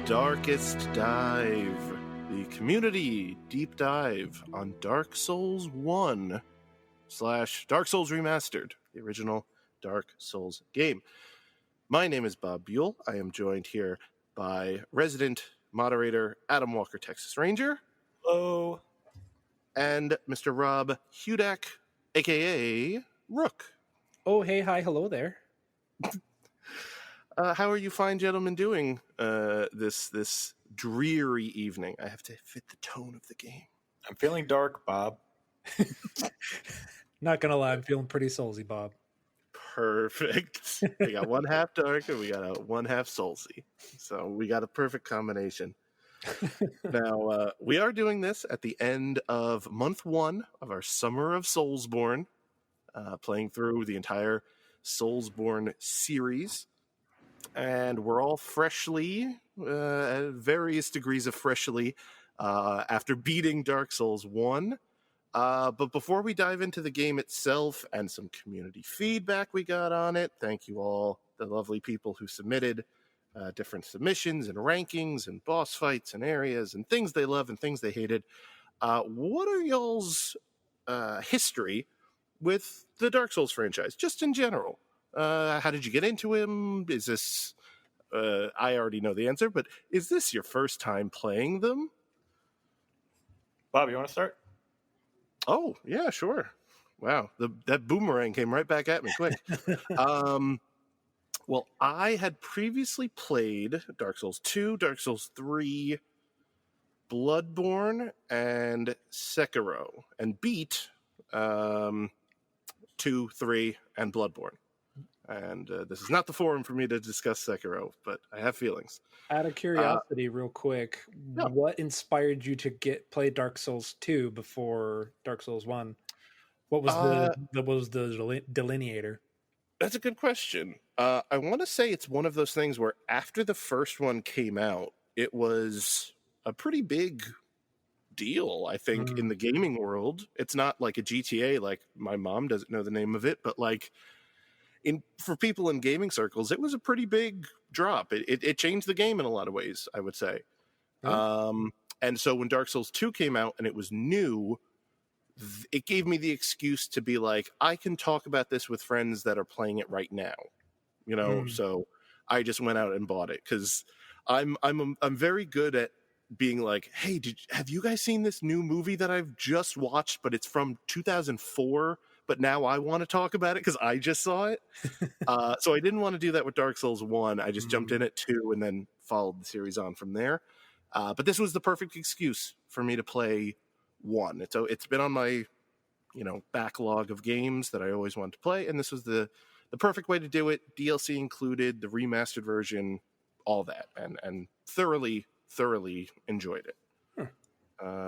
Darkest Dive, the community deep dive on Dark Souls 1 / Dark Souls Remastered, the original Dark Souls game. My name is Bob Buell. I am joined here by resident moderator Adam Walker, Texas Ranger. Hello. And Mr. Rob Hudak, a.k.a. Rook. Oh, hey, hi, hello there. How are you fine gentlemen doing this dreary evening? I have to fit the tone of the game. I'm feeling dark, Bob. Not gonna lie, I'm feeling pretty soulsy, Bob. Perfect. We got one half dark and we got a one half soulsy. So we got a perfect combination. Now, we are doing this at the end of month 1 of our Summer of Soulsborne, playing through the entire Soulsborne series. And we're all freshly, at various degrees of freshly, after beating Dark Souls 1. But before we dive into the game itself and some community feedback we got on it, thank you all, the lovely people who submitted different submissions and rankings and boss fights and areas and things they love and things they hated. What are y'all's history with the Dark Souls franchise, just in general? How did you get into him? Is this, I already know the answer, but is this your first time playing them? Bob, you want to start? Oh, yeah, sure. Wow, that boomerang came right back at me quick. Well, I had previously played Dark Souls 2, Dark Souls 3, Bloodborne, and Sekiro, and beat 2, 3, and Bloodborne. And this is not the forum for me to discuss Sekiro, but I have feelings. Out of curiosity, real quick, yeah. What inspired you to play Dark Souls 2 before Dark Souls 1? What was the delineator? That's a good question. I want to say it's one of those things where after the first one came out, it was a pretty big deal, I think, in the gaming world. It's not like a GTA, like my mom doesn't know the name of it, but like for people in gaming circles, it was a pretty big drop. It changed the game in a lot of ways, I would say. And so when Dark Souls 2 came out and it was new, it gave me the excuse to be like, I can talk about this with friends that are playing it right now, you know. So I just went out and bought it because I'm very good at being like, hey, have you guys seen this new movie that I've just watched, but it's from 2004, but now I want to talk about it because I just saw it. So I didn't want to do that with Dark Souls 1. I just jumped in at 2 and then followed the series on from there. But this was the perfect excuse for me to play 1. It's been on my, backlog of games that I always wanted to play, and this was the perfect way to do it. DLC included, the remastered version, all that, and thoroughly enjoyed it.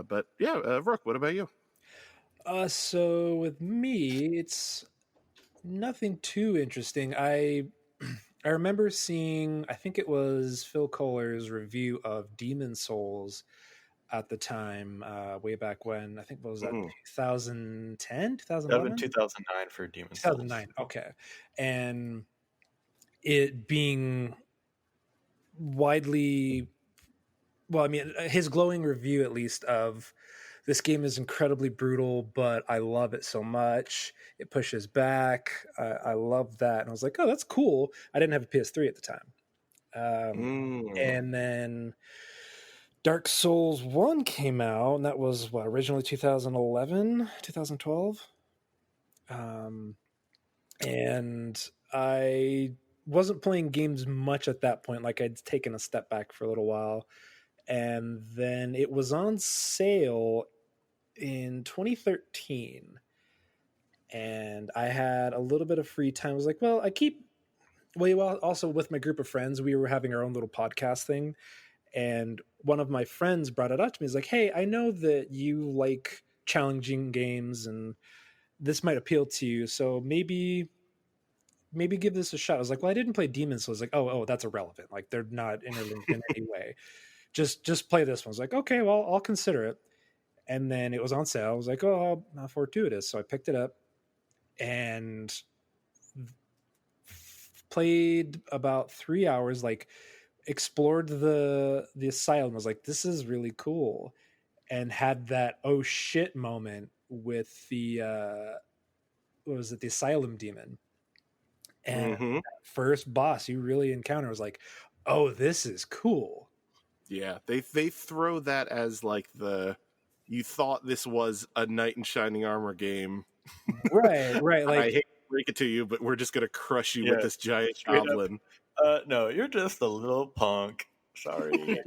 But yeah, Rook, what about you? So with me, it's nothing too interesting. I remember seeing, I think it was Phil Kohler's review of Demon Souls at the time, way back when. I think, what was that, 2010, 2011? 2009 for Demon Souls. 2009, okay. And it being widely, his glowing review, at least, of this game is incredibly brutal, but I love it so much. It pushes back. I love that. And I was like, oh, that's cool. I didn't have a PS3 at the time. And then Dark Souls 1 came out, and that was, originally 2011, 2012? And I wasn't playing games much at that point. Like, I'd taken a step back for a little while. And then it was on sale in 2013, and I had a little bit of free time. I was like, also with my group of friends, we were having our own little podcast thing, and one of my friends brought it up to me. He's like, hey, I know that you like challenging games and this might appeal to you, so maybe give this a shot. I was like, well, I didn't play Demon Souls. Like, oh, that's irrelevant. Like, they're not interlinked in any way. Just play this one. I was like, okay, well, I'll consider it. And then it was on sale. I was like, oh, how fortuitous. So I picked it up and played about 3 hours. Like, explored the asylum, was like, this is really cool, and had that oh shit moment with the what was it, the asylum demon. And Mm-hmm. that first boss you really encounter was like, oh, this is cool. Yeah, they throw that as like you thought this was a knight in shining armor game. Right. I Like, hate to break it to you, but we're just gonna crush you with this giant straight goblin. No, you're just a little punk. Sorry.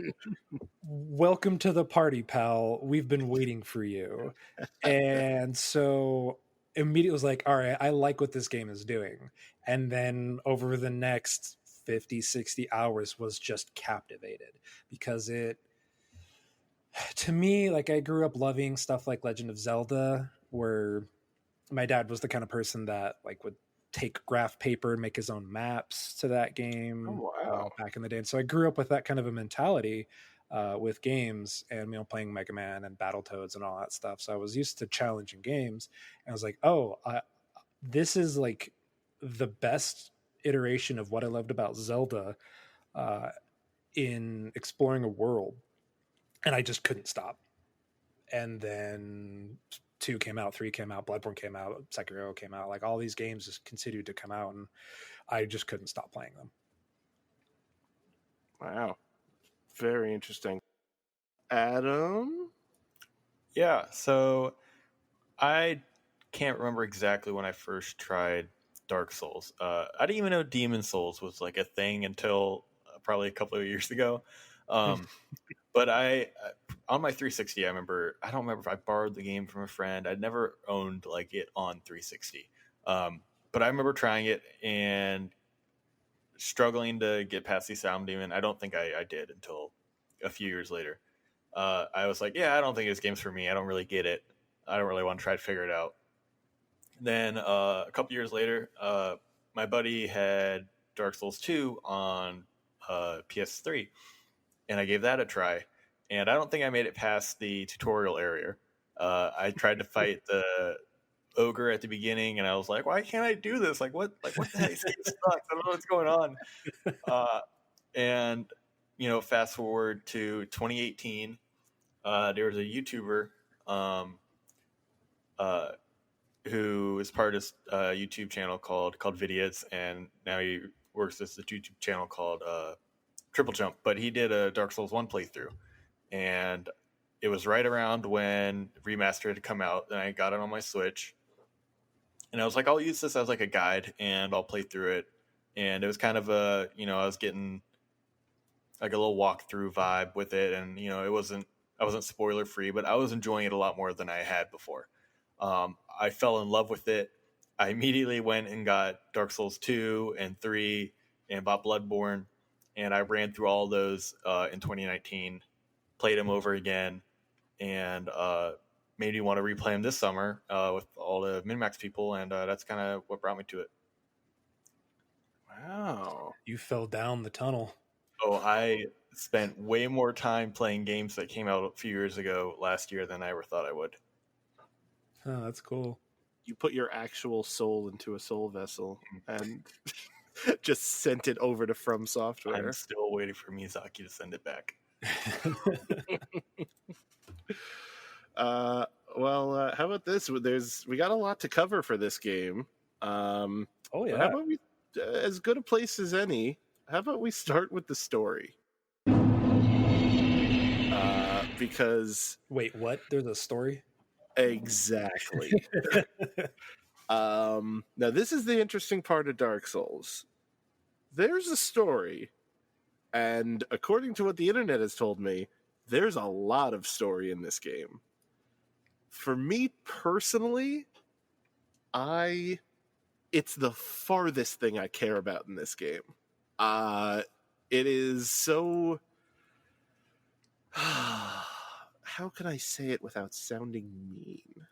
welcome to the party, pal. We've been waiting for you. And so immediately was like, all right, I like what this game is doing. And then over the next 50, 60 hours was just captivated, because it, to me, like, I grew up loving stuff like Legend of Zelda, where my dad was the kind of person that like would take graph paper and make his own maps to that game Oh wow. back in the day. And so I grew up with that kind of a mentality with games, and playing Mega Man and Battletoads and all that stuff. So I was used to challenging games, and I was like, oh, this is like the best iteration of what I loved about Zelda, in exploring a world, and I just couldn't stop. And then 2 came out, 3 came out, Bloodborne came out, Sekiro came out. Like, all these games just continued to come out, and I just couldn't stop playing them. Wow. Very interesting. Adam? Yeah, so I can't remember exactly when I first tried Dark Souls. I didn't even know Demon Souls was like a thing until probably a couple of years ago. But I on my 360, I don't remember if I borrowed the game from a friend. I'd never owned like it on 360. But I remember trying it and struggling to get past the Sound Demon. I don't think I did until a few years later. I was like, yeah, I don't think this game's for me. I don't really get it. I don't really want to try to figure it out. Then a couple years later, my buddy had Dark Souls 2 on PS3, and I gave that a try. And I don't think I made it past the tutorial area. I tried to fight the ogre at the beginning, and I was like, why can't I do this? Like what the heck? This game sucks. I don't know what's going on. And fast forward to 2018, there was a YouTuber who is part of a YouTube channel called Vidias, and now he works as a YouTube channel called Triple Jump. But he did a Dark Souls 1 playthrough, and it was right around when Remastered had come out, and I got it on my Switch. And I was like, I'll use this as like a guide, and I'll play through it. And it was kind of I was getting like a little walkthrough vibe with it, and I wasn't spoiler free, but I was enjoying it a lot more than I had before. I fell in love with it. I immediately went and got Dark Souls 2 and 3 and bought Bloodborne, and I ran through all those in 2019, played them over again, and made me want to replay them this summer with all the MinnMax people, and that's kind of what brought me to it. Wow. You fell down the tunnel. Oh, I spent way more time playing games that came out a few years ago last year than I ever thought I would. Oh, that's cool. You put your actual soul into a soul vessel and just sent it over to From Software. I'm still waiting for Miyazaki to send it back. How about this? We got a lot to cover for this game. Oh yeah. How about we, as good a place as any, how about we start with the story? Because wait, what? There's a story? Exactly. Now this is the interesting part of Dark Souls. There's a story, and according to what the internet has told me, there's a lot of story in this game. For me personally, it's the farthest thing I care about in this game. It is so how can I say it without sounding mean?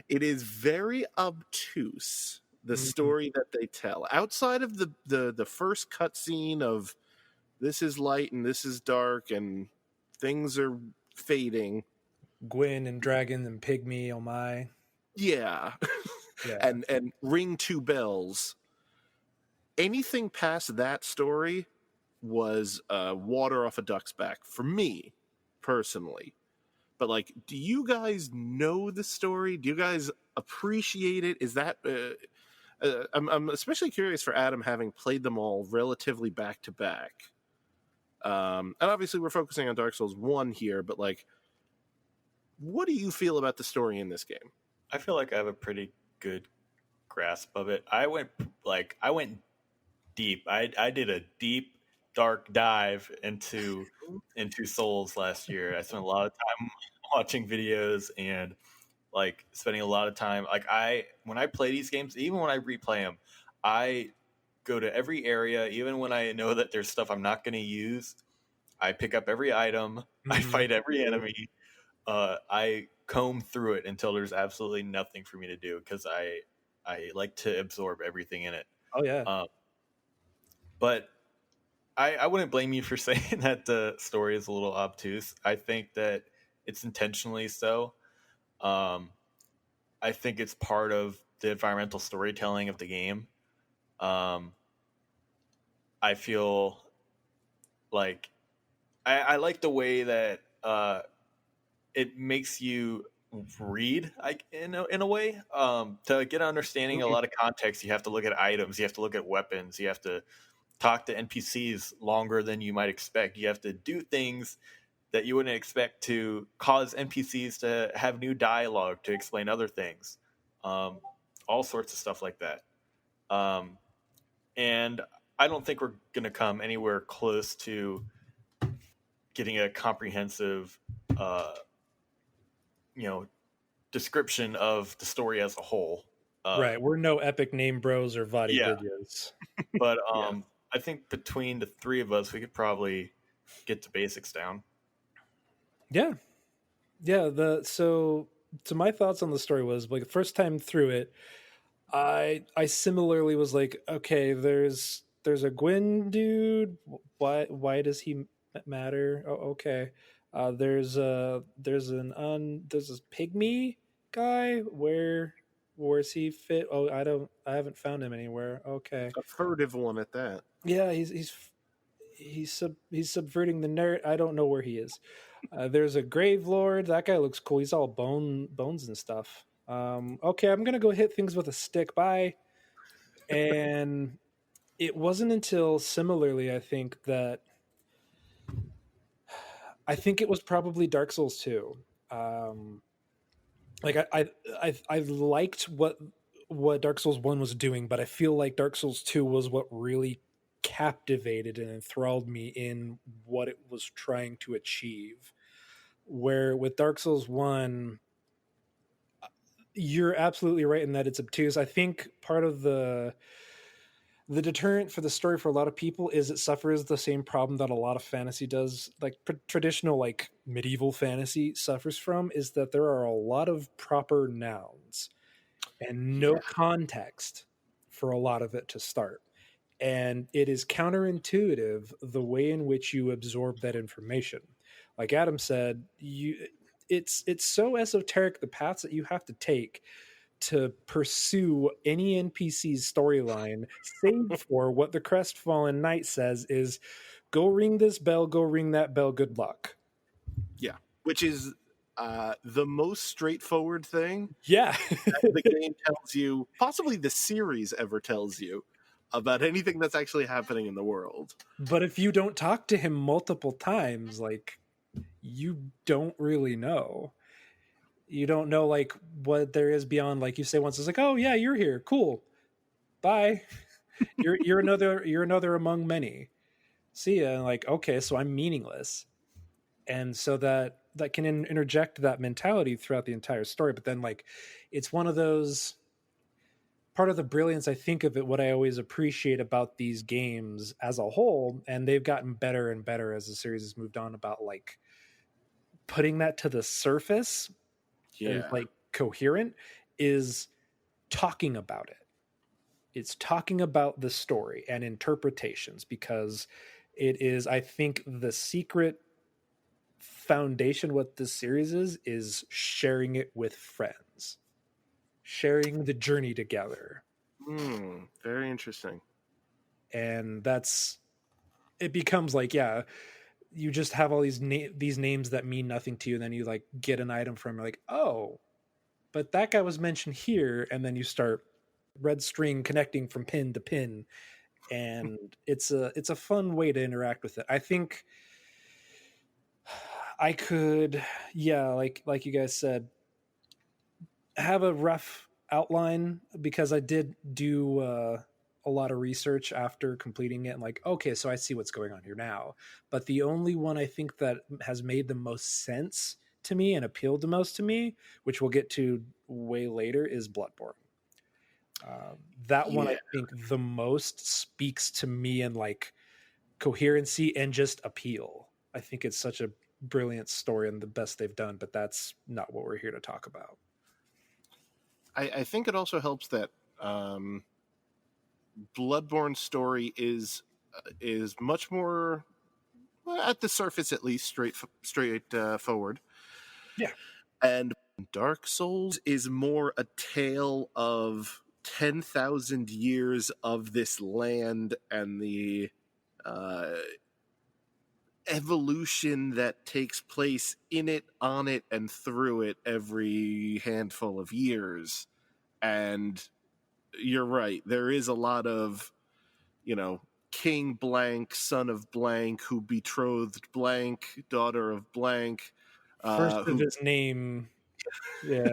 It is very obtuse, the story that they tell. Outside of the first cutscene of this is light and this is dark and things are fading. Gwyn and Dragon and Pygmy, oh my. Yeah. And ring 2 bells. Anything past that story was water off a duck's back for me personally. But like, do you guys know the story? Do you guys appreciate it? Is that I'm especially curious for Adam, having played them all relatively back to back. And obviously we're focusing on Dark Souls 1 here, but like, what do you feel about the story in this game? I feel like I have a pretty good grasp of it. I went deep. I did a deep dark dive into Souls last year. I spent a lot of time watching videos and like spending a lot of time when I play these games, even when I replay them, I go to every area, even when I know that there's stuff I'm not going to use. I pick up every item. I fight every enemy. I comb through it until there's absolutely nothing for me to do, because I like to absorb everything in it. Oh yeah. But I wouldn't blame you for saying that the story is a little obtuse. I think that it's intentionally so. I think it's part of the environmental storytelling of the game. I feel like I like the way that it makes you read, like in a way, to get an understanding, a lot of context. You have to look at items, you have to look at weapons, you have to talk to NPCs longer than you might expect. You have to do things that you wouldn't expect to cause NPCs to have new dialogue to explain other things. All sorts of stuff like that. And I don't think we're going to come anywhere close to getting a comprehensive, description of the story as a whole. Right. We're no epic name bros or Vadi Yeah. videos. But I think between the three of us, we could probably get the basics down. Yeah. So my thoughts on the story was, like, the first time through it, I similarly was like, okay, there's a Gwyn dude. Why does he matter? Oh, okay. There's this pygmy guy. Where's he fit? Oh, I haven't found him anywhere. Okay. A furtive one at that. Yeah, he's subverting the narrative. I don't know where he is. There's a grave lord. That guy looks cool. He's all bones and stuff. Okay, I'm gonna go hit things with a stick. Bye. And it wasn't until, similarly, I think it was probably Dark Souls 2. Like I liked what Dark Souls 1 was doing, but I feel like Dark Souls 2 was what really captivated and enthralled me in what it was trying to achieve. Where with Dark Souls 1, you're absolutely right in that it's obtuse. I think part of the deterrent for the story for a lot of people is it suffers the same problem that a lot of fantasy does, like traditional, like medieval fantasy suffers from, is that there are a lot of proper nouns and no context for a lot of it to start. And it is counterintuitive the way in which you absorb that information. Like Adam said, it's so esoteric, the paths that you have to take to pursue any NPC's storyline, save for what the Crestfallen Knight says is, go ring this bell, go ring that bell, good luck. Yeah, which is the most straightforward thing. Yeah. That the game tells you, possibly the series ever tells you, about anything that's actually happening in the world. But if you don't talk to him multiple times, like, you don't really know. You don't know, like, what there is beyond. Like, you say once, it's like, oh yeah, you're here, cool, bye. you're another among many. See ya. And like, okay, so I'm meaningless. And so that can interject that mentality throughout the entire story. But then, like, it's one of those, part of the brilliance, I think, of it, what I always appreciate about these games as a whole, and they've gotten better and better as the series has moved on, about like putting that to the surface, and like coherent, is talking about it. It's talking about the story and interpretations, because it is, I think, the secret foundation what this series is sharing it with friends, sharing the journey together. Very interesting. And that's it becomes like, yeah, you just have all these names that mean nothing to you, and then you like get an item from like, oh, but that guy was mentioned here, and then you start red string connecting from pin to pin, and it's a fun way to interact with it. I think I could, yeah, like you guys said, have a rough outline, because I did do a lot of research after completing it, and like, okay, so I see what's going on here now. But the only one I think that has made the most sense to me and appealed the most to me, which we'll get to way later, is Bloodborne. That one, Yeah. I think, the most speaks to me in like coherency and just appeal. I think it's such a brilliant story and the best they've done, but that's not what we're here to talk about. I think it also helps that Bloodborne's story is much more, well, at the surface at least, straight forward. Yeah. And Dark Souls is more a tale of 10,000 years of this land and the evolution that takes place in it, on it, and through it every handful of years. And you're right, there is a lot of, King blank, son of blank, who betrothed blank, daughter of blank. First of his name. Yeah.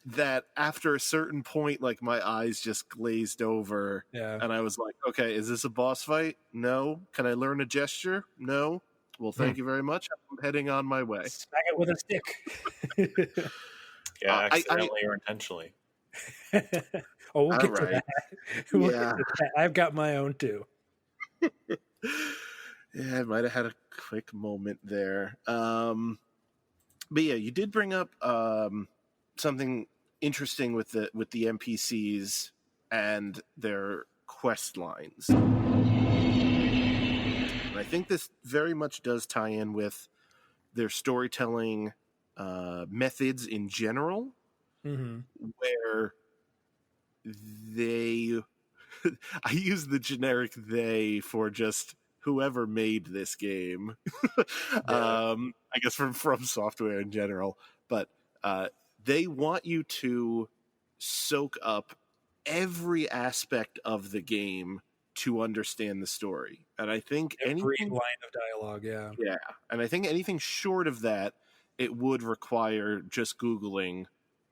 That after a certain point, like, my eyes just glazed over. Yeah. And I was like, okay, is this a boss fight? No. Can I learn a gesture? No. Well, thank you very much. I'm heading on my way. Smack it with a stick. Yeah, accidentally or intentionally. Oh, we'll get right. to that. We'll get to that. I've got my own too. Yeah, I might have had a quick moment there. But yeah, you did bring up something interesting with the NPCs and their quest lines. And I think this very much does tie in with their storytelling methods in general, where they I use the generic they for just whoever made this game. I guess from software in general, but they want you to soak up every aspect of the game to understand the story. And I think every line of dialogue, yeah, and I think anything short of that, it would require just Googling,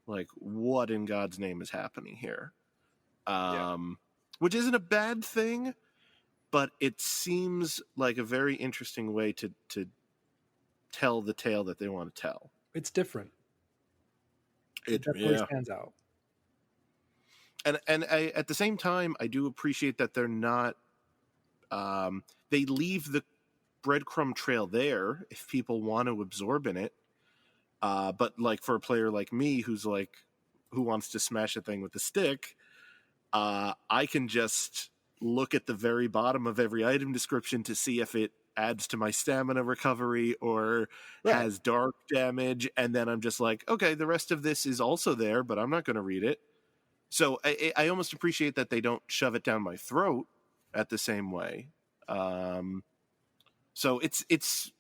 like, what in God's name is happening here. Which isn't a bad thing, but it seems like a very interesting way to tell the tale that they want to tell. It's different. It definitely stands out. And I, at the same time, I do appreciate that they're not. They leave the breadcrumb trail there if people want to absorb in it. But like for a player like me, who wants to smash a thing with a stick, I can just look at the very bottom of every item description to see if it adds to my stamina recovery or has dark damage, and then I'm just like, okay, the rest of this is also there, but I'm not going to read it. So I almost appreciate that they don't shove it down my throat at the same way. So it's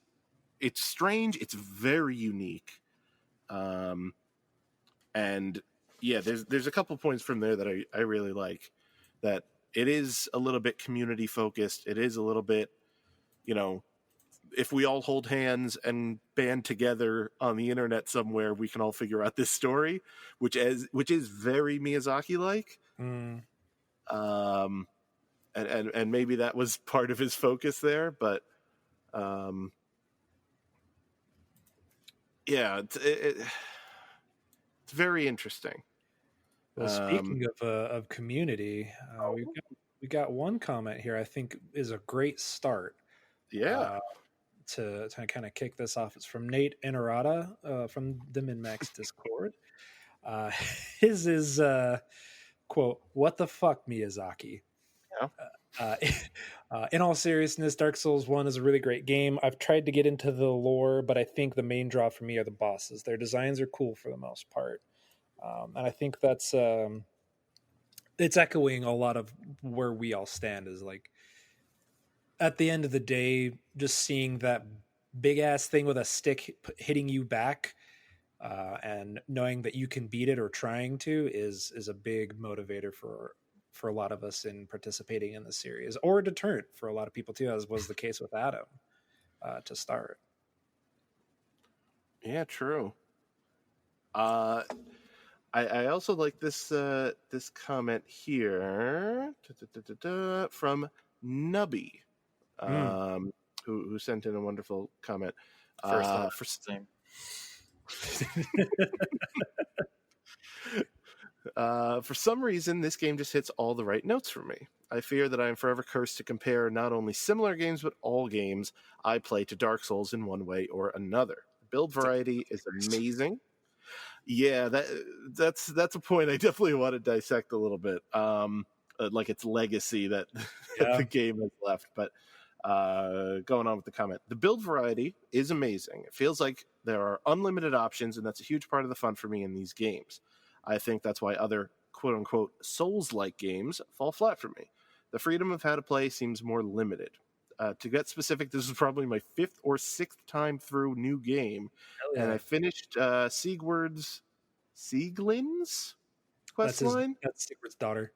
strange. It's very unique. And yeah, there's a couple points from there that I really like. That it is a little bit community focused. It is a little bit, if we all hold hands and band together on the internet somewhere, we can all figure out this story, which is very Miyazaki like. And maybe that was part of his focus there, but yeah, it's very interesting. Well, speaking of community, we got one comment here I think is a great start. Yeah. To kind of kick this off. It's from Nate Inarada from the MinnMax Discord. His is, quote, "What the fuck, Miyazaki?" Yeah. In all seriousness, Dark Souls 1 is a really great game. I've tried to get into the lore, but I think the main draw for me are the bosses. Their designs are cool for the most part. And I think that's it's echoing a lot of where we all stand, is like at the end of the day, just seeing that big ass thing with a stick hitting you back, and knowing that you can beat it or trying to is a big motivator for a lot of us in participating in the series, or a deterrent for a lot of people too, as was the case with Adam to start. Yeah, true. I also like this this comment here from Nubby, who sent in a wonderful comment. First time. Same. For some reason, this game just hits all the right notes for me. I fear that I am forever cursed to compare not only similar games, but all games I play to Dark Souls in one way or another. Build variety is amazing. Yeah, that's a point I definitely want to dissect a little bit. Like its legacy that the game has left. But going on with the comment, the build variety is amazing. It feels like there are unlimited options, and that's a huge part of the fun for me in these games. I think that's why other quote-unquote Souls-like games fall flat for me. The freedom of how to play seems more limited. To get specific, this is probably my 5th or 6th time through new game, and I finished Sieglin's quest line. That's Sigurd's daughter.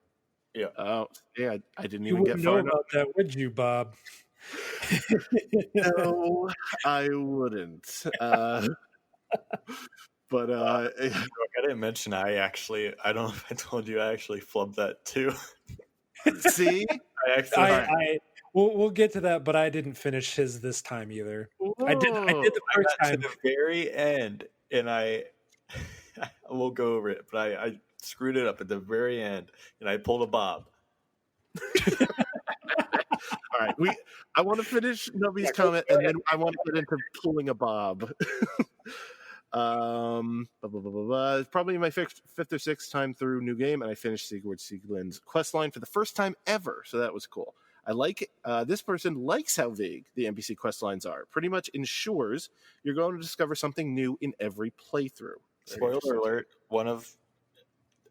Yeah. Oh, yeah. I didn't You even get wouldn't far know enough. about that, would you, Bob? No, I wouldn't. But I didn't mention I don't know if I told you I actually flubbed that too. see, we'll get to that, but I didn't finish his this time either. Whoa. I did the first time to the very end, and I will go over it, but I screwed it up at the very end, and I pulled a Bob. All right, I want to finish Nubby's comment, and then I want to get into pulling a Bob. It's probably my 5th or 6th time through new game, and I finished Sieglin's quest line for the first time ever, so that was cool. I like this person likes how vague the NPC quest lines are. Pretty much ensures you're going to discover something new in every playthrough. Spoiler alert! I'm just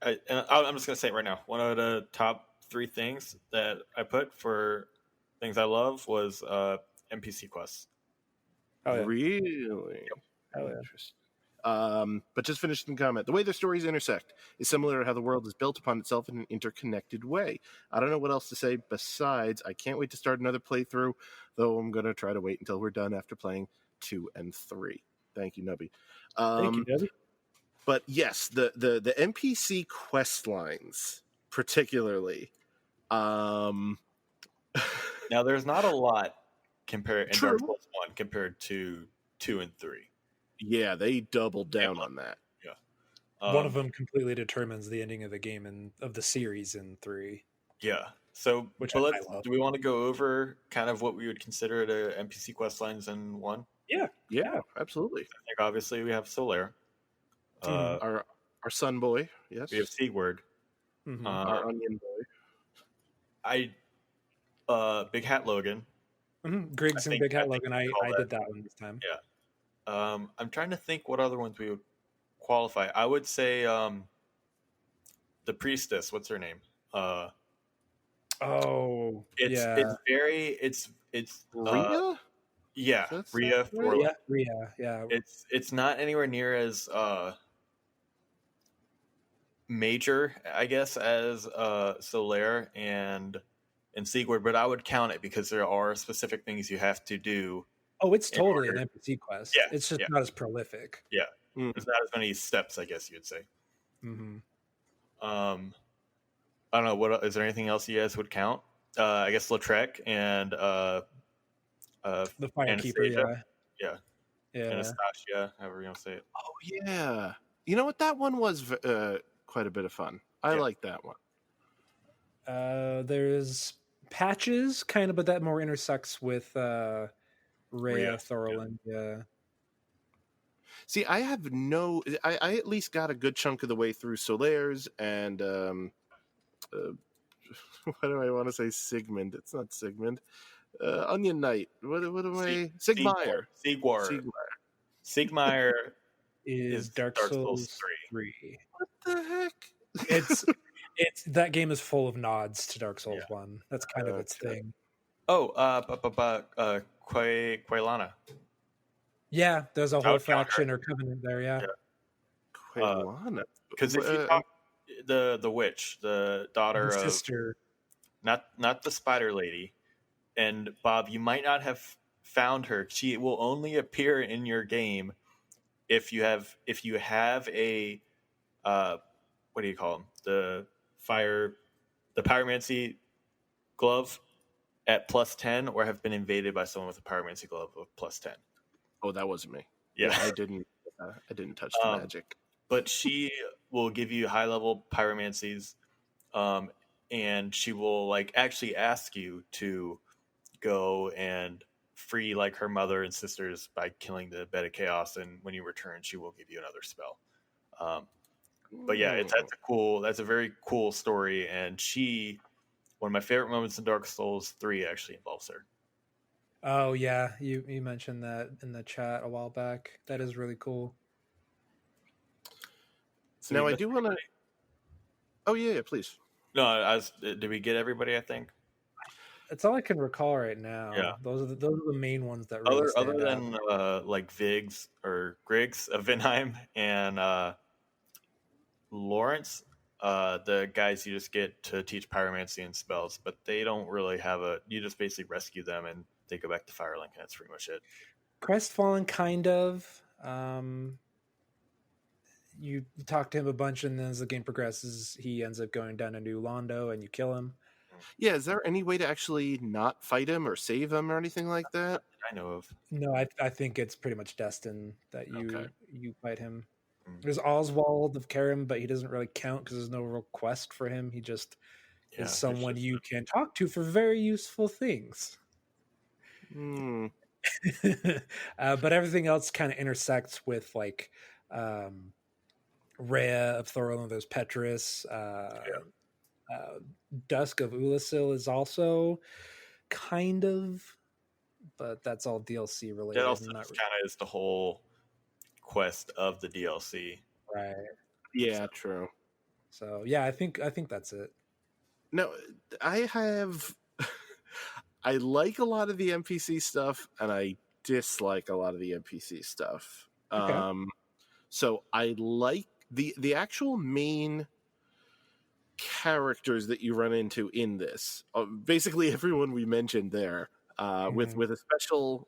going to say it right now. One of the top 3 things that I put for things I love was NPC quests. Oh, yeah. Really? Yep. Oh, yeah. Interesting. But just finished the comment. The way their stories intersect is similar to how the world is built upon itself in an interconnected way. I don't know what else to say besides I can't wait to start another playthrough, though I'm going to try to wait until we're done after playing 2 and 3. Thank you, Nubby. Thank you, Nubby. But yes, the NPC quest lines, particularly. Now, there's not a lot compared in Dark Souls 1 compared to 2 and 3. Yeah, they doubled down on that. Yeah, one of them completely determines the ending of the game and of the series in 3. Yeah. So, do we want to go over kind of what we would consider the NPC quest lines in 1? Yeah, absolutely. I think obviously we have Solaire, our sun boy. Yes, we have Sigurd, our onion boy. Big Hat Logan. Griggs and Big Hat Logan. I did that one this time. Yeah. I'm trying to think what other ones we would qualify. I would say the priestess. What's her name? It's Rhea. Rhea. Rhea. Yeah. It's not anywhere near as major, I guess, as Solaire and Sigurd, but I would count it because there are specific things you have to do. Oh, it's totally an NPC quest. Yeah, it's just not as prolific. Yeah, there's not as many steps, I guess you'd say. Mm-hmm. I don't know. What is there anything else you guys would count? I guess Lautrec and the Firekeeper. Yeah. Anastasia, however you want to say it. Oh yeah, you know what? That one was quite a bit of fun. I like that one. There's Patches, kind of, but that more intersects with Rhea Thorlund. Yeah. See, I have I at least got a good chunk of the way through Solaire's and what do I want to say? Sigmund. It's not Sigmund. Onion Knight. What am I? Sigmire. Sigmire is Dark Souls 3. What the heck? It's that game is full of nods to Dark Souls 1. That's kind of its thing. Oh, Quaylana. Yeah, there's a I whole would count her. faction or covenant there. Yeah, Quaylana. Because if you talk the witch, the daughter the of sister. not the spider lady, and Bob, you might not have found her. She will only appear in your game if you have a what do you call them? The pyromancy glove at +10, or have been invaded by someone with a pyromancy glove of +10. Oh, that wasn't me. Yeah, I didn't touch the magic. but she will give you high level pyromancies, and she will like actually ask you to go and free like her mother and sisters by killing the bed of chaos, and when you return she will give you another spell. But yeah, that's a very cool story, and one of my favorite moments in Dark Souls 3 actually involves her. Oh yeah, you mentioned that in the chat a while back. That is really cool. So now I do want to. Oh yeah, please. No, did we get everybody? I think That's all I can recall right now. Yeah. Those are the main ones that really stand other out. than like Viggs or Griggs of Vinheim and Lawrence, the guys you just get to teach pyromancy and spells, but they don't really have you just basically rescue them and they go back to Firelink, and that's pretty much it. Crestfallen, kind of. You talk to him a bunch, and then as the game progresses, he ends up going down to New Londo, and you kill him. Yeah, is there any way to actually not fight him or save him or anything like that? I know of. No, I think it's pretty much destined that you fight him. Mm. There's Oswald of Karim, but he doesn't really count because there's no real quest for him. He just is someone you can talk to for very useful things. But everything else kind of intersects with like Rhea of Thorolundos Petrus. Dusk of Ulasil is also kind of, but that's all DLC related. That also kind of is the whole quest of the DLC, right? Yeah, true. So yeah, I think that's it. No, I like a lot of the NPC stuff, and I dislike a lot of the NPC stuff. Okay. So I like the actual main characters that you run into in this. Basically, everyone we mentioned there, with a special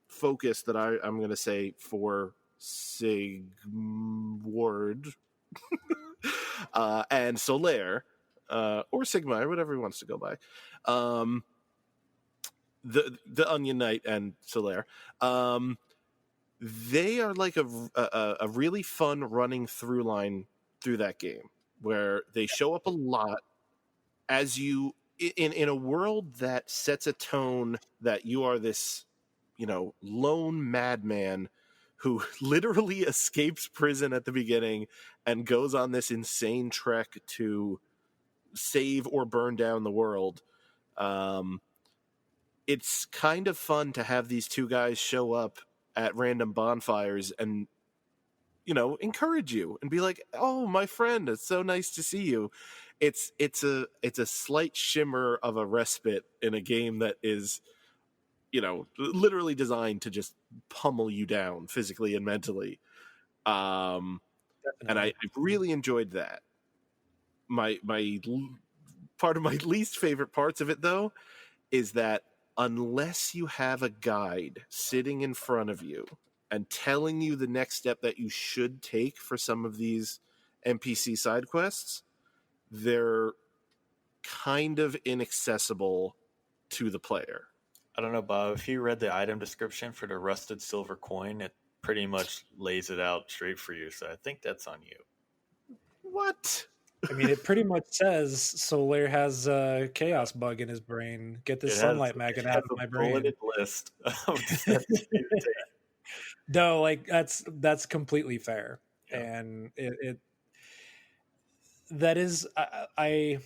focus that I'm going to say for Sigward and Solaire, or Sigmar, whatever he wants to go by. The Onion Knight and Solaire. They are like a really fun running through line through that game, where they show up a lot as you in a world that sets a tone that you are this, lone madman who literally escapes prison at the beginning and goes on this insane trek to save or burn down the world. It's kind of fun to have these two guys show up at random bonfires and encourage you and be like, "Oh, my friend, it's so nice to see you." It's a slight shimmer of a respite in a game that is, literally designed to just pummel you down physically and mentally. And I really enjoyed that. My part of my least favorite parts of it, though, is that unless you have a guide sitting in front of you and telling you the next step that you should take for some of these NPC side quests, they're kind of inaccessible to the player. I don't know, Bob, if you read the item description for the rusted silver coin, it pretty much lays it out straight for you, so I think that's on you. What? I mean, it pretty much says Solaire has a chaos bug in his brain. Get this sunlight magnet out of my brain. List of no, like that's completely fair, and it that is I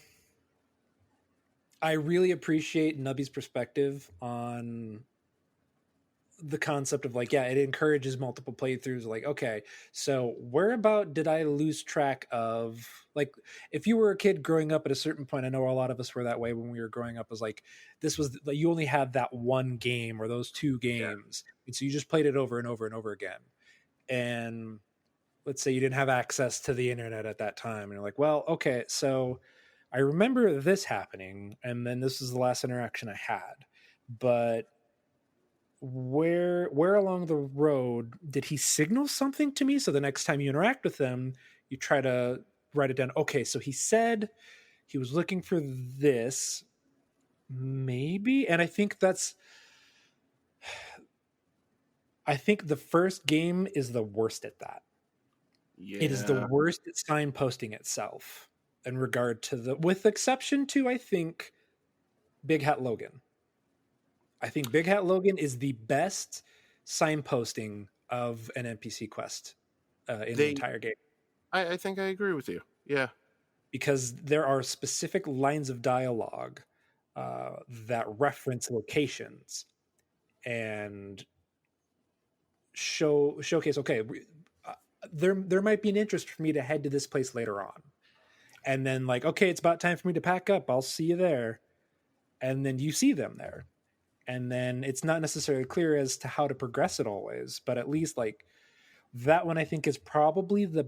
really appreciate Nubby's perspective on the concept of like, yeah, it encourages multiple playthroughs. Like, okay, so where about did I lose track of, like, if you were a kid growing up at a certain point, I know a lot of us were that way when we were growing up, was like, this was like, you only had that one game or those two games. And so you just played it over and over and over again. And let's say you didn't have access to the internet at that time. And you're like, well, okay, so I remember this happening. And then this is the last interaction I had. But where along the road did he signal something to me, so the next time you interact with him you try to write it down? Okay, so he said he was looking for this, maybe. And I think the first game is the worst at that. Yeah. It is the worst at signposting itself in regard to with exception to, I think, Big Hat Logan. I think Big Hat Logan is the best signposting of an NPC quest in the entire game. I think I agree with you. Yeah. Because there are specific lines of dialogue that reference locations and showcase, okay, there might be an interest for me to head to this place later on. And then like, okay, it's about time for me to pack up. I'll see you there. And then you see them there. And then it's not necessarily clear as to how to progress it always, but at least like that one I think is probably the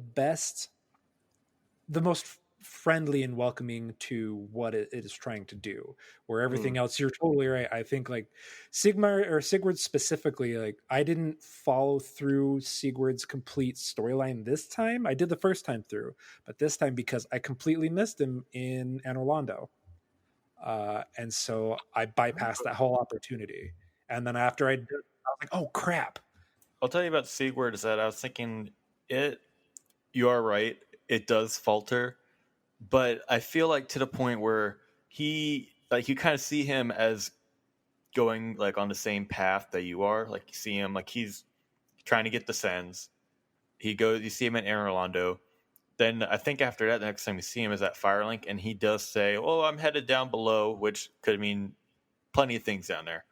most friendly and welcoming to what it is trying to do. Where everything else, you're totally right. I think like Sigurd specifically, like I didn't follow through Sigurd's complete storyline this time. I did the first time through, but this time because I completely missed him in Anor Londo. And so I bypassed that whole opportunity. And then after I did, I was like, oh crap. I'll tell you about Sigurd is that I was thinking you are right. It does falter, but I feel like to the point where you kind of see him as going like on the same path that you are. Like you see him, like he's trying to get the Sens. You see him in Anor Londo. Then I think after that, the next time we see him is at Firelink, and he does say, "Oh, I'm headed down below," which could mean plenty of things down there.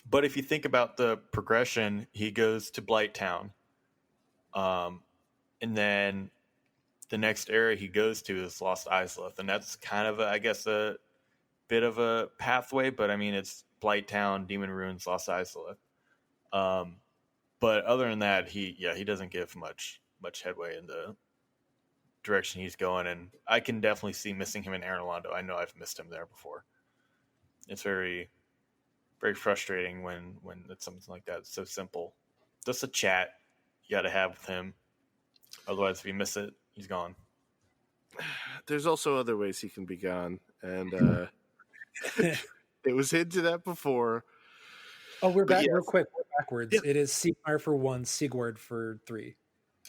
But if you think about the progression, he goes to Blighttown, and then the next area he goes to is Lost Isleth, and that's kind of, I guess, a bit of a pathway. But I mean, it's Blighttown, Demon Ruins, Lost Isleth. But other than that, he doesn't give much headway in the direction he's going, and I can definitely see missing him in Anor Londo. I know I've missed him there before. It's very, very frustrating when it's something like that. It's so simple. Just a chat you got to have with him. Otherwise, if you miss it, he's gone. There's also other ways he can be gone, and it was hinted at before. Oh, we're back real quick. We're backwards. Yep. It is Sigmar for 1, Sigurd for 3.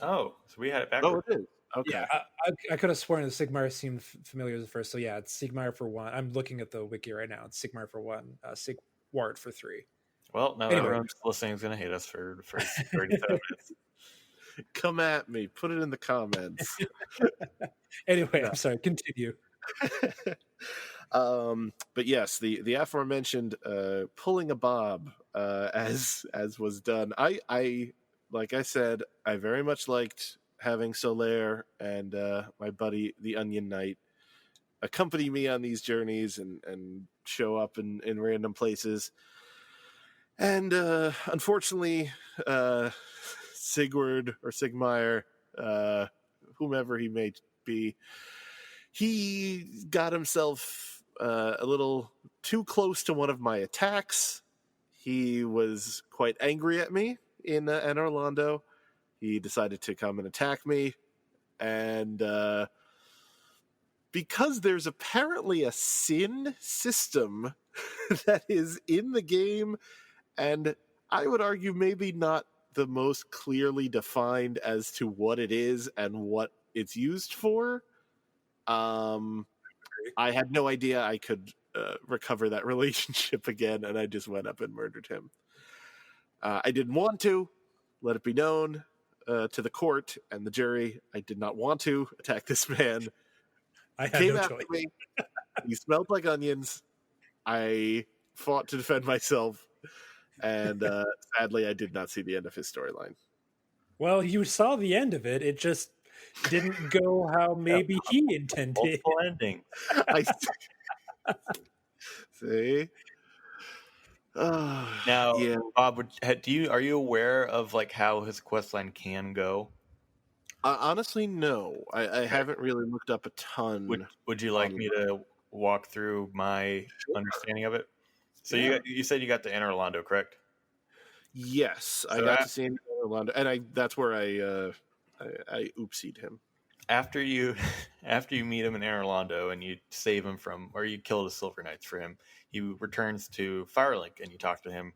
Oh, so we had it backwards. Oh, it is. Okay. Yeah, I could have sworn that Sigmar seemed familiar as the first. So yeah, it's Sigmar for 1. I'm looking at the wiki right now. It's Sigmar for 1, Sigward for 3. Well, now everyone listening is going to hate us for 35 minutes. Come at me. Put it in the comments. Anyway, I'm sorry. Continue. But yes, the aforementioned pulling a bob as was done. I like I said, I very much liked having Solaire and my buddy the Onion Knight accompany me on these journeys and show up in random places. And unfortunately, Sigurd or Sigmar, whomever he may be, he got himself a little too close to one of my attacks. He was quite angry at me in Anor Londo. He decided to come and attack me. And because there's apparently a sin system that is in the game, and I would argue maybe not the most clearly defined as to what it is and what it's used for, I had no idea I could recover that relationship again, and I just went up and murdered him. I didn't want to. Let it be known to the court and the jury, I did not want to attack this man. I had no choice. Me. He smelled like onions. I fought to defend myself. And sadly, I did not see the end of his storyline. Well, you saw the end of it. It just didn't go how maybe he intended. Multiple endings. I see. Now, Yeah. Bob, are you aware of like how his questline can go? Honestly, no. I haven't really looked up a ton. Would you like on me to walk through my Sure. understanding of it? So Yeah. you said you got the Inner Orlando, correct? Yes, I So got to see him in Orlando, and that's where I oopsied him. after you after you meet him in Inner Orlando and you save him from, or you kill the Silver Knights for him, he returns to Firelink and you talk to him,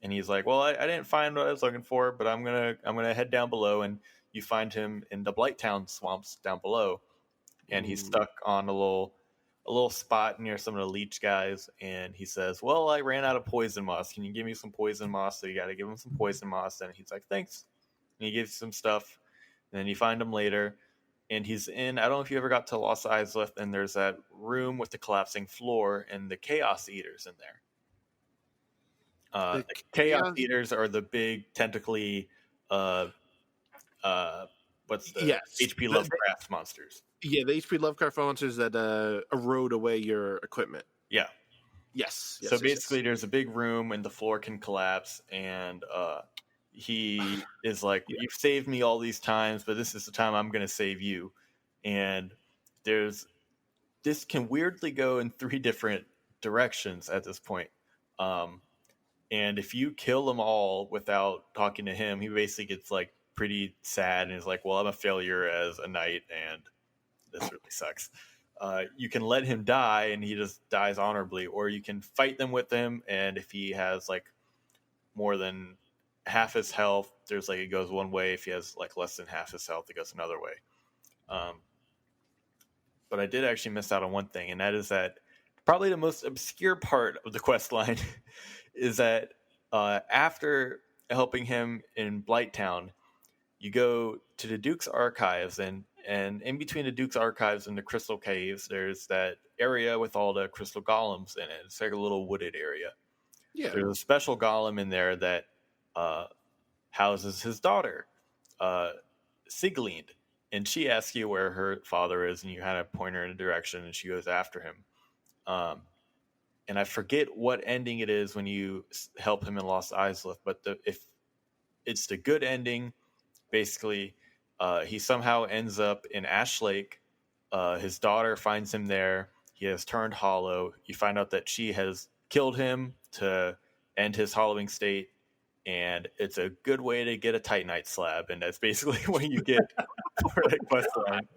and he's like, "Well, I didn't find what I was looking for, but I'm gonna head down below." And you find him in the Blighttown swamps down below, and he's stuck on a little spot near some of the leech guys, and he says, "Well, I ran out of poison moss. Can you give me some poison moss?" So you got to give him some poison moss, and he's like, "Thanks." And he gives you some stuff, and then you find him later, and he's in. I don't know if you ever got to Lost Isles, and there's that room with the collapsing floor, and the Chaos Eaters in there. The Chaos Eaters are the big tentacly, what's the Yes. HP Lovecraft monsters? Yeah, the HP Lovecraft monsters that erode away your equipment. Yeah. Yes. So basically, there's a big room, and the floor can collapse, and he is like, "You've saved me all these times, but this is the time I'm going to save you." And this can weirdly go in 3 different directions at this point. And if you kill them all without talking to him, he basically gets like pretty sad and is like, "Well, I'm a failure as a knight, and this really sucks." You can let him die and he just dies honorably, or you can fight them with him, and if he has like more than half his health, there's like, it goes one way. If he has like less than half his health, it goes another way. But I did actually miss out on one thing, and that is that probably the most obscure part of the quest line is that after helping him in Blighttown, you go to the Duke's Archives, and in between the Duke's Archives and the Crystal Caves, there's that area with all the crystal golems in it. It's like a little wooded area. Yeah. There's a special golem in there that houses his daughter, Sigelind, and she asks you where her father is, and you kind of point her in a direction, and she goes after him. And I forget what ending it is when you help him in Lost Isles, but if it's the good ending, basically, he somehow ends up in Ash Lake. His daughter finds him there. He has turned hollow. You find out that she has killed him to end his hollowing state, and it's a good way to get a Titanite slab, and that's basically what you get for that quest line.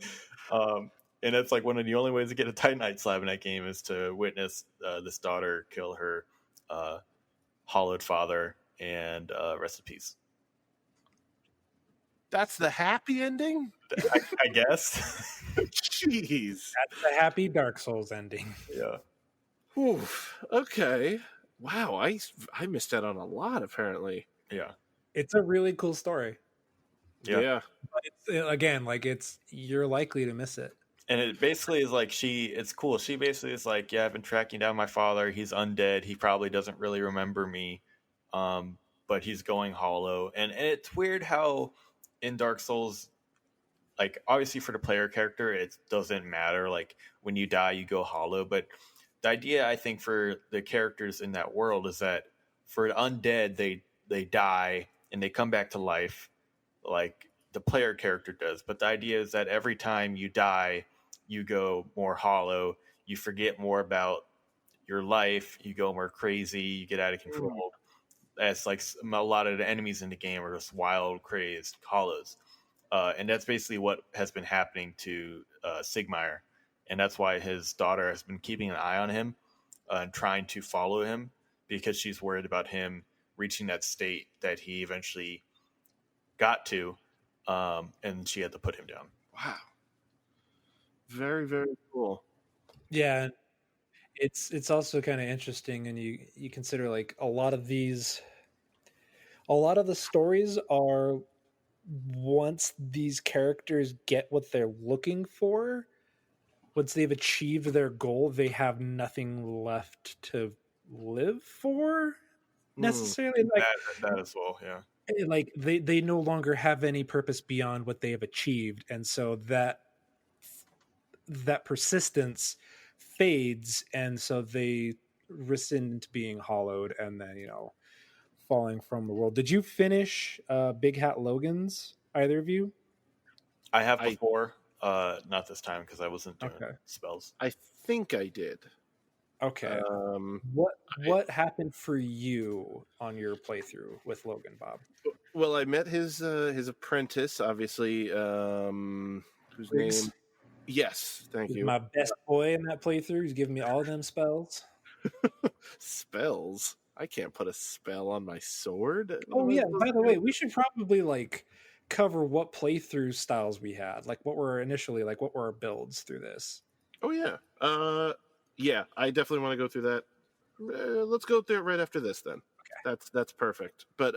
And it's like one of the only ways to get a Titanite slab in that game is to witness this daughter kill her hollowed father, and rest in peace. That's the happy ending? I guess. Jeez. That's the happy Dark Souls ending. Yeah. Whew. Okay. Wow, I missed out on a lot, apparently. Yeah. It's a really cool story. Yeah. But it's, again, like you're likely to miss it. And it basically is like it's cool. She basically is like, "Yeah, I've been tracking down my father. He's undead. He probably doesn't really remember me, but he's going hollow." And it's weird how in Dark Souls, like obviously for the player character, it doesn't matter. Like when you die, you go hollow. But the idea, I think, for the characters in that world is that for undead, they die and they come back to life, like the player character does. But the idea is that every time you die, you go more hollow, you forget more about your life, you go more crazy, you get out of control. That's like a lot of the enemies in the game are just wild, crazed hollows. And that's basically what has been happening to Sigmire. And that's why his daughter has been keeping an eye on him and trying to follow him, because she's worried about him reaching that state that he eventually got to, and she had to put him down. Wow. Very, very cool. Yeah, it's also kind of interesting, and you consider like a lot of the stories are, once these characters get what they're looking for, once they've achieved their goal, they have nothing left to live for. necessarily like that as well. Yeah. like they no longer have any purpose beyond what they have achieved, and so that persistence fades, and so they rescind into being hollowed and then falling from the world. Did you finish Big Hat Logan's, either of you? I have I- before, not this time because I wasn't doing Okay. spells. I think I did. Okay. What happened for you on your playthrough with Logan, Bob? Well, I met his apprentice, obviously. Whose Briggs? name? Yes, thank He's you. my best boy in that playthrough. He's giving me all them spells. Spells. I can't put a spell on my sword. What Oh am I yeah, supposed by to the do? way, we should probably like cover what playthrough styles we had. Like what were initially like what were our builds through this? Oh yeah. Yeah, I definitely want to go through that. Let's go through it right after this then. Okay. That's perfect. But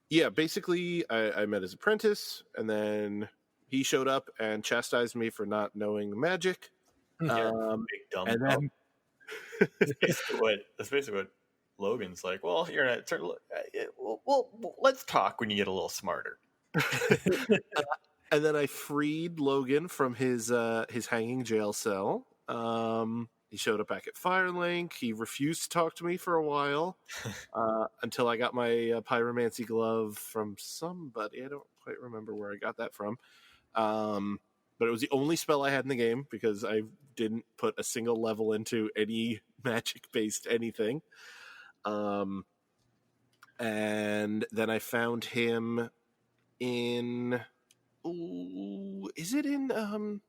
yeah, basically I met his apprentice and then he showed up and chastised me for not knowing magic. Big dumb. And then That's basically what Logan's like. Well, you're not. Well, let's talk when you get a little smarter. and then I freed Logan from his hanging jail cell. He showed up back at Firelink. He refused to talk to me for a while until I got my pyromancy glove from somebody. I don't quite remember where I got that from. But it was the only spell I had in the game because I didn't put a single level into any magic-based anything. And then I found him in... Ooh, is it in the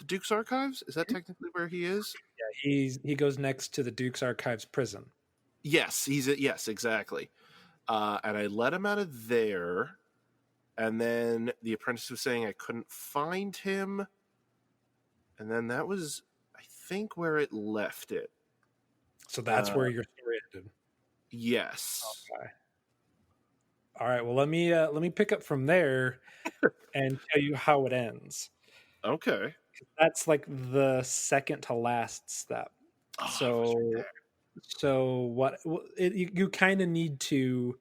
Duke's Archives? Is that technically where he is? Yeah, he goes next to the Duke's Archives prison. Yes, yes, exactly. And I let him out of there. And then the apprentice was saying I couldn't find him. And then that was, I think, where it left it. So that's where your story ended. Yes. Okay. All right. Well, let me pick up from there and tell you how it ends. Okay. That's like the second to last step. So what you kind of need to.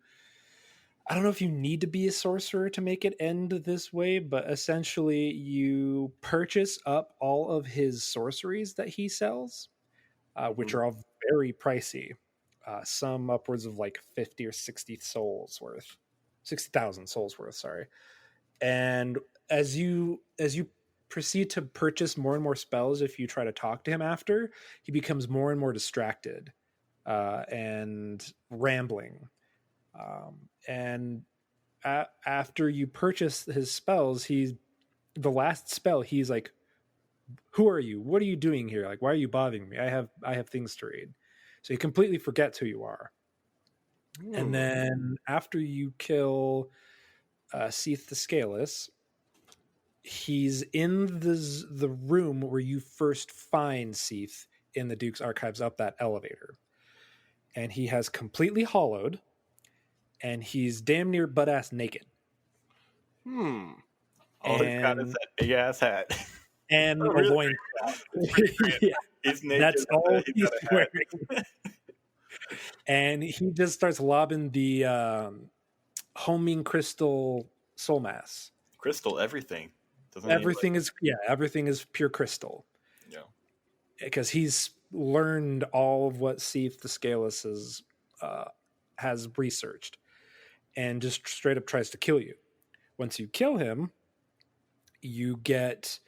I don't know if you need to be a sorcerer to make it end this way, but essentially you purchase up all of his sorceries that he sells, which are all very pricey. Some upwards of like 50 or 60 souls worth, 60,000 souls worth. Sorry. And as you proceed to purchase more and more spells, if you try to talk to him after, he becomes more and more distracted and rambling. And after you purchase his spells, the last spell. He's like, "Who are you? What are you doing here? Like, why are you bothering me? I have things to read." So he completely forgets who you are. And then after you kill Seath the Scaleless, he's in the room where you first find Seath in the Duke's Archives up that elevator, and he has completely hollowed. And he's damn near butt ass naked. Hmm. All he's got is that big ass hat. And Oh, a really? loincloth. Yeah, He's naked. that's all he's got a hat. wearing. And he just starts lobbing the homing crystal soul mass. Crystal, everything. Everything is pure crystal. Yeah. Because he's learned all of what Seath the Scaleless has researched. And just straight up tries to kill you. Once you kill him, you get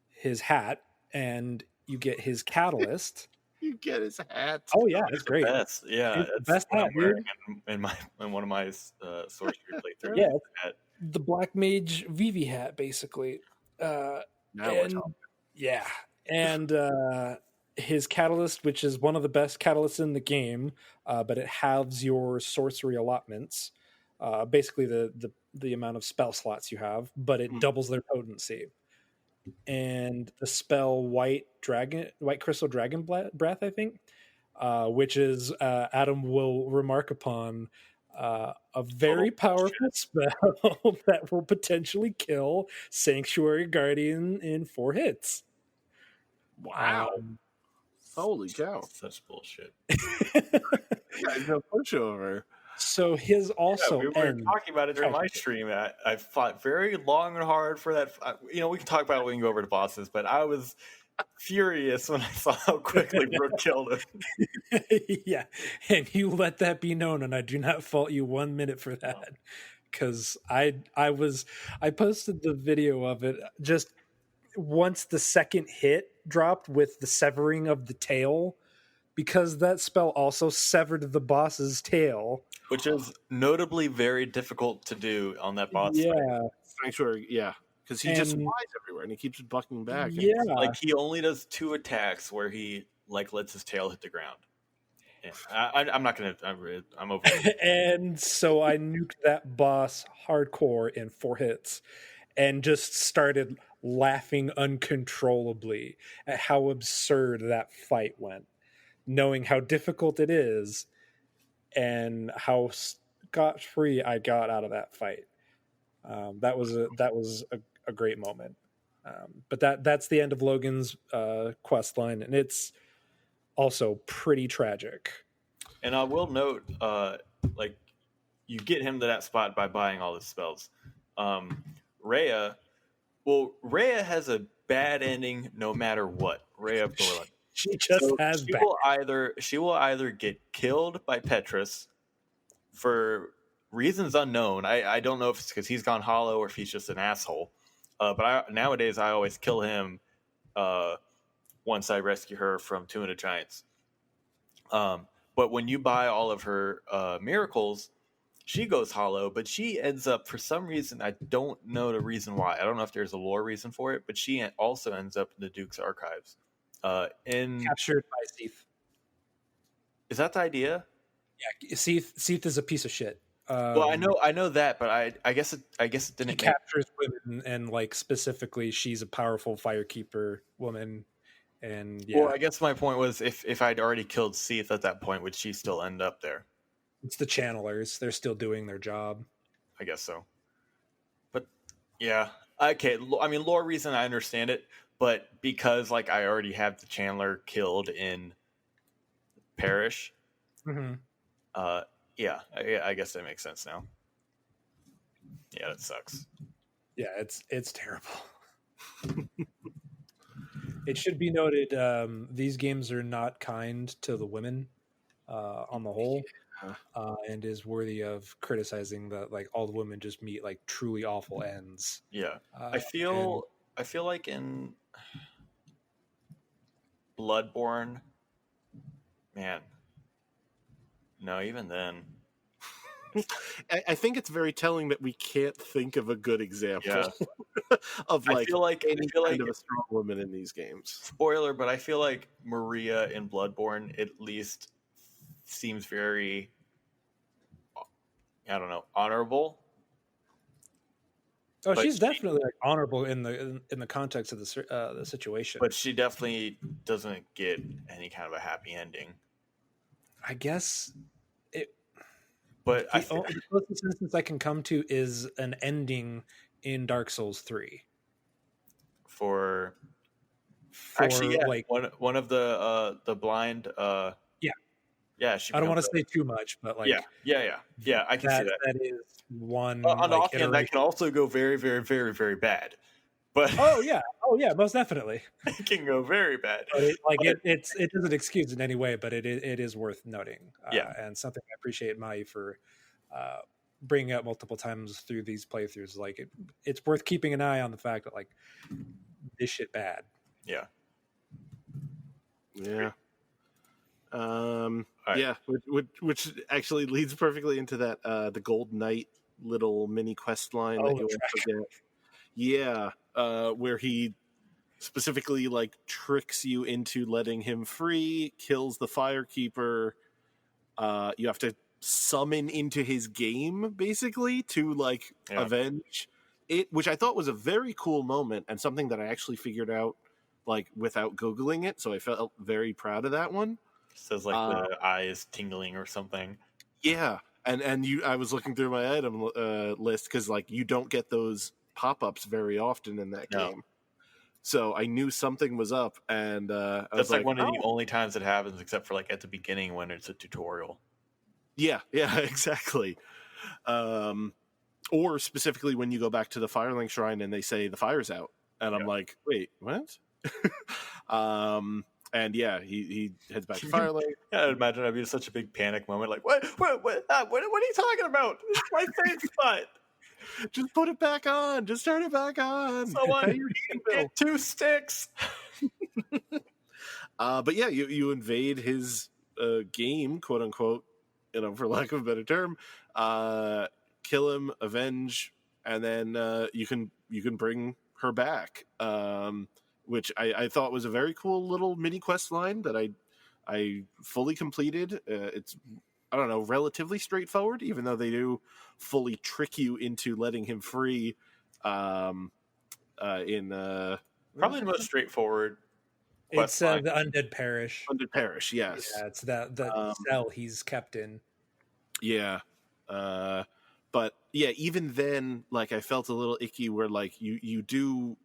his hat and you get his catalyst. You get his hat. Oh yeah, it's great. Best. Yeah, it's the best hat, dude. In one of my sorcery playthroughs. Yeah, the Black Mage Vivi hat, basically. Now we're talking. Yeah, and his catalyst, which is one of the best catalysts in the game, but it halves your sorcery allotments. Basically the amount of spell slots you have, but it doubles their potency. And the spell White Crystal Dragon Breath, I think, which is Adam will remark upon a very powerful spell that will potentially kill Sanctuary Guardian in 4 hits. Wow. Holy cow! Such bullshit. Guys, no pushover. So his also we were talking about it during my stream. I fought very long and hard for that. We can talk about it when we go over to bosses, but I was furious when I saw how quickly Brooke killed him. Yeah, and you let that be known, and I do not fault you 1 minute for that, because I posted the video of it just once the second hit dropped with the severing of the tail, because that spell also severed the boss's tail, which is notably very difficult to do on that boss fight. Sanctuary, yeah, because he just flies everywhere and he keeps bucking back. Yeah, like he only does 2 attacks where he like lets his tail hit the ground. Yeah, I'm not gonna. I'm over it. And so I nuked that boss hardcore in 4 hits, and just started laughing uncontrollably at how absurd that fight went, knowing how difficult it is and how scot-free I got out of that fight. That was a great moment. But that's the end of Logan's quest line, and it's also pretty tragic. And I will note, like, you get him to that spot by buying all the spells. Rhea has a bad ending no matter what. Rhea Thorlund. She just has she bad. She will either get killed by Petrus for reasons unknown. I don't know if it's because he's gone hollow or if he's just an asshole. But nowadays I always kill him once I rescue her from Tuna Giants. But when you buy all of her miracles, she goes hollow, but she ends up, for some reason, I don't know the reason why. I don't know if there's a lore reason for it, but she also ends up in the Duke's archives. Captured by Seath. Is that the idea? Yeah, Seath is a piece of shit. Well, I know that, but I guess it didn't. He captures women, and like specifically, she's a powerful firekeeper woman. And yeah. Well, I guess my point was, if I'd already killed Seath at that point, would she still end up there? It's the channelers; they're still doing their job. I guess so. But yeah, okay. I mean, lore reason I understand it, but because like I already have the channeler killed in Parish. Mm-hmm. Yeah, I guess that makes sense now. Yeah, that sucks. Yeah, it's terrible. It should be noted, these games are not kind to the women on the whole, and is worthy of criticizing that like all the women just meet like truly awful ends. Yeah, I feel like in Bloodborne, man. No, even then. I think it's very telling that we can't think of a good example of like any kind of a strong woman in these games. Spoiler, but I feel like Maria in Bloodborne at least seems very, I don't know, honorable. Oh, she's definitely like honorable in the context of the situation. But she definitely doesn't get any kind of a happy ending. I guess it. But the closest instance I can come to is an ending in Dark Souls 3. For actually, yeah, like one of the blind. Yeah. I don't want to say too much, but like yeah. I can see that. That is one. On the offhand, that can also go very, very, very, very bad. But oh yeah, most definitely. It can go very bad. But it doesn't excuse in any way, but it is worth noting. And something I appreciate Mai for bringing up multiple times through these playthroughs. Like it's worth keeping an eye on the fact that like this shit bad. Yeah. Yeah. Yeah, which actually leads perfectly into that the Gold Knight little mini quest line that you also get. Yeah, where he specifically like tricks you into letting him free, kills the Firekeeper. You have to summon into his game basically to like avenge it, which I thought was a very cool moment and something that I actually figured out like without Googling it. So I felt very proud of that one. Says like the eye is tingling or something. Yeah, and I was looking through my item list because like you don't get those pop-ups very often in that game. So I knew something was up, and I That's was like one of oh. the only times it happens, except for like at the beginning when it's a tutorial. Yeah, exactly. Or specifically when you go back to the Firelink Shrine and they say the fire's out, and I'm like, wait, what? And yeah, he heads back to Firelink. Yeah, I'd imagine that'd be such a big panic moment. Like, what are you talking about? It's my safe spot. Just put it back on. Just turn it back on. Someone Pay your heating bill. get 2 sticks. But yeah, you invade his game, quote unquote, for lack of a better term. Kill him, avenge, and then you can bring her back. Which I thought was a very cool little mini quest line that I fully completed. It's, I don't know, relatively straightforward, even though they do fully trick you into letting him free. In Probably the most straightforward. It's the Undead Parish. Undead Parish, yes. Yeah, it's the cell he's kept in. Yeah. But yeah, even then, like, I felt a little icky where, like, you do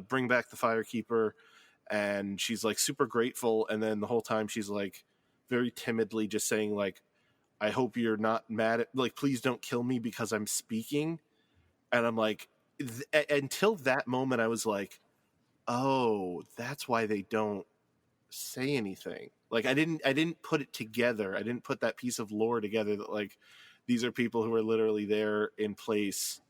bring back the Firekeeper, and she's, like, super grateful, and then the whole time she's, like, very timidly just saying, like, I hope you're not mad at, like, please don't kill me because I'm speaking. And I'm like, until that moment, I was like, oh, that's why they don't say anything. Like, I didn't put it together. I didn't put that piece of lore together that, like, these are people who are literally there in place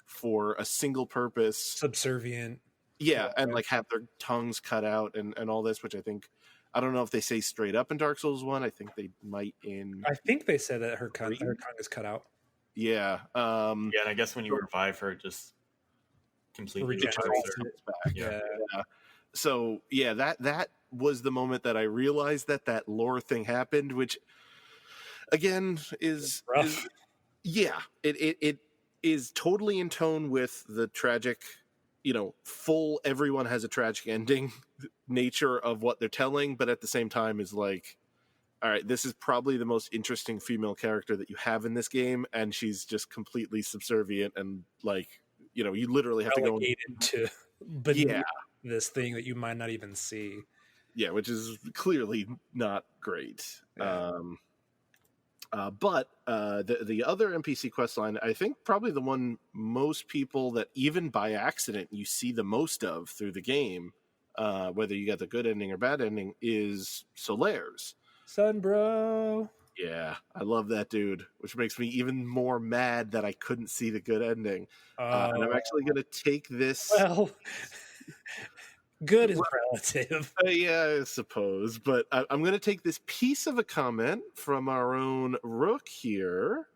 for a single purpose. Subservient. Yeah, and like have their tongues cut out and all this, which I don't know if they say straight up in Dark Souls 1. I think they might in... I think they said that her tongue is cut out. Yeah. Yeah, and I guess when you revive her, it just completely regenerates back. Yeah. So, yeah, that was the moment that I realized that lore thing happened, which, again, is yeah, it is totally in tone with the tragic, full everyone has a tragic ending nature of what they're telling, but at the same time is like, all right, this is probably the most interesting female character that you have in this game, and she's just completely subservient and, like, you literally have relegated to beneath this thing that you might not even see. Yeah, which is clearly not great. Yeah. But the other NPC questline, I think probably the one most people that even by accident you see the most of through the game, whether you got the good ending or bad ending, is Solaire's. Son, bro. Yeah, I love that dude, which makes me even more mad that I couldn't see the good ending. And I'm actually going to take this... Well, good is relative. Yeah, I suppose. But I'm going to take this piece of a comment from our own Rook here.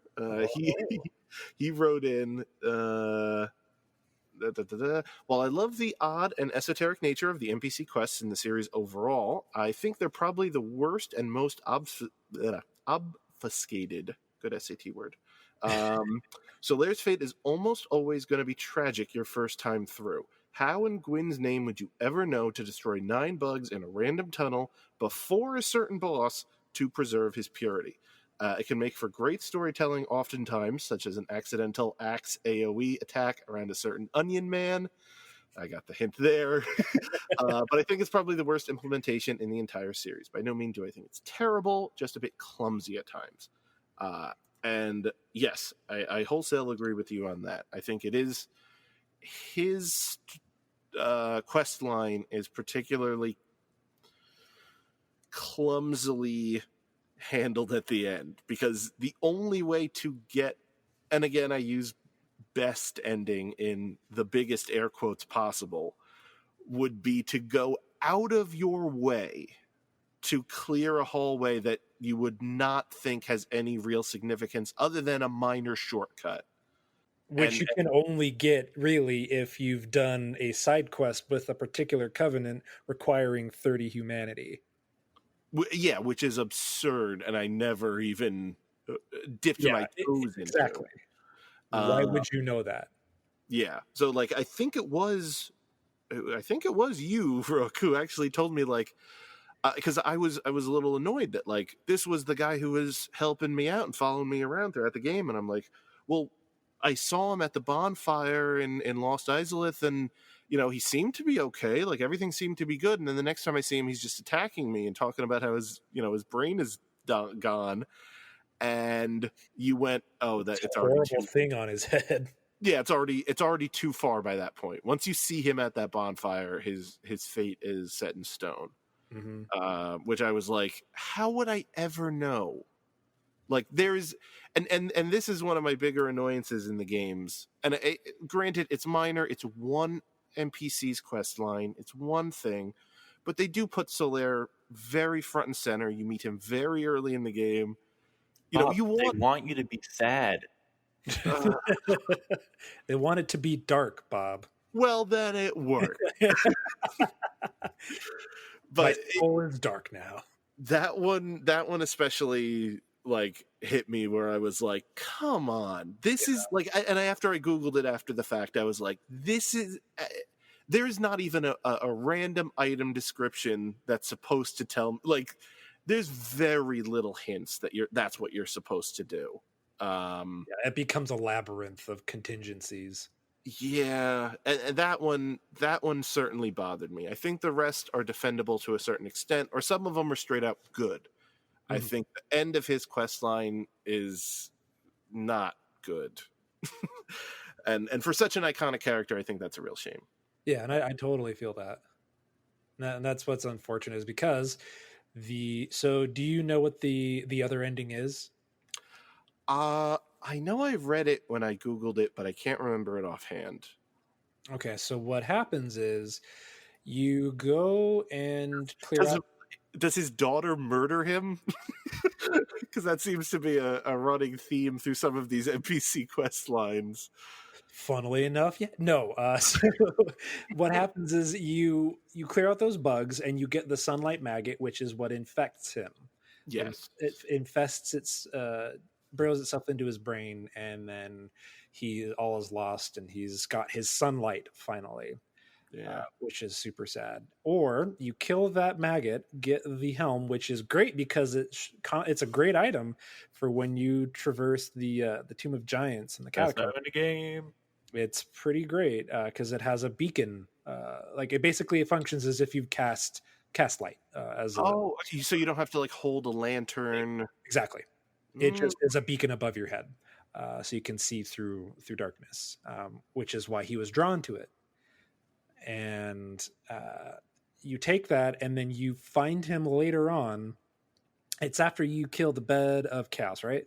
He wrote in... While I love the odd and esoteric nature of the NPC quests in the series overall, I think they're probably the worst and most obfuscated. Good SAT word. Solaire's fate is almost always going to be tragic your first time through. How in Gwyn's name would you ever know to destroy 9 bugs in a random tunnel before a certain boss to preserve his purity? It can make for great storytelling oftentimes, such as an accidental axe AoE attack around a certain onion man. I got the hint there. But I think it's probably the worst implementation in the entire series. By no means do I think it's terrible, just a bit clumsy at times. And yes, I wholesale agree with you on that. I think it is... His quest line is particularly clumsily handled at the end, because the only way to get, and again I use best ending in the biggest air quotes possible, would be to go out of your way to clear a hallway that you would not think has any real significance other than a minor shortcut. Which you can only get, really, if you've done a side quest with a particular covenant requiring 30 humanity. Yeah, which is absurd, and I never even dipped my toes into. Exactly. Why would you know that? Yeah. So, like, I think it was you, Rook, who actually told me, like, because I was a little annoyed that, like, this was the guy who was helping me out and following me around throughout the game, and I'm like, well, I saw him at the bonfire in Lost Izalith, and he seemed to be okay. Like everything seemed to be good. And then the next time I see him, he's just attacking me and talking about how his brain is gone. And you went, oh, that it's already horrible thing on his head. Yeah, it's already too far by that point. Once you see him at that bonfire, his fate is set in stone. Mm-hmm. Which I was like, how would I ever know? Like there's, and this is one of my bigger annoyances in the games. And granted, it's minor. It's one NPC's quest line. It's one thing, but they do put Solaire very front and center. You meet him very early in the game. Bob, They want you to be sad. They want it to be dark, Bob. Well, then it worked. But my soul is dark now. That one especially like hit me where I was like, come on, this is like, after I Googled it after the fact, I was like, there's not even a random item description that's supposed to tell, like, there's very little hints that that's what you're supposed to do. It becomes a labyrinth of contingencies. Yeah, and that one certainly bothered me. I think the rest are defendable to a certain extent, or some of them are straight up good. Mm-hmm. I think the end of his quest line is not good. and for such an iconic character, I think that's a real shame. Yeah, and I totally feel that. And that's what's unfortunate is because so do you know what the other ending is? I know I read it when I Googled it, but I can't remember it offhand. Okay, so what happens is you go and clear out... Does his daughter murder him? Because that seems to be a running theme through some of these NPC quest lines. Funnily enough, yeah. No. So what happens is you clear out those bugs and you get the sunlight maggot, which is what infects him. Yes. It infests burrows itself into his brain, and then all is lost, and he's got his sunlight finally. Yeah, which is super sad. Or you kill that maggot, get the helm, which is great because it's a great item for when you traverse the Tomb of Giants in the catacombs. That's not in the game. It's pretty great because it has a beacon. Like it basically functions as if you've cast light. So you don't have to like hold a lantern. Exactly. It just is a beacon above your head, so you can see through darkness, which is why he was drawn to it. And you take that, and then you find him later on. It's after you kill the bed of chaos, right?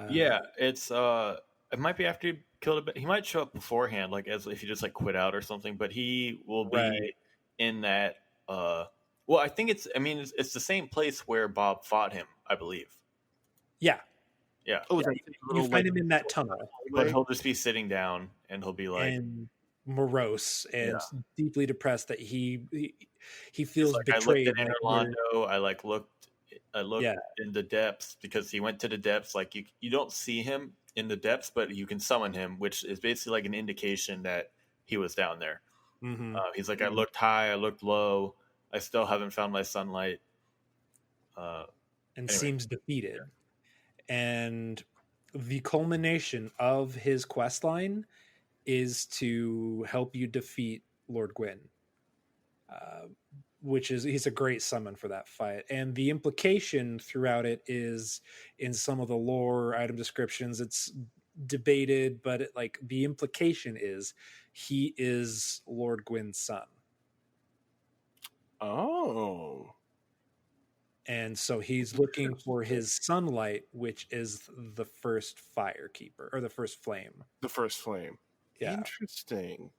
Yeah, it's it might be after you killed a bed. He might show up beforehand, like as if you just like quit out or something. But he will be in that. Well, I think it's the same place where Bob fought him, I believe. Yeah. Oh, yeah. You find him in that tunnel, but he'll just be sitting down, and he'll be like. Morose and deeply depressed that he feels like, betrayed. I looked at Orlando. I looked in the depths because he went to the depths. Like you don't see him in the depths, but you can summon him, which is basically like an indication that he was down there. Mm-hmm. He's like, I looked high, I looked low, I still haven't found my sunlight. And seems defeated. And the culmination of his quest line is to help you defeat Lord Gwyn, which is he's a great summon for that fight. And the implication throughout it is in some of the lore item descriptions, it's debated, but the implication is he is Lord Gwyn's son. Oh. And so he's looking for his sunlight, which is the first fire keeper or the first flame. The first flame. Yeah. Interesting.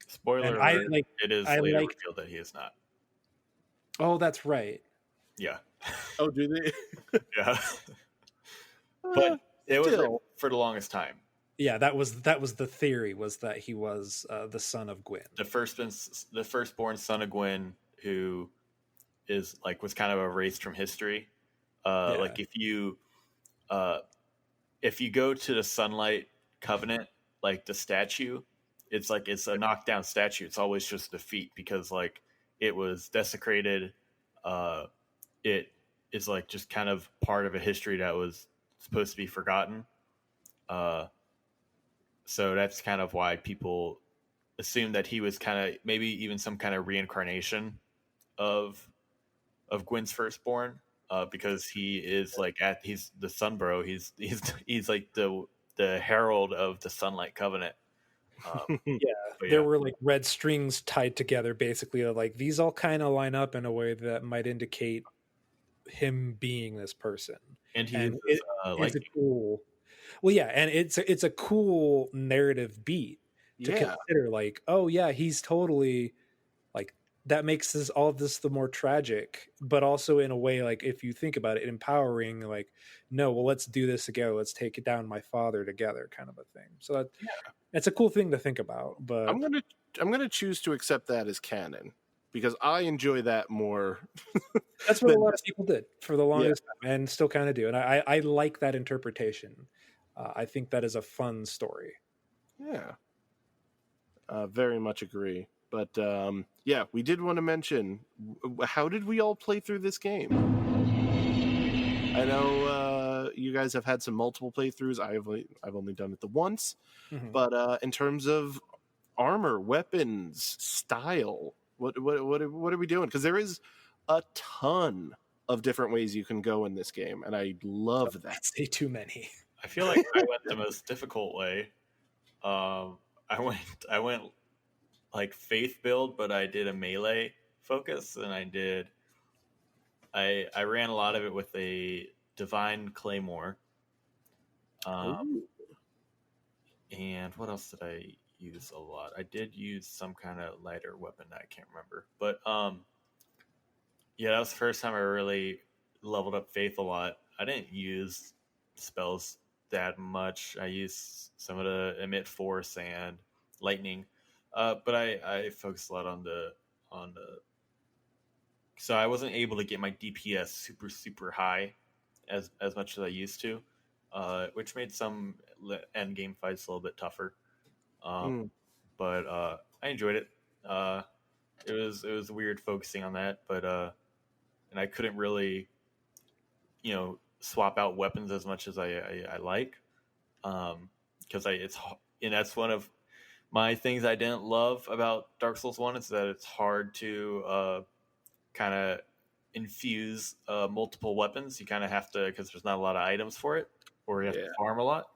Spoiler alert, it is later revealed that he is not. Oh, that's right. Yeah. Oh, do they? Yeah. But it was for the longest time. Yeah, that was the theory, was that he was the son of Gwyn. The firstborn son of Gwyn, who is was kind of erased from history. Like if you go to the Sunlight Covenant, like the statue, it's a knockdown statue. It's always just defeat because it was desecrated. It is just kind of part of a history that was supposed to be forgotten. So that's kind of why people assumed that he was kind of maybe even some kind of reincarnation of Gwyn's firstborn, because he is like he's the Sunbro. He's like the herald of the Sunlight Covenant. Yeah, But there yeah, were like red strings tied together, basically. Of like these all kind of line up in a way that might indicate him being this person, and he and uses it's a lightning. cool. Well, yeah, and it's a cool narrative beat to Yeah. consider. Like, oh yeah, he's totally like that makes this all of this the more tragic, but also in a way like if you think about it, empowering. Like, no, well, let's do this together. Let's take it down, my father, together, kind of a thing. So that's a cool thing to think about. But I'm gonna choose to accept that as canon because I enjoy that more. that's what a than lot of just, people did for the yeah, longest time, and still kind of do. And I like that interpretation. I think that is a fun story. yeah, very much agree. But yeah, we did want to mention how did we all play through this game? I know you guys have had some multiple playthroughs. I've only done it the once, Mhm. but in terms of armor, weapons, style, what are we doing? Because there is a ton of different ways you can go in this game, and I love that. I'd say too many. I feel like I went the most difficult way. I went like faith build, but I did a melee focus, and I ran a lot of it with a divine claymore. Ooh. And what else did I use a lot? I did use some kind of lighter weapon that I can't remember, but yeah, that was the first time I really leveled up faith a lot. I didn't use spells that much. I used some of the emit force and lightning, but I focused a lot on the so I wasn't able to get my DPS super high as much as I used to, which made some end game fights a little bit tougher. Mm. But I enjoyed it. It was weird focusing on that, but and I couldn't really, swap out weapons as much as I like, because and that's one of my things I didn't love about Dark Souls 1 is that it's hard to kind of infuse multiple weapons. You kind of have to, because there's not a lot of items for it, or you have to farm a lot.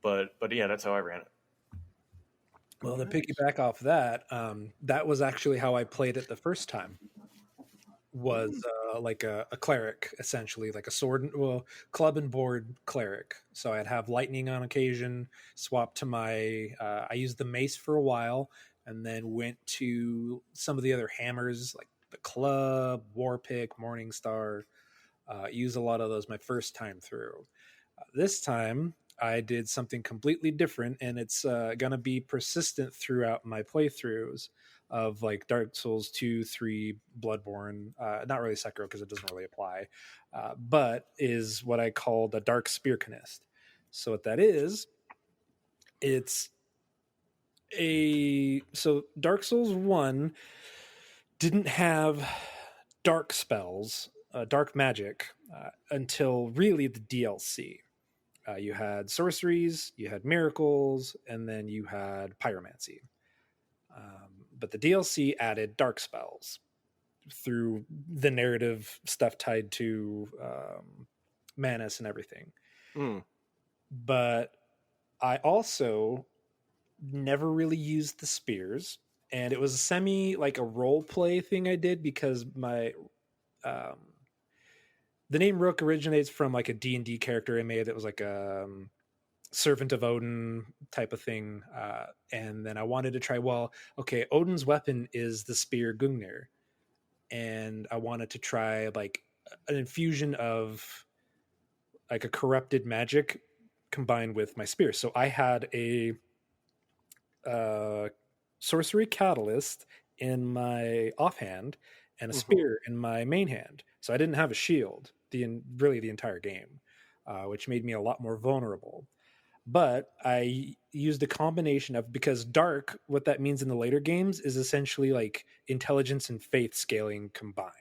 But yeah, that's how I ran it. Well, to piggyback off that, that was actually how I played it the first time. Was like a cleric, essentially, like a sword, club and board cleric. So I'd have lightning on occasion, swap to my, I used the mace for a while, and then went to some of the other hammers, like the club, warpick, Morningstar. Use a lot of those my first time through. This time, I did something completely different, and it's going to be persistent throughout my playthroughs of like Dark Souls 2, 3, Bloodborne, not really Sekiro because it doesn't really apply, but is what I call the Dark Spearcanist. So what that is, it's so Dark Souls 1 didn't have dark spells, dark magic, until really the DLC. You had sorceries, you had miracles, and then you had pyromancy. But the DLC added dark spells through the narrative stuff tied to Manus and everything. Mm. But I also never really used the spears, and it was a semi like a role play thing I did because my the name Rook originates from like a D&D character I made that was like a servant of Odin type of thing. And then I wanted to try, well, okay, Odin's weapon is the spear Gungnir. And I wanted to try like an infusion of like a corrupted magic combined with my spear. So I had a sorcery catalyst in my offhand and a spear in my main hand. So I didn't have a shield really the entire game, which made me a lot more vulnerable. But I used a combination of, because dark, what that means in the later games is essentially like intelligence and faith scaling combined.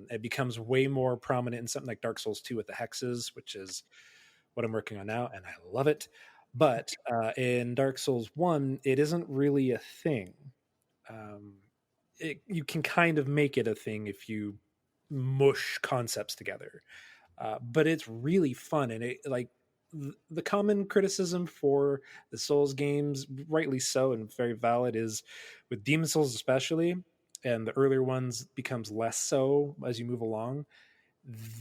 It becomes way more prominent in something like Dark Souls 2 with the hexes, which is what I'm working on now, and I love it. But in Dark Souls 1, it isn't really a thing. Um, you can kind of make it a thing if you mush concepts together. But it's really fun, and it like the common criticism for the Souls games, rightly so and very valid, is with Demon Souls especially, and the earlier ones becomes less so as you move along.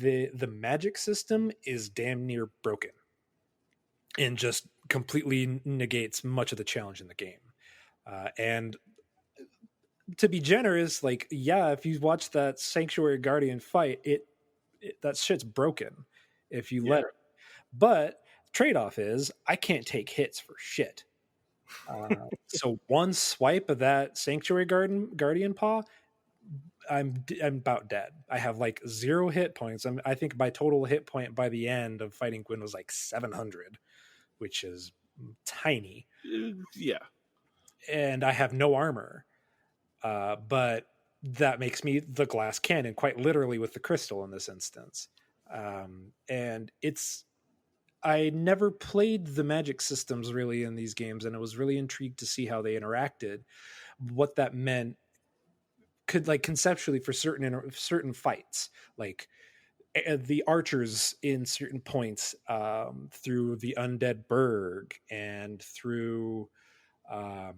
The magic system is damn near broken and just completely negates much of the challenge in the game. And to be generous, like, yeah, if you watch that Sanctuary Guardian fight, that shit's broken if you let it. But trade-off is I can't take hits for shit. So one swipe of that Sanctuary Guardian paw, I'm about dead. I have like 0 hit points. I think my total hit point by the end of fighting Gwyn was like 700, which is tiny. Yeah. And I have no armor. But that makes me the glass cannon, quite literally, with the crystal in this instance. And I never played the magic systems really in these games, and I was really intrigued to see how they interacted, what that meant could like conceptually for certain fights, like the archers in certain points, through the undead berg and through um,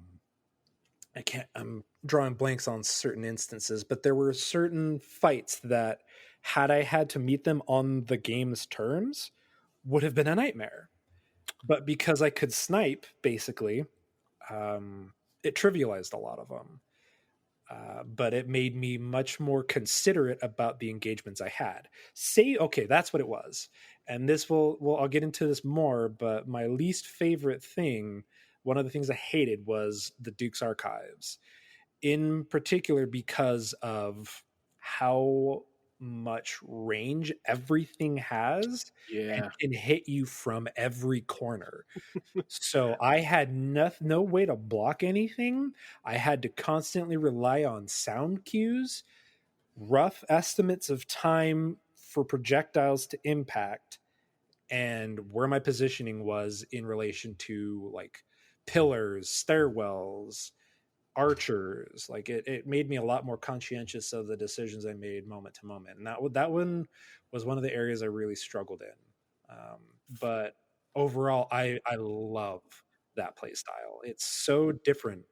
I'm drawing blanks on certain instances, but there were certain fights that had I had to meet them on the game's terms would have been a nightmare. But because I could snipe, basically, it trivialized a lot of them. But it made me much more considerate about the engagements I had. Okay, that's what it was. And I'll get into this more, but my least favorite thing, one of the things I hated was the Duke's Archives, in particular because of how much range everything has and Yeah. can hit you from every corner. So I had no way to block anything. I had to constantly rely on sound cues, rough estimates of time for projectiles to impact, and where my positioning was in relation to like pillars, stairwells, archers. Like it made me a lot more conscientious of the decisions I made moment to moment, and that one was one of the areas I really struggled in. But overall, I love that play style. It's so different,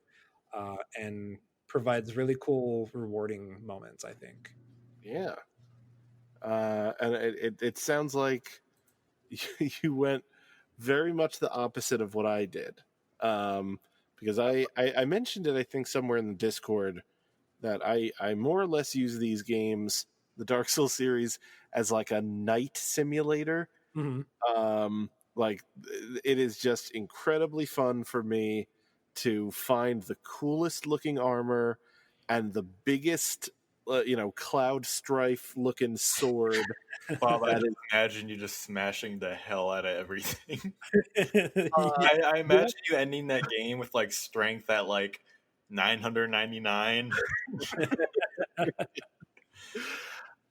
and provides really cool, rewarding moments, I think. Yeah. And it sounds like you went very much the opposite of what I did. Because I mentioned it, I think, somewhere in the Discord that I more or less use these games, the Dark Souls series, as like a night simulator. Mm-hmm. Like it is just incredibly fun for me to find the coolest looking armor and the biggest, cloud strife looking sword. Bob, I That just is, imagine you just smashing the hell out of everything. uh, I imagine you ending that game with like strength at like 999.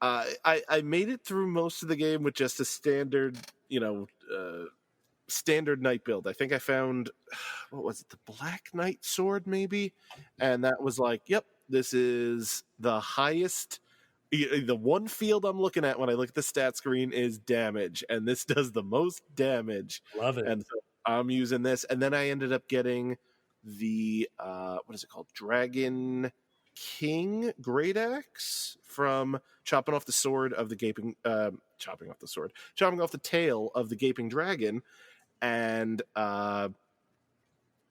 I made it through most of the game with just a standard, standard knight build. I think I found, what was it, the Black Knight sword maybe, and that was like, yep, this is the highest. The one field I'm looking at when I look at the stat screen is damage, and this does the most damage. Love it. And so I'm using this, and then I ended up getting the what is it called, Dragon King Great Axe from chopping off the tail of the gaping dragon. And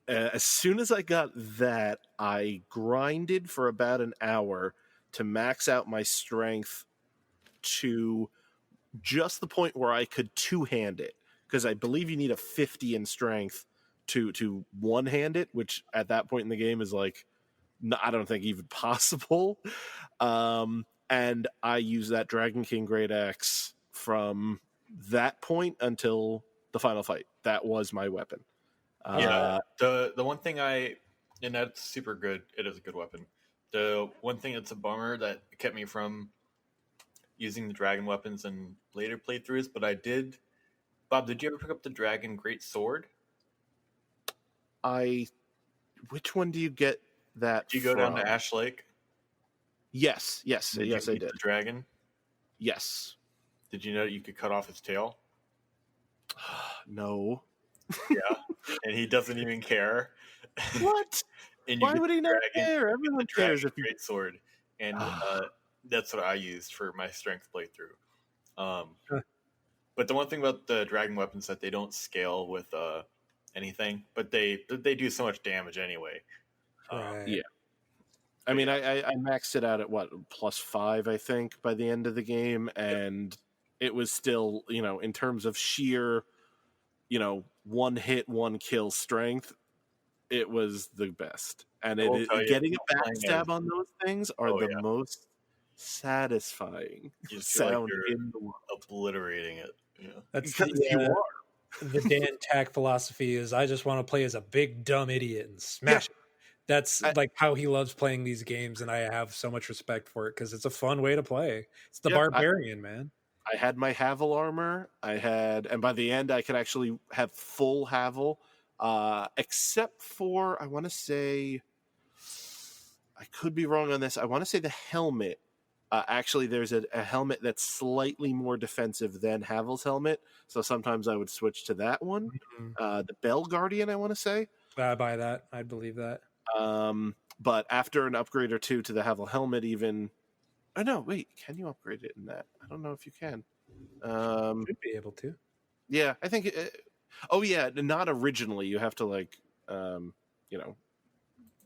as soon as I got that, I grinded for about an hour to max out my strength to just the point where I could two-hand it, because I believe you need a 50 in strength to one-hand it, which at that point in the game is like, I don't think even possible. And I use that Dragon King Great Axe from that point until the final fight. That was my weapon. Yeah, the one thing and that's super good. It is a good weapon. The one thing that's a bummer that kept me from using the dragon weapons in later playthroughs, but I did. Bob, did you ever pick up the dragon great sword? Which one do you get that Did you go down from? to Ash Lake? Yes, Did I you meet did. the dragon? Yes. Did you know you could cut off his tail? No. Yeah, and he doesn't even care. What? And you Why get would the he not dragon, care? Everyone dragon cares if you. great sword, and that's what I used for my strength playthrough. Huh. But the one thing about the dragon weapons that they don't scale with anything, but they do so much damage anyway. Right. Yeah. I mean, I maxed it out at what, +5, I think, by the end of the game, and it was still, in terms of sheer, one hit, one kill strength, it was the best. And I will tell you, getting a playing backstab on those things are Oh, the yeah. most satisfying you just feel like sound you're in the world. obliterating it. That's Because you are. the Dan Tack philosophy is I just want to play as a big dumb idiot and smash it. That's like how he loves playing these games, and I have so much respect for it because it's a fun way to play. It's the barbarian, man. I had my Havel armor. And by the end, I could actually have full Havel, except for, I want to say, I could be wrong on this. I want to say the helmet. Actually, there's a helmet that's slightly more defensive than Havel's helmet, so sometimes I would switch to that one. Mm-hmm. The Bell Guardian, I want to say. I buy that. I believe that. But after an upgrade or two to the Havel helmet, even. Oh no! Wait, can you upgrade it in that? I don't know if you can. Should be able to. Yeah, I think. Oh yeah, not originally. You have to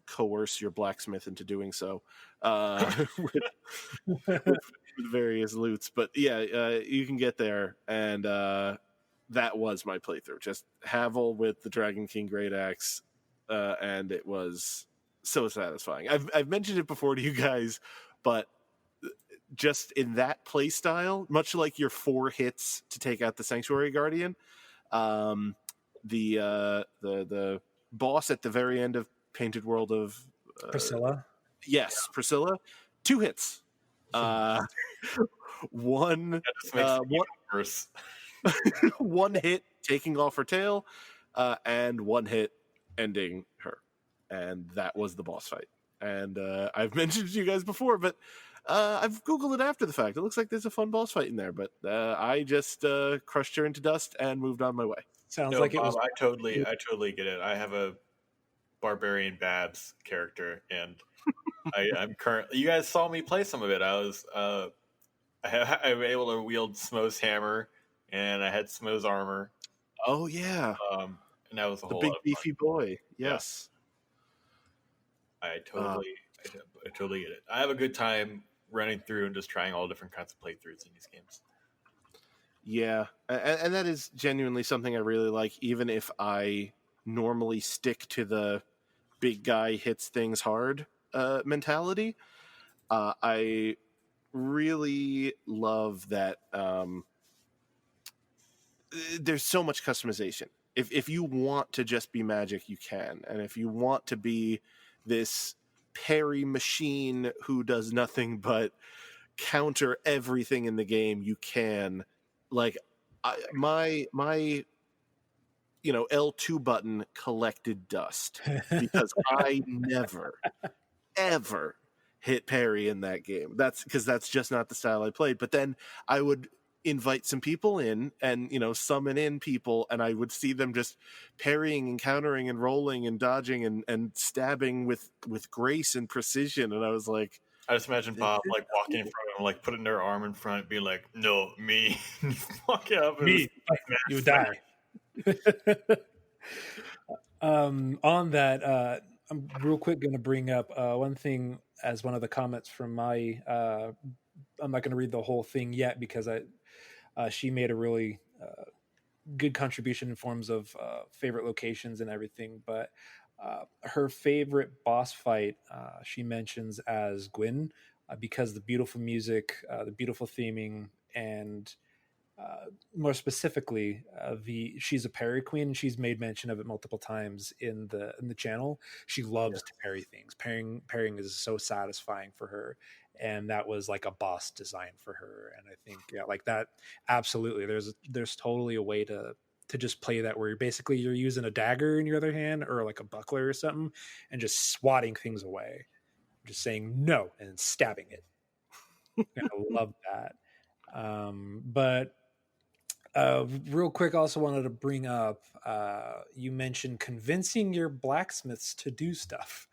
coerce your blacksmith into doing so with various loots. But yeah, you can get there, and that was my playthrough. Just Havel with the Dragon King Great Axe, and it was so satisfying. I've mentioned it before to you guys, but just in that play style, much like your 4 hits to take out the Sanctuary Guardian, the boss at the very end of Painted World of Priscilla. Yes, Priscilla, 2 hits. One That just makes it even worse. one hit taking off her tail, and 1 hit ending her, and that was the boss fight. And I've mentioned it to you guys before, but I've Googled it after the fact. It looks like there's a fun boss fight in there, but I just crushed her into dust and moved on my way. Sounds like it was. I totally get it. I have a barbarian Babs character, and I'm currently. You guys saw me play some of it. I was I was able to wield Smo's hammer, and I had Smo's armor. Oh yeah, and that was a the whole big lot of beefy fun. boy. Yes, I totally get it. I have a good time running through and just trying all different kinds of playthroughs in these games. Yeah, and that is genuinely something I really like, even if I normally stick to the big guy hits things hard mentality. I really love that there's so much customization. If you want to just be magic, you can. And if you want to be this parry machine who does nothing but counter everything in the game, you can. Like my L2 button collected dust because I never ever hit parry in that game. That's because that's just not the style I played. But then I would invite some people in and summon in people, and I would see them just parrying and countering and rolling and dodging and stabbing with grace and precision, and I was like, I just imagine Bob walking in front of him, putting their arm in front, being like, "No, me." Walking up, Me, you die. On that, I'm real quick going to bring up one thing as one of the comments from my. I'm not going to read the whole thing yet because she made a really good contribution in forms of favorite locations and everything. But her favorite boss fight she mentions as Gwyn because the beautiful music, the beautiful theming, and more specifically, she's a parry queen. She's made mention of it multiple times in the channel. She loves to parry things. Parrying is so satisfying for her, and that was like a boss design for her. And I think like that, absolutely. There's totally a way to to just play that, where you're using a dagger in your other hand or like a buckler or something and just swatting things away, just saying no and stabbing it. I love that. But real quick, also wanted to bring up, you mentioned convincing your blacksmiths to do stuff.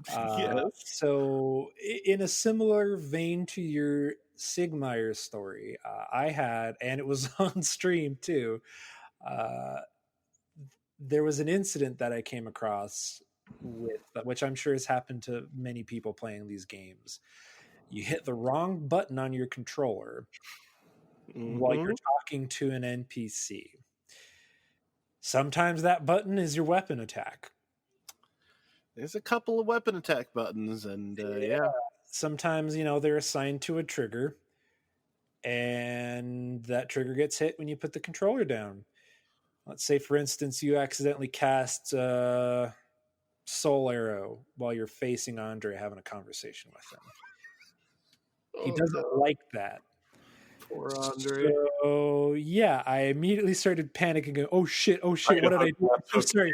Yes. So in a similar vein to your Sigmire story, I had, and it was on stream too, uh, there was an incident that I came across with, which I'm sure has happened to many people playing these games. You hit the wrong button on your controller while you're talking to an NPC. Sometimes that button is your weapon attack. There's a couple of weapon attack buttons, and yeah. Sometimes, they're assigned to a trigger, and that trigger gets hit when you put the controller down. Let's say, for instance, you accidentally cast Soul Arrow while you're facing Andre having a conversation with him. He doesn't like that. Poor Andre. So, yeah, I immediately started panicking. Going, oh, shit, what did I do? I'm so sorry.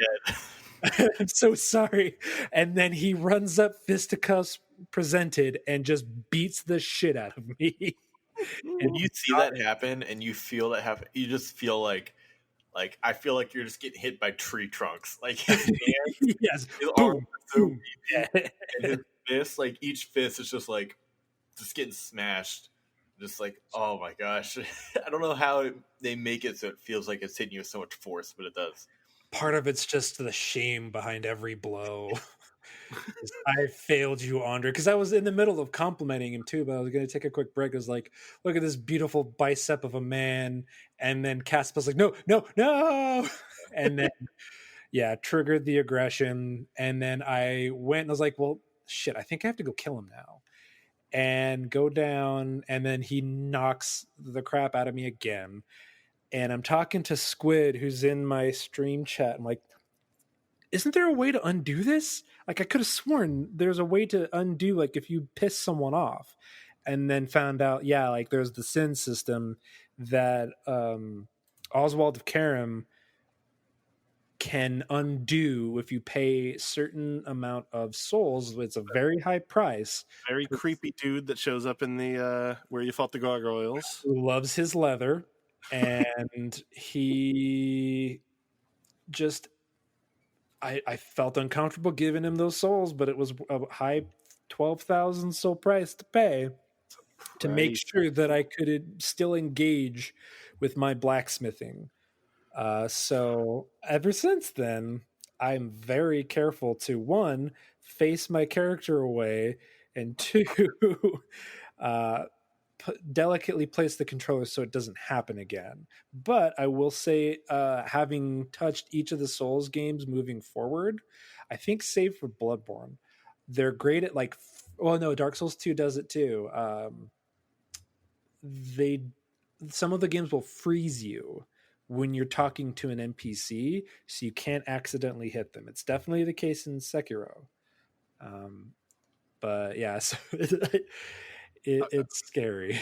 I'm so sorry. And then he runs up, fisticuffs presented, and just beats the shit out of me. And you see that happen, and you feel that happen. You just feel like I feel like you're just getting hit by tree trunks. Like his hands, yes, his boom, boom. And his fist, like each fist is just getting smashed. Just like, oh my gosh, I don't know how they make it so it feels like it's hitting you with so much force, but it does. Part of it's just the shame behind every blow. I failed you, Andre, because I was in the middle of complimenting him too, but I was going to take a quick break. I was like, look at this beautiful bicep of a man. And then Caspa's like, no. And then, yeah, triggered the aggression. And then I went and I was like, well, shit, I think I have to go kill him now. And go down. And then he knocks the crap out of me again. And I'm talking to Squid, who's in my stream chat. I'm like, isn't there a way to undo this? Like, I could have sworn there's a way to undo, like, if you piss someone off. And then found out, yeah, like, there's the sin system that Oswald of Karam can undo if you pay a certain amount of souls. It's a very high price. Very creepy dude that shows up in the where you fought the gargoyles. Who loves his leather. And he just... I felt uncomfortable giving him those souls, but it was a high 12,000 soul price to pay to make sure that I could still engage with my blacksmithing. So ever since then, I'm very careful to, one, face my character away, and two, delicately place the controller so it doesn't happen again. But I will say, having touched each of the Souls games moving forward, I think save for Bloodborne, they're great at Dark Souls 2 does it too. Some of the games will freeze you when you're talking to an NPC, so you can't accidentally hit them. It's definitely the case in Sekiro. But yeah, so it's scary.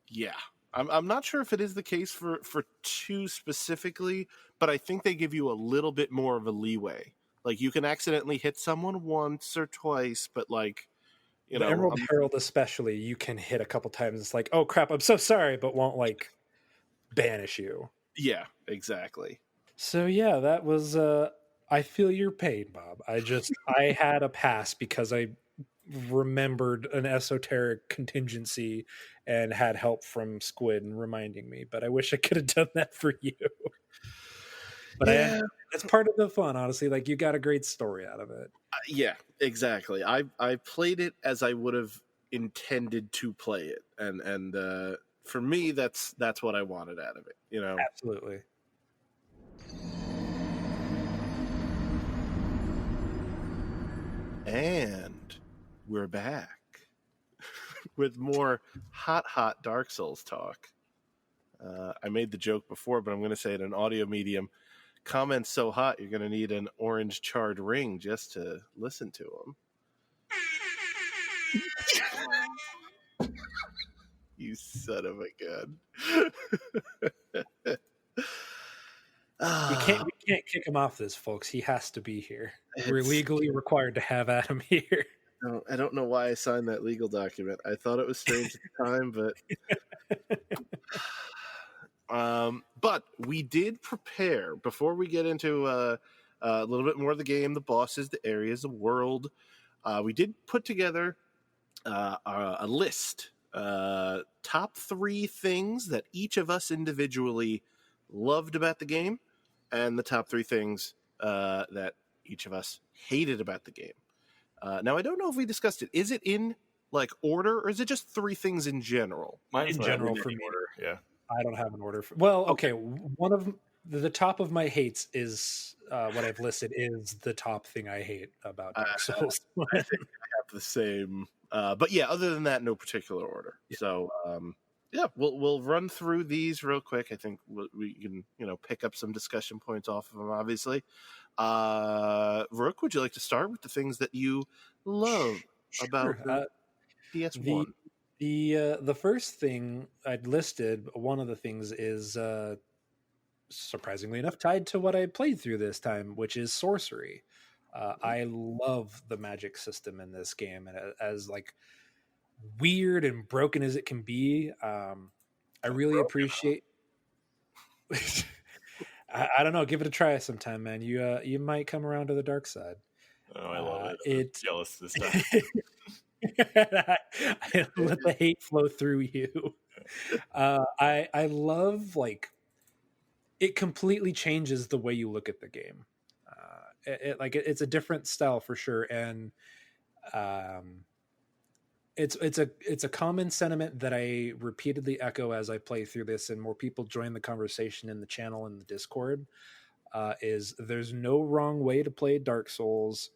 Yeah. I'm not sure if it is the case for 2 specifically, but I think they give you a little bit more of a leeway. Like, you can accidentally hit someone once or twice, but the Emerald Herald especially, you can hit a couple times. It's like, oh crap, I'm so sorry, but won't banish you. Yeah, exactly. So yeah, that was I feel your pain, Bob. I had a pass because I remembered an esoteric contingency and had help from Squid and reminding me, but I wish I could have done that for you. But yeah, that's part of the fun, honestly. Like, you got a great story out of it. Yeah, exactly. I played it as I would have intended to play it, and for me, that's what I wanted out of it. Absolutely. And we're back with more hot Dark Souls talk. I made the joke before, but I'm going to say it in audio medium. Comments so hot, you're going to need an orange charred ring just to listen to them. You son of a gun. We can't kick him off this, folks. He has to be here. We're It's legally required to have Adam here. no, I don't know why I signed that legal document. I thought it was strange at the time, but we did prepare before we get into a little bit more of the game, the bosses, the areas, the world. We did put together a list, top 3 things that each of us individually loved about the game, and the top 3 things that each of us hated about the game. Now, I don't know if we discussed it. Is it in like order, or is it just 3 things in general? Mine's In not general, in for any me. order. Yeah. I don't have an order. Okay. One of the top of my hates is what I've listed is the top thing I hate about Dark Souls. I think I have the same. But yeah, other than that, no particular order. Yeah. So yeah, we'll run through these real quick. I think we can pick up some discussion points off of them. Obviously, Rook, would you like to start with the things that you love about the DS1? The first thing I'd listed, one of the things is surprisingly enough tied to what I played through this time, which is sorcery. I love the magic system in this game, and as like weird and broken as it can be, I really appreciate. I don't know. Give it a try sometime, man. You might come around to the dark side. Oh, I love it. I'm jealous this time. I let the hate flow through you. I love like it completely changes the way you look at the game. It's a different style for sure, and it's a common sentiment that I repeatedly echo as I play through this, and more people join the conversation in the channel and the Discord. Is there's no wrong way to play Dark Souls.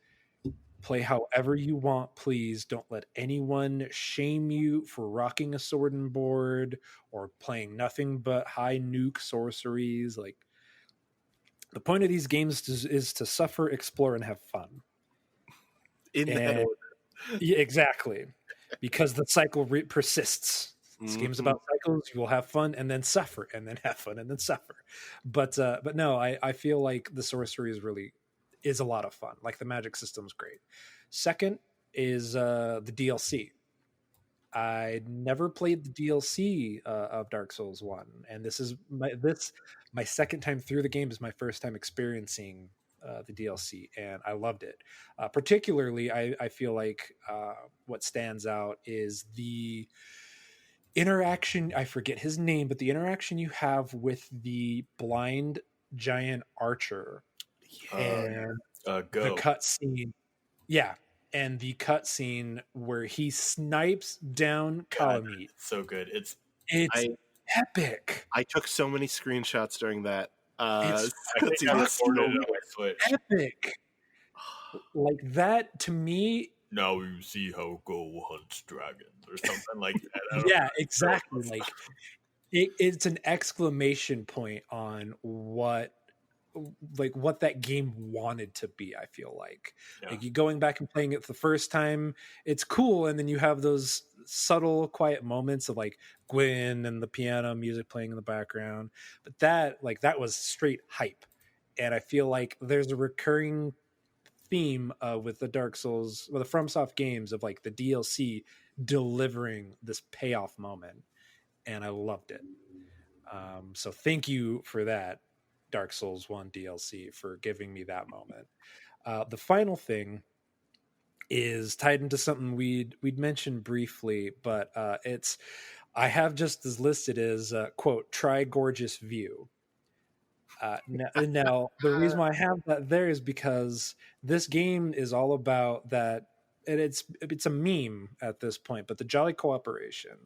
Play however you want, please. Don't let anyone shame you for rocking a sword and board or playing nothing but high nuke sorceries. Like, the point of these games is to suffer, explore, and have fun. In that order. Yeah, exactly. Because the cycle persists. This game's about cycles. You will have fun and then suffer, and then have fun and then suffer. But no, I feel like the sorcery is a lot of fun. Like, the magic system's great. Second is the DLC. I never played the DLC of Dark Souls 1, and this is my second time through the game. Is my first time experiencing the DLC, and I loved it. Particularly, I feel like what stands out is the interaction. I forget his name, but the interaction you have with the blind giant archer. And the cutscene, and the cutscene where he snipes down Kalameet. So good. It's epic. I took so many screenshots during that. It's epic. Like, that to me. Now you see how Go hunts dragons, or something like that. Yeah, exactly. Like, it's an exclamation point on what that game wanted to be. I feel like you going back and playing it the first time, it's cool, and then you have those subtle quiet moments of like Gwyn and the piano music playing in the background, but that was straight hype. And I feel like there's a recurring theme with the Dark Souls, the FromSoft games, of like the DLC delivering this payoff moment, and I loved it. So thank you for that, Dark Souls 1 DLC, for giving me that moment. The final thing is tied into something we'd mentioned briefly, but I have just as listed as quote, try gorgeous view. Now the reason why I have that there is because this game is all about that, and it's a meme at this point, but the jolly cooperation,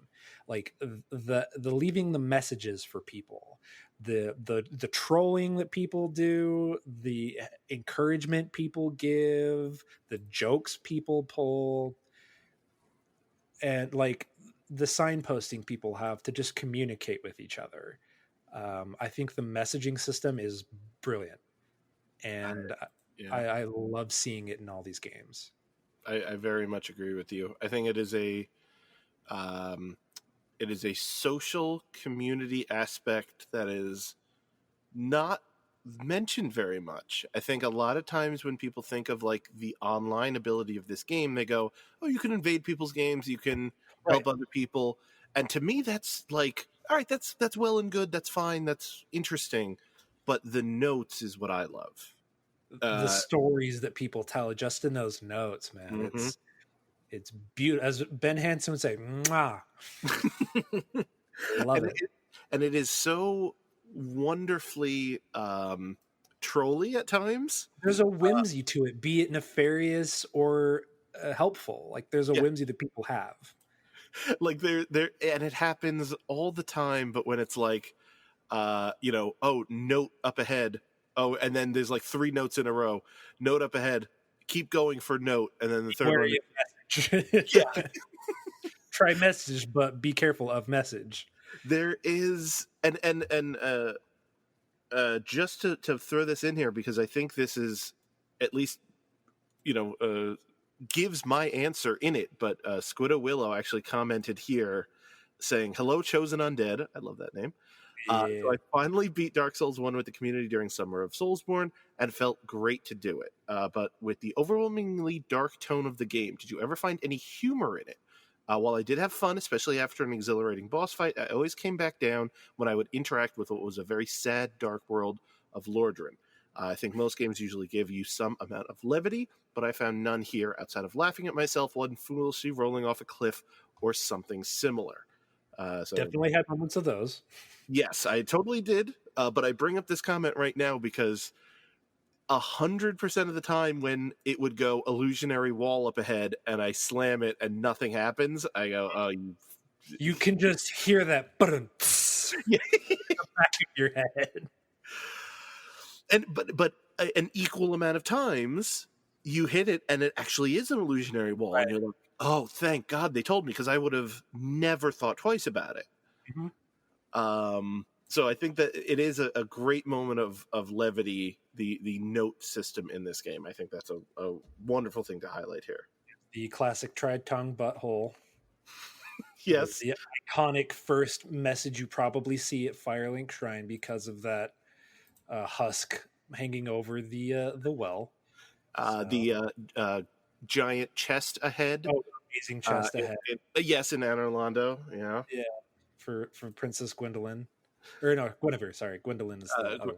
like the leaving the messages for people, the trolling that people do, the encouragement people give, the jokes people pull, and like the signposting people have to just communicate with each other. I think the messaging system is brilliant, and I love seeing it in all these games. I very much agree with you. I think it is a social community aspect that is not mentioned very much. I think a lot of times when people think of like the online ability of this game, they go, "Oh, you can invade people's games, you can help other people." And to me, that's like, all right, that's well and good, that's fine, that's interesting, but the notes is what I love. The stories that people tell just in those notes, man. Mm-hmm. It's beautiful. As Ben Hansen would say, "Mwah." Love it. And it is so wonderfully trolly at times. There's a whimsy to it, be it nefarious or helpful. Like there's a whimsy that people have. Like there, and it happens all the time. But when it's like, oh, note up ahead. Oh, and then there's like 3 notes in a row. Note up ahead. Keep going for note, and then the third one. Message. Yeah. Try message, but be careful of message. There is, and just to throw this in here, because I think this is at least, gives my answer in it. But Squiddo Willow actually commented here saying, "Hello, Chosen Undead." I love that name. So I finally beat Dark Souls 1 with the community during Summer of Soulsborne and felt great to do it. But with the overwhelmingly dark tone of the game, did you ever find any humor in it? While I did have fun, especially after an exhilarating boss fight, I always came back down when I would interact with what was a very sad, dark world of Lordran. I think most games usually give you some amount of levity, but I found none here outside of laughing at myself while foolishly rolling off a cliff or something similar. So definitely had moments of those. Yes, I totally did. But I bring up this comment right now because 100% of the time when it would go illusionary wall up ahead and I slam it and nothing happens, I go, "Oh, you can just hear that button in the back of your head." And but an equal amount of times you hit it and it actually is an illusionary wall, and you're like, "Oh, thank God they told me," because I would have never thought twice about it. Mm-hmm. So I think that it is a great moment of levity, the note system in this game. I think that's a wonderful thing to highlight here. The classic tri-tongue butthole. Yes. The iconic first message you probably see at Firelink Shrine because of that husk hanging over the well. The giant chest ahead. Oh, amazing chest ahead. Yes, in Anor Londo. Yeah. Yeah. For Princess Gwendolyn. Or no, Guinevere, sorry. Gwendolyn is the other.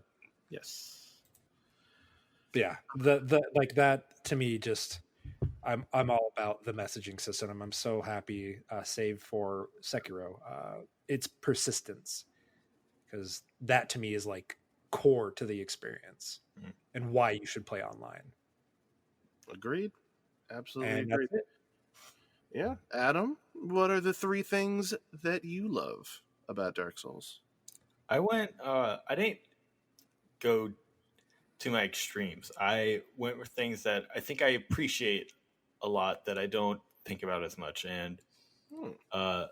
Yes. Yeah. The like that to me just I'm all about the messaging system. I'm so happy, save for Sekiro. It's persistence. Because that to me is like core to the experience and why you should play online. Agreed. Absolutely and agreed. Yeah. Adam, what are the 3 things that you love about Dark Souls? I didn't go to my extremes. I went with things that I think I appreciate a lot that I don't think about as much. And as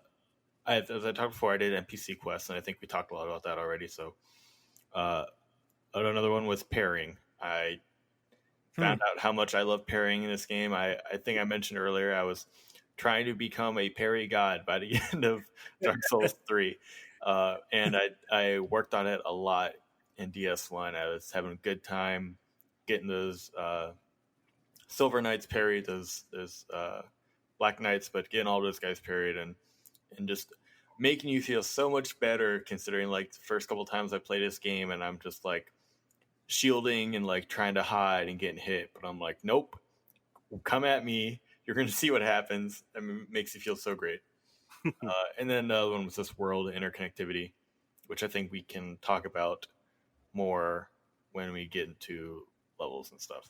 I talked before, I did NPC quests, and I think we talked a lot about that already. So another one was parrying. I found out how much I love parrying in this game. I think I mentioned earlier I was trying to become a parry god by the end of Dark Souls 3. And I worked on it a lot in DS1. I was having a good time getting those Silver Knights parried, those Black Knights, but getting all those guys parried and just making you feel so much better considering like the first couple times I played this game and I'm just like shielding and like trying to hide and getting hit. But I'm like, nope, come at me. You're going to see what happens. I mean, it makes you feel so great. And then the other one was this world interconnectivity, which I think we can talk about more when we get into levels and stuff.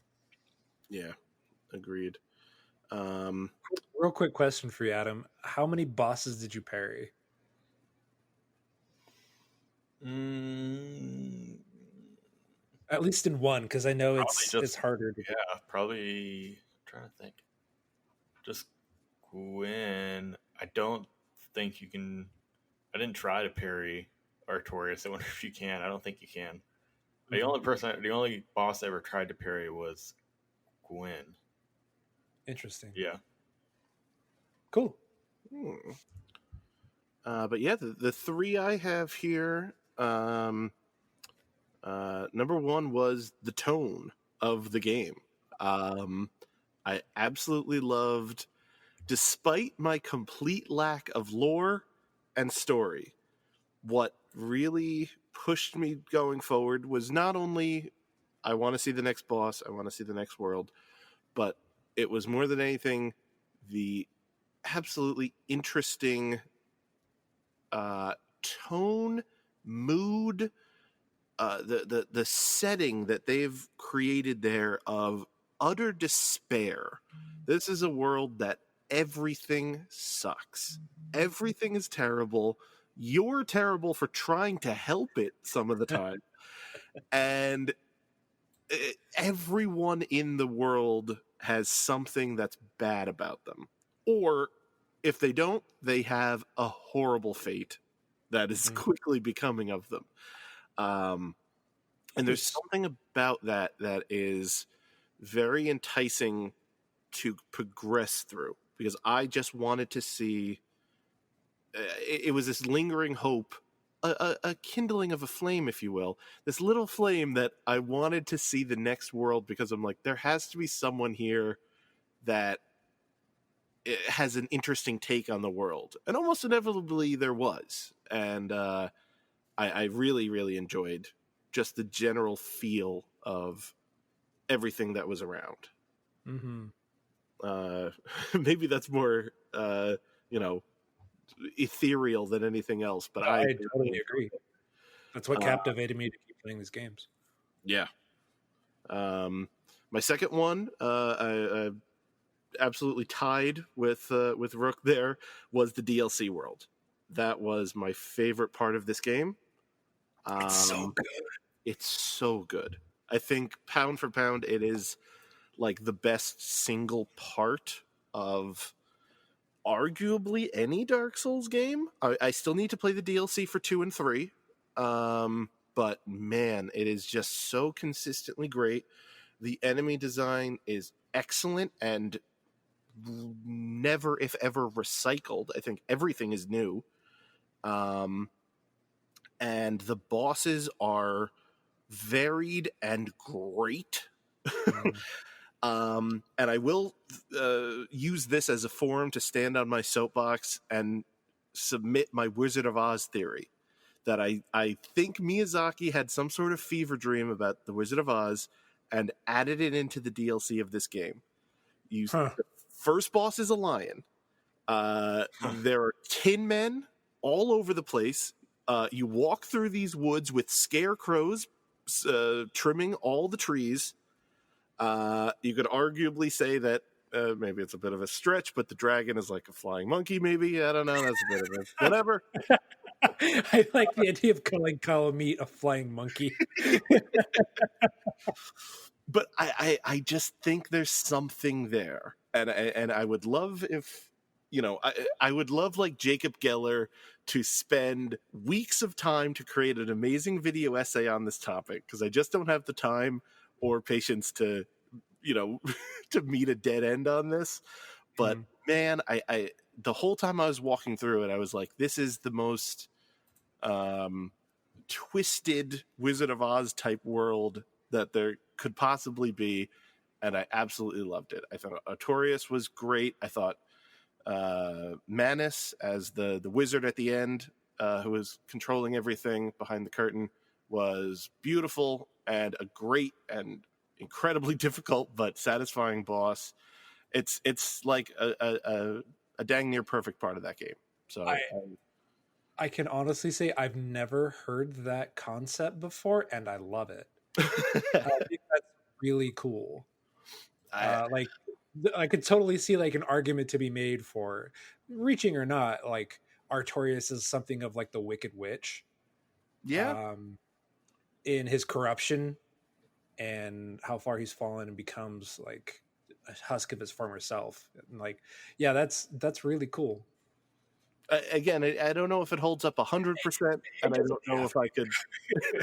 Yeah, agreed. Real quick question for you, Adam. How many bosses did you parry? At least in one, because I know it's harder. Yeah, probably. I'm trying to think. Just Gwyn. I don't think you can. I didn't try to parry Artorias. I wonder if you can. I don't think you can. The only boss I ever tried to parry was Gwyn. Interesting. Yeah. Cool. But yeah, the 3 I have here, Number one was the tone of the game. I absolutely loved, despite my complete lack of lore and story, what really pushed me going forward was not only I want to see the next boss, I want to see the next world, but it was more than anything the absolutely interesting tone, mood, the setting that they've created there of utter despair. This is a world that everything sucks. Everything is terrible. You're terrible for trying to help it some of the time. And everyone in the world has something that's bad about them. Or if they don't, they have a horrible fate that is quickly becoming of them. And there's something about that is very enticing to progress through, because I just wanted to see, it was this lingering hope, a kindling of a flame, if you will, this little flame that I wanted to see the next world, because I'm like, there has to be someone here that has an interesting take on the world. And almost inevitably there was. And I really, really enjoyed just the general feel of everything that was around. Maybe that's more, ethereal than anything else, but I totally agree. That's what captivated me to keep playing these games. Yeah. My second one, I absolutely tied with Rook there, was the DLC world. That was my favorite part of this game. It's so good. It's so good. I think pound for pound, it is like the best single part of arguably any Dark Souls game. I still need to play the DLC for 2 and 3. But man, it is just so consistently great. The enemy design is excellent and never, if ever, recycled. I think everything is new. And the bosses are varied and great. And I will use this as a forum to stand on my soapbox and submit my Wizard of Oz theory, that I think Miyazaki had some sort of fever dream about the Wizard of Oz and added it into the DLC of this game. The first boss is a lion. There are tin men all over the place. You walk through these woods with scarecrows trimming all the trees. You could arguably say that maybe it's a bit of a stretch, but the dragon is like a flying monkey, maybe. I don't know. That's a bit of a whatever. I like the idea of calling Kalameet a flying monkey. But I just think there's something there. And I would love if, I would love like Jacob Geller to spend weeks of time to create an amazing video essay on this topic, because I just don't have the time or patience to, to meet a dead end on this. But man, I the whole time I was walking through it, I was like, this is the most twisted Wizard of Oz type world that there could possibly be. And I absolutely loved it. I thought Artorias was great. I thought Manus as the wizard at the end, who was controlling everything behind the curtain, was beautiful and a great and incredibly difficult but satisfying boss. It's like a dang near perfect part of that game. So I can honestly say I've never heard that concept before, and I love it. I think that's really cool. Like, I could totally see like an argument to be made for, reaching or not, like Artorias is something of like the Wicked Witch. Yeah. In his corruption and how far he's fallen and becomes like a husk of his former self. And like, yeah, that's really cool. Again, I don't know if it holds up 100%, and I don't know if I could.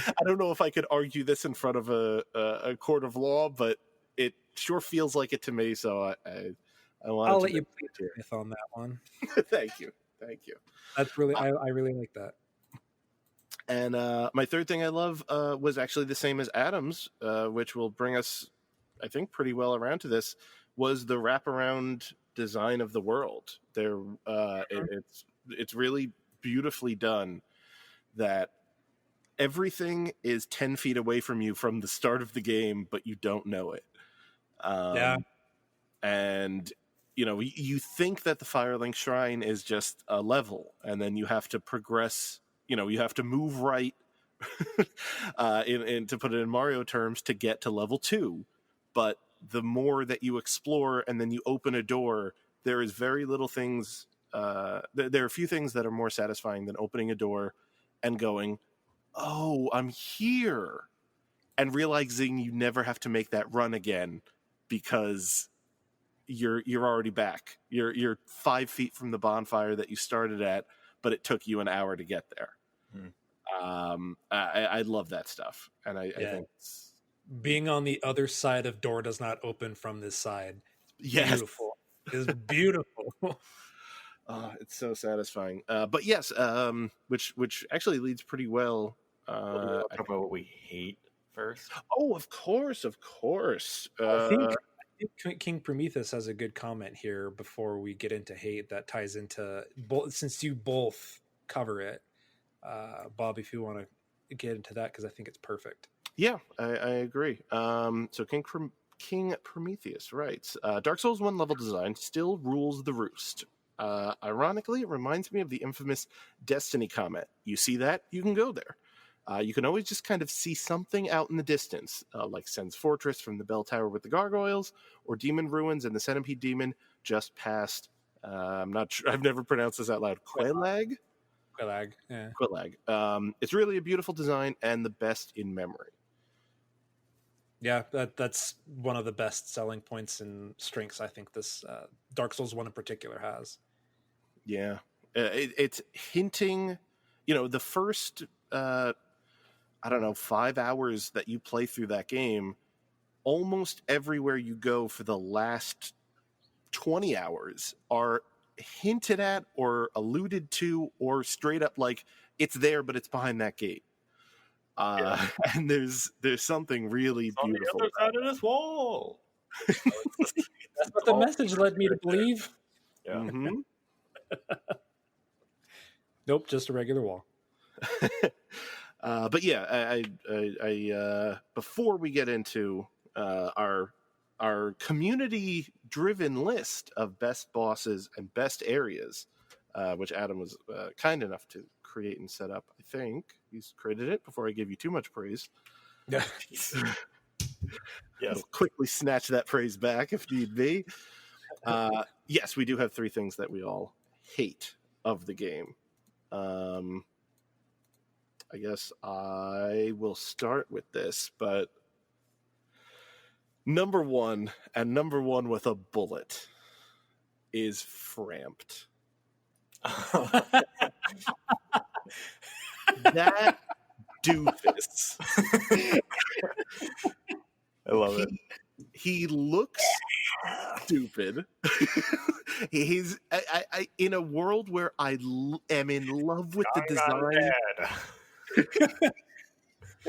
I don't know if I could argue this in front of a court of law, but it sure feels like it to me. So I want. I'll let you plead with on that one. Thank you. That's really I really like that. And my third thing I love was actually the same as Adam's, which will bring us, I think, pretty well around to this, was the wraparound design of the world. It's really beautifully done, that everything is 10 feet away from you from the start of the game, but you don't know it. And, you think that the Firelink Shrine is just a level, and then you have to progress, you have to move right, to put it in Mario terms, to get to level 2. But the more that you explore and then you open a door, there is very little things, there are a few things that are more satisfying than opening a door and going, oh, I'm here, and realizing you never have to make that run again because you're already back. You're 5 feet from the bonfire that you started at, but it took you an hour to get there. I love that stuff, and I think being on the other side of door does not open from this side. Yes. Beautiful. It's beautiful. It's so satisfying. But yes, which actually leads pretty well. Talk about what we hate first. Oh, of course. I think King Prometheus has a good comment here before we get into hate that ties into both, since you both cover it. Bob, if you want to get into that, because I think it's perfect. Yeah, I agree. So King Prometheus writes, Dark Souls 1 level design still rules the roost. Ironically, it reminds me of the infamous Destiny comment. You see that? You can go there. You can always just kind of see something out in the distance, like Sen's Fortress from the bell tower with the gargoyles, or Demon Ruins and the Centipede Demon just past, I'm not sure, I've never pronounced this out loud, Quelaag? Quelaag, yeah. Quelaag. It's really a beautiful design and the best in memory. Yeah, that's one of the best selling points and strengths I think this Dark Souls 1 in particular has. Yeah. It's hinting, the first, 5 hours that you play through that game, almost everywhere you go for the last 20 hours are hinted at or alluded to or straight up like it's there, but it's behind that gate. And there's something really beautiful on the other side of this wall. That's what the message led me to believe. Yeah. Mm-hmm. Nope, just a regular wall. But yeah, I before we get into our community-driven list of best bosses and best areas, which Adam was kind enough to create and set up, I think he's created it. Before I give you too much praise, Yes. I'll quickly snatch that praise back if need be. Yes, we do have 3 things that we all hate of the game. I guess I will start with this, but number one with a bullet is Framped. That doofus. I love it. He looks stupid. He's in a world where I am in love with the design.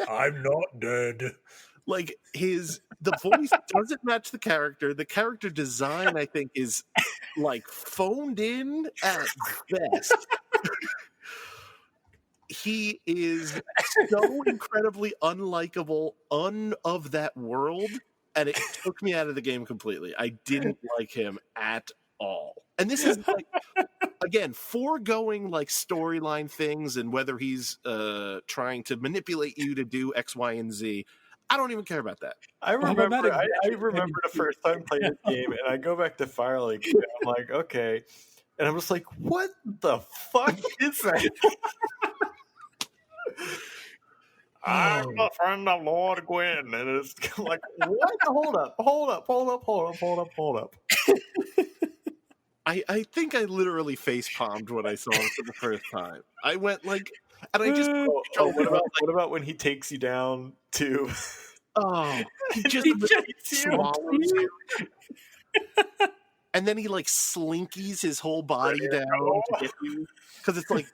I'm not dead. Like the voice doesn't match the character. The character design, I think, is like phoned in at best. He is so incredibly unlikable, of that world, and it took me out of the game completely. I didn't like him at all. And this is like, again, foregoing like storyline things and whether he's trying to manipulate you to do X, Y, and Z. I don't even care about that. I remember the first time playing this game, and I go back to Firelink, and I'm like, okay. And I'm just like, what the fuck is that? I'm a friend of Lord Gwyn, and it's like, what? Hold up. I think I literally face palmed when I saw him for the first time. I went like, and I just what about when he takes you down to? Oh, he just swallows you. And then he like slinkies his whole body down to get you, because it's like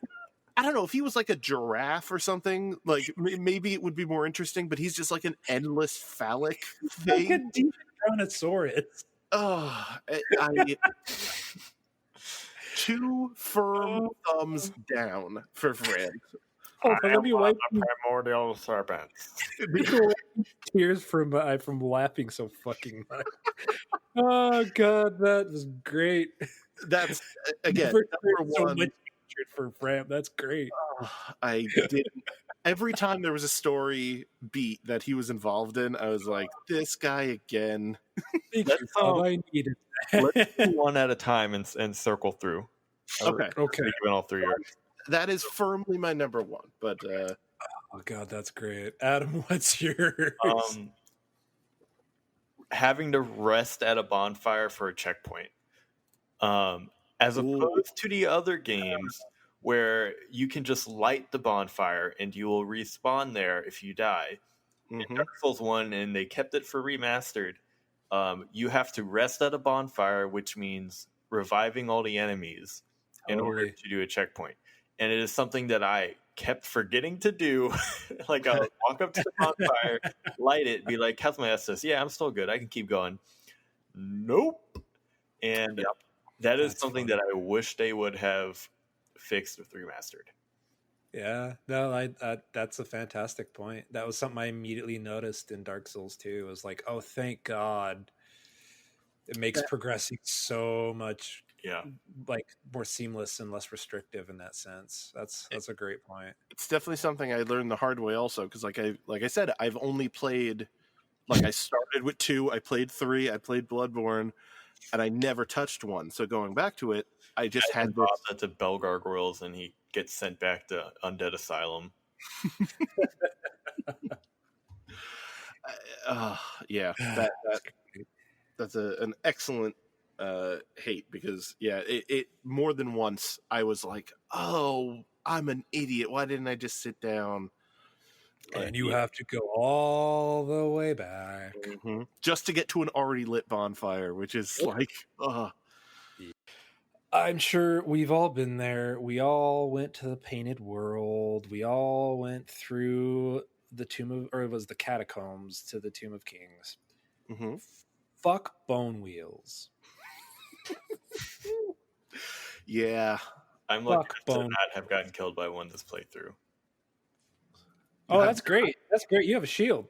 I don't know if he was like a giraffe or something. Like maybe it would be more interesting. But he's just like an endless phallic Like a thing. demon brontosaurus. Oh, I 2 firm thumbs down for Fran. Hold on, let me wipe primordial serpent. tears from laughing so fucking much. Oh god, that was great. That's again Never number heard so one. much hatred for Fram. That's great. I did every time there was a story beat that he was involved in, I was like, this guy again. Thank you, Bob. I needed Let's do that. one at a time and circle through. Okay. Given all 3 yours. That is firmly my number one. But Oh god, that's great. Adam, what's yours? Having to rest at a bonfire for a checkpoint. As opposed to the other games where you can just light the bonfire and you will respawn there if you die. In Dark Souls 1, and they kept it for remastered, you have to rest at a bonfire, which means reviving all the enemies in order to do a checkpoint. And it is something that I kept forgetting to do. Like, I would walk up to the bonfire, light it, be like, how's my Estus? Yeah, I'm still good. I can keep going. Nope. And that is something that I wish they would have fixed with remastered. Yeah, no, that's a fantastic point. That was something I immediately noticed in Dark Souls 2. It was like, oh, thank God. It makes progressing so much like more seamless and less restrictive in that sense. That's a great point. It's definitely something I learned the hard way also, because like I said, I've only played, like, I started with 2, I played 3, I played Bloodborne, and I never touched 1. So going back to it, I just had this to Bell Gargoyles, and he gets sent back to Undead Asylum. Yeah, that's an excellent hate, because it more than once I was like, oh, I'm an idiot, why didn't I just sit down? And you have to go all the way back just to get to an already lit bonfire, which is like I'm sure we've all been there. We all went to the Painted World. We all went through the the Catacombs to the Tomb of Kings. Fuck bone wheels. Yeah. I'm lucky to not have gotten killed by one this playthrough. Oh, that's great. That's great. You have a shield.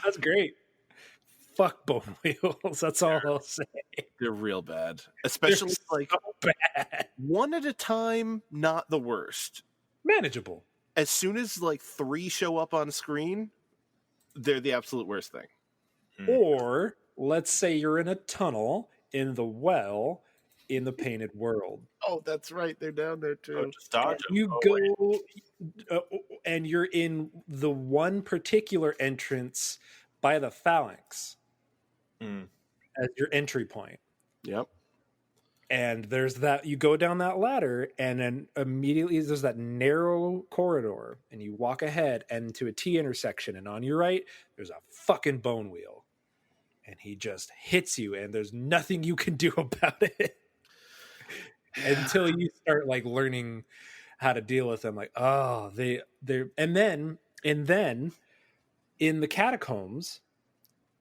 That's great. Fuck bone wheels. That's all I'll say. They're real bad. Especially like so bad. One at a time, not the worst. Manageable. As soon as like 3 show up on screen, they're the absolute worst thing. Or let's say you're in a tunnel in the well in the Painted World. Oh, that's right. They're down there too. You go and you're in the one particular entrance by the phalanx as your entry point. Yep. And there's that, you go down that ladder, and then immediately there's that narrow corridor, and you walk ahead and to a T intersection, and on your right, there's a fucking bone wheel. And he just hits you, and there's nothing you can do about it until you start like learning how to deal with them. Like, oh, they're and then in the catacombs,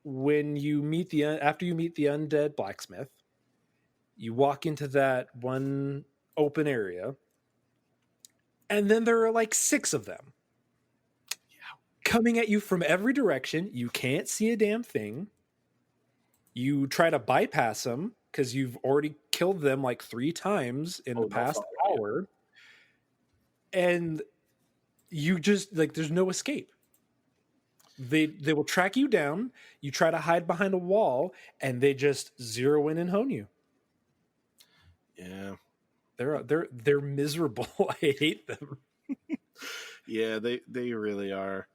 when you meet after you meet the undead blacksmith, you walk into that one open area, and then there are like 6 of them coming at you from every direction. You can't see a damn thing. You try to bypass them because you've already killed them like 3 times in the past hour. And you just like, there's no escape. They will track you down. You try to hide behind a wall, and they just zero in and hone you. Yeah, they're miserable. I hate them. Yeah, they really are.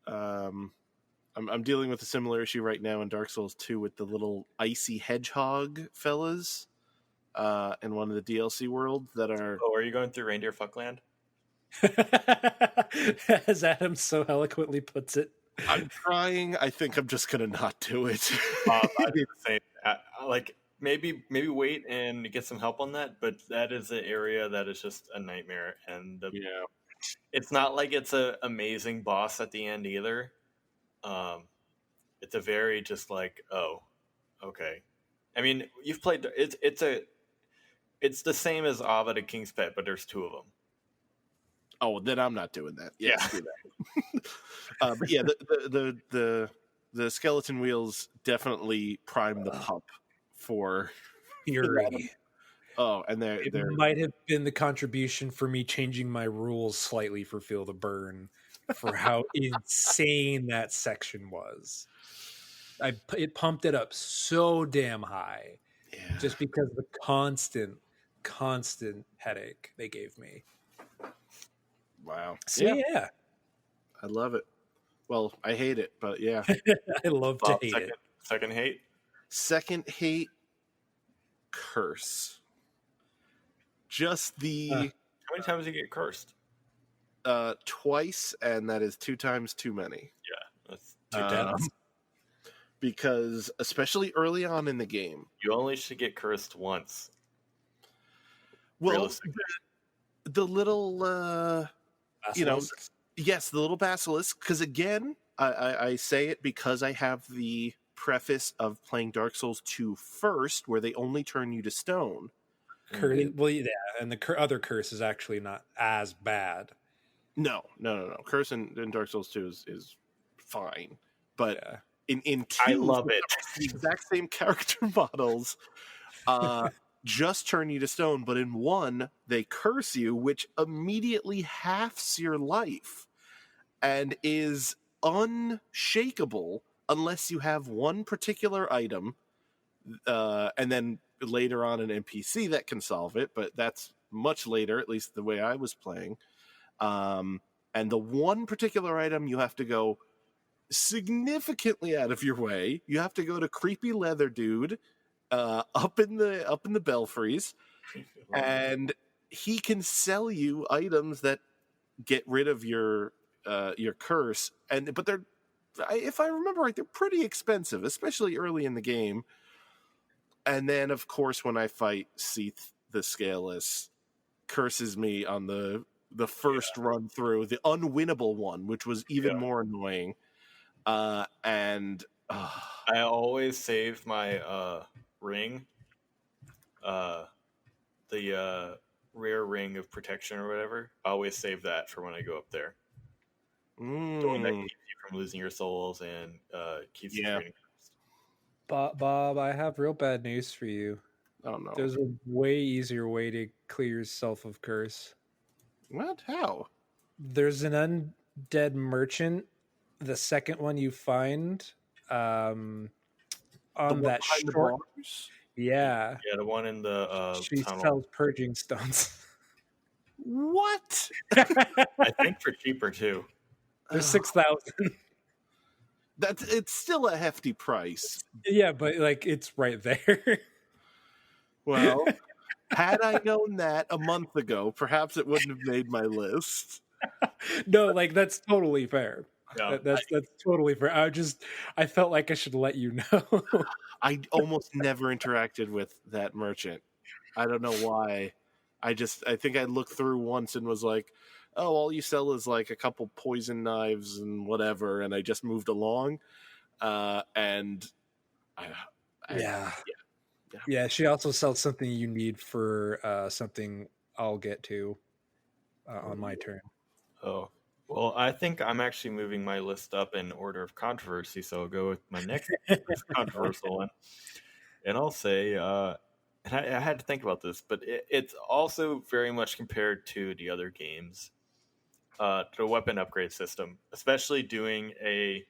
I'm dealing with a similar issue right now in Dark Souls 2 with the little icy hedgehog fellas in one of the DLC worlds that are. Oh, are you going through Reindeer Fuckland? As Adam so eloquently puts it. I'm trying. I think I'm just gonna not do it. I do the same. Like maybe wait and get some help on that. But that is an area that is just a nightmare, and Yeah. it's not like it's an amazing boss at the end either. It's a very just like, oh, okay. I mean, you've played it's the same as Ava the King's Pet, but there's two of them. Oh, then I'm not doing that. Yeah, Yeah. do that. But yeah, the skeleton wheels definitely prime the pump for Fury. Oh, and It they're might have been the contribution for me changing my rules slightly for Feel the Burn for how insane that section was. It pumped it up so damn high yeah. just because of the constant headache they gave me. Wow. So yeah. I love it. Well, I hate it, but yeah. I love to hate it. Second hate? Second hate, curse. Just the How many times do you get cursed? twice, and that is 2 times too many. Yeah, that's 2 times. Because especially early on in the game, You only should get cursed once. well, the little Basilisks? yes, the little basilisk. Because again, I say it because I have the preface of playing Dark Souls 2 first, where they only turn you to stone. Well, yeah, and the other curse is actually not as bad. No. Curse in Dark Souls 2 is fine, but in 2, I love it. The exact same character models just turn you to stone, but in 1 they curse you, which immediately halves your life and is unshakable unless you have one particular item, and then later on an NPC that can solve it, but that's much later, at least the way I was playing. And the one particular item, you have to go significantly out of your way. You have to go to creepy leather dude up in the belfries, and he can sell you items that get rid of your curse. But they're, if I remember right, they're pretty expensive, especially early in the game. And then, of course, when I fight Seath the Scaleless, curses me on the first run through, the unwinnable one, which was even more annoying. I always save my ring, the rare ring of protection or whatever. I always save that for when I go up there. The one that keeps you from losing your souls and keeps you training. Bob, I have real bad news for you. Oh no! There's a way easier way to clear yourself of curse. What? How? There's an undead merchant. The second one you find, on that short, yeah, the one in the she tunnel. sells purging stones. What? I think for cheaper too. There's 6,000. It's still a hefty price. Yeah, but like it's right there. Well, had I known that a month ago, perhaps it wouldn't have made my list. No, like that's totally fair. Yeah, that's totally fair. I felt like I should let you know. I almost never interacted with that merchant. I don't know why. I think I looked through once and was like, oh, all you sell is like a couple poison knives and whatever, and I just moved along. Yeah, she also sells something you need for something I'll get to on my turn. Oh, well, I think I'm actually moving my list up in order of controversy, so I'll go with my next controversial one. And I'll say, and I had to think about this, but it's also very much compared to the other games, to the weapon upgrade system, especially doing a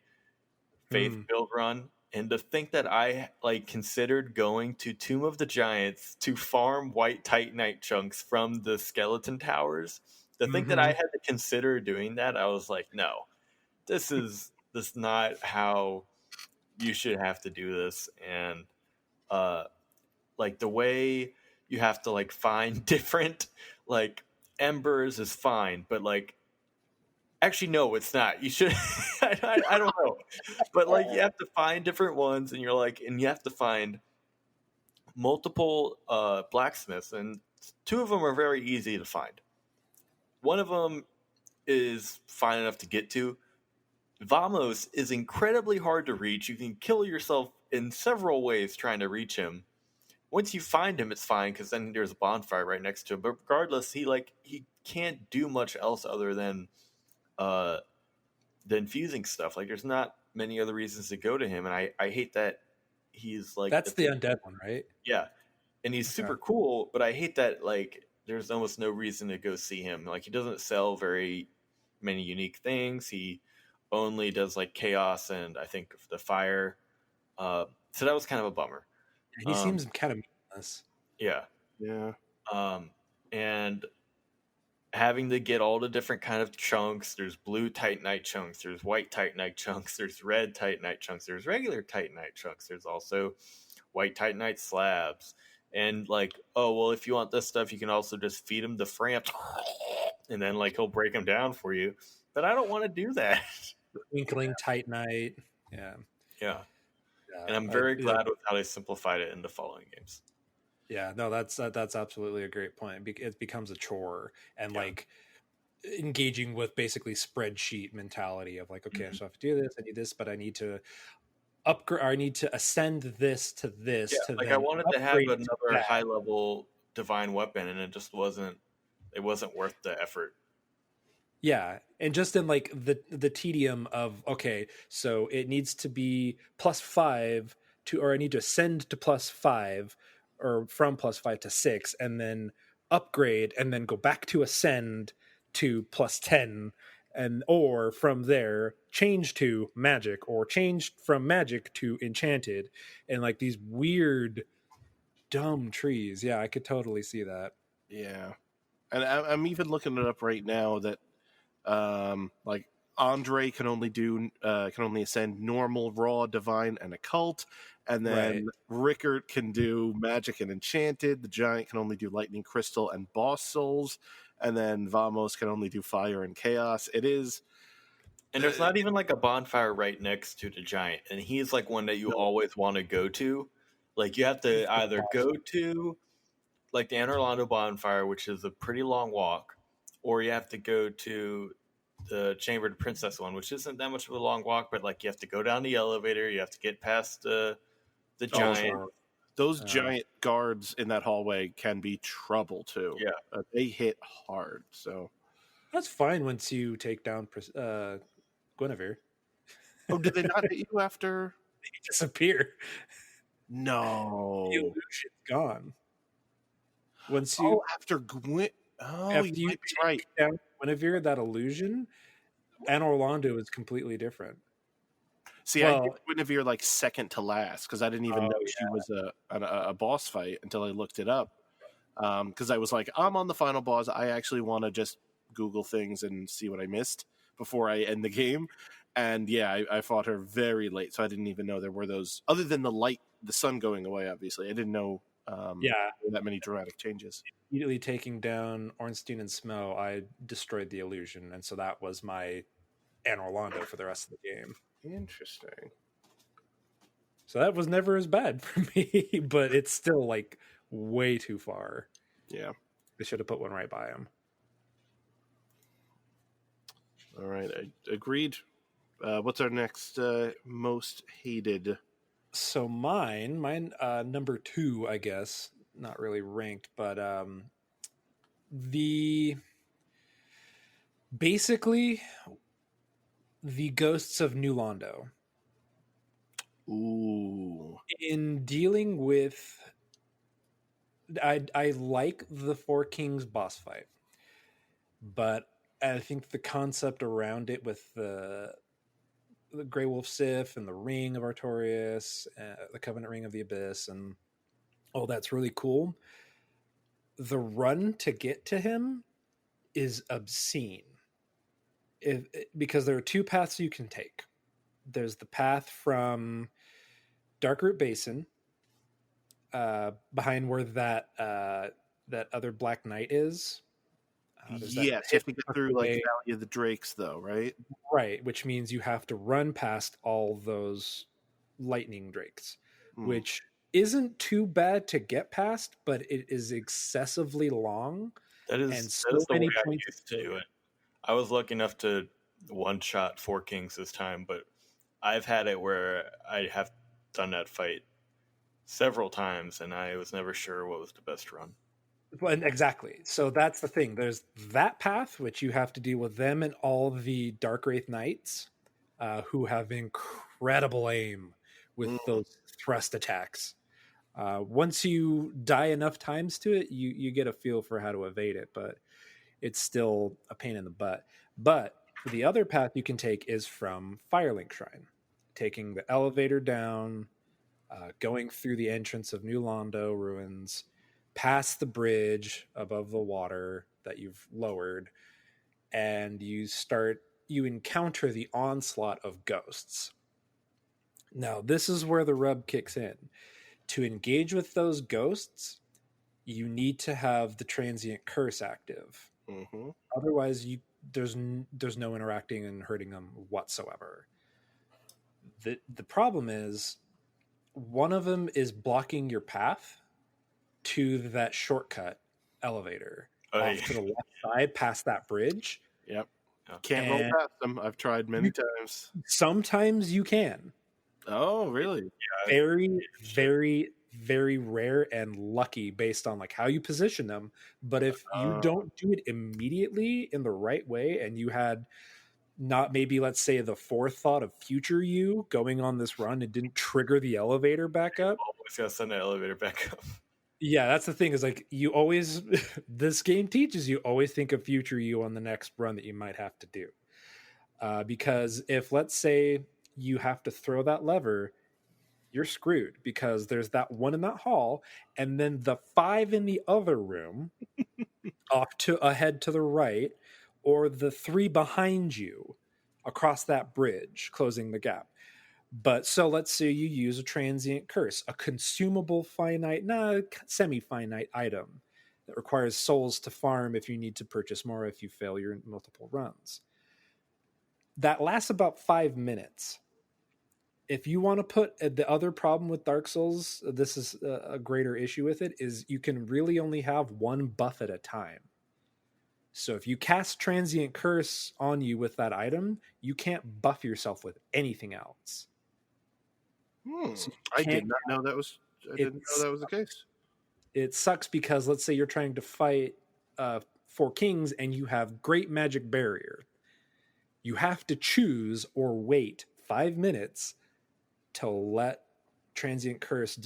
faith build run. And to think that I considered going to Tomb of the Giants to farm white Titanite chunks from the skeleton towers. The thing that I had to consider doing that, I was like, no, this is not how you should have to do this. And the way you have to find different embers is fine, but actually no, it's not. You should I don't know, but you have to find different ones, and you're and you have to find multiple blacksmiths, and 2 of them are very easy to find. One of them is fine enough to get to. Vamos is incredibly hard to reach. You can kill yourself in several ways trying to reach him. Once you find him, it's fine because then there's a bonfire right next to him. But regardless, he can't do much else other than fusing stuff. Like there's not many other reasons to go to him, and I hate that he's like That's the undead one, right? Yeah, and he's super cool, but I hate that like there's almost no reason to go see him. Like he doesn't sell very many unique things. He only does like chaos and I think the fire. So that was kind of a bummer. He seems kind of meaningless. Yeah. Yeah. And having to get all the different kind of chunks. There's blue Titanite chunks. There's white Titanite chunks. There's red Titanite chunks. There's regular Titanite chunks. There's also white Titanite slabs. And like, oh, well, if you want this stuff, you can also just feed him the Framp. And then like he'll break them down for you. But I don't want to do that. Twinkling Titanite. Yeah. And I'm very glad with how they simplified it in the following games. Yeah, no, that's absolutely a great point. It becomes a chore and like engaging with basically spreadsheet mentality of like, okay, so I have to do this, I need this, but I need to upgrade, or I need to ascend this to this. Yeah, to like then I wanted to have upgrade another high level divine weapon, and it just wasn't. It wasn't worth the effort. Yeah, and just in like the tedium of, okay, so it needs to be +5 to, or I need to ascend to +5, or from +5 to 6, and then upgrade, and then go back to ascend to +10, and or from there change to magic, or change from magic to enchanted, and like these weird dumb trees. Yeah, I could totally see that. Yeah, and I'm even looking it up right now that like Andre can only ascend normal, raw, divine, and occult, and then Rickard can do magic and enchanted. The giant can only do lightning, crystal, and boss souls, and then Vamos can only do fire and chaos. It is, and there's not even like a bonfire right next to the giant, and he's like one that you always want to go to. Like you have to either go to like the Anor Londo bonfire, which is a pretty long walk, or you have to go to the Chamber of the Princess one, which isn't that much of a long walk, but like you have to go down the elevator, you have to get past the giant. Those giant guards in that hallway can be trouble too. Yeah, they hit hard. So that's fine once you take down Guinevere. Oh, did they not hit you after? They disappear. No, the illusion's gone. Once you after Gwyn. Oh, after you might be right. Down Guinevere, that illusion, Anor Londo is completely different. See, I did Guinevere like second to last because I didn't even know she was a boss fight until I looked it up. Because I was like, I'm on the final boss. I actually want to just Google things and see what I missed before I end the game. And yeah, I fought her very late, so I didn't even know there were those. Other than the sun going away, obviously, I didn't know. That many dramatic changes. Immediately taking down Ornstein and Smo, I destroyed the illusion, and so that was my Anor Londo for the rest of the game. Interesting. So that was never as bad for me, but it's still like way too far. Yeah, they should have put one right by him. All right, I agreed. What's our next most hated? So mine number 2, I guess, not really ranked, but basically the Ghosts of New Londo. Ooh. In dealing with, I like the Four Kings boss fight, but I think the concept around it with the Grey Wolf Sif and the Ring of Artorias, the Covenant Ring of the Abyss, and all that's really cool. The run to get to him is obscene. Because there are 2 paths you can take. There's the path from Darkroot Basin, behind where that other Black Knight is. Yes, you have to get through like Valley of the Drakes, though, right? Right, which means you have to run past all those lightning drakes, which isn't too bad to get past, but it is excessively long. That And is so the way many I points used to do it. I was lucky enough to one-shot 4 kings this time, but I've had it where I have done that fight several times, and I was never sure what was the best run. Well, exactly. So that's the thing. There's that path, which you have to deal with them and all the Dark Wraith Knights, who have incredible aim with those thrust attacks. Once you die enough times to it, you get a feel for how to evade it, but it's still a pain in the butt. But the other path you can take is from Firelink Shrine, taking the elevator down, going through the entrance of New Londo ruins, past the bridge above the water that you've lowered, and you encounter the onslaught of ghosts. Now, this is where the rub kicks in. To engage with those ghosts, you need to have the transient curse active. Mm-hmm. Otherwise, there's no interacting and hurting them whatsoever. The problem is one of them is blocking your path to that shortcut elevator off to the left side past that bridge. Yep. Can't roll past them. I've tried many times. Sometimes you can. Oh, really? Very, very, very rare and lucky based on like how you position them. But if you don't do it immediately in the right way, and you had not maybe, let's say, the forethought of future you going on this run and didn't trigger the elevator back up. Always gotta send the elevator back up. Yeah, that's the thing is like you always, this game teaches you always think of future you on the next run that you might have to do. Because if, let's say, you have to throw that lever, you're screwed because there's that one in that hall and then the 5 in the other room off to ahead to the right, or the 3 behind you across that bridge, closing the gap. But so let's say you use a transient curse, a consumable semi-finite item that requires souls to farm if you need to purchase more if you fail your multiple runs. That lasts about 5 minutes. If you want to put the other problem with Dark Souls, this is a greater issue with it, is you can really only have one buff at a time. So if you cast Transient Curse on you with that item, you can't buff yourself with anything else. So I did not know that was. I didn't know that was the case. It sucks because let's say you're trying to fight 4 kings and you have Great Magic Barrier. You have to choose or wait 5 minutes to let Transient Curse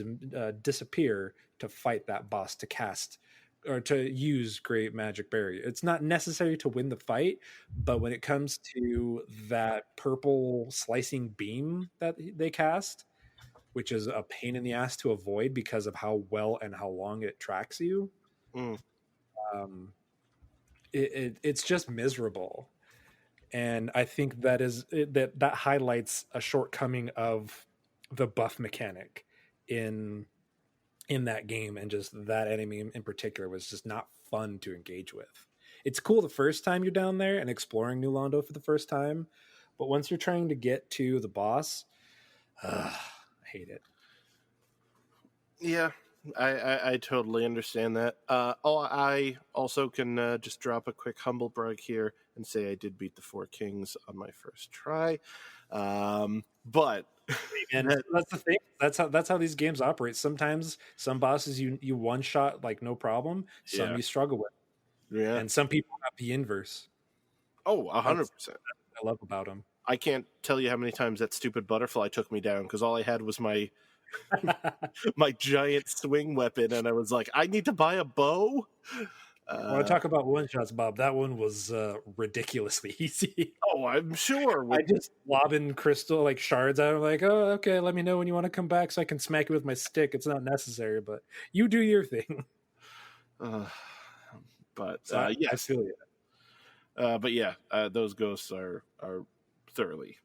disappear to fight that boss, to cast or to use Great Magic Barrier. It's not necessary to win the fight, but when it comes to that purple slicing beam that they cast, which is a pain in the ass to avoid because of how well and how long it tracks you, it's just miserable. And I think that highlights a shortcoming of the buff mechanic in that game, and just that enemy in particular was just not fun to engage with. It's cool the first time you're down there and exploring New Londo for the first time, but once you're trying to get to the boss, I hate it. Yeah, I totally understand that. I also can just drop a quick humble brag here and say I did beat the 4 kings on my first try. But and that's the thing. That's how these games operate. Sometimes some bosses you one shot like no problem. Some you struggle with. Yeah, and some people have the inverse. Oh, 100%. I love about them. I can't tell you how many times that stupid butterfly took me down because all I had was my my giant swing weapon, and I was like, I need to buy a bow. When I talk about one shots, Bob, that one was ridiculously easy. Oh, I'm sure. I just lobbing crystal like shards out. I'm like, oh, okay, let me know when you want to come back so I can smack you with my stick. It's not necessary, but you do your thing. But so yes, I feel you. But yeah, those ghosts are thoroughly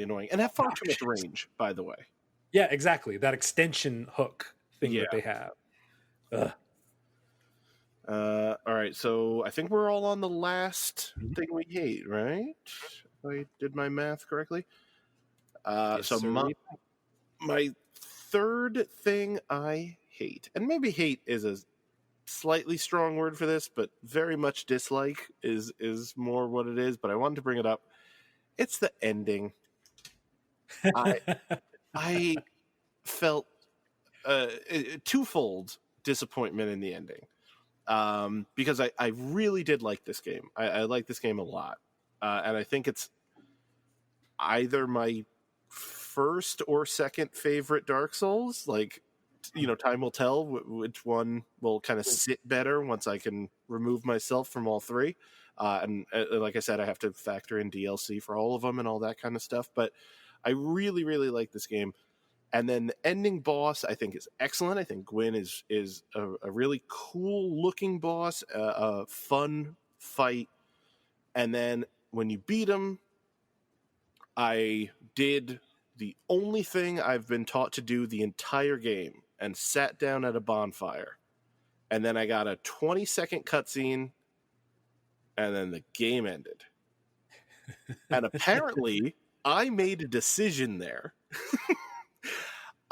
annoying and have far too much range, by the way. Yeah, exactly. That extension hook thing that they have. All right, so I think we're all on the last thing we hate, right? If I did my math correctly. Yes, so my third thing I hate, and maybe hate is a slightly strong word for this, but very much dislike is more what it is, but I wanted to bring it up. It's the ending. I felt twofold disappointment in the ending. Because I really did like this game. I like this game a lot. And I think it's either my first or second favorite Dark Souls. Like, time will tell which one will kind of sit better once I can remove myself from all three. And like I said, I have to factor in DLC for all of them and all that kind of stuff. But I really, really like this game. And then the ending boss, I think, is excellent. I think Gwyn is a really cool looking boss, a fun fight. And then when you beat him, I did the only thing I've been taught to do the entire game and sat down at a bonfire. And then I got a 20-second cutscene, and then the game ended. And apparently, I made a decision there.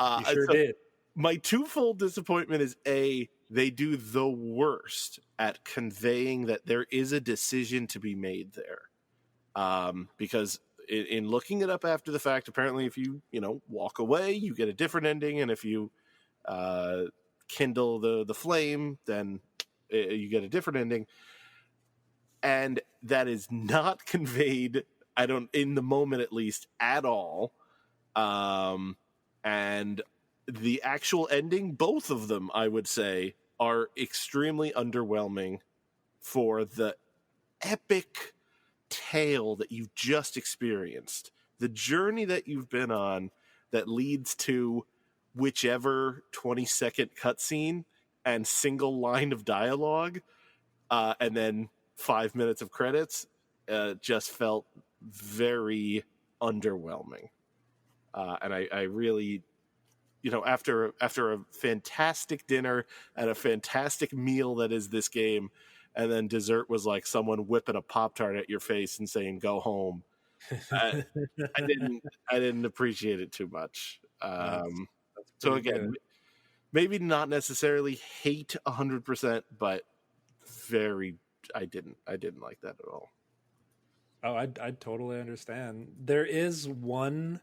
You sure did. My twofold disappointment is A, they do the worst at conveying that there is a decision to be made there. Because in looking it up after the fact, apparently if you walk away, you get a different ending, and if you kindle the flame, then you get a different ending. And that is not conveyed, in the moment at least, at all. And the actual ending, both of them, I would say, are extremely underwhelming for the epic tale that you've just experienced. The journey that you've been on that leads to whichever 20-second cutscene and single line of dialogue, and then 5 minutes of credits, just felt very underwhelming. And I really, after a fantastic dinner and a fantastic meal that is this game, and then dessert was like someone whipping a Pop-Tart at your face and saying, "Go home." I didn't appreciate it too much. That's So again, good. maybe not necessarily hate 100%, but I didn't like that at all. Oh, I totally understand. There is one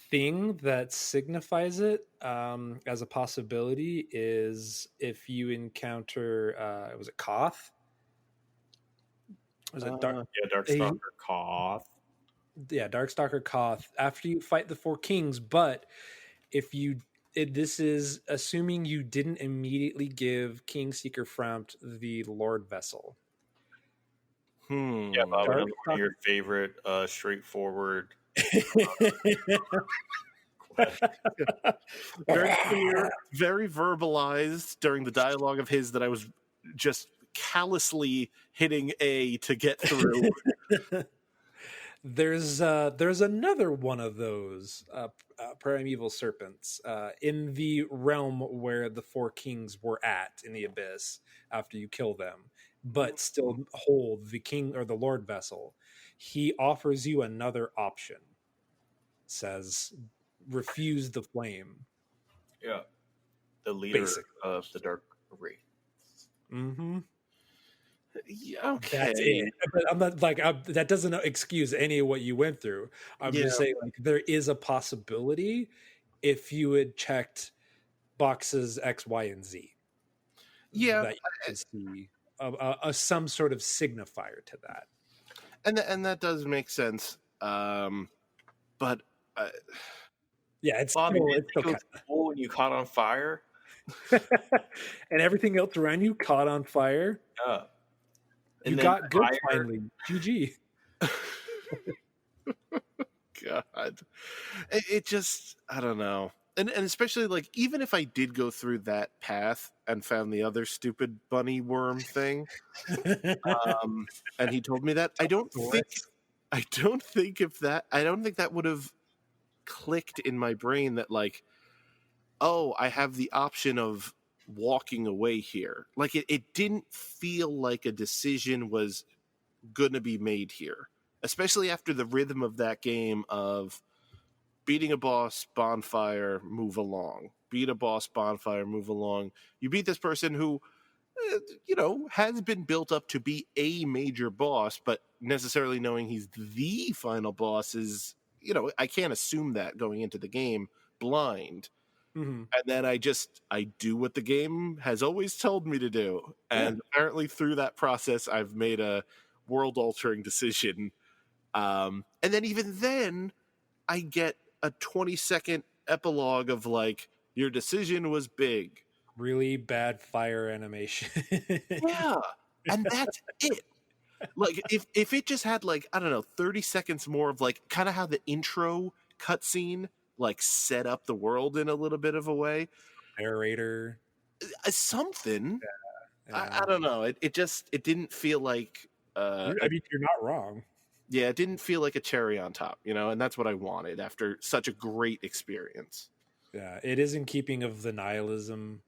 thing that signifies it as a possibility is if you encounter was it Koth? Was it Darkstalker Koth. Yeah, Darkstalker Koth after you fight the four kings, but if you this is assuming you didn't immediately give King Seeker Frampt the Lord Vessel. Yeah, Bob, another one of your favorite straightforward very clear, very verbalized during the dialogue of his that I was just callously hitting A to get through. There's another one of those primeval serpents in the realm where the four kings were at in the abyss after you kill them, but still hold the king or the Lord Vessel. He offers you another option. Says, refuse the flame. Yeah. The leader of the Dark Wraith. Mm-hmm. Yeah, okay. That's it. But I'm not that doesn't excuse any of what you went through. I'm just saying, like, there is a possibility if you had checked boxes X, Y, and Z. Yeah, that you could see some sort of signifier to that. And that does make sense. But yeah, it's Bobby, still kind of cool when you caught on fire, and everything else around you caught on fire. Yeah. You got good finally. GG. God. It just, I don't know. And especially, like, even if I did go through that path and found the other stupid bunny worm thing, and he told me that, I don't think that would have clicked in my brain that, like, oh, I have the option of walking away here. Like, it didn't feel like a decision was going to be made here, especially after the rhythm of that game of beating a boss, bonfire, move along. Beat a boss, bonfire, move along. You beat this person who, has been built up to be a major boss, but necessarily knowing he's the final boss is, I can't assume that going into the game blind. Mm-hmm. And then I do what the game has always told me to do. And apparently through that process, I've made a world-altering decision. And then even then, I get a 20-second epilogue of like, your decision was big. Really bad fire animation. Yeah. And that's it. Like, if it just had like, I don't know, 30 seconds more of like kind of how the intro cutscene like set up the world in a little bit of a way. Narrator. Something. Yeah. I don't know. It didn't feel like I mean, you're not wrong. yeah, it didn't feel like a cherry on top, and that's what I wanted after such a great experience. Yeah, it is in keeping of the nihilism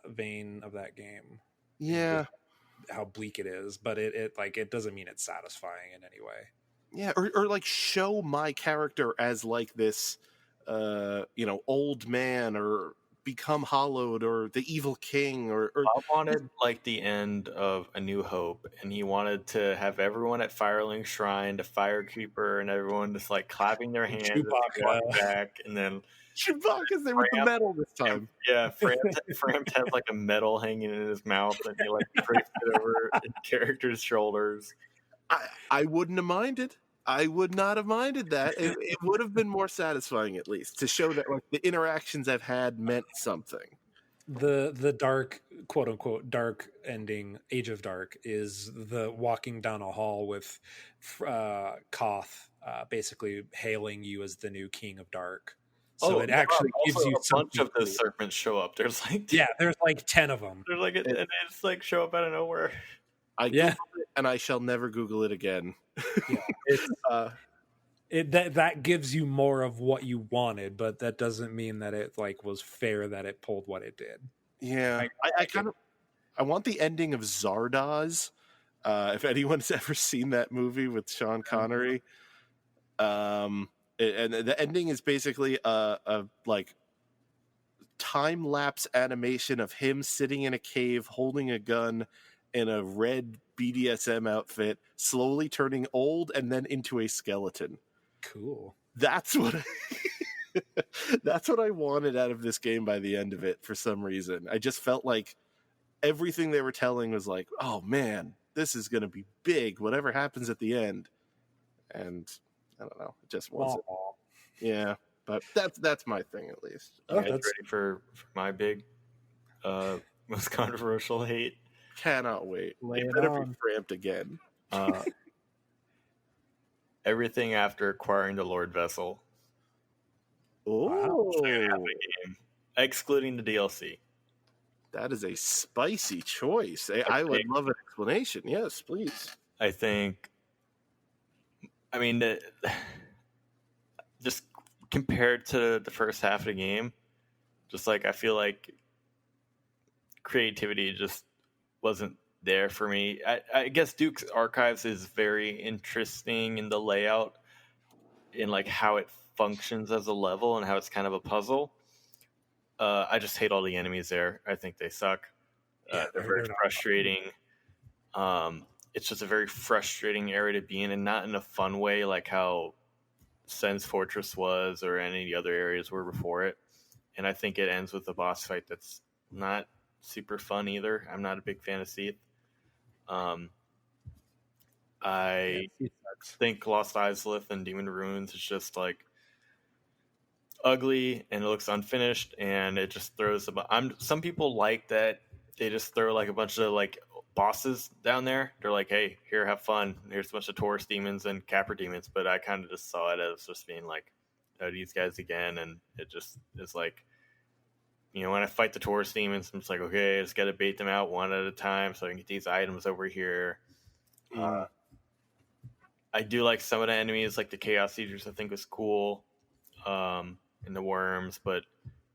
vein of that game. Yeah. How bleak it is, but it doesn't mean it's satisfying in any way. Yeah, or like show my character as like this old man, or become hollowed, or the evil king, or I wanted like the end of A New Hope, and he wanted to have everyone at Firelink Shrine, the Firekeeper, and everyone just like clapping their hands and walking back, and then Chewbacca's there with the medal this time. Yeah, Fram has like a medal hanging in his mouth, and he like drapes it over his character's shoulders. I wouldn't have minded. I would not have minded that. It would have been more satisfying, at least, to show that like the interactions I've had meant something. The dark, quote unquote, dark ending, Age of Dark, is the walking down a hall with Koth basically hailing you as the new King of Dark. So it actually gives you a bunch of the serpents show up. There's like there's like 10 of them. There's like and it's like show up out of nowhere. I Googled it, and I shall never Google it again. Yeah, that gives you more of what you wanted, but that doesn't mean that it like was fair that it pulled what it did. Yeah, I want the ending of Zardoz. If anyone's ever seen that movie with Sean Connery, and the ending is basically a like time lapse animation of him sitting in a cave holding a gun in a red BDSM outfit, slowly turning old and then into a skeleton. Cool. That's what that's what I wanted out of this game by the end of it. For some reason, I just felt like everything they were telling was like, oh man, this is going to be big, whatever happens at the end. And I don't know, it just wasn't. Yeah, but that's my thing, at least. You guys ready for my big most controversial hate? Cannot wait. It better be Framped again. Everything after acquiring the Lord Vessel. Oh, game, excluding the DLC. That is a spicy choice. I would love an explanation. Yes, please. I mean, just compared to the first half of the game, just like I feel like creativity just wasn't there for me. I guess Duke's Archives is very interesting in the layout, in like how it functions as a level and how it's kind of a puzzle. I just hate all the enemies there. I think they suck. They're very frustrating. It's just a very frustrating area to be in, and not in a fun way like how Sen's Fortress was or any of the other areas were before it. And I think it ends with a boss fight that's not super fun either. I'm not a big fan of Seath. I think Lost Islith and Demon Ruins is just like ugly, and it looks unfinished, and it just throws some people like that they just throw like a bunch of like bosses down there. They're like, hey, here, have fun, here's a bunch of Taurus demons and Capra demons. But I kind of just saw it as just being like, oh, these guys again. And it just is like, when I fight the Taurus demons, I'm just like, okay, I just gotta bait them out one at a time so I can get these items over here. I do like some of the enemies, like the Chaos Eaters, I think was cool. And the worms, but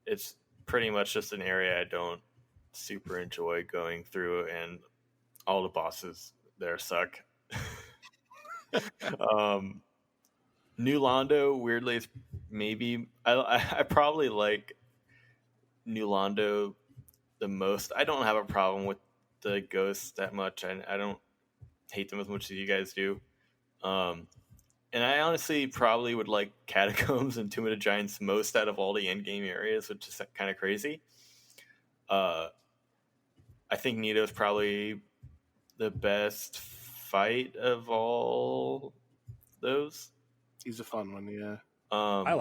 it's pretty much just an area I don't super enjoy going through, and all the bosses there suck. New Londo, weirdly, is maybe I probably like New Londo the most. I don't have a problem with the ghosts that much. I don't hate them as much as you guys do. And I honestly probably would like Catacombs and Tomb of the Giants most out of all the endgame areas, which is kind of crazy. I think Nito's probably the best fight of all those. He's a fun one, yeah. I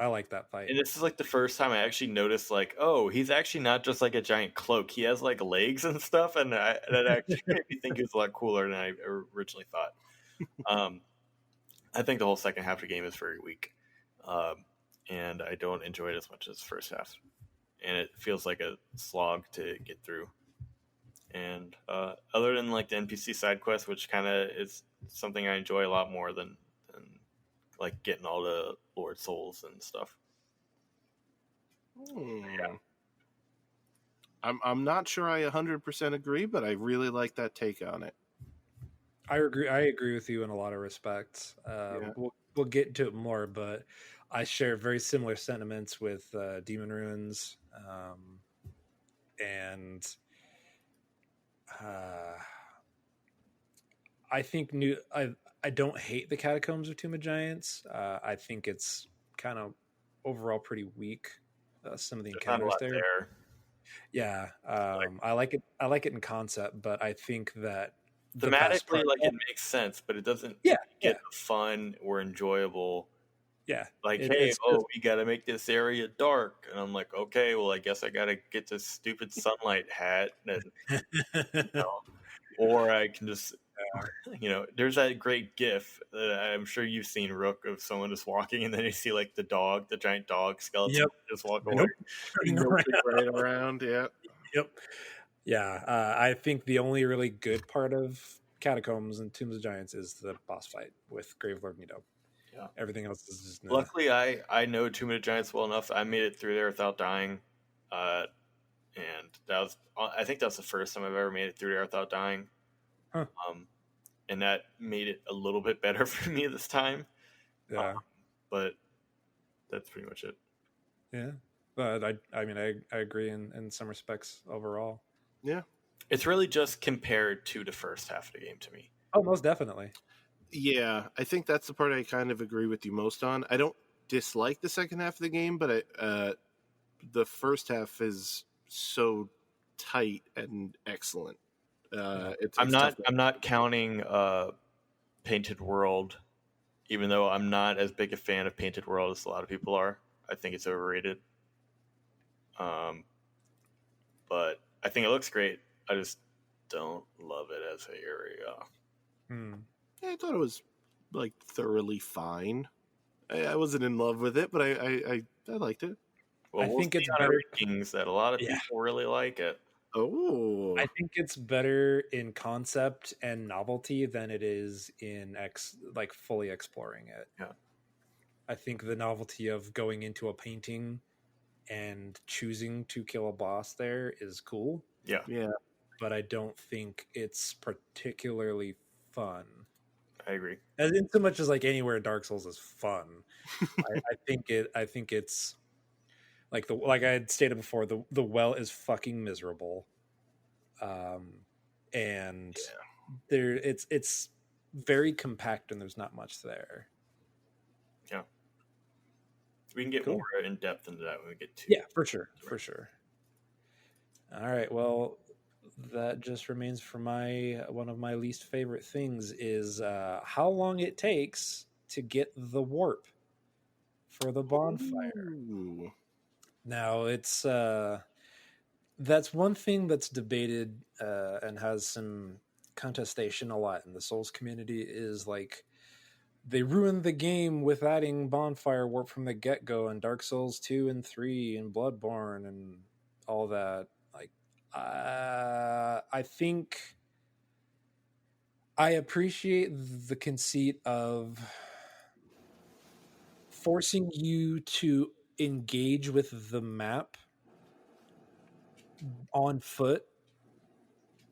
like that fight. And this is like the first time I actually noticed, like, oh, he's actually not just like a giant cloak. He has like legs and stuff, and that actually made me think he was a lot cooler than I originally thought. I think the whole second half of the game is very weak, and I don't enjoy it as much as the first half. And it feels like a slog to get through. And other than like the NPC side quest, which kind of is something I enjoy a lot more than like getting all the Lord Souls and stuff. Yeah. I'm not sure I 100% agree, but I really like that take on it. I agree with you in a lot of respects. We'll get into it more, but I share very similar sentiments with Demon Ruins, and I think I don't hate the Catacombs of Tomb of Giants. I think it's kind of overall pretty weak. Some of the encounters there. Yeah, I like it. I like it in concept, but I think that thematically, like, it makes sense, but it doesn't get fun or enjoyable. Yeah, like, hey, we got to make this area dark, and I'm like, okay, well, I guess I got to get this stupid sunlight hat, and or I can just, there's that great GIF that I'm sure you've seen, Rook, of someone just walking, and then you see like the giant dog skeleton just walk away, right around. Yeah. I think the only really good part of Catacombs and Tombs of Giants is the boss fight with Gravelord Nito. Yeah, everything else is just. Luckily, I know Tomb of the Giants well enough. I made it through there without dying, and I think that was the first time I've ever made it through there without dying. Huh. And that made it a little bit better for me this time. Yeah, but that's pretty much it. Yeah, but I agree in some respects overall. Yeah, it's really just compared to the first half of the game to me. Oh, most definitely. Yeah, I think that's the part I kind of agree with you most on. I don't dislike the second half of the game, but the first half is so tight and excellent. I'm not counting Painted World, even though I'm not as big a fan of Painted World as a lot of people are. I think it's overrated. But I think it looks great. I just don't love it as an area. Yeah, I thought it was like thoroughly fine. I wasn't in love with it, but I liked it. Well, I think it's better rankings that a lot of people really like it. Oh, I think it's better in concept and novelty than it is in fully exploring it. Yeah, I think the novelty of going into a painting and choosing to kill a boss there is cool. Yeah. But I don't think it's particularly fun. I agree. As in so much as like anywhere in Dark Souls is fun. I think it's like I had stated before, the well is fucking miserable. And there it's very compact and there's not much there. Yeah. We can get more in depth into that when we get to for sure. All right, well, that just remains for one of my least favorite things is how long it takes to get the warp for the bonfire. Ooh. Now it's that's one thing that's debated and has some contestation a lot in the Souls community is like they ruined the game with adding bonfire warp from the get-go in Dark Souls 2 and 3 and Bloodborne and all that. Like I think I appreciate the conceit of forcing you to engage with the map on foot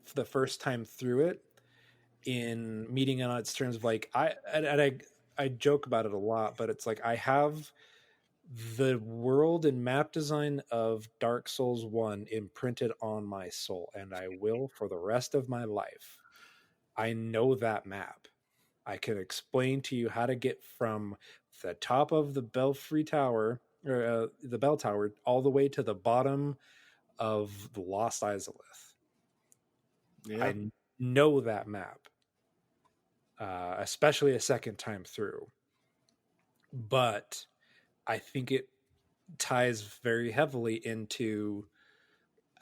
for the first time through it in meeting on its terms of like I I joke about it a lot, but it's like I have the world and map design of Dark Souls 1 imprinted on my soul, and I will for the rest of my life. I know that map. I can explain to you how to get from the top of the Belfry Tower, or the Bell Tower, all the way to the bottom of the Lost Izalith. Yeah. I know that map, especially a second time through. But I think it ties very heavily into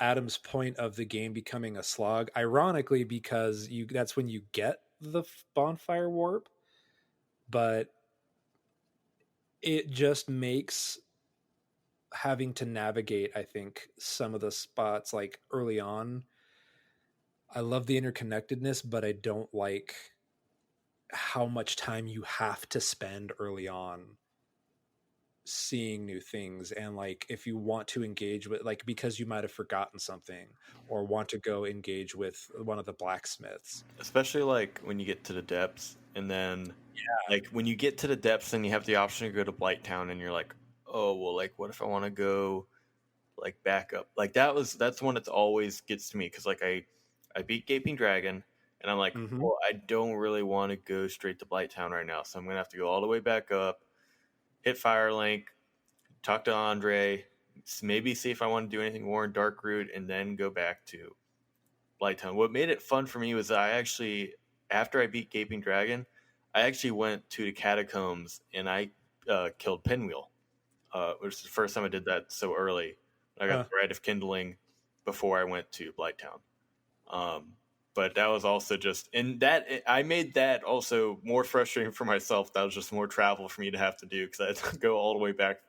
Adam's point of the game becoming a slog. Ironically, because that's when you get the bonfire warp, but it just makes having to navigate, I think, some of the spots like early on. I love the interconnectedness, but I don't like how much time you have to spend early on seeing new things. And like if you want to engage with, like, because you might have forgotten something or want to go engage with one of the blacksmiths, Especially like when you get to the depths, and then like when you get to the depths and you have the option to go to Blight Town, and you're like, oh well, like what if I want to go like back up? Like that's one that always gets to me, because like I beat Gaping Dragon, and I'm like, mm-hmm. well, I don't really want to go straight to Blight Town right now, so I'm gonna have to go all the way back up, hit Firelink, talk to Andre, maybe see if I want to do anything more in Darkroot, and then go back to Blight Town. What made it fun for me was I actually, after I beat Gaping Dragon, I actually went to the catacombs and I killed Pinwheel, which is the first time I did that so early. I got the Rite of Kindling before I went to Blight Town. But that was also just, and that I made that also more frustrating for myself. That was just more travel for me to have to do, because I had to go all the way back.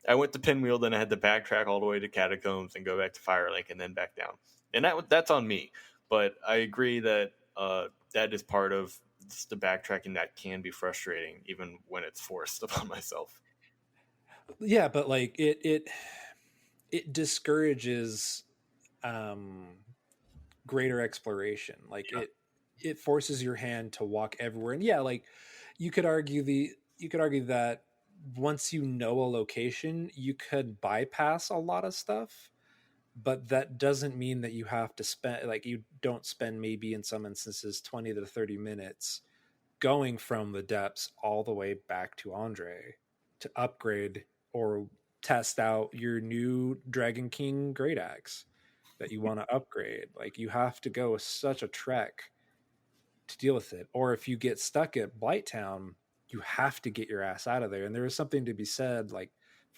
I went to Pinwheel, then I had to backtrack all the way to Catacombs and go back to Firelink and then back down. And that's on me. But I agree that that is part of the backtracking that can be frustrating, even when it's forced upon myself. Yeah, but like it discourages greater exploration. Like it forces your hand to walk everywhere. And yeah, like you could argue that once you know a location, you could bypass a lot of stuff, but that doesn't mean that you have to spend, like, you don't spend maybe in some instances 20 to 30 minutes going from the depths all the way back to Andre to upgrade or test out your new Dragon King Great Axe that you want to upgrade. Like, you have to go such a trek to deal with it. Or if you get stuck at Blighttown, you have to get your ass out of there. And there is something to be said, like,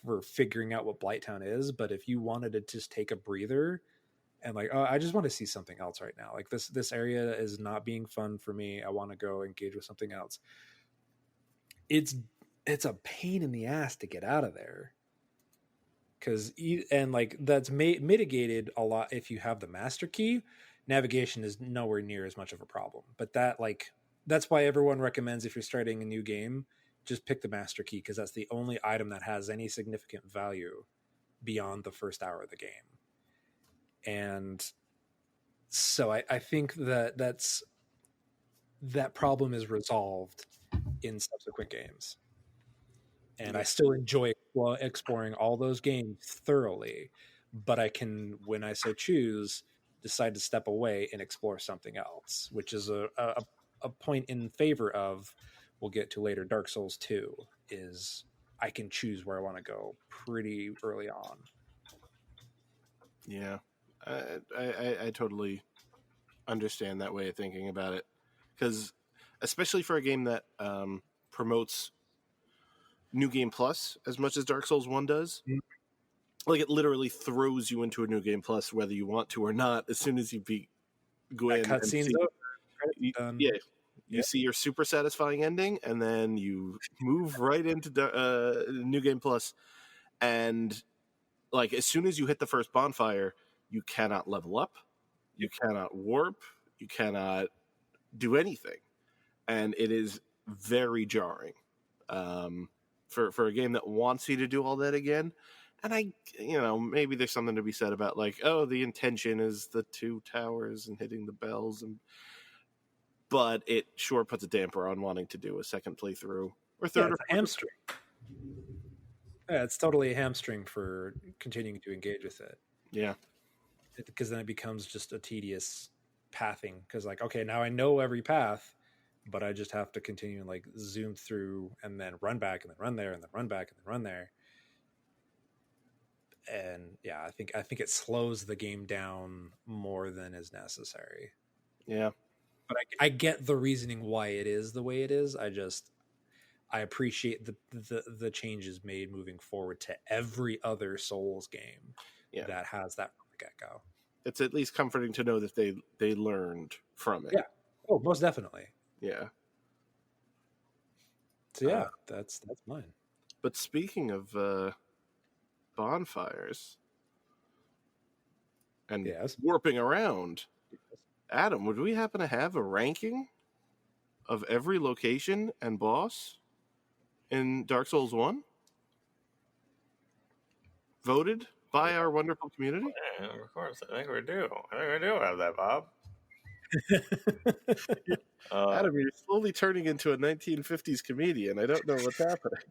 for figuring out what Blighttown is. But if you wanted to just take a breather and like, oh, I just want to see something else right now, like this area is not being fun for me, I want to go engage with something else, it's a pain in the ass to get out of there. Because and like that's mitigated a lot if you have the master key. Navigation is nowhere near as much of a problem, but that's why everyone recommends, if you're starting a new game, just pick the master key, because that's the only item that has any significant value beyond the first hour of the game. And so I think that problem is resolved in subsequent games. And I still enjoy exploring all those games thoroughly, but I can, when I so choose, decide to step away and explore something else, which is a point in favor of, we'll get to later, Dark Souls 2, is I can choose where I want to go pretty early on. Yeah, I totally understand that way of thinking about it, because especially for a game that promotes New Game Plus as much as Dark Souls 1 does, like, it literally throws you into a New Game Plus whether you want to or not as soon as you beat Gwyn. That cutscene's over. You see your super satisfying ending, and then you move right into New Game Plus, and like as soon as you hit the first bonfire, you cannot level up, you cannot warp, you cannot do anything, and it is very jarring for a game that wants you to do all that again. And maybe there's something to be said about, like, oh, the intention is the 2 towers and hitting the bells, but it sure puts a damper on wanting to do a second playthrough or third it's or a fourth. hamstring. Yeah, it's totally a hamstring for continuing to engage with it. Yeah. Because then it becomes just a tedious pathing. Because like, okay, now I know every path, but I just have to continue and like zoom through and then run back and then run there and then run back and then run there. And yeah, I think it slows the game down more than is necessary. Yeah. But I get the reasoning why it is the way it is. I appreciate the changes made moving forward to every other Souls game that has that from the get-go. It's at least comforting to know that they learned from it. Yeah. Oh, most definitely. Yeah. So yeah, that's mine. But speaking of bonfires and warping around, Adam, would we happen to have a ranking of every location and boss in Dark Souls 1? Voted by our wonderful community? Yeah, of course. I think we do have that, Bob. Adam, you're slowly turning into a 1950s comedian. I don't know what's happening.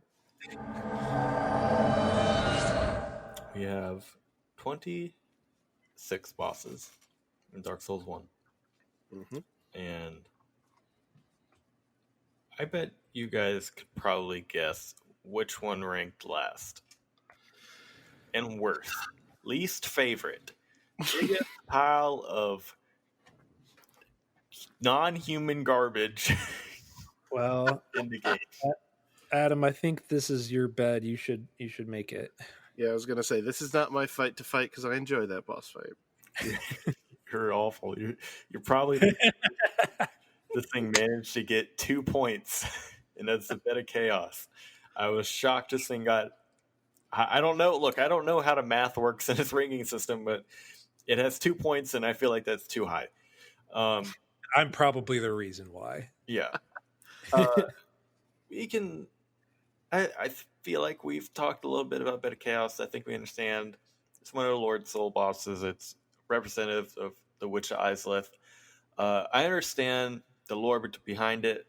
We have 26 bosses in Dark Souls 1. Mm-hmm. And I bet you guys could probably guess which one ranked last. And worst. Least favorite. Biggest pile of non-human garbage Well, in the game. Adam, I think this is your bed. You should make it. Yeah, I was going to say, this is not my fight to fight because I enjoy that boss fight. You're awful. You're probably this thing managed to get 2 points, and that's a bit of chaos. I was shocked this thing got. I don't know. Look, I don't know how the math works in its ranking system, but it has 2 points, and I feel like that's too high. I'm probably the reason why. Yeah. We can. I feel like we've talked a little bit about Bit of Chaos. I think we understand. It's one of the Lord Soul bosses. It's representative of the Witch of Izalith. I understand the lore behind it.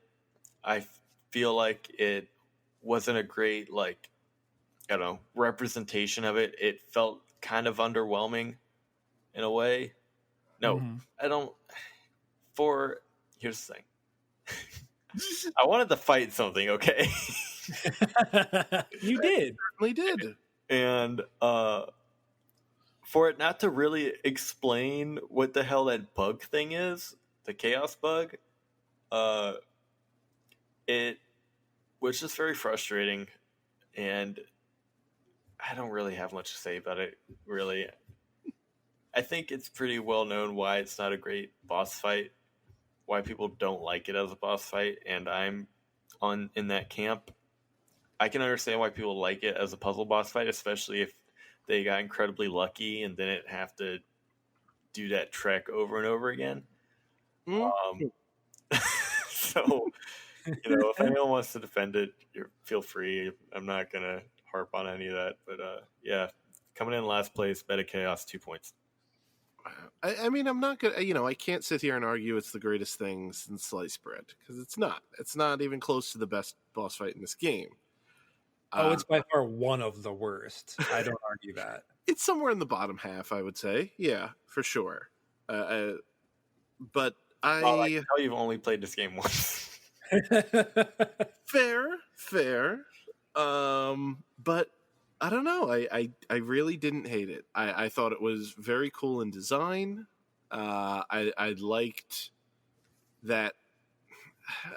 I feel like it wasn't a great, like, I don't know, representation of it. It felt kind of underwhelming in a way. No, I don't. Here's the thing. I wanted to fight something, okay? You did. Certainly did. And for it not to really explain what the hell that bug thing is, the chaos bug, it was just very frustrating, and I don't really have much to say about it, really. I think it's pretty well known why it's not a great boss fight, why people don't like it as a boss fight, and I'm in that camp. I can understand why people like it as a puzzle boss fight, especially if they got incredibly lucky and didn't have to do that trek over and over again. So, if anyone wants to defend it, feel free. I'm not going to harp on any of that. But, yeah, coming in last place, Beta Chaos, 2 points. I mean, I'm not going to, I can't sit here and argue it's the greatest thing since sliced bread, because it's not. It's not even close to the best boss fight in this game. Oh, it's by far one of the worst. I don't argue that. It's somewhere in the bottom half, I would say. Yeah, for sure. But I can tell you've only played this game once. Fair. But I don't know. I really didn't hate it. I thought it was very cool in design. I liked that.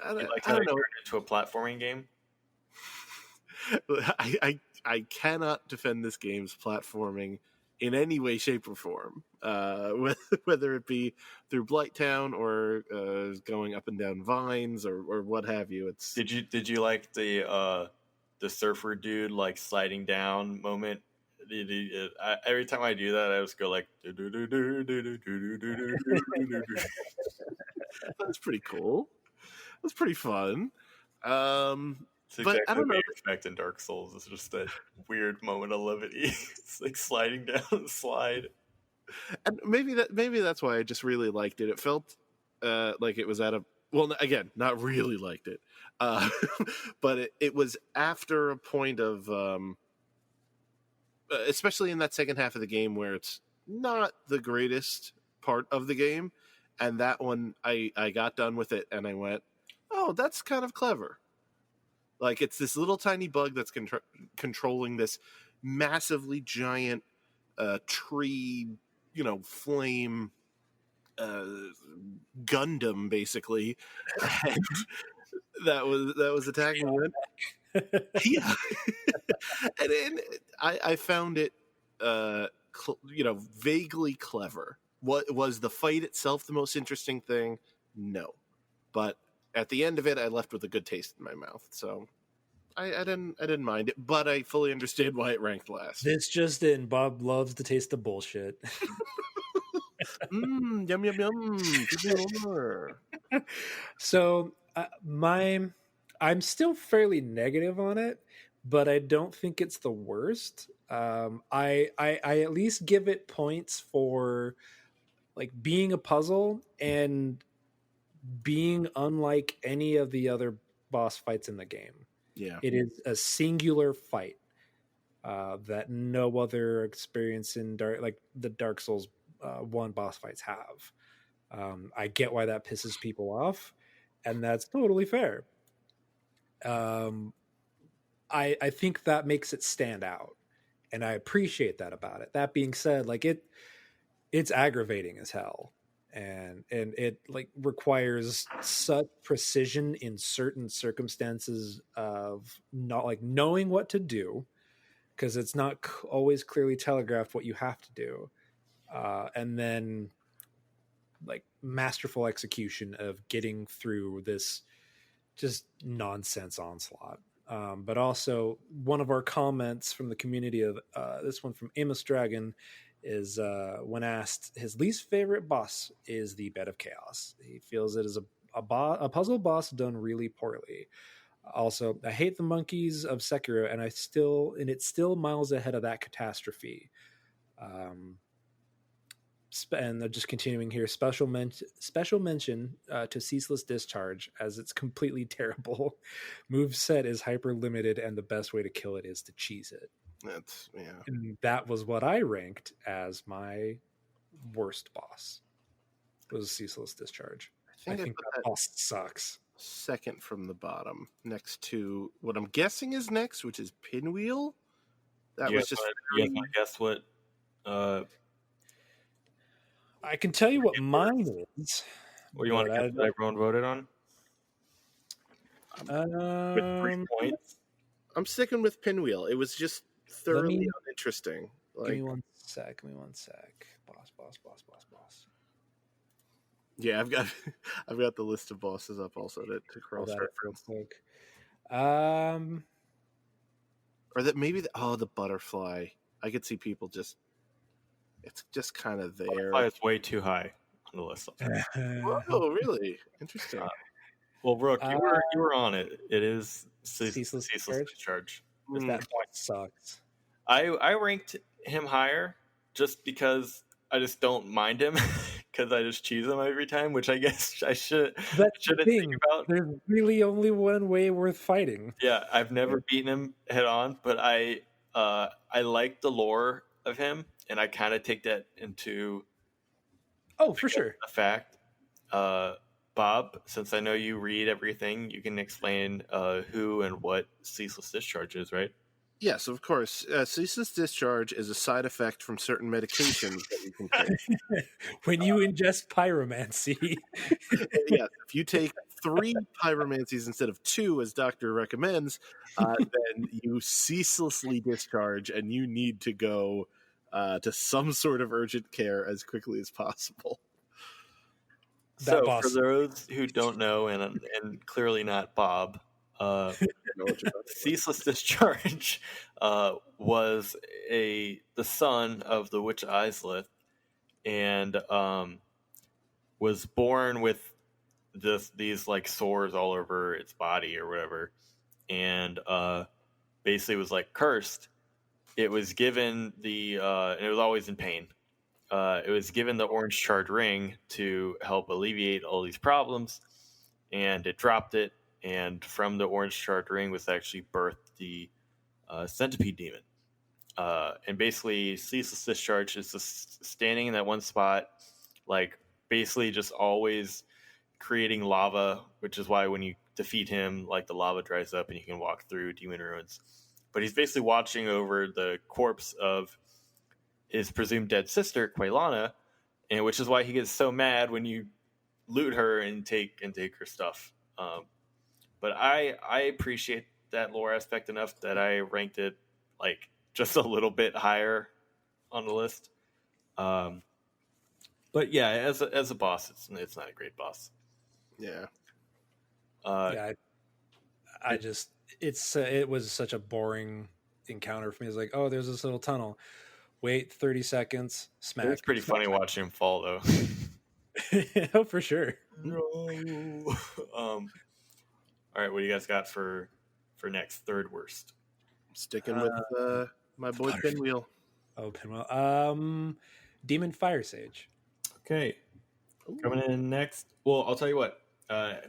You liked how they turned it into a platforming game? I cannot defend this game's platforming in any way, shape, or form. Whether it be through Blighttown or going up and down vines or what have you. It's Did you like the surfer dude like sliding down moment? Every time I do that, I just go like. That's pretty cool. That's pretty fun. It's exactly I don't know. What you expect in Dark Souls. It's just that weird moment of levity. It's like sliding down the slide. And maybe that's why I just really liked it. It felt like it was at well, again, not really liked it, uh, but it was after a point of, especially in that second half of the game where it's not the greatest part of the game, and that one I got done with it and I went, oh, that's kind of clever. Like, it's this little tiny bug that's controlling this massively giant tree, flame Gundam, basically, and that was attacking them. Yeah, and I found it, vaguely clever. What was the fight itself the most interesting thing? No, but at the end of it, I left with a good taste in my mouth. So I didn't mind it, but I fully understand why it ranked last. This just in: Bob loves the taste of bullshit. Yum yum yum. Give me more. So I'm still fairly negative on it, but I don't think it's the worst. I at least give it points for like being a puzzle and being unlike any of the other boss fights in the game. Yeah, it is a singular fight that no other experience in the Dark Souls 1 boss fights have. I get why that pisses people off, and that's totally fair. I think that makes it stand out, and I appreciate that about it. That being said, like it's aggravating as hell, and it like requires such precision in certain circumstances of not like knowing what to do, because it's not always clearly telegraphed what you have to do, and then like masterful execution of getting through this just nonsense onslaught. But also, one of our comments from the community of this one from Amos Dragon is when asked, his least favorite boss is the Bed of Chaos. He feels it is a puzzle boss done really poorly. Also, I hate the monkeys of Sekiro, and it's still miles ahead of that catastrophe. And they're just continuing here. Special mention to Ceaseless Discharge, as it's completely terrible. Moveset is hyper limited, and the best way to kill it is to cheese it. And that was what I ranked as my worst boss. Was Ceaseless Discharge. I think that boss sucks. Second from the bottom, next to what I'm guessing is next, which is Pinwheel. That was just. Guess what? I can tell you what mine is. What do you want to guess what everyone voted on? With 3 points. I'm sticking with Pinwheel. It was just thoroughly uninteresting. Give me one sec. Boss. Yeah, I've got the list of bosses up also to cross reference. Or that maybe the butterfly. I could see people just. It's just kind of there. Butterfly is way too high on the list. Oh, really? Interesting. Well, Brooke, you were on it. It is Ceaseless Discharge. That point sucks. I ranked him higher just because I just don't mind him because I just cheese him every time, which I guess I shouldn't think about. There's really only one way worth fighting. Yeah, I've never beaten him head on, but I like the lore of him, and I kind of take that into for sure a fact. Bob, since I know you read everything, you can explain who and what Ceaseless Discharge is, right? Yes, of course. Ceaseless Discharge is a side effect from certain medications that you can take. When you ingest pyromancy. Yes, if you take 3 pyromancies instead of 2, as doctor recommends, then you ceaselessly discharge, and you need to go to some sort of urgent care as quickly as possible. So, for those who don't know, and clearly not Bob, Ceaseless Discharge was the son of the Witch Islith, and was born with these like sores all over its body or whatever, and basically was like cursed. It was given and it was always in pain. It was given the orange charred ring to help alleviate all these problems, and it dropped it. And from the orange charred ring was actually birthed the centipede demon. And basically, ceaseless discharge is just standing in that one spot, like basically just always creating lava, which is why when you defeat him, like the lava dries up and you can walk through demon ruins. But he's basically watching over the corpse of his presumed dead sister, Quailana, and which is why he gets so mad when you loot her and take her stuff. But I appreciate that lore aspect enough that I ranked it like just a little bit higher on the list. But yeah, as a boss, it's not a great boss. Yeah. I just it was such a boring encounter for me. It's like, oh, there's this little tunnel. Wait 30 seconds. Smack. It's pretty funny watching him fall though. Oh, for sure. No. All right, what do you guys got for next? Third worst. Sticking with my boy Pinwheel. Oh, Pinwheel. Demon Fire Sage. Okay. Ooh. Coming in next. Well, I'll tell you what.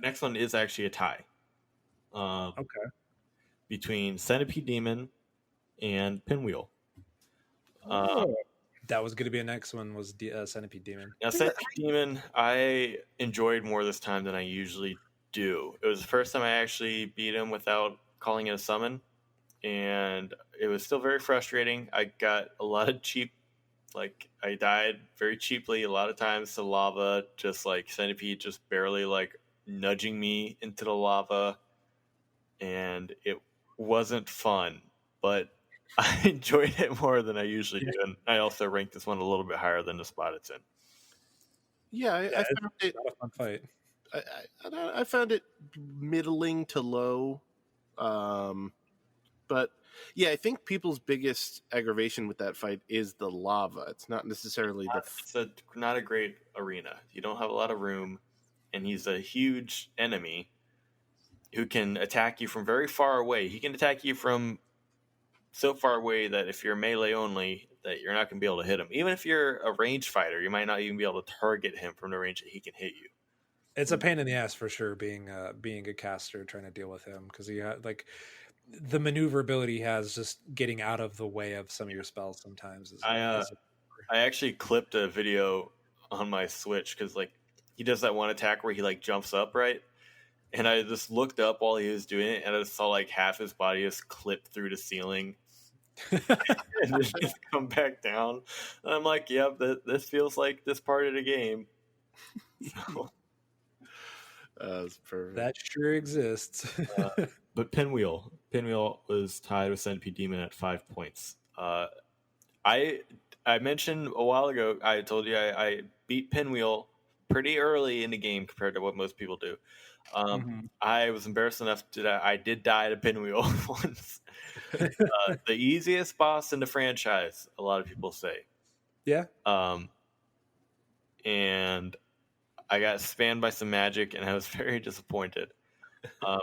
Next one is actually a tie. Okay. Between Centipede Demon and Pinwheel. That was going to be a next one. Was Centipede Demon. Now, Centipede Demon, I enjoyed more this time than I usually do. It was the first time I actually beat him without calling it a summon, and it was still very frustrating. I got a lot of cheap, like I died very cheaply a lot of times to lava, just like Centipede just barely like nudging me into the lava, and it wasn't fun, but I enjoyed it more than I usually do, and I also ranked this one a little bit higher than the spot it's in. Yeah, I found it not a fun fight. I found it middling to low, but yeah, I think people's biggest aggravation with that fight is the lava. It's not necessarily it's not a great arena. You don't have a lot of room, and he's a huge enemy who can attack you from very far away. He can attack you from so far away that if you're melee only, that you're not going to be able to hit him. Even if you're a ranged fighter, you might not even be able to target him from the range that he can hit you. It's a pain in the ass for sure being a caster trying to deal with him, because he had like the maneuverability he has just getting out of the way of some of your spells sometimes. I actually clipped a video on my Switch because like he does that one attack where he like jumps up, right? And I just looked up while he was doing it, and I saw like half his body just clip through the ceiling and just come back down. And I'm like, yep, this feels like this part of the game. So. That's perfect. That sure exists. But Pinwheel was tied with Centipede Demon at 5 points. I mentioned a while ago, I told you I beat Pinwheel pretty early in the game compared to what most people do. I was embarrassed enough I did die to Pinwheel once. The easiest boss in the franchise, a lot of people say. Yeah. And I got spammed by some magic, and I was very disappointed.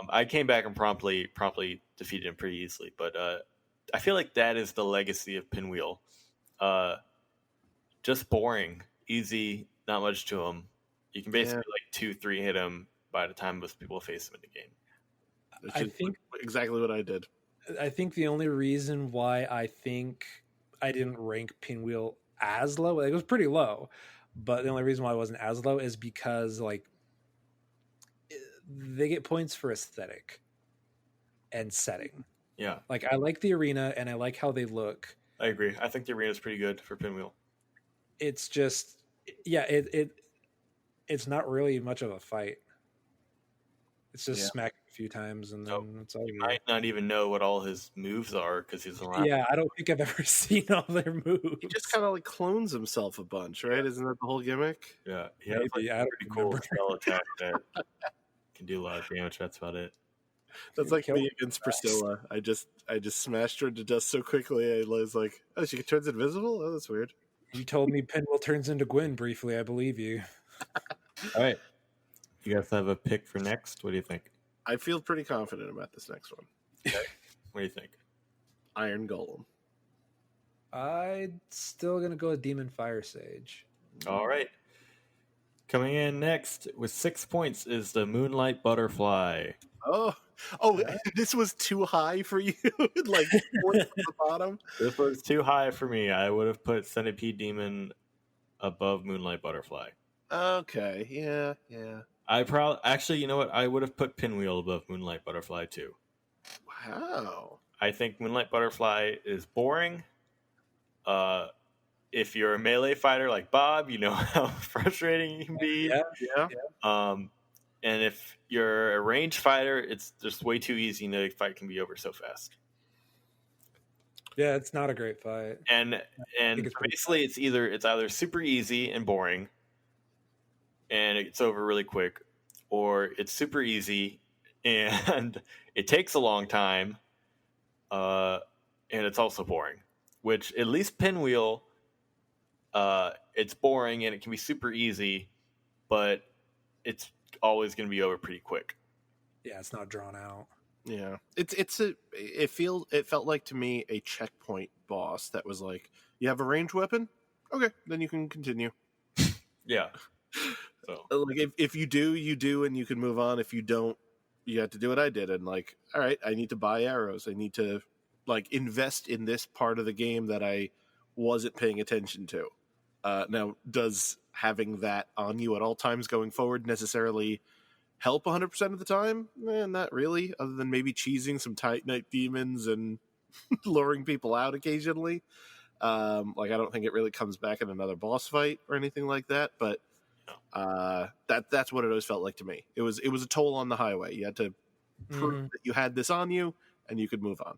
I came back and promptly defeated him pretty easily, but I feel like that is the legacy of Pinwheel. Just boring, easy, not much to him. You can basically like 2-3 hit him by the time most people face him in the game. I think exactly what I did. I think the only reason why I think I didn't rank Pinwheel as low, like, it was pretty low, but the only reason why it wasn't as low is because like they get points for aesthetic and setting. Yeah. Like I like the arena and I like how they look. I agree. I think the arena is pretty good for Pinwheel. It's just, yeah, it's not really much of a fight. It's just smack a few times and then it's all. You might not even know what all his moves are because he's a Yeah, I don't think I've ever seen all their moves. He just kind of like clones himself a bunch, right? Isn't that the whole gimmick? Yeah, he has like a pretty cool spell attack that can do a lot of damage. That's about it. That's like me against Priscilla. I just smashed her into dust so quickly. I was like, oh, she turns invisible? Oh, that's weird. You told me Pinwheel turns into Gwen briefly. I believe you. All right. You guys have a pick for next? What do you think? I feel pretty confident about this next one. Okay. What do you think? Iron Golem. I'm still going to go with Demon Fire Sage. All right. Coming in next with 6 points is the Moonlight Butterfly. Oh, this was too high for you, like fourth from the bottom. This was too high for me. I would have put Centipede Demon above Moonlight Butterfly. Okay, yeah. Actually, you know what? I would have put Pinwheel above Moonlight Butterfly too. Wow. I think Moonlight Butterfly is boring. If you're a melee fighter like Bob, you know how frustrating you can be. Yeah. And if you're a ranged fighter, it's just way too easy. And the fight can be over so fast. Yeah, it's not a great fight. And basically, it's either super easy and boring, and it's over really quick, or it's super easy and it takes a long time, and it's also boring. Which at least Pinwheel, it's boring and it can be super easy, but it's always going to be over pretty quick. Yeah, it's not drawn out. Yeah, it felt like to me a checkpoint boss that was like, you have a ranged weapon, okay, then you can continue. Yeah. So like if you do, you do, and you can move on. If you don't, you have to do what I did, and like, all right, I need to buy arrows. I need to like invest in this part of the game that I wasn't paying attention to. Now, does having that on you at all times going forward necessarily help 100% of the time? Not really, other than maybe cheesing some Titanite demons and luring people out occasionally. Like, I don't think it really comes back in another boss fight or anything like that, but that's what it always felt like to me. It was a toll on the highway. You had to prove that you had this on you, and you could move on.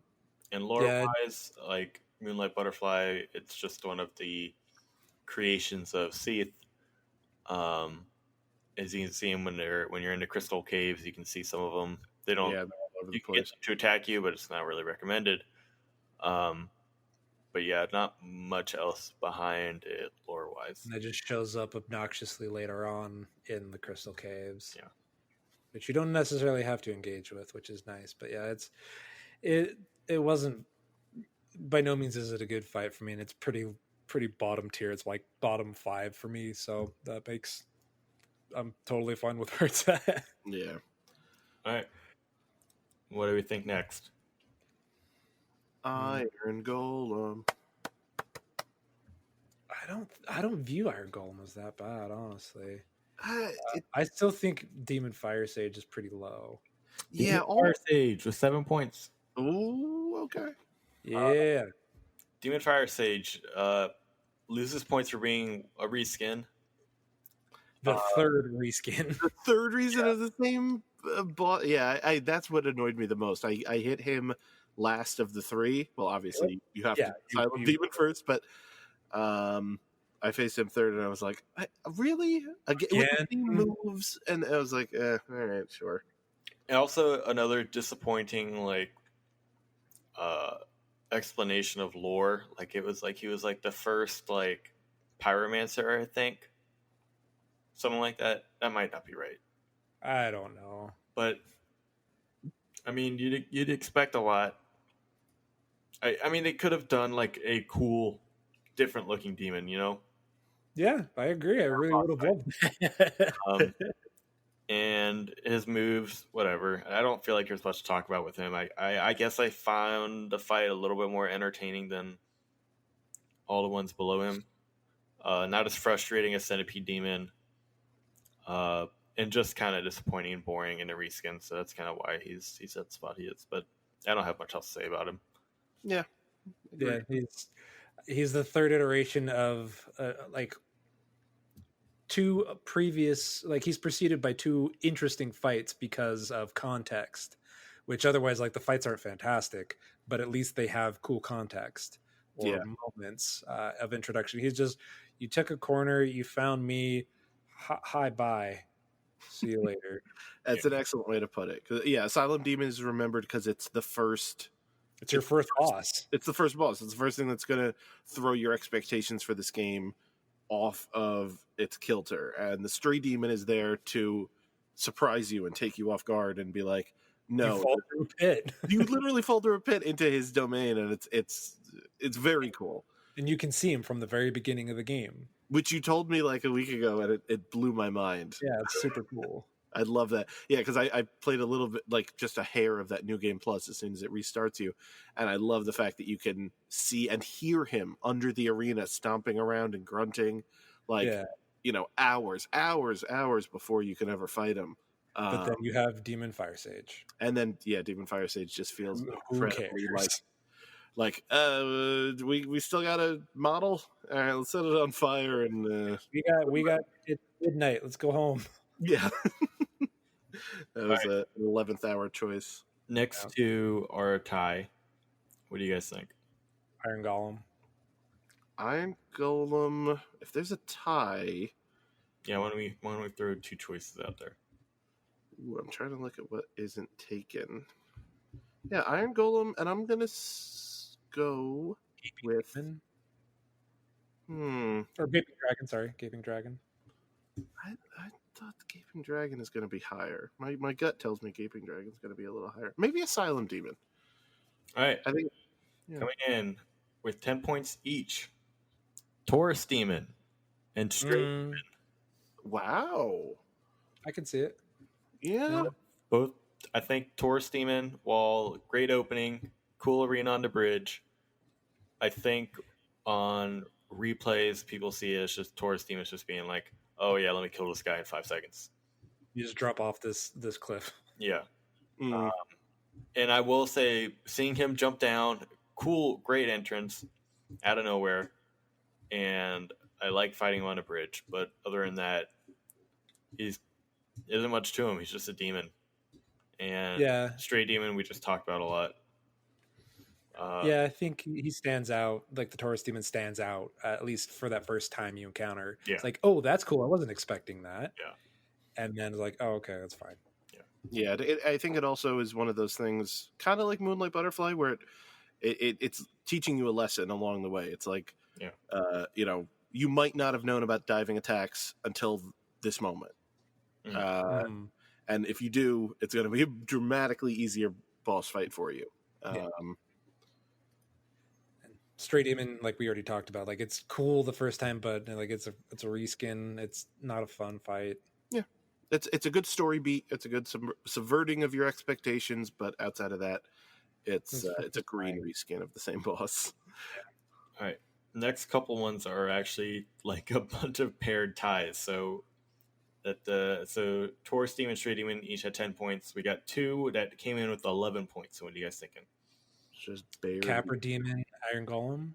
And lore-wise, like Moonlight Butterfly, it's just one of the creations of Seath. As you can see them when you're in the crystal caves, you can see some of them. They don't. Yeah, they're all over the You can place. get them to attack you, but it's not really recommended. But yeah, not much else behind it lore-wise. And it just shows up obnoxiously later on in the crystal caves. Yeah. Which you don't necessarily have to engage with, which is nice. But yeah, it wasn't, by no means is it a good fight for me, and it's pretty bottom tier. It's like bottom 5 for me, so that makes, I'm totally fine with where it's at. Yeah. All right. What do we think next? Iron Golem. I don't view Iron Golem as that bad, honestly. It, I still think Demon Fire Sage is pretty low. yeah. Fire Sage with 7 points. Oh, okay. Yeah. Demon Fire Sage loses points for being a reskin. The third reskin. The third reason is the same boss. Yeah, I that's what annoyed me the most. I hit him last of the 3. Well, obviously you have to Silent Demon first, but I faced him third, and I was like, really? Again? With the same moves? And I was like, all right, sure. And also another disappointing explanation of lore. Like it was like he was like the first like pyromancer, I think. Something like that. That might not be right. I don't know. But I mean, you'd expect a lot. I mean, they could have done like a cool, different looking demon, you know? Yeah, I agree. I really would have loved that. And his moves, whatever. I don't feel like there's much to talk about with him. I guess I found the fight a little bit more entertaining than all the ones below him. Not as frustrating as Centipede Demon. And just kind of disappointing and boring in the reskin. So that's kind of why he's at the spot he is. But I don't have much else to say about him. Yeah. Yeah, he's the third iteration of like two previous, like he's preceded by 2 interesting fights because of context, which otherwise like the fights aren't fantastic, but at least they have cool context or moments of introduction. He's just, you took a corner, you found me, hi, bye, see you later. That's an excellent way to put it. Yeah, Silent Demon is remembered because it's the first. It's your first boss. It's the first boss. It's the first thing that's going to throw your expectations for this game off of its kilter. And the Stray Demon is there to surprise you and take you off guard and be like, no. You fall through a pit. You literally fall through a pit into his domain, and it's very cool. And you can see him from the very beginning of the game. Which you told me like a week ago, and it blew my mind. Yeah, it's super cool. I love that. Yeah, because I played a little bit, like just a hair of that New Game Plus as soon as it restarts you. And I love the fact that you can see and hear him under the arena stomping around and grunting, like, hours before you can ever fight him. But then you have Demon Fire Sage. And then, Demon Fire Sage just feels Who incredibly cares? we still got a model? All right, let's set it on fire. And we got it midnight. Let's go home. Yeah. That was an 11th hour choice. Next two are a tie. What do you guys think? Iron Golem. Iron Golem. If there's a tie, yeah. Why don't we throw two choices out there? Ooh, I'm trying to look at what isn't taken. Yeah, Iron Golem, and I'm gonna go with or Gaping Dragon. Sorry, Gaping Dragon. I thought the Gaping Dragon is going to be higher. My gut tells me Gaping Dragon is going to be a little higher. Maybe Asylum Demon. All right. I think coming in with 10 points each, Taurus Demon and Stray Demon. Wow. I can see it. Yeah. Both, I think Taurus Demon, while great opening, cool arena on the bridge, I think on replays, people see it as just Taurus Demon just being like, oh yeah, let me kill this guy in 5 seconds. You just drop off this cliff. Yeah. And I will say, seeing him jump down, cool, great entrance out of nowhere. And I like fighting him on a bridge. But other than that, isn't much to him. He's just a demon. And Stray Demon, we just talked about a lot. I think he stands out. Like the Taurus Demon stands out, at least for that first time you encounter. Yeah. It's like, oh, that's cool. I wasn't expecting that. Yeah. And then it's like, oh, okay, that's fine. Yeah, I think it also is one of those things, kind of like Moonlight Butterfly, where it's teaching you a lesson along the way. It's like, you might not have known about diving attacks until this moment. And if you do, it's going to be a dramatically easier boss fight for you. Stray Demon, like we already talked about, like it's cool the first time, but like it's a reskin. It's not a fun fight. Yeah, it's a good story beat. It's a good subverting of your expectations, but outside of that, it's a green reskin of the same boss. All right, next couple ones are actually like a bunch of paired ties. So Taurus Demon and Stray Demon each had 10 points. We got two that came in with 11 points. So what are you guys thinking? Just barely. Capra Demon, Iron Golem.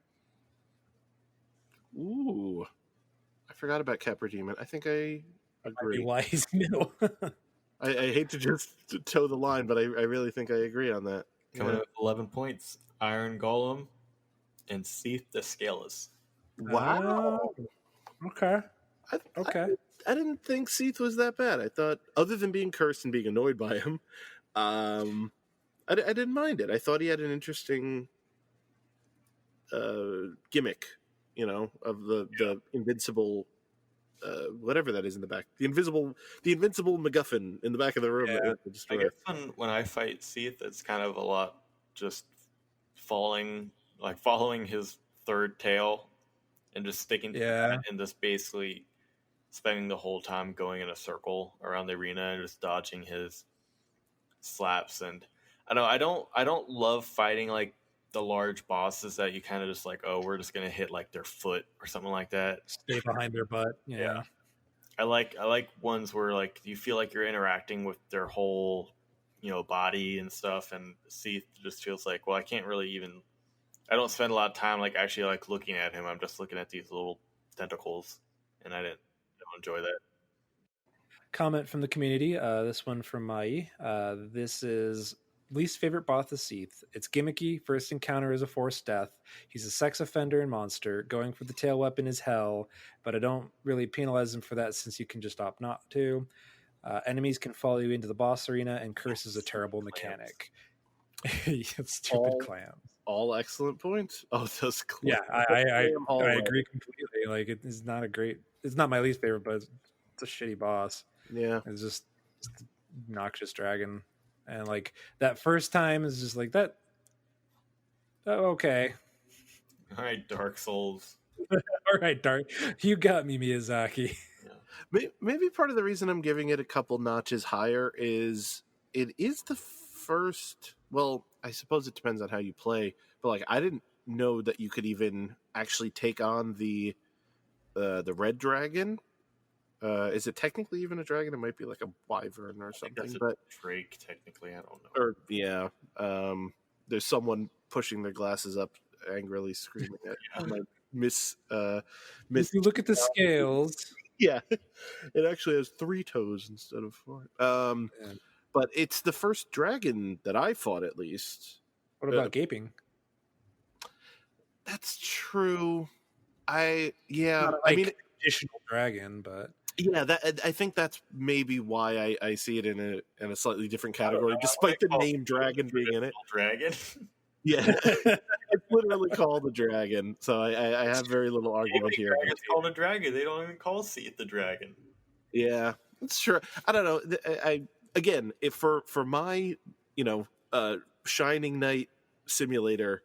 Ooh, I forgot about Capra Demon. I think I agree. Why he's new. I hate to just toe the line, but I really think I agree on that. Coming in with 11 points, Iron Golem and Seath the Scaleless. Wow. Okay. I didn't think Seath was that bad. I thought, other than being cursed and being annoyed by him, I didn't mind it. I thought he had an interesting gimmick, of the invincible, whatever that is in the back, the invincible MacGuffin in the back of the room. Yeah. I guess when I fight Seath, it's kind of a lot just following his third tail and just sticking to that and just basically spending the whole time going in a circle around the arena and just dodging his slaps. And I don't love fighting like the large bosses that you kind of just like, oh, we're just gonna hit like their foot or something like that. Stay behind their butt. Yeah. I like ones where like you feel like you're interacting with their whole, body and stuff. And Seath just feels like, well, I don't spend a lot of time like actually like looking at him. I'm just looking at these little tentacles, and I don't enjoy that. Comment from the community. This one from Mai. This is least favorite boss of Seath. It's gimmicky. First encounter is a forced death. He's a sex offender and monster. Going for the tail weapon is hell, but I don't really penalize him for that since you can just opt not to. Enemies can follow you into the boss arena, and curse is a terrible mechanic. Stupid clams. All excellent points. Oh, those clams. Yeah, I agree completely. Like it's not it's not my least favorite, but it's a shitty boss. Yeah. It's just obnoxious dragon. And like that first time is just like that. Oh, okay. All right, Dark Souls. All right, Dark, you got me, Miyazaki. Maybe part of the reason I'm giving it a couple notches higher is it is the first. Well, I suppose it depends on how you play, but like I didn't know that you could even actually take on the red dragon. Is it technically even a dragon? It might be like a wyvern or something. But Drake, technically, I don't know. Or yeah, there's someone pushing their glasses up, angrily screaming at my miss. If you look at the scales, Yeah, it actually has 3 toes instead of 4. Yeah. But it's the first dragon that I fought, at least. What about gaping? That's true. I mean, additional dragon, but yeah, that I think that's maybe why I see it in a slightly different category, despite the name dragon being in it. Dragon. Yeah, it's literally called a dragon, so I have very little argument here. It's called a dragon. They don't even call Seath the dragon. Yeah, it's true. I don't know. I again, if for my Shining Knight simulator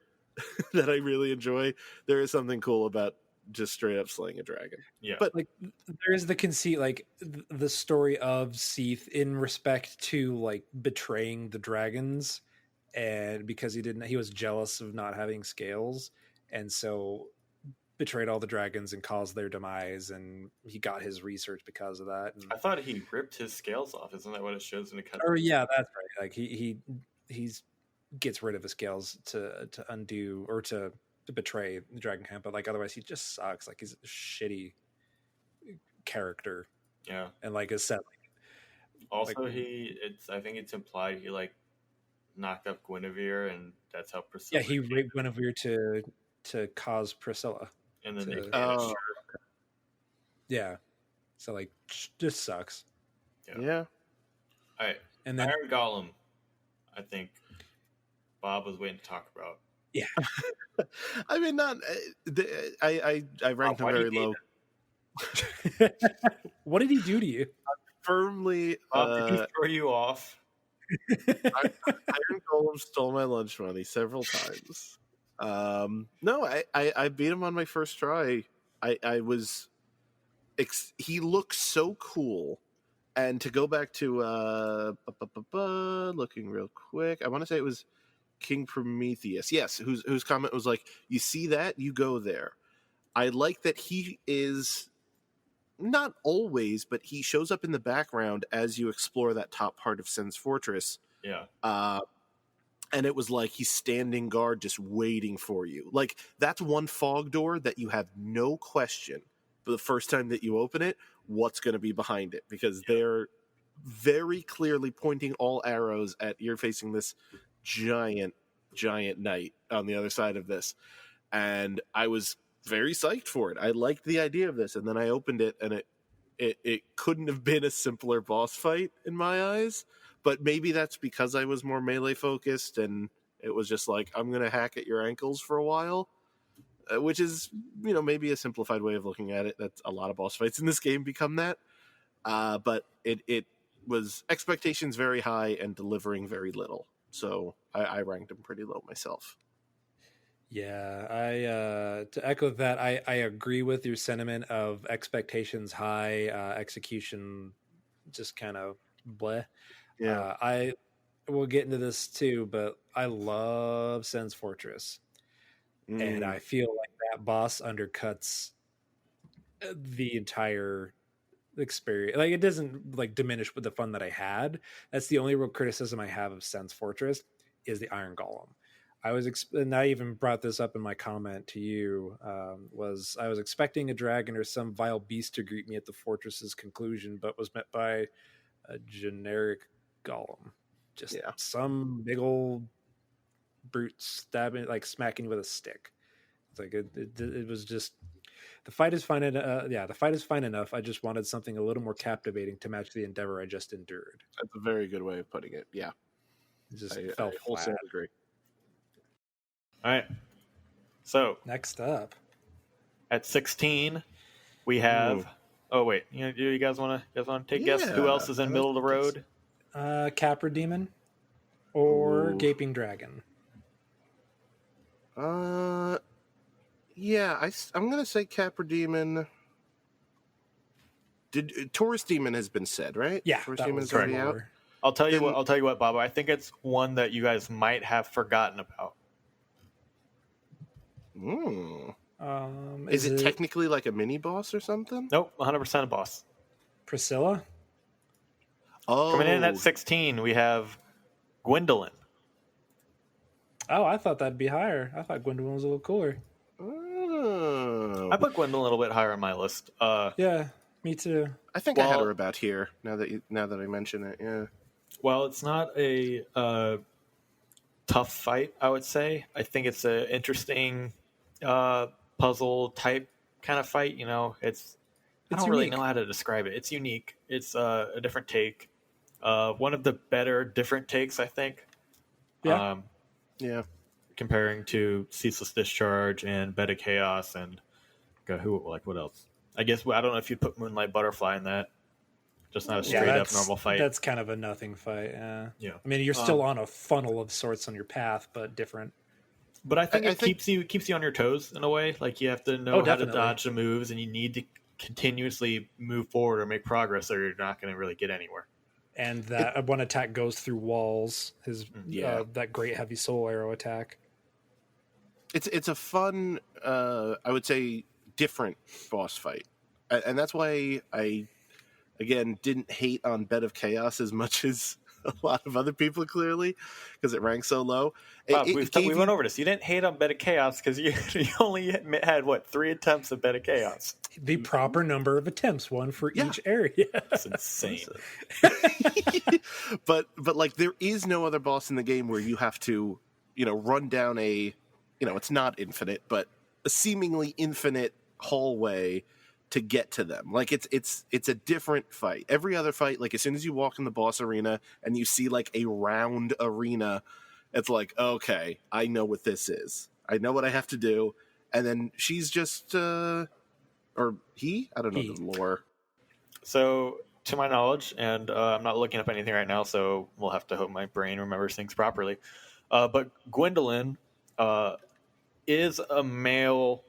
that I really enjoy, there is something cool about just straight up slaying a dragon. Yeah, but like there's the conceit, like the story of Seath in respect to like betraying the dragons, and because he was jealous of not having scales, and so betrayed all the dragons and caused their demise, and he got his research because of that. And, I thought he ripped his scales off. Isn't that what it shows in the cutscene? or yeah, that's right. Like he's gets rid of his scales to undo or to betray the dragon camp, but like otherwise he just sucks. Like he's a shitty character. Yeah, and like is set. Also, I think it's implied he like knocked up Guinevere, and that's how Priscilla. Yeah, he raped Guinevere to cause Priscilla. And then they yeah, so like just sucks. Yeah. All right, and then Iron Golem, I think Bob was waiting to talk about. Yeah, I mean, not. I ranked him very low. What did he do to you? Firmly. Bob, did he throw you off? Iron Golem stole my lunch money several times. No, I beat him on my first try. I was. He looks so cool. And to go back to looking real quick, I want to say it was King Prometheus. Yes, whose comment was like, "You see that? You go there." I like that he is not always, but he shows up in the background as you explore that top part of Sen's Fortress. Yeah. And it was like he's standing guard, just waiting for you. Like that's one fog door that you have no question. For the first time that you open it, what's going to be behind it, because they're very clearly pointing all arrows at you're facing this giant knight on the other side of this. And I was very psyched for it. I liked the idea of this, and then I opened it, and it couldn't have been a simpler boss fight in my eyes. But maybe that's because I was more melee focused, and it was just like, I'm going to hack at your ankles for a while. Which is, maybe a simplified way of looking at it. That's a lot of boss fights in this game become that. But it was expectations very high and delivering very little. So I ranked him pretty low myself. Yeah, to echo that, I agree with your sentiment of expectations high, execution just kind of bleh. Yeah. I will get into this too, but I love Sen's Fortress. And I feel like that boss undercuts the entire experience. Like it doesn't like diminish with the fun that I had. That's the only real criticism I have of Sen's Fortress is the Iron Golem. And I even brought this up in my comment to you, I was expecting a dragon or some vile beast to greet me at the fortress's conclusion, but was met by a generic golem. Just some big old brute smacking you with a stick. It's like it was just, the fight is fine. The fight is fine enough. I just wanted something a little more captivating to match the endeavor I just endured. That's a very good way of putting it. Yeah, it just fell flat. Also agree. All right. So next up, at 16, we have. Oh wait, you guys want to take a guess? Who else is in middle of the road? Capra Demon or Gaping Dragon. Yeah, I'm gonna say Capra Demon. Taurus Demon has been said, right? Yeah, Taurus that Demon was is already out. lower. I'll tell you Then- what, Bob. I think it's one that you guys might have forgotten about. Is it technically like a mini boss or something? Nope, 100% a boss. Priscilla? Oh, Coming in at 16, we have Gwendolyn. Oh, I thought that'd be higher. I thought Gwendolyn was a little cooler. Oh. I put Gwendolyn a little bit higher on my list. Yeah, me too. I think I had her about here. Now that I mention it, yeah. Well, it's not a tough fight, I would say. I think it's an interesting puzzle type kind of fight. You know, I don't really know how to describe it. It's unique. It's a different take. One of the better different takes, I think. Yeah. Yeah. Comparing to Ceaseless Discharge and Bed of Chaos and what else? I guess I don't know if you'd put Moonlight Butterfly in that. Just not a straight up normal fight. That's kind of a nothing fight. Yeah. I mean, you're still on a funnel of sorts on your path, but different. But I think it keeps you on your toes in a way. Like you have to know how to dodge the moves, and you need to continuously move forward or make progress, or you're not going to really get anywhere. And that one attack goes through walls. That great heavy soul arrow attack. It's a fun, I would say, different boss fight, and that's why I, again, didn't hate on Bed of Chaos as much as a lot of other people, clearly, because it ranks so low. Bob, we went over this. You didn't hate on Bed of Chaos because you only had 3 attempts at Bed of Chaos. The proper number of attempts, one for each area. That's insane. but like there is no other boss in the game where you have to, run down a, it's not infinite, but a seemingly infinite hallway to get to them. Like it's a different fight. Every other fight, like as soon as you walk in the boss arena and you see like a round arena, it's like, okay, I know what this is. I know what I have to do. And then she's just or he? I don't know the lore. So, to my knowledge, and I'm not looking up anything right now, so we'll have to hope my brain remembers things properly. But Gwendolyn is a male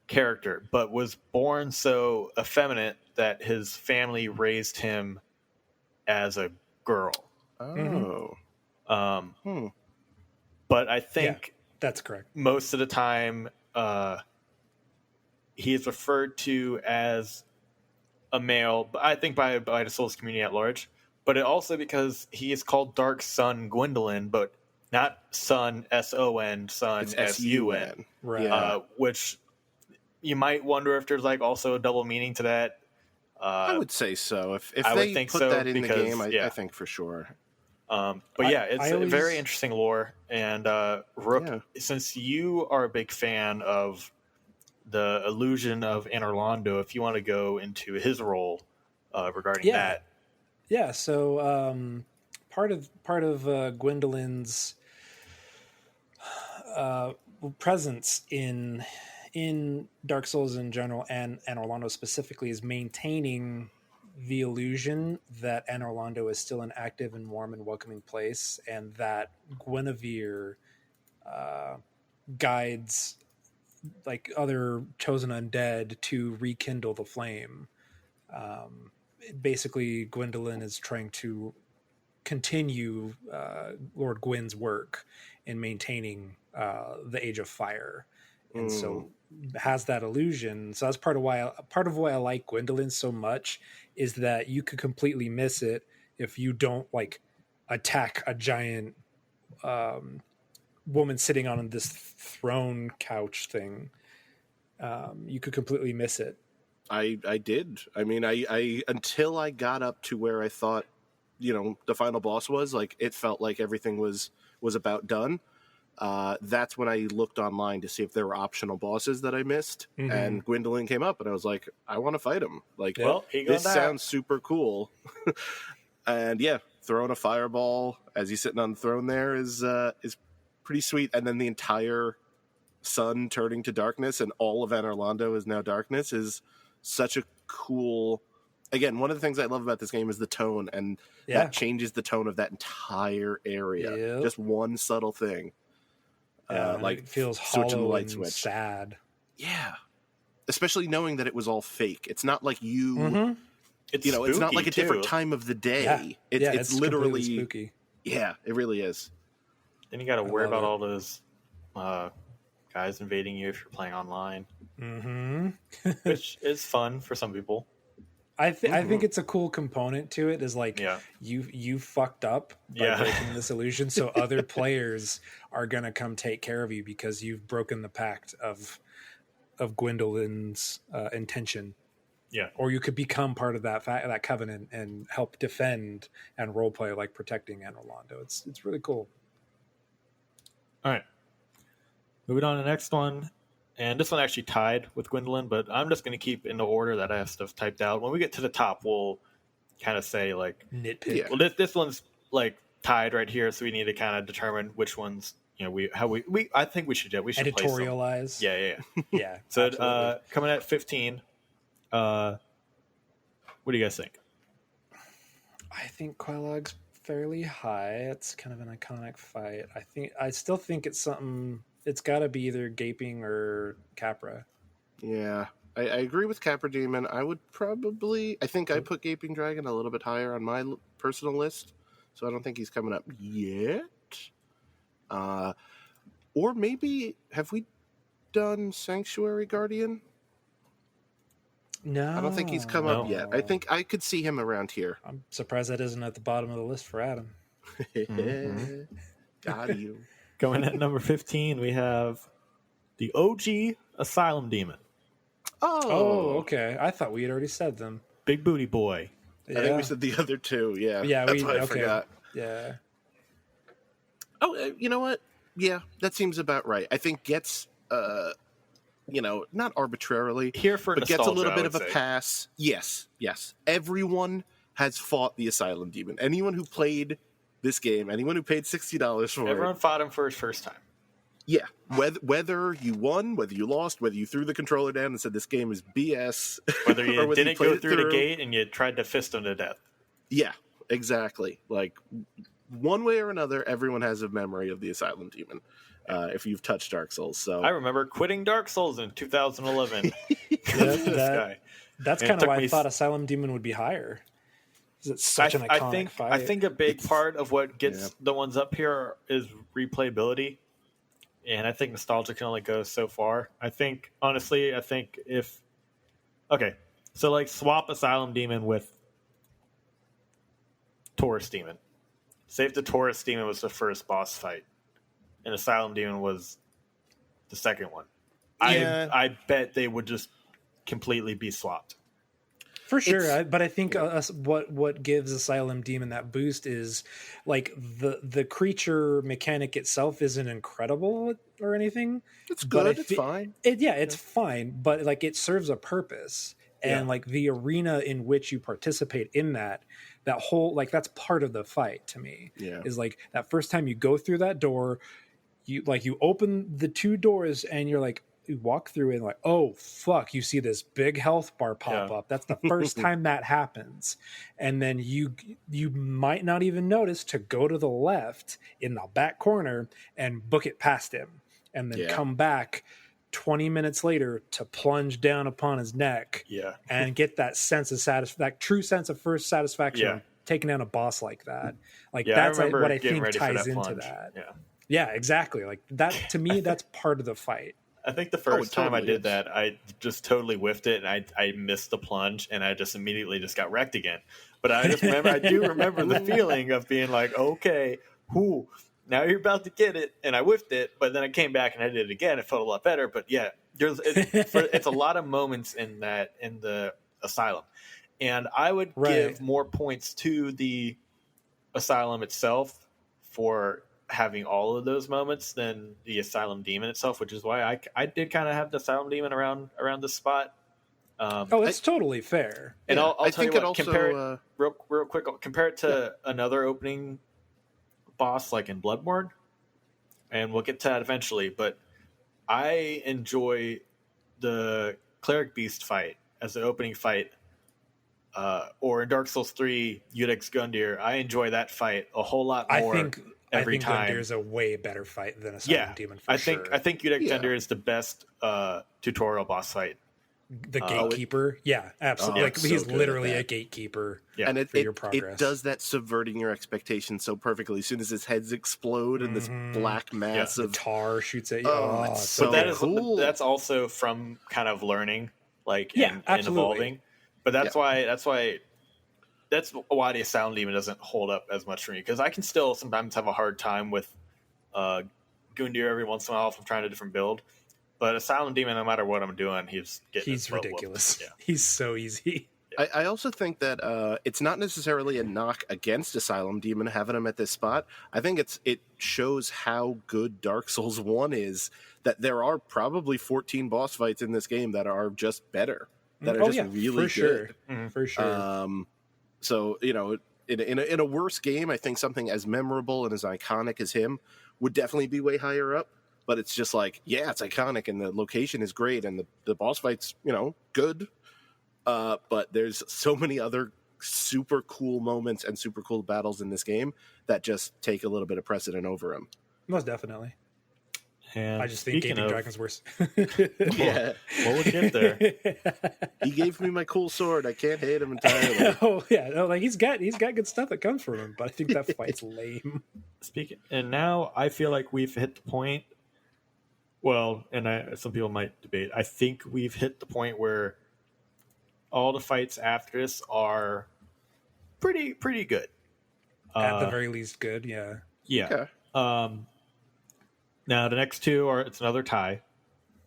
character, but was born so effeminate that his family raised him as a girl. Oh. But I think that's correct. Most of the time, he is referred to as a male, I think by the Souls community at large, but it also because he is called Dark Sun Gwendolyn, but not Sun S-O-N, Sun S-U-N. Right. Which you might wonder if there's like also a double meaning to that. I would say so. If I they would think put so, that in because, the game, I think for sure. But it's a very interesting lore. And Rook, since you are a big fan of the illusion of Anor Londo, if you want to go into his role regarding that. Yeah, so part of Gwendolyn's presence in Dark Souls in general and Anor Londo specifically is maintaining the illusion that Anor Londo is still an active and warm and welcoming place, and that Guinevere guides like other chosen undead to rekindle the flame. Basically, Gwendolyn is trying to continue Lord Gwyn's work in maintaining the Age of Fire, and so has that illusion. So that's part of why I like Gwendolyn so much, is that you could completely miss it if you don't like attack a giant woman sitting on this throne couch thing. You could completely miss it. I did. I mean, I until I got up to where I thought, the final boss was, like, it felt like everything was about done. That's when I looked online to see if there were optional bosses that I missed, and Gwendolyn came up, and I was like, I want to fight him. Like, this sounds super cool. And throwing a fireball as he's sitting on the throne there is pretty sweet. And then the entire sun turning to darkness and all of Anor Londo is now darkness is such a cool. Again, one of the things I love about this game is the tone, and that changes the tone of that entire area. Just one subtle thing. Like it feels switching hollow the light and switch. sad. Yeah. Especially knowing that it was all fake. It's not like you, Mm-hmm. It's it's not like a different too. time of the day. Yeah. It's completely literally spooky. Yeah, it really is. Then you got to worry love about it. all those guys invading you if you're playing online, Mm-hmm. which is fun for some people. I think it's a cool component to it. Is like Yeah. you fucked up by Yeah. breaking this illusion, so other players are gonna come take care of you because you've broken the pact of Gwendolyn's intention. Yeah. Or you could become part of that covenant and help defend and roleplay like protecting Anne Rolando. It's really cool. All right. Moving on to the next one. And this one actually tied with Gwendolyn, but I'm just going to keep in the order that I have stuff typed out. When we get to the top, we'll kind of say, like, Nitpick. Yeah. well, this one's, like, tied right here, so we need to kind of determine which ones, I think we should place them. Editorialize. Yeah. Yeah. So absolutely. coming at 15, what do you guys think? I think Quelog's fairly high. It's kind of an iconic fight. I still think it's something. It's got to be either Gaping or Capra. Yeah. I agree with Capra Demon. I think I put Gaping Dragon a little bit higher on my personal list, so I don't think he's coming up yet. Or maybe, have we done Sanctuary Guardian? No, I don't think he's come up yet. I think I could see him around here. I'm surprised that isn't at the bottom of the list for Adam. Got you. Going at number 15, we have the OG Asylum Demon. Oh, okay. I thought we had already said them. Big Booty Boy. Yeah. I think we said the other two. Yeah. That's why I forgot. Yeah. Oh, you know what? Yeah, that seems about right. I think gets, not arbitrarily, Here for but gets a nostalgia, little I bit would of a say. pass. Yes. Everyone has fought the Asylum Demon. Anyone who played this game, anyone who paid $60 for Everyone it. fought him for his first time. Yeah. Whether you won, whether you lost, whether you threw the controller down and said this game is BS. Whether you or whether didn't played go it through the gate and you tried to fist him to death. Yeah, exactly. Like, one way or another, everyone has a memory of the Asylum Demon. If you've touched Dark Souls, so I remember quitting Dark Souls in 2011. That's kind of why I thought Asylum Demon would be higher. It's such an iconic fight. I think a big part of what gets the ones up here is replayability, and I think nostalgia can only go so far. Honestly, if so like swap Asylum Demon with Taurus Demon. Say if the Taurus Demon was the first boss fight, and Asylum Demon was the second one. Yeah. I bet they would just completely be swapped. For sure, but I think what gives Asylum Demon that boost is like the creature mechanic itself isn't incredible or anything. it's good. It's fine. It's fine, but like it serves a purpose, and like the arena in which you participate in that whole like that's part of the fight to me. Yeah. Is like that first time you go through that door, you open the two doors and you're like. You walk through and like, oh fuck, you see this big health bar pop up. That's the first time that happens. And then you might not even notice to go to the left in the back corner and book it past him. And then come back 20 minutes later to plunge down upon his neck and get that sense of that true sense of first satisfaction taking down a boss like that. Like that's what I think ties into that. Yeah, exactly. Like that to me, that's part of the fight. I think the first time I did that, I just totally whiffed it, and I missed the plunge, and I just immediately just got wrecked again. But I do remember the feeling of being like, okay, now you're about to get it, and I whiffed it, but then I came back and I did it again. It felt a lot better, but yeah, it's a lot of moments in the Asylum, and I would give more points to the Asylum itself for having all of those moments than the Asylum Demon itself, which is why I did kind of have the Asylum Demon around this spot. It's totally fair. And I'll tell you what, compare it real quick. I'll compare it to another opening boss like in Bloodborne, and we'll get to that eventually. But I enjoy the Cleric Beast fight as an opening fight. Or in Dark Souls 3, Udex Gundyr, I enjoy that fight a whole lot more every time. I think Gundyr is a way better fight than Asylum Demon. For I sure. think Gundyr is the best tutorial boss fight. The gatekeeper, absolutely. Like so he's good literally at a gatekeeper. Yeah. And for your progress. it does that subverting your expectations so perfectly. As soon as his heads explode and this black mass the of tar shoots at you. it's so but that is cool. That's also from kind of learning, like and absolutely. evolving. But that's why the Asylum Demon doesn't hold up as much for me, because I can still sometimes have a hard time with Gundyr every once in a while if I'm trying a different build. But Asylum Demon, no matter what I'm doing, he's ridiculous. Yeah. He's so easy. I also think that it's not necessarily a knock against Asylum Demon having him at this spot. I think it shows how good Dark Souls 1 is, that there are probably 14 boss fights in this game that are just better, that are just really good. For sure. So, in a worse game, I think something as memorable and as iconic as him would definitely be way higher up. But it's just like, it's iconic and the location is great and the boss fight's, good. But there's so many other super cool moments and super cool battles in this game that just take a little bit of precedent over him. Most definitely. And I just think Gaping Dragon's worse. Yeah. Well, we'll get there. He gave me my cool sword. I can't hate him entirely. He's got good stuff that comes from him, but I think that fight's lame. And now I feel like we've hit the point. Well, and some people might debate. I think we've hit the point where all the fights after this are pretty good. At the very least, good. Yeah. Yeah. Okay. Now the next two it's another tie.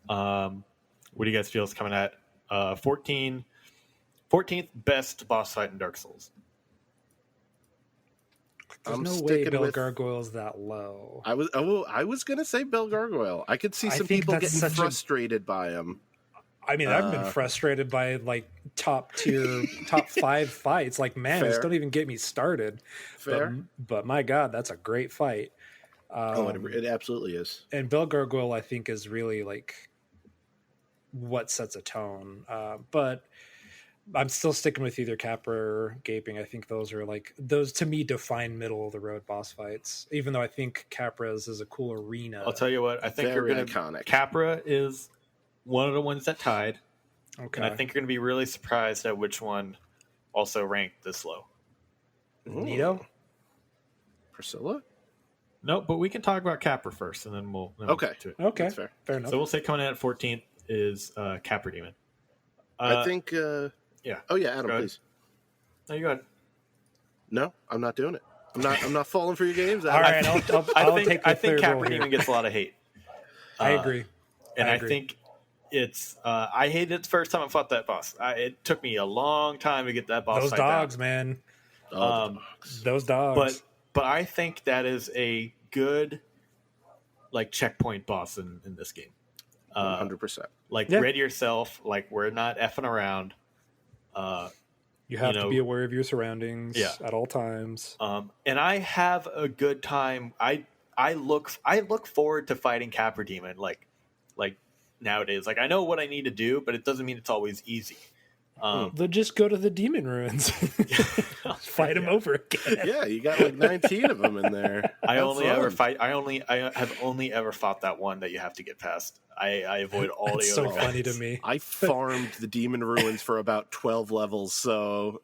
What do you guys feel is coming at 14th best boss fight in Dark Souls? There's no way Bell Gargoyle's that low. I was gonna say Bell Gargoyle. I could see some people getting frustrated by him. I mean, I've been frustrated by like top 5 fights. Like, man, just don't even get me started. Fair. But my God, that's a great fight. It absolutely is. And Bell Gargoyle, I think, is really like what sets a tone. But I'm still sticking with either Capra or Gaping. I think those to me define middle of the road boss fights. Even though I think Capra's is a cool arena. I'll tell you what, I think very iconic. Capra is one of the ones that tied. Okay. And I think you're going to be really surprised at which one also ranked this low. Nito? Priscilla? No, but we can talk about Capra first, and then we'll get to it. Okay, that's fair. Fair enough. So we'll say coming in at 14th is Capra Demon. I think. Yeah. Oh yeah, Adam, please. No, you go ahead. No, I'm not doing it. I'm not falling for your games. All right, I think Capra Demon gets a lot of hate. I agree. I think it's. I hated it the first time I fought that boss. It took me a long time to get that boss. Those dogs, down. Man. Those dogs. But I think that is a good like checkpoint boss in this game. 100%. Ready yourself. Like, we're not effing around. You have to be aware of your surroundings at all times. And I have a good time. I look forward to fighting Capra Demon like nowadays. Like, I know what I need to do, but it doesn't mean it's always easy. They'll just go to the demon ruins. Fight them over again. Yeah, you got like 19 of them in there. I have only ever fought that one that you have to get past. I avoid all the other so funny to me. I farmed the demon ruins for about 12 levels, so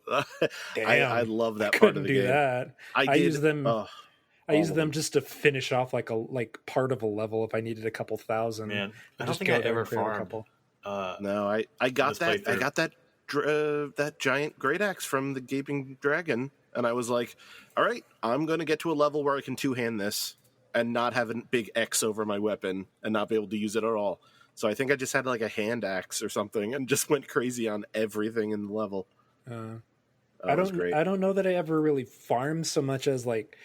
I love that part of the game. That. I use them. I use them just to finish off like part of a level if I needed a couple thousand. Man, I don't think I ever farmed. No, I got that. I got that giant great axe from the Gaping Dragon, and I was like, all right, I'm going to get to a level where I can two-hand this and not have a big X over my weapon and not be able to use it at all. So I think I just had like a hand axe or something and just went crazy on everything in the level. I don't know that I ever really farmed so much as like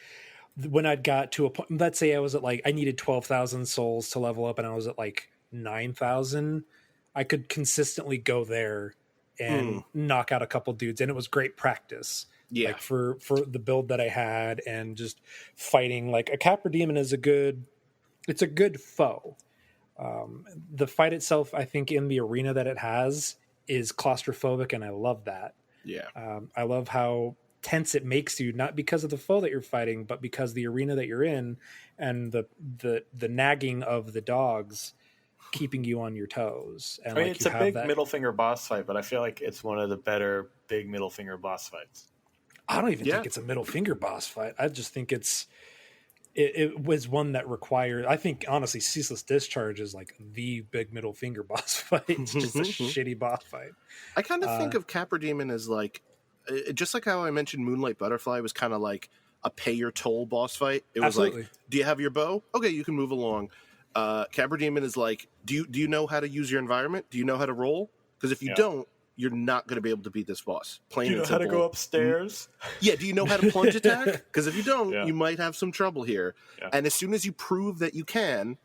when I got to a point. Let's say I was at I needed 12,000 souls to level up, and I was at 9,000. I could consistently go there and knock out a couple dudes, and it was great practice. Yeah, for the build that I had, and just fighting a Capra Demon is a good foe. The fight itself, I think, in the arena that it has is claustrophobic, and I love that. Yeah, I love how tense it makes you, not because of the foe that you're fighting, but because the arena that you're in and the nagging of the dogs keeping you on your toes. And I mean, like it's you a have big that. middle finger boss fight, but I feel like it's one of the better big middle finger boss fights. I don't even Yeah. think it's a middle finger boss fight. I just think it was one that required, I think honestly Ceaseless Discharge is like the big middle finger boss fight. It's just a shitty boss fight. I kind of think of Capra Demon as like, just like how I mentioned Moonlight Butterfly was kind of like a pay your toll boss fight. It was Absolutely. like, do you have your bow? Okay, you can move along. Capra Demon is like, do you know how to use your environment? Do you know how to roll? Because if you don't, you're not going to be able to beat this boss. Plain Do you know and how simple. to go upstairs? Yeah, do you know how to plunge attack? Because if you don't, Yeah. you might have some trouble here. Yeah. And as soon as you prove that you can,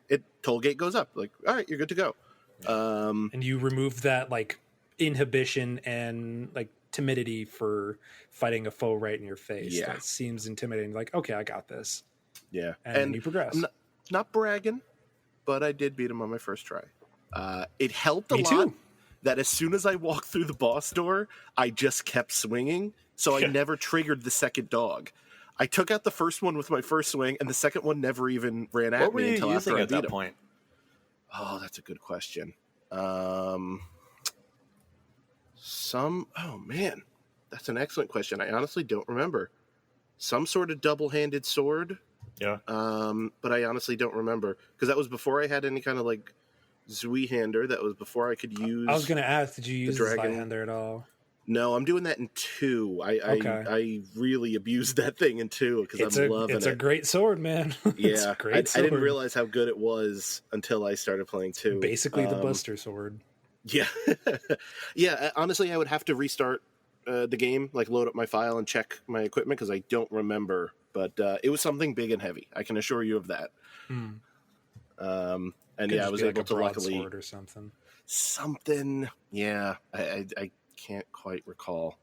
toll gate goes up. Like, all right, you're good to go. And you remove that like inhibition and like timidity for fighting a foe right in your face. Yeah. That seems intimidating. Like, okay, I got this. Yeah. And then you progress. I'm not bragging, but I did beat him on my first try. It helped a Me lot too. that as soon as I walked through the boss door, I just kept swinging, so I never triggered the second dog. I took out the first one with my first swing, and the second one never even ran at What were me you until using after I at beat that him. point? Oh, that's a good question. Oh man, that's an excellent question. I honestly don't remember. Some sort of double-handed sword. Yeah. But I honestly don't remember because that was before I had any kind of like Zweihander. That was before I could use. I was going to ask, did you use the dragon. Zweihander at all? No, I'm doing that in 2. I really abused that thing in 2 because I'm loving it. It's a great sword, man. It's Yeah, a great I sword. didn't realize how good it was until I started playing 2. Basically the Buster sword. Yeah, yeah. Honestly, I would have to restart the game, like load up my file and check my equipment because I don't remember. But it was something big and heavy. I can assure you of that. And Could yeah, I just was be like able a to luckily broadsword or something. Yeah, I can't quite recall.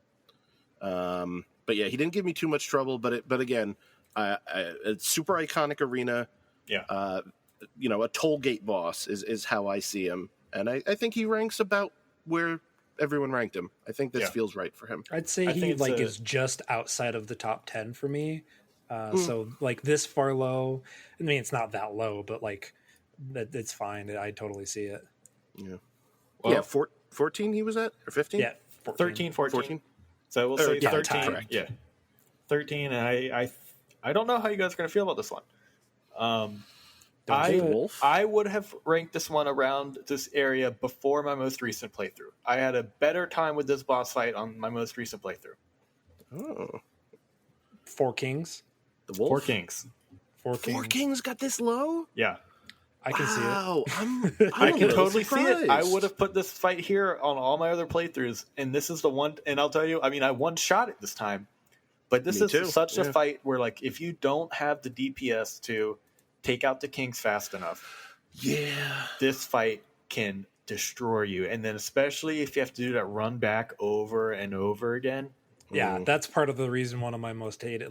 But yeah, he didn't give me too much trouble. But again, a super iconic arena. Yeah. A toll gate boss is how I see him, and I think he ranks about where everyone ranked him. I think this feels right for him. I'd say he like is just outside of the top 10 for me. So like this far low. I mean, it's not that low, but like it's fine. I totally see it. Yeah. Well, yeah. 14 he was at, or 15? Yeah. 13, 14. 14? So we'll say 13. Correct. Yeah. 13. And I don't know how you guys are going to feel about this one. I would have ranked this one around this area before my most recent playthrough. I had a better time with this boss fight on my most recent playthrough. Oh. 4 Kings. The Wolf? 4 Kings. 4 Kings. 4 Kings got this low? Yeah. I can see it. Wow. I can totally see it. I surprised. would have put this fight here on all my other playthroughs, and this is the one. And I'll tell you, I mean, I one-shot it this time, but this Me is too. such a Yeah. fight where, like, if you don't have the DPS to take out the Kings fast enough, Yeah. this fight can destroy you. And then especially if you have to do that run back over and over again. Yeah, that's part of the reason one of my most hated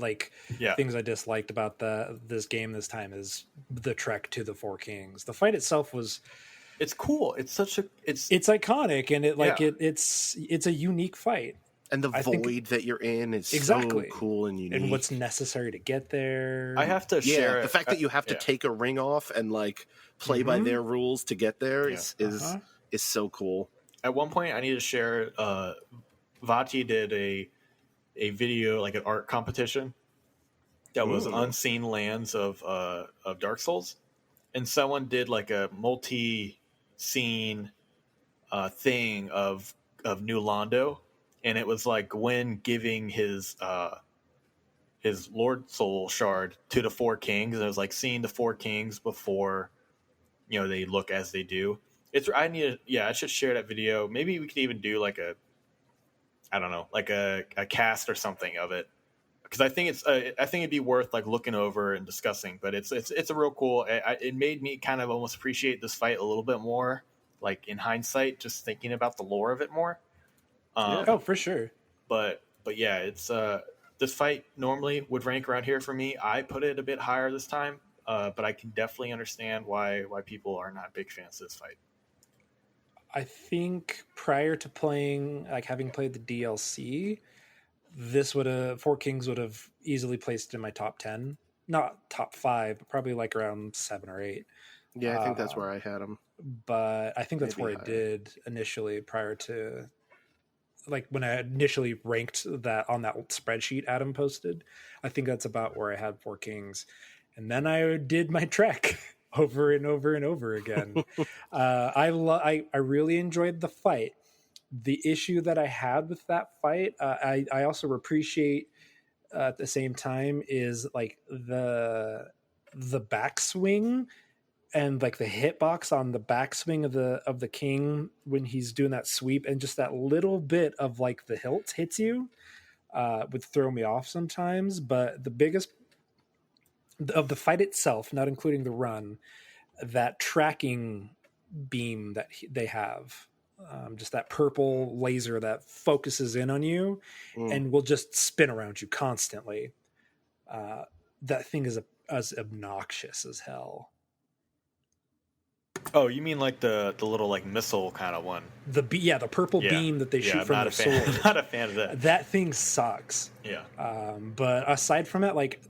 Yeah. things I disliked about this game this time is the trek to the 4 Kings. The fight itself It's cool. It's such a it's iconic, and Yeah. it's a unique fight. And the I think- void that you're in is Exactly. so cool and unique. And what's necessary to get there. I have to share the it. fact that you have to take a ring off and like play by their rules to get there is so cool. At one point, I need to share. Vati did a video, like an art competition that was unseen lands of Dark Souls, and someone did like a multi-scene thing of New Londo, and it was like Gwyn giving his Lord Soul shard to the 4 Kings, and it was like seeing the 4 Kings before they look as they do. I should share that video. Maybe we could even do like a cast or something of it, because I think it'd be worth like looking over and discussing. But it's a real cool. It made me kind of almost appreciate this fight a little bit more, like in hindsight, just thinking about the lore of it more. Oh, for sure. But yeah, it's this fight normally would rank around here for me. I put it a bit higher this time, but I can definitely understand why people are not big fans of this fight. I think prior to playing, like having played the DLC, this would have Four Kings would have easily placed in my top 10, not top 5, but probably like around 7 or 8. Yeah, I think that's where I had them. But I think that's Maybe where I higher. did initially, prior to like when I initially ranked that on that spreadsheet Adam posted. I think that's about where I had Four Kings, and then I did my trek over and over and over again. I really enjoyed the fight. The issue that I had with that fight, I also appreciate at the same time, is like the backswing and like the hitbox on the backswing of the king when he's doing that sweep, and just that little bit of like the hilt hits you would throw me off sometimes. But the biggest of the fight itself, not including the run, that tracking beam that they have, just that purple laser that focuses in on you and will just spin around you constantly. That thing is as obnoxious as hell. Oh, you mean like the little like missile kind of one? The purple beam that they shoot from their sword. I'm not a fan of that. That thing sucks. Yeah. But aside from it, like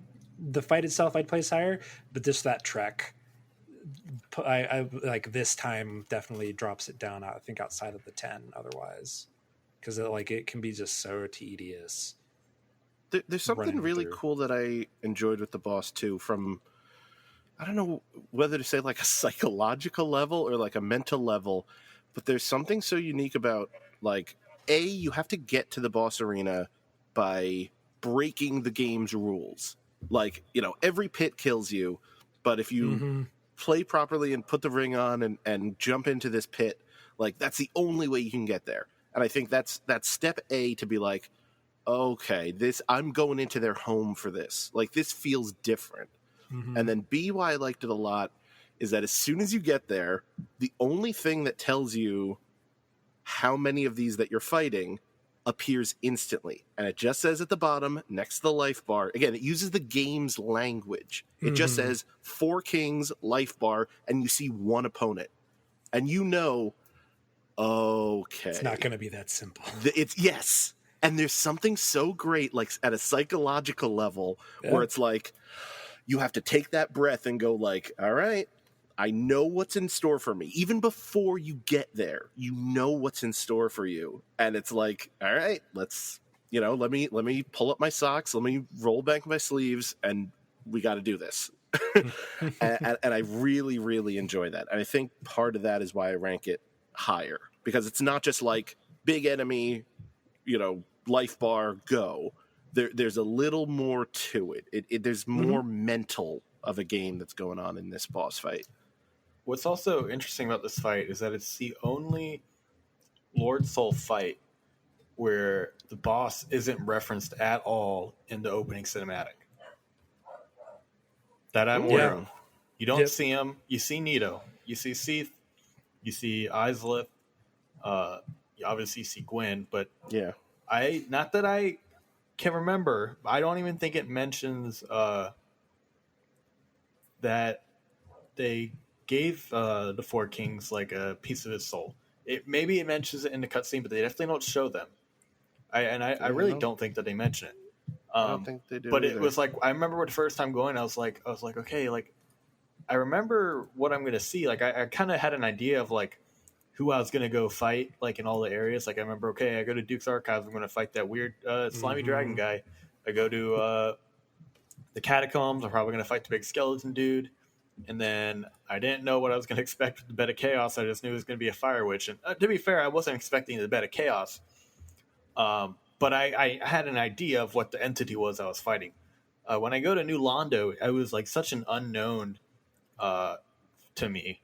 the fight itself, I'd place higher. But just that trek, I like this time definitely drops it down. I think outside of the 10 otherwise, because it can be just so tedious. There's something really cool that I enjoyed with the boss too. From I don't know whether to say like a psychological level or like a mental level, but there's something so unique about like you have to get to the boss arena by breaking the game's rules. Like, every pit kills you, but if you play properly and put the ring on and jump into this pit, like that's the only way you can get there. And I think that's step A, to be like, okay, I'm going into their home for this. Like, this feels different. And then B, why I liked it a lot, is that as soon as you get there, the only thing that tells you how many of these that you're fighting appears instantly. And it just says at the bottom, next to the life bar, again, it uses the game's language. It just says 4 Kings, life bar, and you see one opponent. And okay. It's not going to be that simple. Yes. And there's something so great, like at a psychological level, where it's like, you have to take that breath and go like, all right, I know what's in store for me. Even before you get there, you know what's in store for you. And it's like, all right, let's, let me pull up my socks. Let me roll back my sleeves, and we got to do this. and I really, really enjoy that. And I think part of that is why I rank it higher, because it's not just like big enemy, life bar, go. There's a little more to it. There's more mental of a game that's going on in this boss fight. What's also interesting about this fight is that it's the only Lord Soul fight where the boss isn't referenced at all in the opening cinematic. That I'm aware of. You don't see him. You see Nito. You see Seath. You see Islip. You obviously see Gwen. But not that I can remember. I don't even think it mentions that they gave the 4 Kings like a piece of his soul. Maybe it mentions it in the cutscene, but they definitely don't show them. I really don't think that they mention it. I don't think they do. But either. It was like, I remember the first time going, I was like, okay, like I remember what I'm going to see. Like I kind of had an idea of like who I was going to go fight, like in all the areas. Like I remember, okay, I go to Duke's Archives, I'm going to fight that weird slimy dragon guy. I go to the catacombs, I'm probably going to fight the big skeleton dude. And then I didn't know what I was going to expect with the Bed of Chaos. I just knew it was going to be a Fire Witch. And to be fair, I wasn't expecting the Bed of Chaos. But I had an idea of what the entity was I was fighting. When I go to New Londo, it was like such an unknown to me.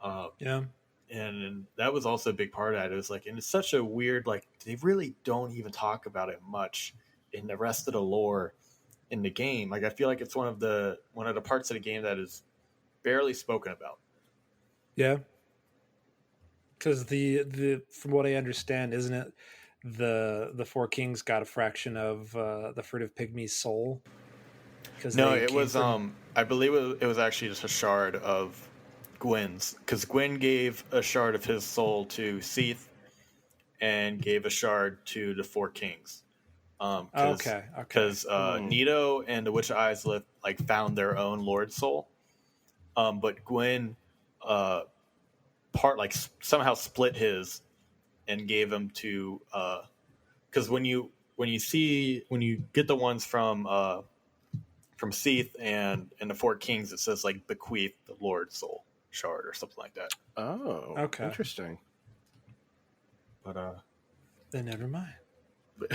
And that was also a big part of it. It was like, and it's such a weird, like, they really don't even talk about it much in the rest of the lore in the game. Like, I feel like it's one of the parts of the game that is barely spoken about. Yeah. Because the from what I understand, isn't it the 4 Kings got a fraction of the Furtive Pygmy's soul? No, it was I believe it was actually just a shard of Gwen's, because Gwen gave a shard of his soul to Seath and gave a shard to the 4 Kings. Okay. Because Nito and the Witch of Izalith like found their own Lord Soul, but Gwyn somehow split his and gave him to because when you get the ones from Seath and the Four Kings, it says like bequeath the Lord Soul shard or something like that. Oh, Okay. Interesting. But Then never mind. But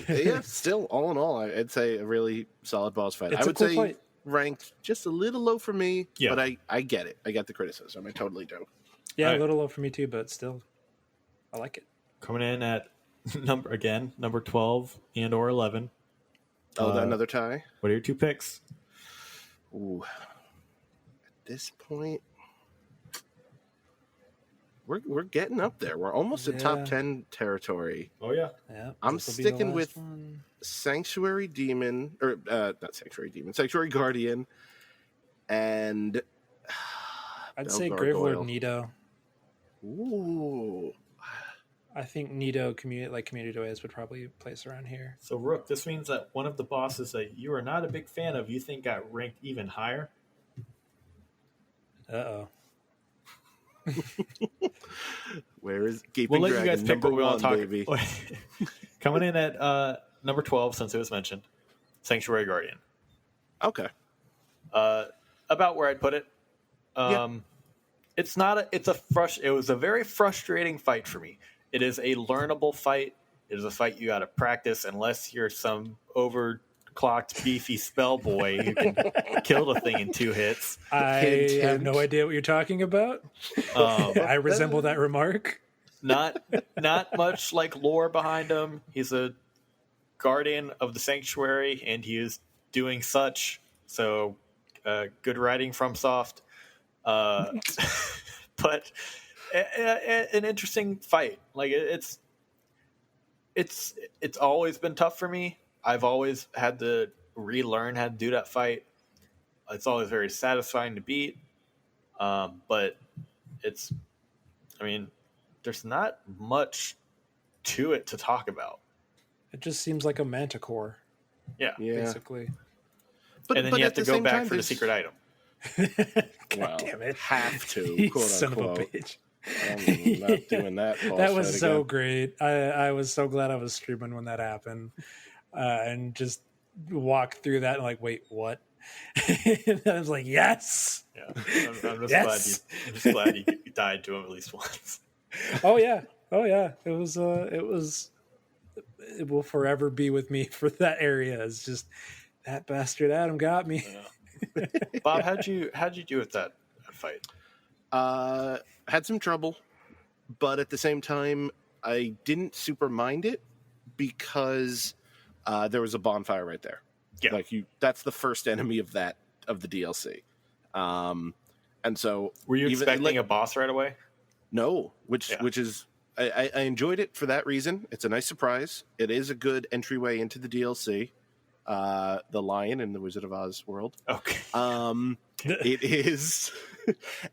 yeah, still, all in all, I'd say a really solid boss fight. It's I a would cool say fight. ranked just a little low for me, Yeah. but I get it. I get the criticism. I totally do. Yeah, Right. a little low for me too, but still, I like it. coming in at number 12 and or 11. Oh, another tie? What are your two picks? Ooh. At this point, we're getting up there. We're almost in top 10 territory. Oh yeah. Yeah, I'm this'll be the sticking last with one. Sanctuary Demon, or not Sanctuary Demon, Sanctuary Guardian, and I'd Bell say Gargoyle. Gravelord Nito. Ooh. I think Nito Community Ways would probably place around here. So Rook, this means that one of the bosses that you are not a big fan of, you think got ranked even higher. Uh-oh. Where is Gaping We'll let Dragon? you guys pick Number what we want one, to baby. talk. Coming in at number 12, since it was mentioned, Sanctuary Guardian. Okay. About where I'd put it. It was a very frustrating fight for me. It is a learnable fight. It is a fight you got to practice unless you're some overclocked beefy spell boy who can kill the thing in 2 hits. I Hint, have hint. no idea what you're talking about. I resemble that remark. Not much like lore behind him. He's a guardian of the sanctuary, and he is doing such. So, good writing from Soft. But an interesting fight. Like it's always been tough for me. I've always had to relearn how to do that fight. It's always very satisfying to beat. But there's not much to it to talk about. It just seems like a manticore, Yeah. basically. But, And then you have to go back for the secret item. God Well, damn it. have to, You quote son unquote. of a bitch. I'm not doing that. boss That was fight so again. great. I was so glad I was streaming when that happened, and just walk through that and like, wait, what? And I was like, yes. Yeah. I'm just Yes. glad you died to him at least once. Oh yeah. It will forever be with me for that area. It's just that bastard Adam got me. Yeah. Bob, how'd you do with that fight? Had some trouble, but at the same time, I didn't super mind it because there was a bonfire right there. Yeah. Like that's the first enemy of the DLC. And so Were you even, expecting a boss right away? No, which is I enjoyed it for that reason. It's a nice surprise. It is a good entryway into the DLC. The Lion in the Wizard of Oz world. Okay. It is.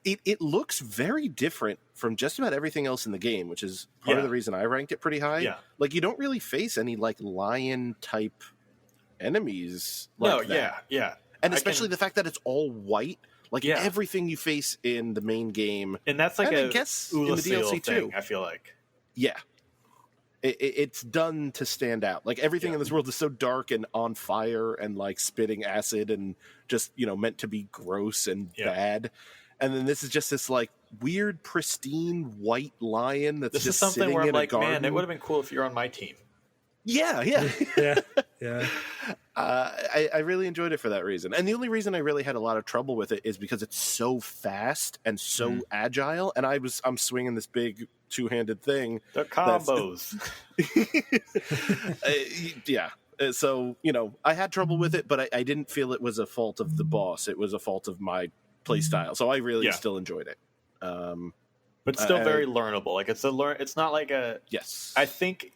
It looks very different from just about everything else in the game, which is part of the reason I ranked it pretty high. Yeah. Like you don't really face any like lion type enemies. Like that. Yeah. And especially the fact that it's all white. Like everything you face in the main game, and that's like I guess in the DLC thing, too. I feel like. Yeah. It's done to stand out. Like everything in this world is so dark and on fire and like spitting acid and just, meant to be gross and bad. And then this is just this like weird, pristine white lion that's this just is something sitting where I'm in like, a garden. man, it would have been cool if you're on my team. Yeah. Yeah. I really enjoyed it for that reason. And the only reason I really had a lot of trouble with it is because it's so fast and so agile. And I'm swinging this big two-handed thing. The combos. Yeah. So, I had trouble with it, but I didn't feel it was a fault of the boss. It was a fault of my play style. So I really still enjoyed it. But still very learnable. Like it's not like a... Yes. I think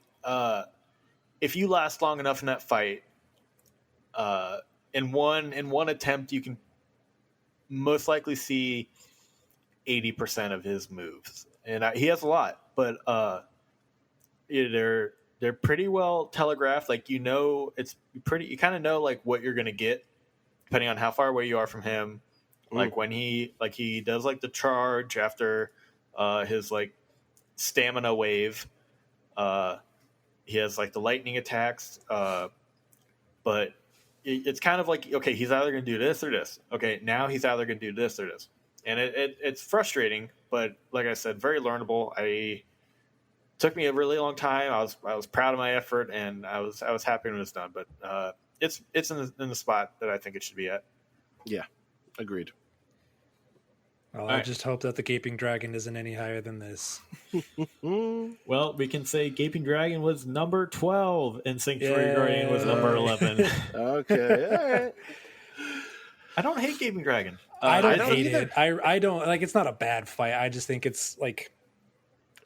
if you last long enough in that fight, in one attempt, you can most likely see 80% of his moves, and he has a lot. But they're pretty well telegraphed. Like, it's pretty. You kind of know like what you're gonna get depending on how far away you are from him. Like when he does like the charge after his like stamina wave. He has like the lightning attacks, but it's kind of like, okay, he's either going to do this or this. Okay, now he's either going to do this or this, and it's frustrating. But like I said, very learnable. Took me a really long time. I was proud of my effort, and I was happy when it was done. But it's in the spot that I think it should be at. Yeah, agreed. Well, I just hope that the Gaping Dragon isn't any higher than this. Well, we can say Gaping Dragon was number 12 and Sanctuary Guardian was number 11. Okay, all right. I don't hate Gaping Dragon. I don't hate it. I don't, like, it's not a bad fight. I just think it's like,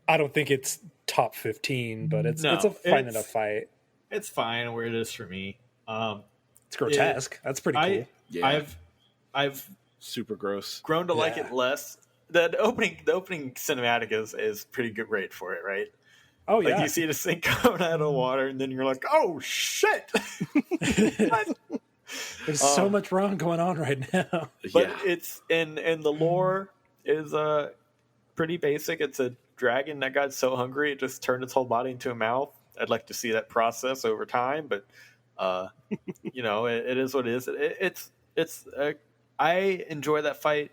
I don't think it's top 15, but it's a fine enough fight. It's fine where it is for me. It's grotesque. That's pretty cool. Yeah. I've super gross. Grown to like it less. The opening cinematic is pretty good rate for it, right? Oh like you see the thing coming out of water, and then you're like, "Oh shit!" There's so much wrong going on right now. But it's and the lore is pretty basic. It's a dragon that got so hungry it just turned its whole body into a mouth. I'd like to see that process over time, but it is what it is. I enjoy that fight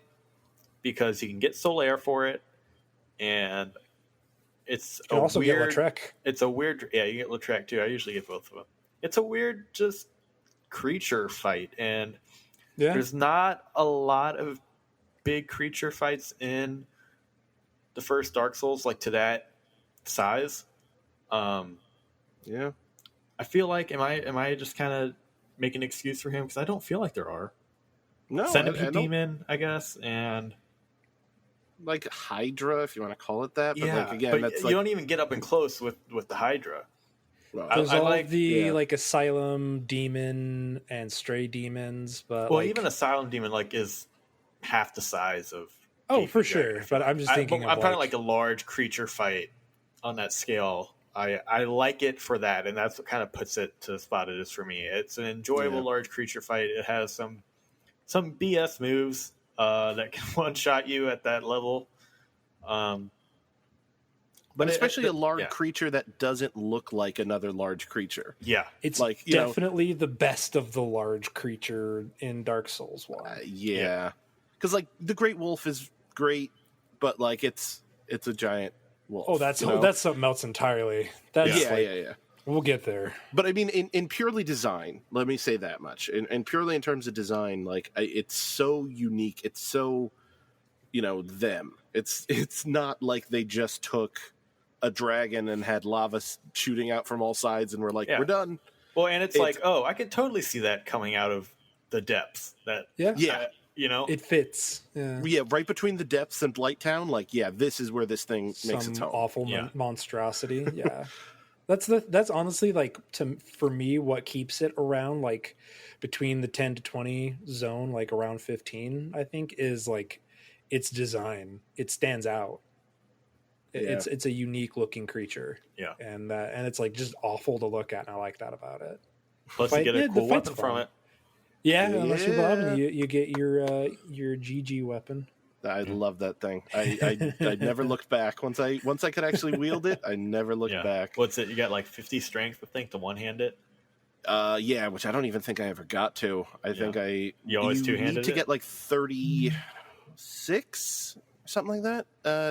because you can get Solaire for it, and it's you can also get Lautrec. It's a weird, you get Lautrec too. I usually get both of them. It's a weird, just creature fight, and there's not a lot of big creature fights in the first Dark Souls, like to that size. I feel like am I just kind of making an excuse for him because I don't feel like there are. No, Centipede Demon, I guess, and like Hydra, if you want to call it that. But like, again, but that's you don't even get up and close with the Hydra. Well, there's like Asylum Demon and Stray Demons, but even Asylum Demon is half the size of. Oh, for sure. But I'm just thinking. I'm talking like a large creature fight on that scale. I like it for that, and that's what kind of puts it to the spot it is for me. It's an enjoyable large creature fight. It has some BS moves that can one-shot you at that level. But especially a large creature that doesn't look like another large creature. Yeah. It's like definitely the best of the large creature in Dark Souls 1. Because like the Great Wolf is great, but like it's a giant wolf. Oh, that's something else entirely. That's we'll get there. But I mean, in purely design, let me say that much. And purely in terms of design, like it's so unique. It's so, them. It's not like they just took a dragon and had lava shooting out from all sides and we're like, we're done. Well, and it's like, I could totally see that coming out of the depths. It fits. Yeah, right between the depths and Blighttown. Like, this is where this thing makes its home. Awful monstrosity. Yeah. That's honestly for me what keeps it around like between the 10 to 20 zone, like around 15, I think is like its design. It stands out. It's a unique looking creature. Yeah. And it's like just awful to look at, and I like that about it. Plus you get a cool weapon from it. Yeah, unless you're bobbing, you get your GG weapon. I love that thing. I never looked back. Once I could actually wield it, I never looked back. What's it? You got like 50 strength, I think, to one-hand it? Which I don't even think I ever got to. I think you always two-handed need to get like 36, something like that,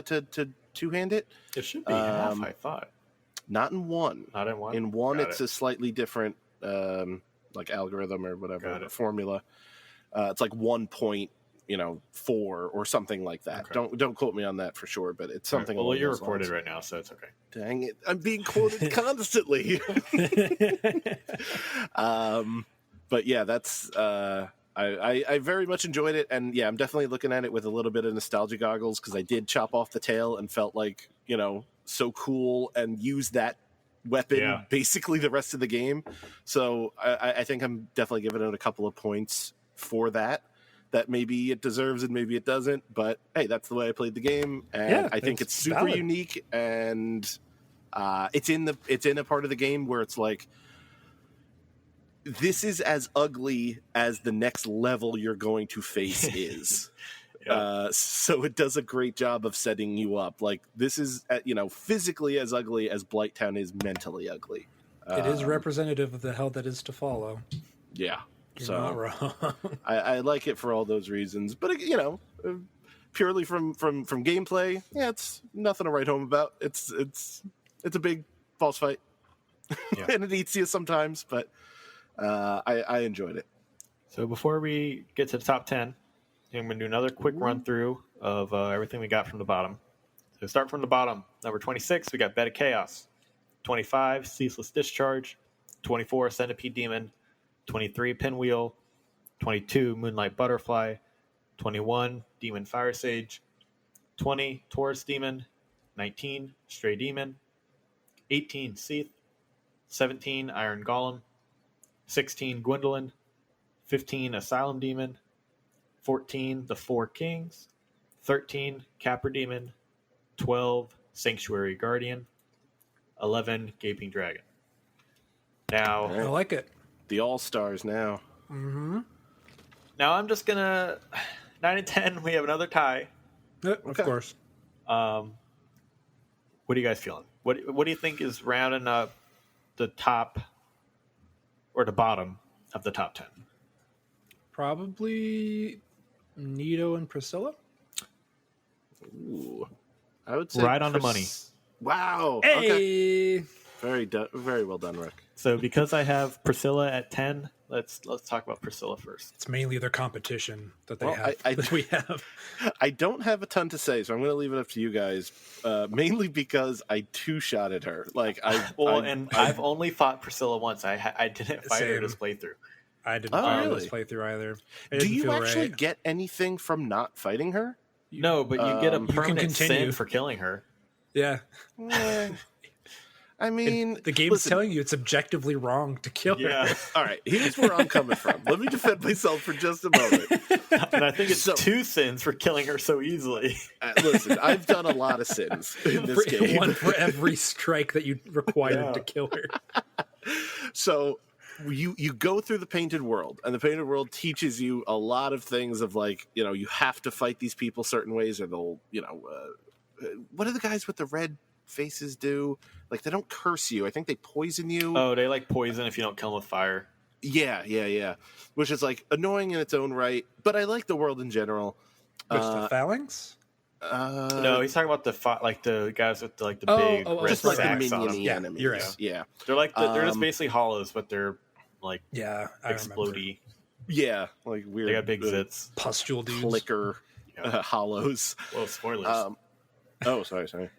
to two-hand it. It should be half, I thought. Not in one. Not in one? In one, it's a slightly different like algorithm or whatever, formula. It's like 1.4 or something like that. Okay. Don't quote me on that for sure, but it's something. Well, you're recorded right now, so it's okay. Dang it, I'm being quoted constantly. But yeah, that's I very much enjoyed it, and I'm definitely looking at it with a little bit of nostalgia goggles because I did chop off the tail and felt like so cool and use that weapon basically the rest of the game. So I think I'm definitely giving it a couple of points for that maybe it deserves and maybe it doesn't, but hey, that's the way I played the game, and I think it's super unique, and It's in a part of the game where it's like, this is as ugly as the next level you're going to face is. So it does a great job of setting you up. Like, this is, physically as ugly as Blighttown is mentally ugly. It is representative of the hell that is to follow. Yeah. You're not wrong. I like it for all those reasons. But, purely from gameplay, it's nothing to write home about. It's a big boss fight. And it eats you sometimes, but I enjoyed it. So before we get to the top 10, I'm going to do another quick run through of everything we got from the bottom. So start from the bottom. Number 26, we got Bed of Chaos. 25, Ceaseless Discharge. 24, Centipede Demon. 23, Pinwheel. 22, Moonlight Butterfly. 21, Demon Fire Sage. 20, Taurus Demon. 19, Stray Demon. 18, Seath. 17, Iron Golem. 16, Gwendolyn. 15, Asylum Demon. 14, The Four Kings. 13, Capra Demon. 12, Sanctuary Guardian. 11, Gaping Dragon. Now, I like it. The All-Stars now. Mm-hmm. Now I'm just gonna 9 and 10. We have another tie. Of course. What are you guys feeling? What do you think is rounding up the top or the bottom of the top 10? Probably Nito and Priscilla. Ooh, I would say right on the money. Wow. Hey. Okay. Very well done, Rick. So because I have Priscilla at 10, let's talk about Priscilla first. It's mainly their competition that they Well, have. That we have. I don't have a ton to say, so I'm going to leave it up to you guys. Mainly because I two-shotted her. Like I've only fought Priscilla once. I didn't fight her this playthrough. I didn't fight this playthrough either. Do you actually get anything from not fighting her? No, but you get a permanent continue. sin for killing her. Yeah. I mean, the game's telling you it's objectively wrong to kill her. All right, here's where I'm coming from. Let me defend myself for just a moment. And I think it's 2 sins for killing her so easily. Listen, I've done a lot of sins in this game. One for every strike that you required to kill her. So you go through the Painted World, and the Painted World teaches you a lot of things of, like, you have to fight these people certain ways, or they'll, what do the guys with the red faces do? Like, they don't curse you. I think they poison you. Oh, they like poison if you don't kill them with fire. Yeah. Which is, like, annoying in its own right, but I like the world in general. Which, the phalanx? No, he's talking about the guys with the big red just like the sacks on them. minion enemies. You're right. Yeah. They're like they're just basically hollows, but they're like explodey. Yeah, like weird. They got big zits, pustule dudes, flicker hollows. Well, spoilers. Sorry.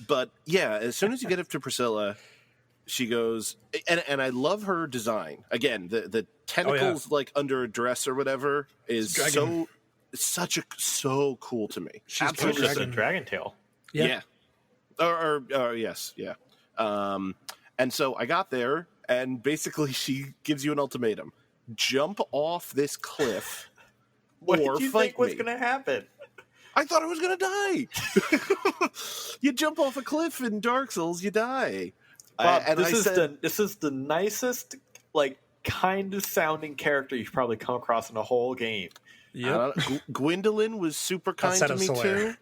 But yeah, as soon as you get up to Priscilla, she goes, and I love her design. Again, the tentacles like under a dress or whatever is so cool to me. She's just a dragon tail. Yeah. Or yes, yeah. And so I got there, and basically she gives you an ultimatum: jump off this cliff, what or did you fight think was me. going to happen? I thought I was going to die. You jump off a cliff in Dark Souls, you die. Bob, this is the nicest, like, kind of sounding character you've probably come across in the whole game. Yeah, Gwendolyn was super kind to me too.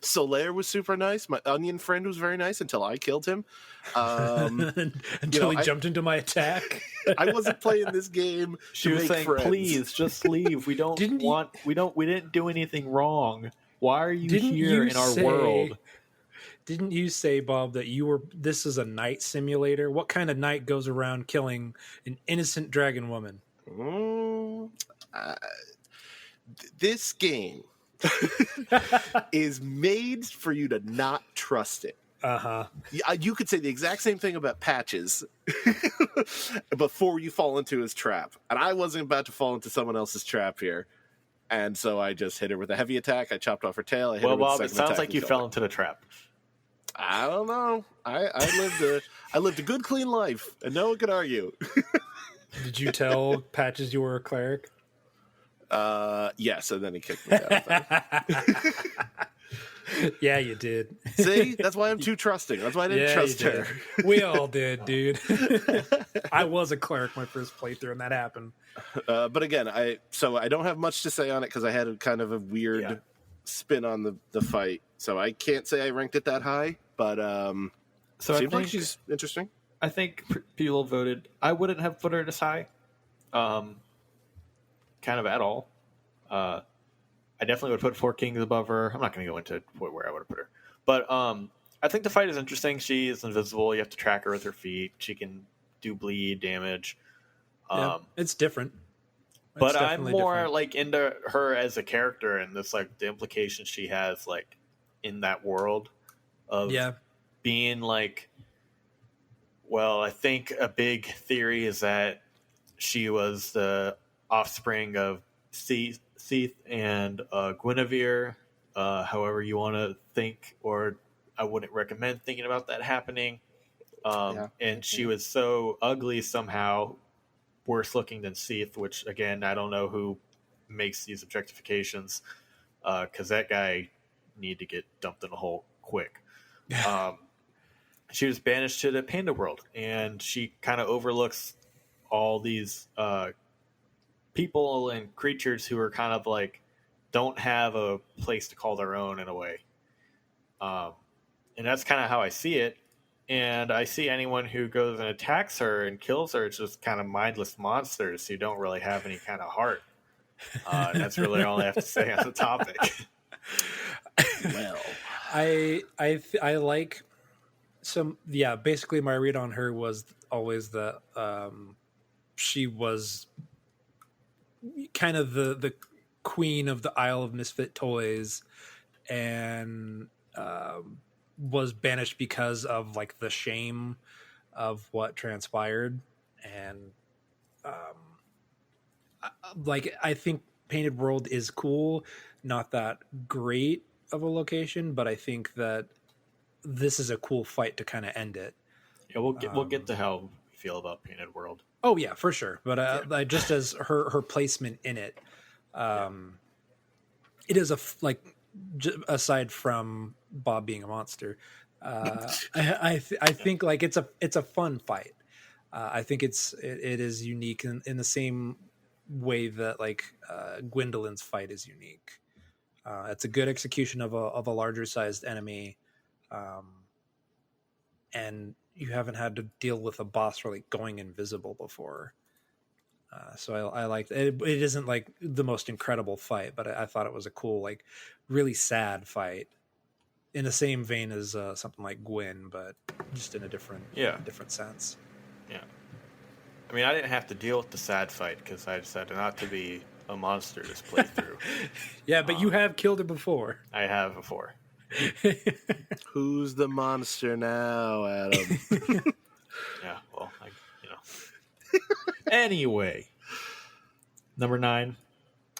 Solaire was super nice. My onion friend was very nice until I killed him. Until he jumped into my attack. I wasn't playing this game. She was saying, friends. "Please, just leave. We didn't do anything wrong. Why are you here in our world?" Didn't you say, Bob, that this is a night simulator? What kind of knight goes around killing an innocent dragon woman? This game is made for you to not trust it. You could say the exact same thing about Patches before you fall into his trap. And I wasn't about to fall into someone else's trap here. And so I just hit her with a heavy attack. I chopped off her tail. I hit her with Bob, a it sounds like you fell into the trap. I don't know. I lived a good, clean life, and no one could argue. Did you tell Patches you were a cleric? Yes, and then he kicked me out. Yeah, you did. See, that's why I'm too trusting. That's why I didn't trust you her. did. We all did, dude. I was a cleric my first playthrough, and that happened. But again, I don't have much to say on it because I had a kind of a weird spin on the fight. So I can't say I ranked it that high, but seems like she's interesting. I think people voted. I wouldn't have put her this high, kind of at all. I definitely would put Four Kings above her. I'm not going to go into where I would have put her, but I think the fight is interesting. She is invisible. You have to track her with her feet. She can do bleed damage. It's different. But I'm more like into her as a character and this like the implications she has like in that world of being like. Well, I think a big theory is that she was the offspring of Seath and Guinevere. However you want to think, or I wouldn't recommend thinking about that happening. And she was so ugly somehow, worse looking than Seath, which again I don't know who makes these objectifications, because that guy need to get dumped in a hole quick. She was banished to the panda world, and she kind of overlooks all these people and creatures who are kind of like don't have a place to call their own in a way. And that's kind of how I see it. And I see anyone who goes and attacks her and kills her, it's just kind of mindless monsters who don't really have any kind of heart. And that's really all I have to say on the topic. Well, I like some. Yeah, basically my read on her was always that she was kind of the queen of the Isle of Misfit Toys, and was banished because of like the shame of what transpired. And like I think Painted World is cool, not that great of a location, but I think that this is a cool fight to kind of end it. Yeah, we'll get to how we feel about Painted World. Oh yeah, for sure. But just as her placement in it, it is aside from Bob being a monster, I think like it's a fun fight. I think it is unique in the same way that like Gwendolyn's fight is unique. It's a good execution of a larger sized enemy, and you haven't had to deal with a boss really going invisible before. So I liked it. It isn't like the most incredible fight, but I thought it was a cool, like really sad fight in the same vein as something like Gwen, but just in a different sense. Yeah. I mean, I didn't have to deal with the sad fight because I decided not to be a monster this playthrough. Yeah, but you have killed her before. I have before. Who's the monster now, Adam? Yeah, well, Anyway, number 9,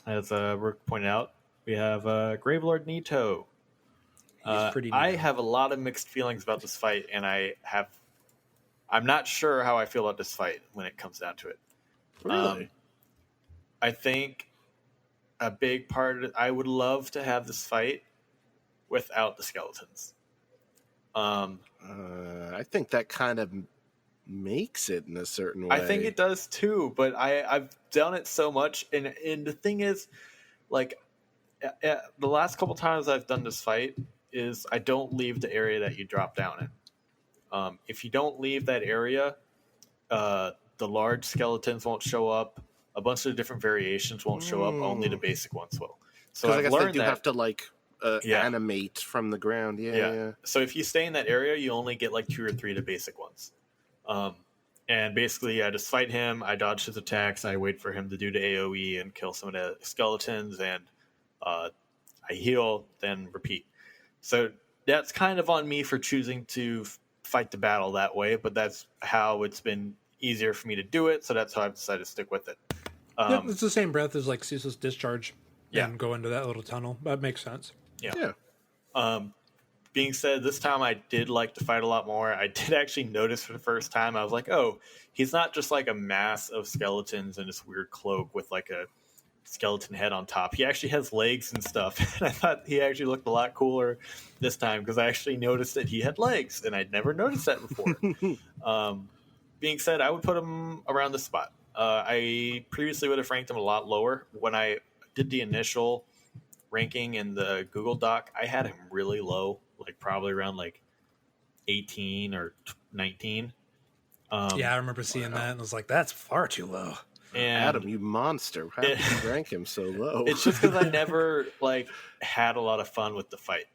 as Rook pointed out, we have Gravelord Nito. He's pretty neat. I have a lot of mixed feelings about this fight, and I'm not sure how I feel about this fight when it comes down to it. Really? I think a big part of it, I would love to have this fight without the skeletons. I think that kind of makes it in a certain way. I think it does too, but I've done it so much, and the thing is, like, the last couple times I've done this fight is I don't leave the area that you drop down in. If you don't leave that area, the large skeletons won't show up. A bunch of different variations won't show up. Only the basic ones will. So I guess they do have to like animate from the ground. Yeah. So if you stay in that area, you only get like 2 or 3 of the basic ones. And basically, I just fight him. I dodge his attacks. I wait for him to do the AoE and kill some of the skeletons, and I heal, then repeat. So that's kind of on me for choosing to fight the battle that way, but that's how it's been easier for me to do it, so that's how I've decided to stick with it. It's the same breath as like Ceaseless Discharge and go into that little tunnel. That makes sense. Yeah. Being said, this time I did like to fight a lot more. I did actually notice for the first time, I was like, oh, he's not just like a mass of skeletons in this weird cloak with like a skeleton head on top. He actually has legs and stuff. And I thought he actually looked a lot cooler this time because I actually noticed that he had legs, and I'd never noticed that before. Being said, I would put him around the spot. I previously would have ranked him a lot lower. When I did the initial ranking in the Google Doc, I had him really low, like probably around like 18 or 19. Yeah, I remember seeing that and I was like, that's far too low. And Adam, you monster! How did you rank him so low? It's just because I never like had a lot of fun with the fight.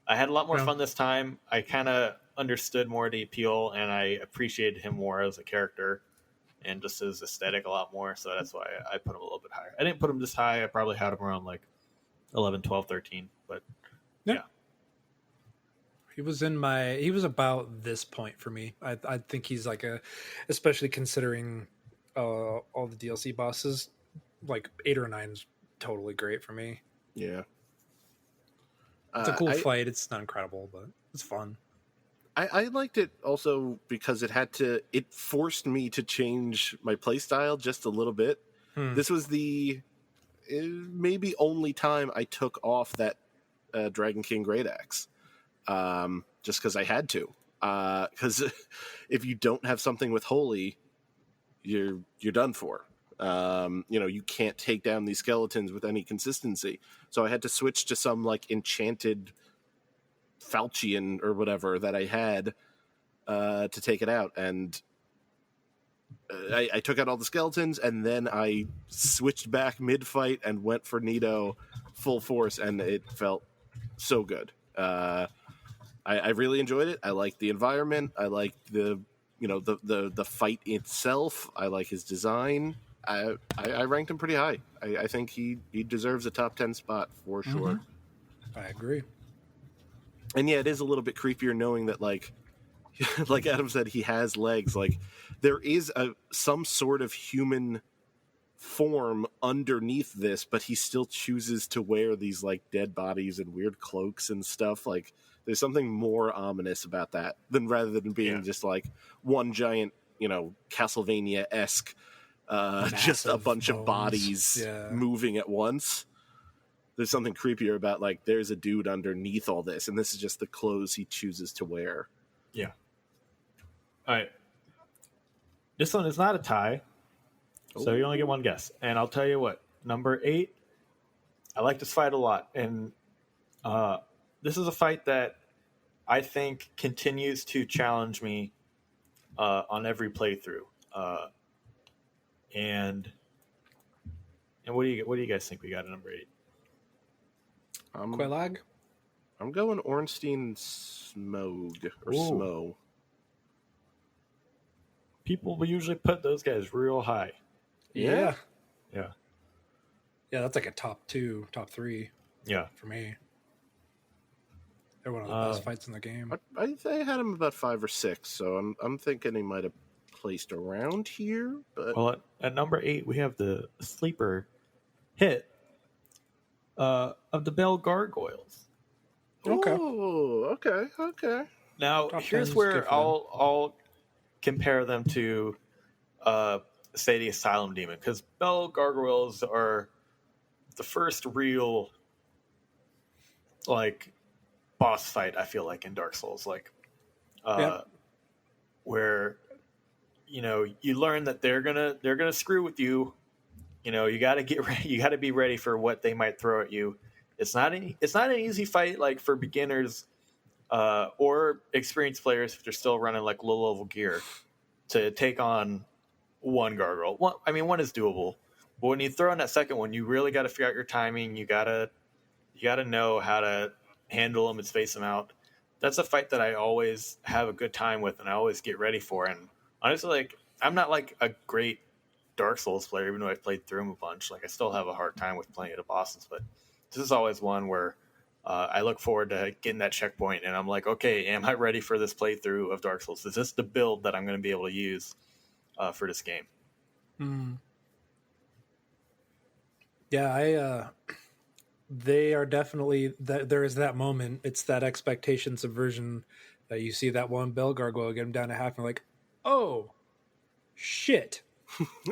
I had a lot more fun this time. I kind of understood more the appeal, and I appreciated him more as a character and just his aesthetic a lot more. So that's why I put him a little bit higher. I didn't put him this high. I probably had him around like 11, 12, 13. But yeah. He was about this point for me. I think he's like especially considering all the DLC bosses, like 8 or 9 is totally great for me. Yeah. It's a cool fight. It's not incredible, but it's fun. I liked it also because it forced me to change my playstyle just a little bit. This was the maybe only time I took off that Dragon King Great Axe. Just because I had to. Because if you don't have something with Holy, you're done for. You can't take down these skeletons with any consistency. So I had to switch to some like enchanted Falchion or whatever that I had to take it out. And I took out all the skeletons, and then I switched back mid-fight and went for Nito full force, and it felt so good. I really enjoyed it. I liked the environment. I liked the fight itself. I like his design. I ranked him pretty high. I think he deserves a top 10 spot for sure. I agree. And yeah, it is a little bit creepier knowing that like Adam said, he has legs. Like there is some sort of human form underneath this, but he still chooses to wear these like dead bodies and weird cloaks and stuff. Like there's something more ominous about that rather than being just like one giant, Castlevania-esque, just a bunch of bodies moving at once. There's something creepier about like there's a dude underneath all this, and this is just the clothes he chooses to wear. Yeah. All right. This one is not a tie, so you only get one guess. And I'll tell you what, number 8, I like this fight a lot, and this is a fight that I think continues to challenge me on every playthrough. And what do you guys think we got at number 8? Quelag? I'm going Ornstein Smog or Smo. People will usually put those guys real high. Yeah. Yeah. Yeah, that's like a top 2, top 3. Yeah. For me. They're one of the best fights in the game. I had him about 5 or 6, so I'm thinking he might have placed around here. But well, at number 8, we have the sleeper hit of the Bell Gargoyles. Okay. Oh, okay. Now, here's where I'll compare them to, say, the Asylum Demon, because Bell Gargoyles are the first real, like, boss fight, I feel like, in Dark Souls. Like, where, you learn that they're gonna screw with you. You got to get ready. You got to be ready for what they might throw at you. It's not an easy fight, like for beginners or experienced players if they're still running like low level gear to take on one gargoyle. One is doable, but when you throw in that second one, you really got to figure out your timing. You gotta know how to handle them and space them out. That's a fight that I always have a good time with, and I always get ready for. And honestly, like I'm not like a great Dark Souls player, even though I've played through them a bunch. Like I still have a hard time with playing the bosses, but this is always one where I look forward to getting that checkpoint, and I'm like, okay, am I ready for this playthrough of Dark Souls? Is this the build that I'm going to be able to use for this game? Yeah, they are definitely there is that moment. It's that expectation subversion that you see that one Bell Gargoyle get him down to half, and you're like, oh shit.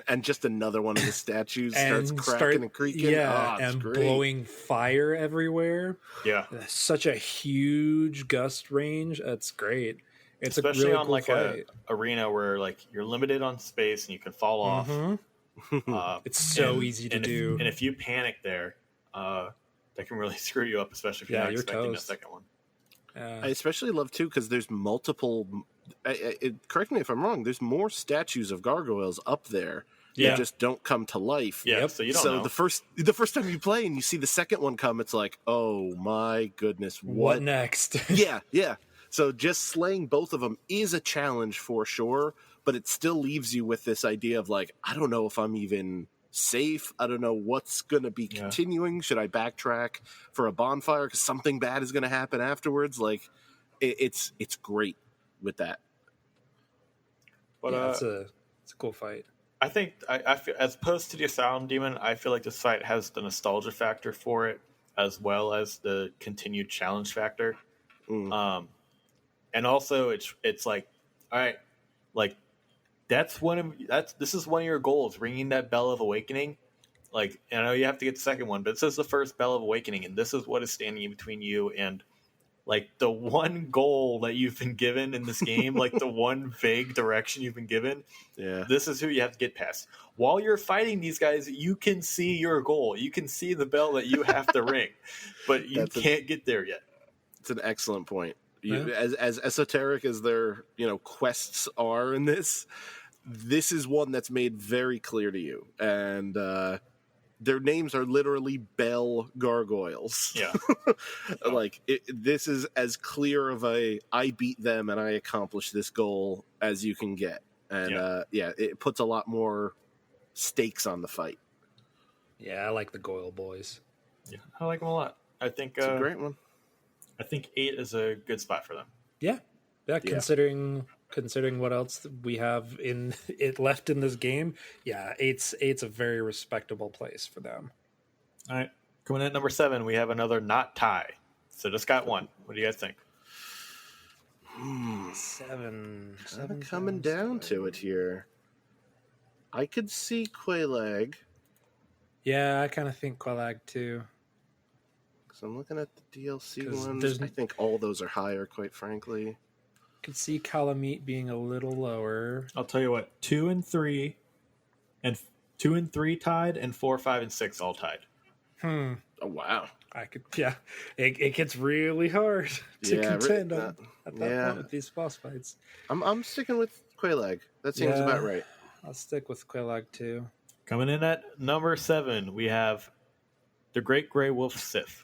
And just another one of the statues starts and cracking and creaking. yeah, It's and great. blowing fire everywhere. Yeah. Such a huge gust range. That's great. It's Especially a really on cool like fight. a arena where like you're limited on space and you can fall off. It's so easy to do. And if you panic there, that can really screw you up, especially if you're not you're expecting toast. a second one. I especially love too because there's multiple. Correct me if I'm wrong. There's more statues of gargoyles up there that just don't come to life. Yeah, so you don't know. the first time you play and you see the second one come, it's like, oh my goodness, what next? yeah. So just slaying both of them is a challenge for sure, but it still leaves you with this idea of like, I don't know if I'm even safe. I don't know what's going to be continuing. Should I backtrack for a bonfire because something bad is going to happen afterwards? Like, it's great with that. But it's a cool fight. I think I feel, as opposed to the Asylum Demon, I feel like this fight has the nostalgia factor for it as well as the continued challenge factor. And also it's like, all right, like this is one of your goals, ringing that bell of awakening. Like, I know you have to get the second one, but this is the first bell of awakening, and this is what is standing in between you and like the one goal that you've been given in this game, like the one vague direction you've been given. Yeah. This is who you have to get past. While you're fighting these guys, you can see your goal. You can see the bell that you have to ring, but you can't get there yet. It's an excellent point. As esoteric as their quests are in this is one that's made very clear to you, and their names are literally bell gargoyles. Yeah. Like this is as clear of a I beat them and I accomplished this goal as you can get, and it puts a lot more stakes on the fight. Yeah, I like the Goyle boys. Yeah, I like them a lot. I think it's a great one. I think 8 is a good spot for them. Yeah. Considering what else we have in it left in this game, 8's a very respectable place for them. All right, coming in at number 7, we have another not tie. So just got one. What do you guys think? 7 coming down to it here. I could see Quelaag. Yeah, I kind of think Quelaag too. So I'm looking at the DLC ones. I think all those are higher, quite frankly. Could see Calamite being a little lower. I'll tell you what, 2 and 3 tied, and 4, 5, and 6 all tied. Oh wow! It gets really hard to contend at that point with these boss fights. I'm sticking with Quelaag. That seems about right. I'll stick with Quelaag too. Coming in at number 7, we have the Great Grey Wolf Sif.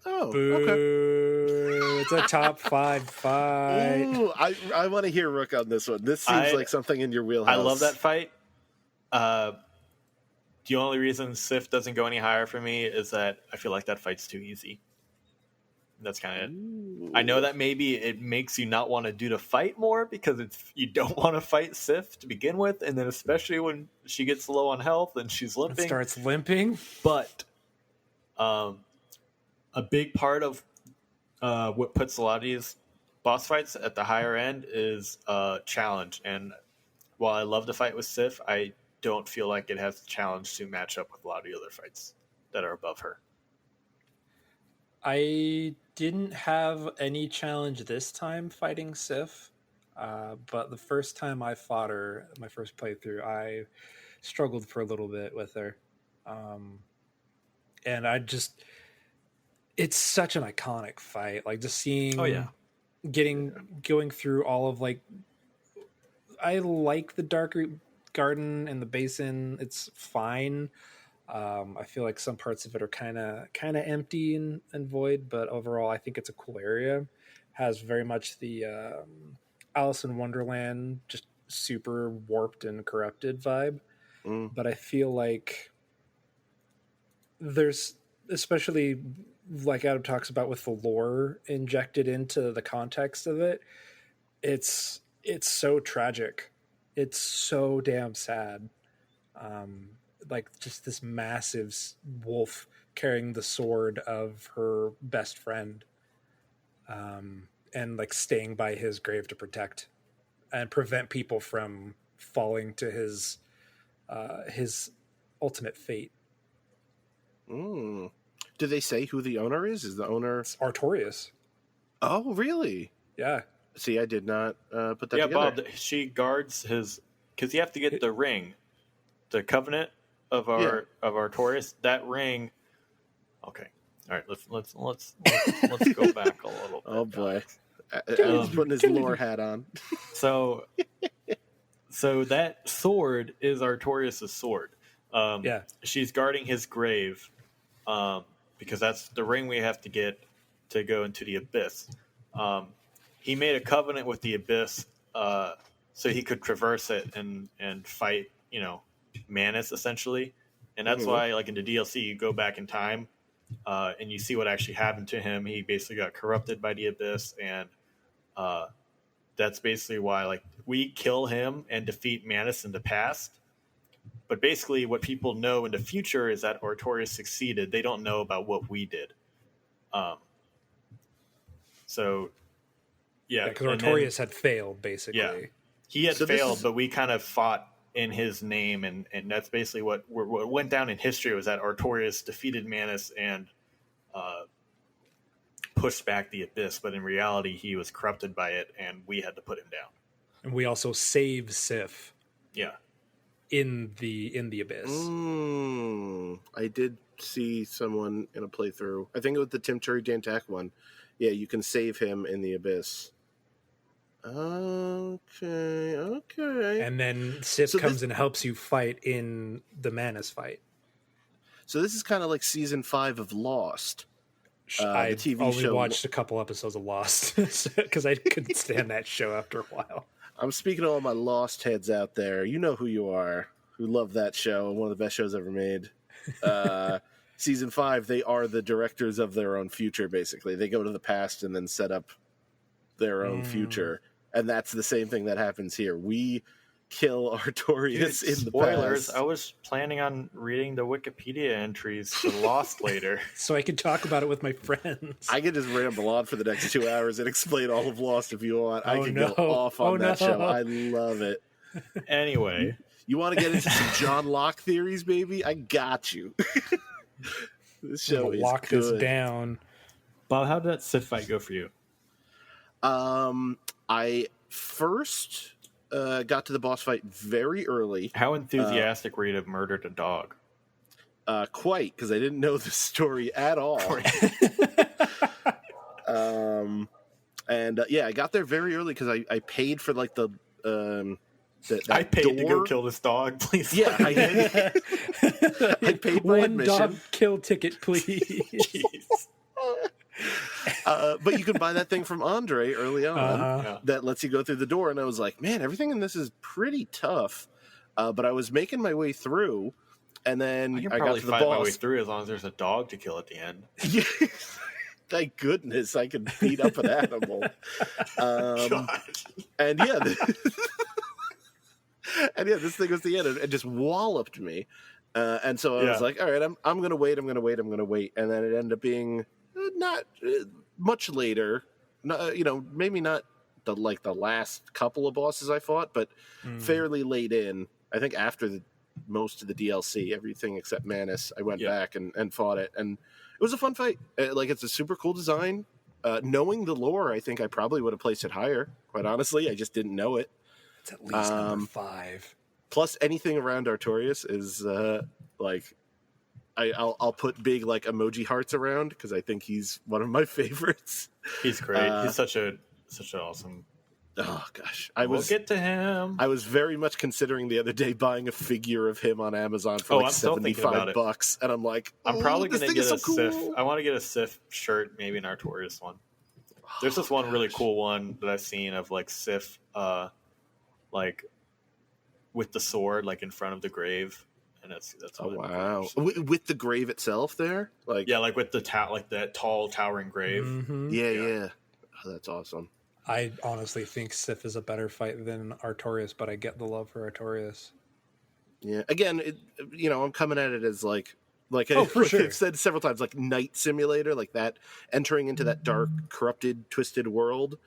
Oh, Boo. Okay. It's a top 5 fight. Ooh, I want to hear Rook on this one. This seems like something in your wheelhouse. I love that fight. The only reason Sif doesn't go any higher for me is that I feel like that fight's too easy. That's kind of it. I know that maybe it makes you not want to do the fight more because you don't want to fight Sif to begin with, and then especially when she gets low on health and she's limping. Starts limping. But a big part of what puts a lot of these boss fights at the higher end is challenge. And while I love to fight with Sif, I don't feel like it has the challenge to match up with a lot of the other fights that are above her. I didn't have any challenge this time fighting Sif, but the first time I fought her, my first playthrough, I struggled for a little bit with her. And it's such an iconic fight. Like just seeing, going through all of I like the Dark Garden and the basin. It's fine. I feel like some parts of it are kind of empty and void, but overall I think it's a cool area. Has very much the Alice in Wonderland, just super warped and corrupted vibe. But I feel like there's, especially like Adam talks about with the lore injected into the context of it, it's so tragic. It's so damn sad. Like just this massive wolf carrying the sword of her best friend, and like staying by his grave to protect and prevent people from falling to his his ultimate fate. Do they say who the owner is? Is the owner It's Artorias. Oh, really? Yeah. See, I did not put that Yeah, together. Bob. She guards his because you have to get the ring, the covenant of Artorias. That ring. Okay. All right. Let's go back a little bit. Oh boy, Adam's putting his lore hat on. So that sword is Artorias' sword. She's guarding his grave because that's the ring we have to get to go into the abyss. He made a covenant with the abyss so he could traverse it and fight, Manus essentially. And that's why, like in the DLC, you go back in time and you see what actually happened to him. He basically got corrupted by the abyss, and that's basically why, like, we kill him and defeat Manus in the past. But basically, what people know in the future is that Artorias succeeded. They don't know about what we did. Because Artorias had failed, basically. Yeah, he had failed, but we kind of fought in his name, and that's basically what went down in history was that Artorias defeated Manus and pushed back the abyss. But in reality, he was corrupted by it, and we had to put him down. And we also save Sif. Yeah. In the abyss. I did see someone in a playthrough. I think it was the Tim Curry Dan Tak one. Yeah, you can save him in the abyss. Okay. And then Sif comes and helps you fight in the Manus fight. So this is kind of like season 5 of Lost. I the TV only show. watched a couple episodes of Lost because I couldn't stand that show after a while. I'm speaking to all my Lost heads out there. You know who you are, who love that show, one of the best shows ever made. Season 5, they are the directors of their own future, basically. They go to the past and then set up their own future. And that's the same thing that happens here. We kill Artorias in the spoilers. past. I was planning on reading the Wikipedia entries for Lost later. So I could talk about it with my friends. I could just ramble on for the next 2 hours and explain all of Lost if you want. I can go off on that show. I love it. Anyway. You want to get into some John Locke theories, baby? I got you. This show is lock good. this down. Bob, how did that Sith fight go for you? I first got to the boss fight very early. How enthusiastic were you to murder the dog? Quite, because I didn't know the story at all. I got there very early because I paid for like the I paid door. to go kill this dog, please. Yeah, I did. I paid my One admission. dog kill ticket, please. But you can buy that thing from Andre early on that lets you go through the door. And I was like, man, everything in this is pretty tough. But I was making my way through, and then I got to the boss. My way through as long as there's a dog to kill at the end. Thank goodness I can beat up an animal. And yeah, this thing was the end. It just walloped me. And so I was like, all right, I'm going to wait. And then it ended up being not much later, maybe not the last couple of bosses I fought, but fairly late in. I think after most of the DLC, everything except Manus, I went back and fought it, and it was a fun fight. It's a super cool design. Knowing the lore, I think I probably would have placed it higher. Quite honestly, I just didn't know it. It's at least number 5. Plus, anything around Artorias is I'll put big emoji hearts around because I think he's one of my favorites. He's great. He's such an awesome. Oh gosh, We'll get to him. I was very much considering the other day buying a figure of him on Amazon for $75, and I'm like, I'm probably going to get a cool. Sif. I want to get a Sif shirt, maybe an Artorias one. There's this one really cool one that I've seen of Sif, with the sword in front of the grave. And that's wow! With the grave itself, there, with the that tall towering grave. Mm-hmm. Yeah. Oh, that's awesome. I honestly think Sif is a better fight than Artorias, but I get the love for Artorias. Yeah. Again, I'm coming at it as for sure. I've said several times, Night Simulator, that entering into that dark, corrupted, twisted world,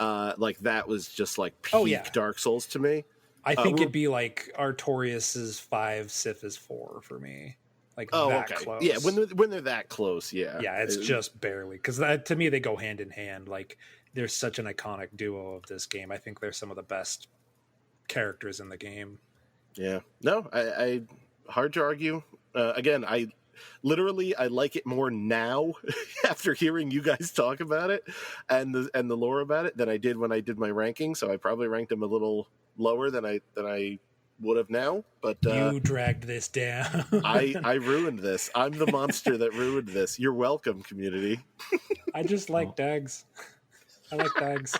that was just peak Dark Souls to me. I think it'd be like Artorias's 5, Sif is 4 for me. Like that close. Yeah, when they're that close, yeah. Yeah, it's just barely. Because to me, they go hand in hand. Like, they're such an iconic duo of this game. I think they're some of the best characters in the game. Yeah. No, I hard to argue. Again, I like it more now after hearing you guys talk about it and the lore about it than I did when I did my ranking. So I probably ranked them a little lower than I would have now. But you dragged this down. I ruined this. I'm the monster that ruined this. You're welcome, community. I just like Dags. I like Dags.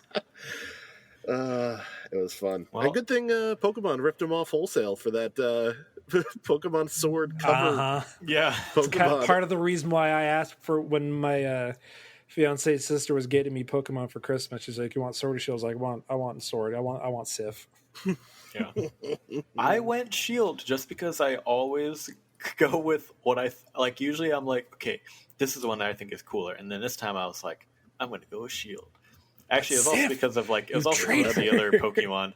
It was fun. Well, a good thing Pokemon ripped them off wholesale for that Pokemon Sword cover. Yeah. Pokemon. Part of the reason why I asked for when my fiance's sister was getting me Pokemon for Christmas. She's like, "You want Sword or Shield?" I was like, I want Sword. I want Sif. Yeah. I went Shield just because I always go with what I like. Usually I'm like, okay, this is the one that I think is cooler. And then this time I was like, I'm going to go with Shield. Actually, it was also because of like, it was also because of the other Pokemon.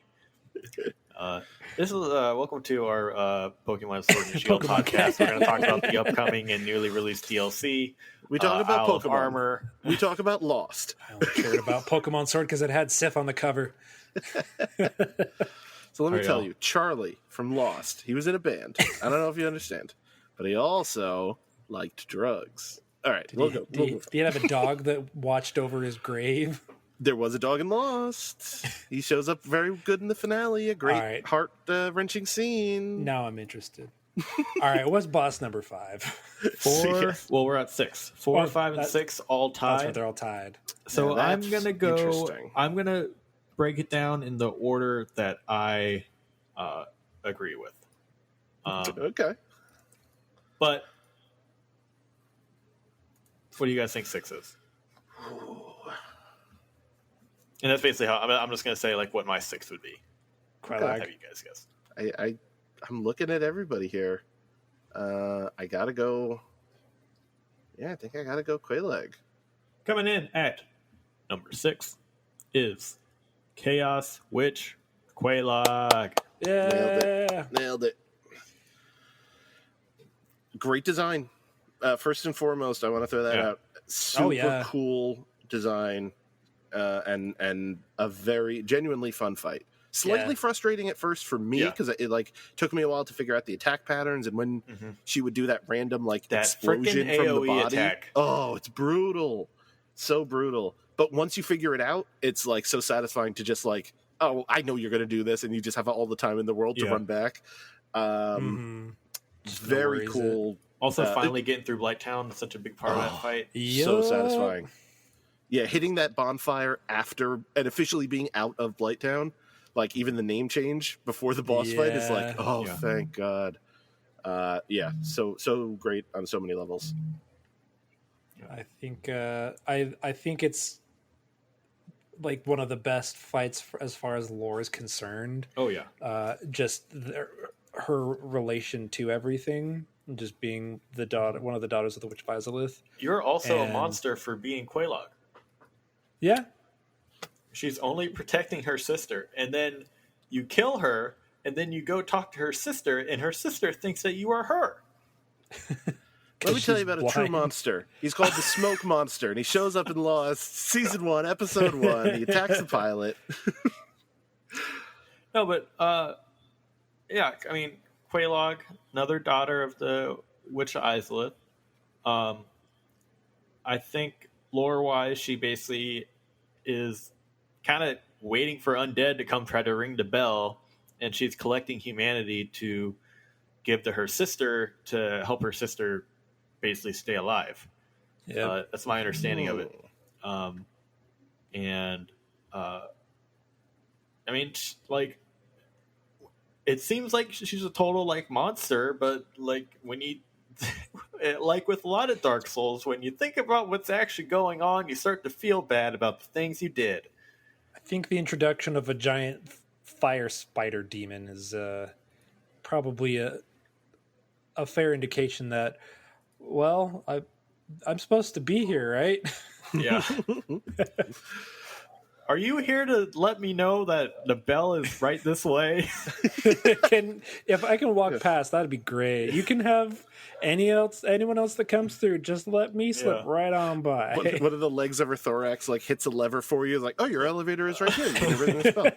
This is welcome to our Pokemon Sword and Shield podcast. We're going to talk about the upcoming and newly released DLC. We talk about Isle of Pokemon Armor. We talk about Lost. I only cared about Pokemon Sword because it had Sif on the cover. So let me tell you, Charlie from Lost, he was in a band. I don't know if you understand, but he also liked drugs. All right, Did he have a dog that watched over his grave? There was a dog in Lost. He shows up very good in the finale. A great heart-wrenching scene. Now I'm interested. All right, what's boss number 5? 4. Well, we're at 6. 4, 5, and 6 all tied. That's what they're all tied. So I'm gonna go. I'm gonna break it down in the order that I agree with. Okay. But what do you guys think 6 is? And that's basically how I'm just going to say like what my 6 would be. Okay. Have you guys guess? I'm looking at everybody here. I gotta go. Yeah, I think I gotta go Quelaag. Coming in at number 6 is Chaos Witch Quelaag. Yeah, Nailed it. Great design. First and foremost, I want to throw that out. Super cool design. And a very genuinely fun fight. Slightly frustrating at first for me because it like took me a while to figure out the attack patterns and when she would do that random like that explosion from AOE the body. Attack. Oh, it's brutal, so brutal. But once you figure it out, it's like so satisfying to just like, oh, I know you're going to do this, and you just have all the time in the world to run back. Very cool. Also, finally getting through Blighttown is such a big part of that fight. So satisfying. Yeah, hitting that bonfire after and officially being out of Blighttown, like even the name change before the boss fight is like, thank God. So great on so many levels. I think I think it's like one of the best fights as far as lore is concerned. Oh yeah, just her relation to everything, just being the daughter, one of the daughters of the Witch Vizalith. You're also a monster for being Quelaag. Yeah. She's only protecting her sister, and then you kill her, and then you go talk to her sister, and her sister thinks that you are her. Let me tell you about a true monster. He's called the Smoke Monster, and he shows up in Lost, Season 1, Episode 1. He attacks the pilot. No, but, yeah, I mean, Quelaag, another daughter of the Witch Izalith. I think, lore-wise, she basically is kind of waiting for undead to come try to ring the bell, and she's collecting humanity to give to her sister to help her sister basically stay alive. Yeah, that's my understanding of it. I mean, like, it seems like she's a total like monster, but like when you like with a lot of Dark Souls, when you think about what's actually going on, you start to feel bad about the things you did. I think the introduction of a giant fire spider demon is probably a fair indication that, well, I'm supposed to be here, right? Yeah. Are you here to let me know that the bell is right this way? If I can walk Yeah. past, that'd be great. You can have anyone else that comes through. Just let me slip Yeah. right on by. One of the legs of her thorax like hits a lever for you, like, oh, your elevator is right here. You can ring this bell.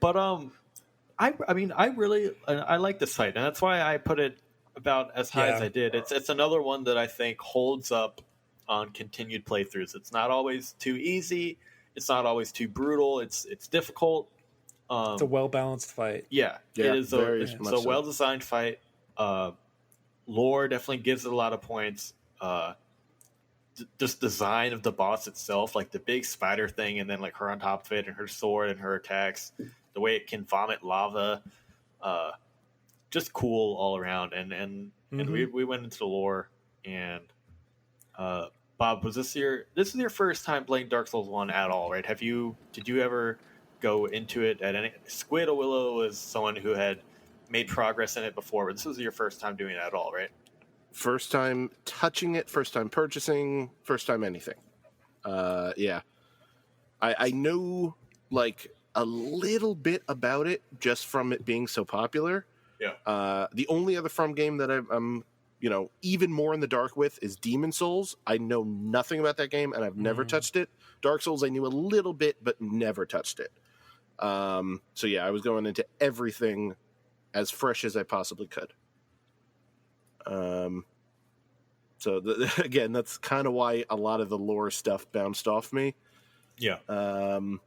But I like this fight, and that's why I put it about as high as I did. It's another one that I think holds up on continued playthroughs. It's not always too easy. It's not always too brutal. It's difficult. It's a well balanced fight. Yeah, Yeah, it is very much a so. well designed fight. Lore definitely gives it a lot of points. Just design of the boss itself, like the big spider thing, and then like her on top of it, and her sword and her attacks, the way it can vomit lava, just cool all around. And we went into the lore. And Bob, this is your first time playing Dark Souls 1 at all, right? Did you ever go into it at any? Squid Willow was someone who had made progress in it before, but this was your first time doing it at all, right? First time touching it, first time purchasing, first time anything. Yeah. I know like a little bit about it just from it being so popular. Yeah. The only other From game that I'm even more in the dark with is Demon Souls. I know nothing about that game, and I've never touched it. Dark Souls, I knew a little bit, but never touched it. So yeah, I was going into everything as fresh as I possibly could. So again, that's kind of why a lot of the lore stuff bounced off me. Yeah. And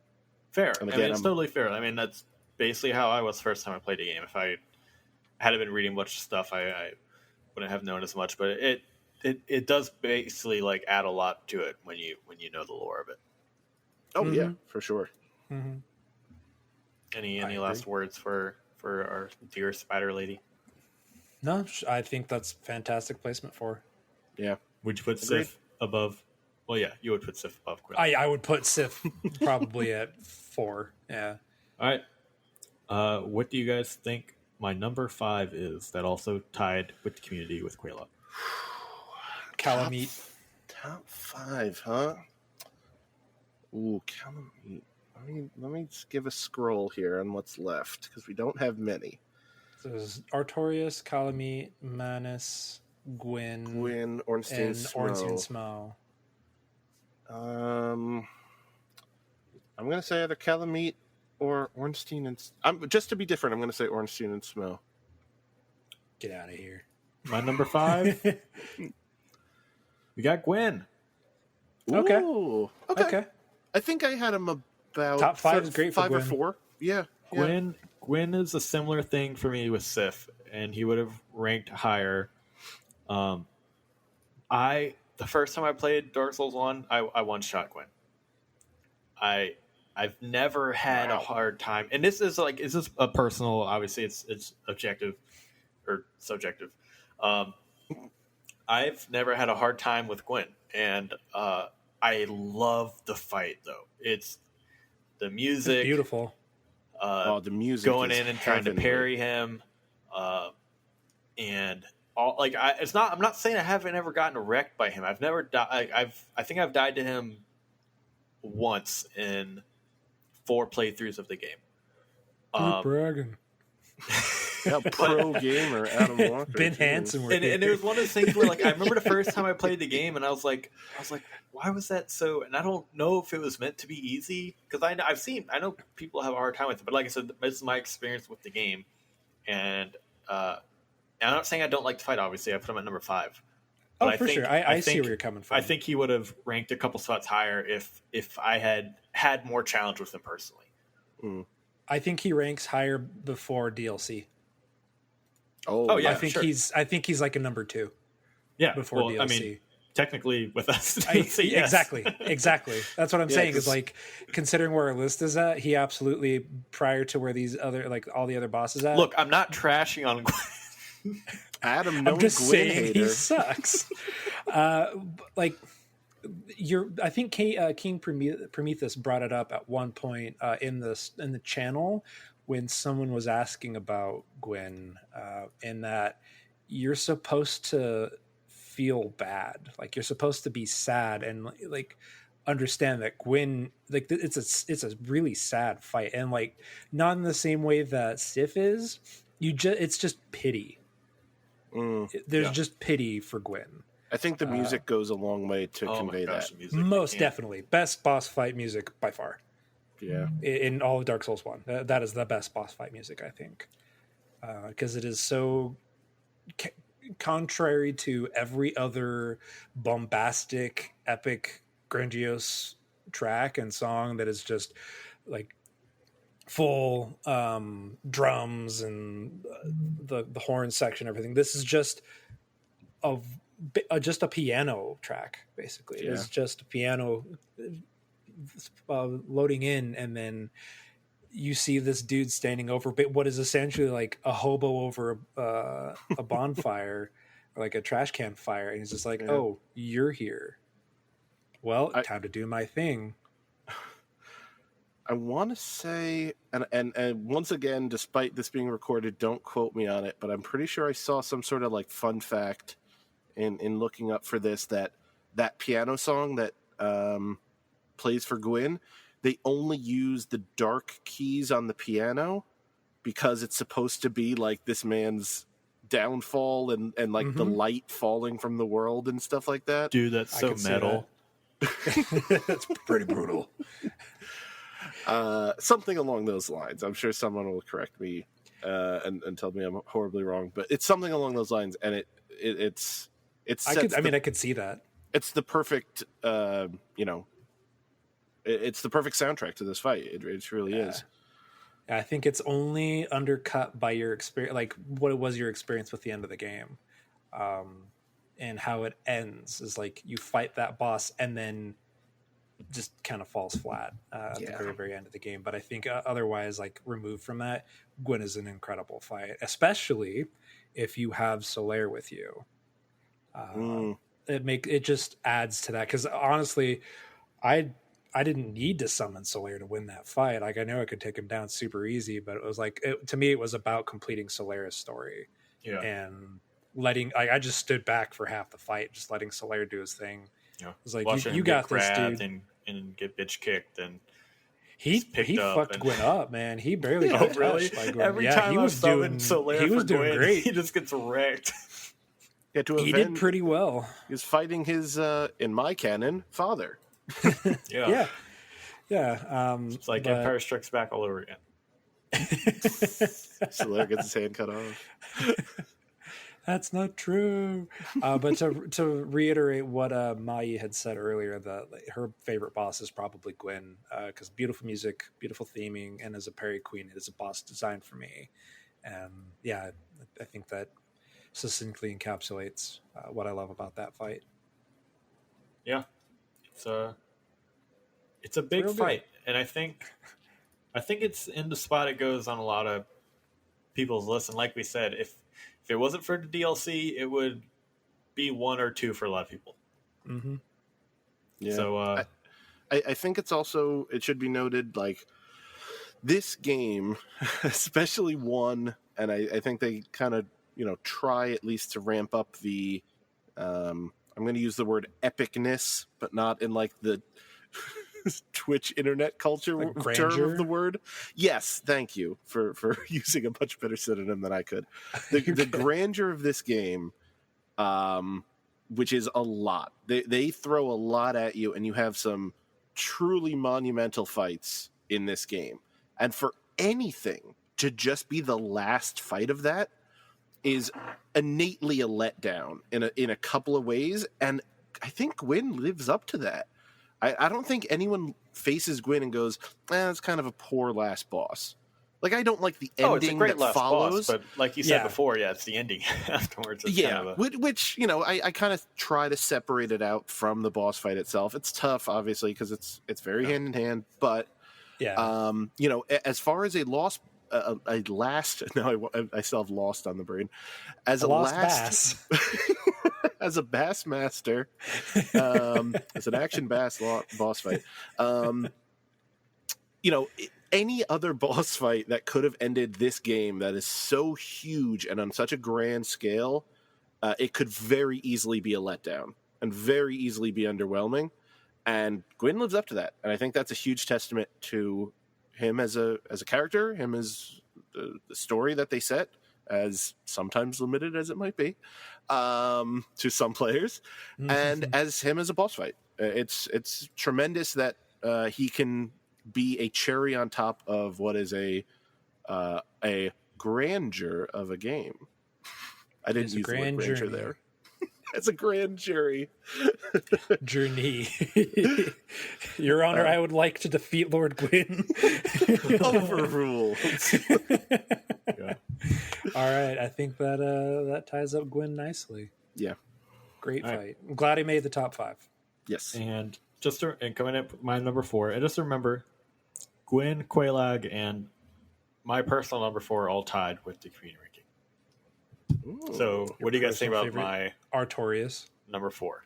Fair. again, I mean, it's totally fair. I mean, that's basically how I was the first time I played a game. If I hadn't been reading much stuff, I wouldn't have known as much. But it does basically like add a lot to it when you know the lore of it. Oh yeah, for sure. Mm-hmm. Any last words for our dear spider lady? No, I think that's fantastic placement for. Yeah. Would you put Agreed. Sif above? Well, yeah, you would put Sif above Quinn. I would put Sif probably at 4. Yeah. All right. What do you guys think my number 5 is that also tied with the community with Quayla? Calamite. Top 5, huh? Ooh, Calamite. Let me just give a scroll here on what's left, because we don't have many. So there's Artorias, Calamite, Manus, Gwyn, Ornstein, and Ornstein Smo. Smo. I'm going to say either Calamite or Ornstein and... just to be different, I'm going to say Ornstein and Smo. Get out of here. My number 5. We got Gwyn. Okay. Ooh, okay. I think I had him about... Top 5 is great for 5 or Gwyn. 4. Yeah. Gwyn is a similar thing for me with Sif, and he would have ranked higher. The first time I played Dark Souls 1, I one-shot Gwyn. I've never had a hard time, and this is a personal, obviously it's objective or subjective. I've never had a hard time with Gwyn, and I love the fight though. It's the music, It's beautiful. The music going is in and trying to heavenly. parry him, and all like I'm not saying I haven't ever gotten wrecked by him. I've never died. I think I've died to him once in 4 playthroughs of the game. bragging. Yeah, pro gamer Adam Walker. Ben Jeez. Hansen. And it was one of those things where, like, I remember the first time I played the game, and I was like, why was that so? And I don't know if it was meant to be easy, because I know people have a hard time with it, but like I said, this is my experience with the game, and I'm not saying I don't like to fight. Obviously, I put him at number 5. Oh, But for sure. I see think- where you're coming from. I think he would have ranked a couple spots higher if I had more challenge with him personally. I think he ranks higher before DLC. Oh yeah. I think sure. I think he's like a number 2 Yeah, before DLC. I mean, technically with us, yes. Exactly. That's what I'm Yeah, saying. Is 'cause- like, considering where our list is at, he absolutely, prior to where these other, like all the other bosses at. Look, I'm not trashing on. Adam, no I'm just Gwyn saying hater. he sucks. Like I think King Prometheus brought it up at one point in the channel when someone was asking about Gwyn, in that you're supposed to feel bad, like you're supposed to be sad, and like understand that Gwyn, like, it's a really sad fight, and like not in the same way that Sif is. It's just pity. There's just pity for Gwyn. I think the music goes a long way to convey that. The music, Most definitely, best boss fight music by far. Yeah, in all of Dark Souls 1, that is the best boss fight music, I think, because it is so contrary to every other bombastic, epic, grandiose track and song that is just like full drums and the horn section, everything. This is just a piano track, basically. Yeah. It's just a piano loading in, and then you see this dude standing over what is essentially like a hobo over a bonfire or like a trash can fire, and he's just like, "Oh, you're here. Well, time to do my thing." I want to say, and once again, despite this being recorded, don't quote me on it, but I'm pretty sure I saw some sort of like fun fact in looking up for this, that piano song that plays for Gwyn, they only use the dark keys on the piano because it's supposed to be like this man's downfall and like the light falling from the world and stuff like that. Dude, that's so metal. That's pretty brutal. Something along those lines. I'm sure someone will correct me and tell me I'm horribly wrong, but it's something along those lines, and it's I could see that. It's the perfect it's the perfect soundtrack to this fight. It really is. I think it's only undercut by your experience, like what was your experience with the end of the game, and how it ends is like you fight that boss and then just kind of falls flat at the very, very end of the game. But I think otherwise, like removed from that, Gwyn is an incredible fight, especially if you have Solaire with you. It just adds to that, because honestly, I didn't need to summon Solaire to win that fight. Like I know I could take him down super easy, but it was like to me it was about completing Solaire's story. Yeah, and letting I just stood back for half the fight, just letting Solaire do his thing. Yeah, it was like you got this, dude, and get bitch kicked, and he fucked Gwyn up, man. He barely got touched really by Gwyn. Every time he was doing Solaire, he was doing Gwyn, great. He just gets wrecked. He did pretty well. He was fighting his, in my canon, father. Yeah. It's like Empire Strikes Back all over again. Solaire gets his hand cut off. That's not true. But to reiterate what Mai had said earlier, that her favorite boss is probably Gwyn, because beautiful music, beautiful theming, and as a parry queen, it is a boss designed for me. And I think that succinctly encapsulates what I love about that fight. Yeah, it's a big fight, and I think it's in the spot it goes on a lot of people's lists. And like we said, if it wasn't for the DLC, it would be 1 or 2 for a lot of people. Mm-hmm. Yeah. So I think it's also, it should be noted, like this game, especially 1, and I think they kind of try at least to ramp up the I'm going to use the word epicness, but not in like the Twitch internet culture term of the word. Yes, thank you for using a much better synonym than I could. The grandeur of this game, which is a lot. They throw a lot at you, and you have some truly monumental fights in this game. And for anything to just be the last fight of that is innately a letdown in a couple of ways, and I think Gwyn lives up to that. I don't think anyone faces Gwyn and goes, "It's kind of a poor last boss." Like, I don't like the ending it's a great that follows, boss, but like you said before, it's the ending afterwards. It's kind of which I kind of try to separate it out from the boss fight itself. It's tough, obviously, because it's very hand in hand. But as far as a last now I still have lost on the brain as a last bass. As a bass master, as an action bass boss fight, any other boss fight that could have ended this game that is so huge and on such a grand scale, it could very easily be a letdown and very easily be underwhelming. And Gwyn lives up to that, and I think that's a huge testament to him as a character, him as the story that they set, as sometimes limited as it might be to some players, and as him as a boss fight. It's tremendous that he can be a cherry on top of what is a grandeur of a game. I didn't use the word grandeur there. It's a grand jury. Journey. Your Honor, I would like to defeat Lord Gwyn. Overruled. Yeah. All right, I think that ties up Gwyn nicely. Yeah. Great All fight. right. I'm glad he made the top 5. Yes. And coming up, my number 4, and just remember, Gwyn, Quelaag, and my personal number 4 are all tied with the community ranking. Ooh. So, what do you guys think about my Artorias? number 4?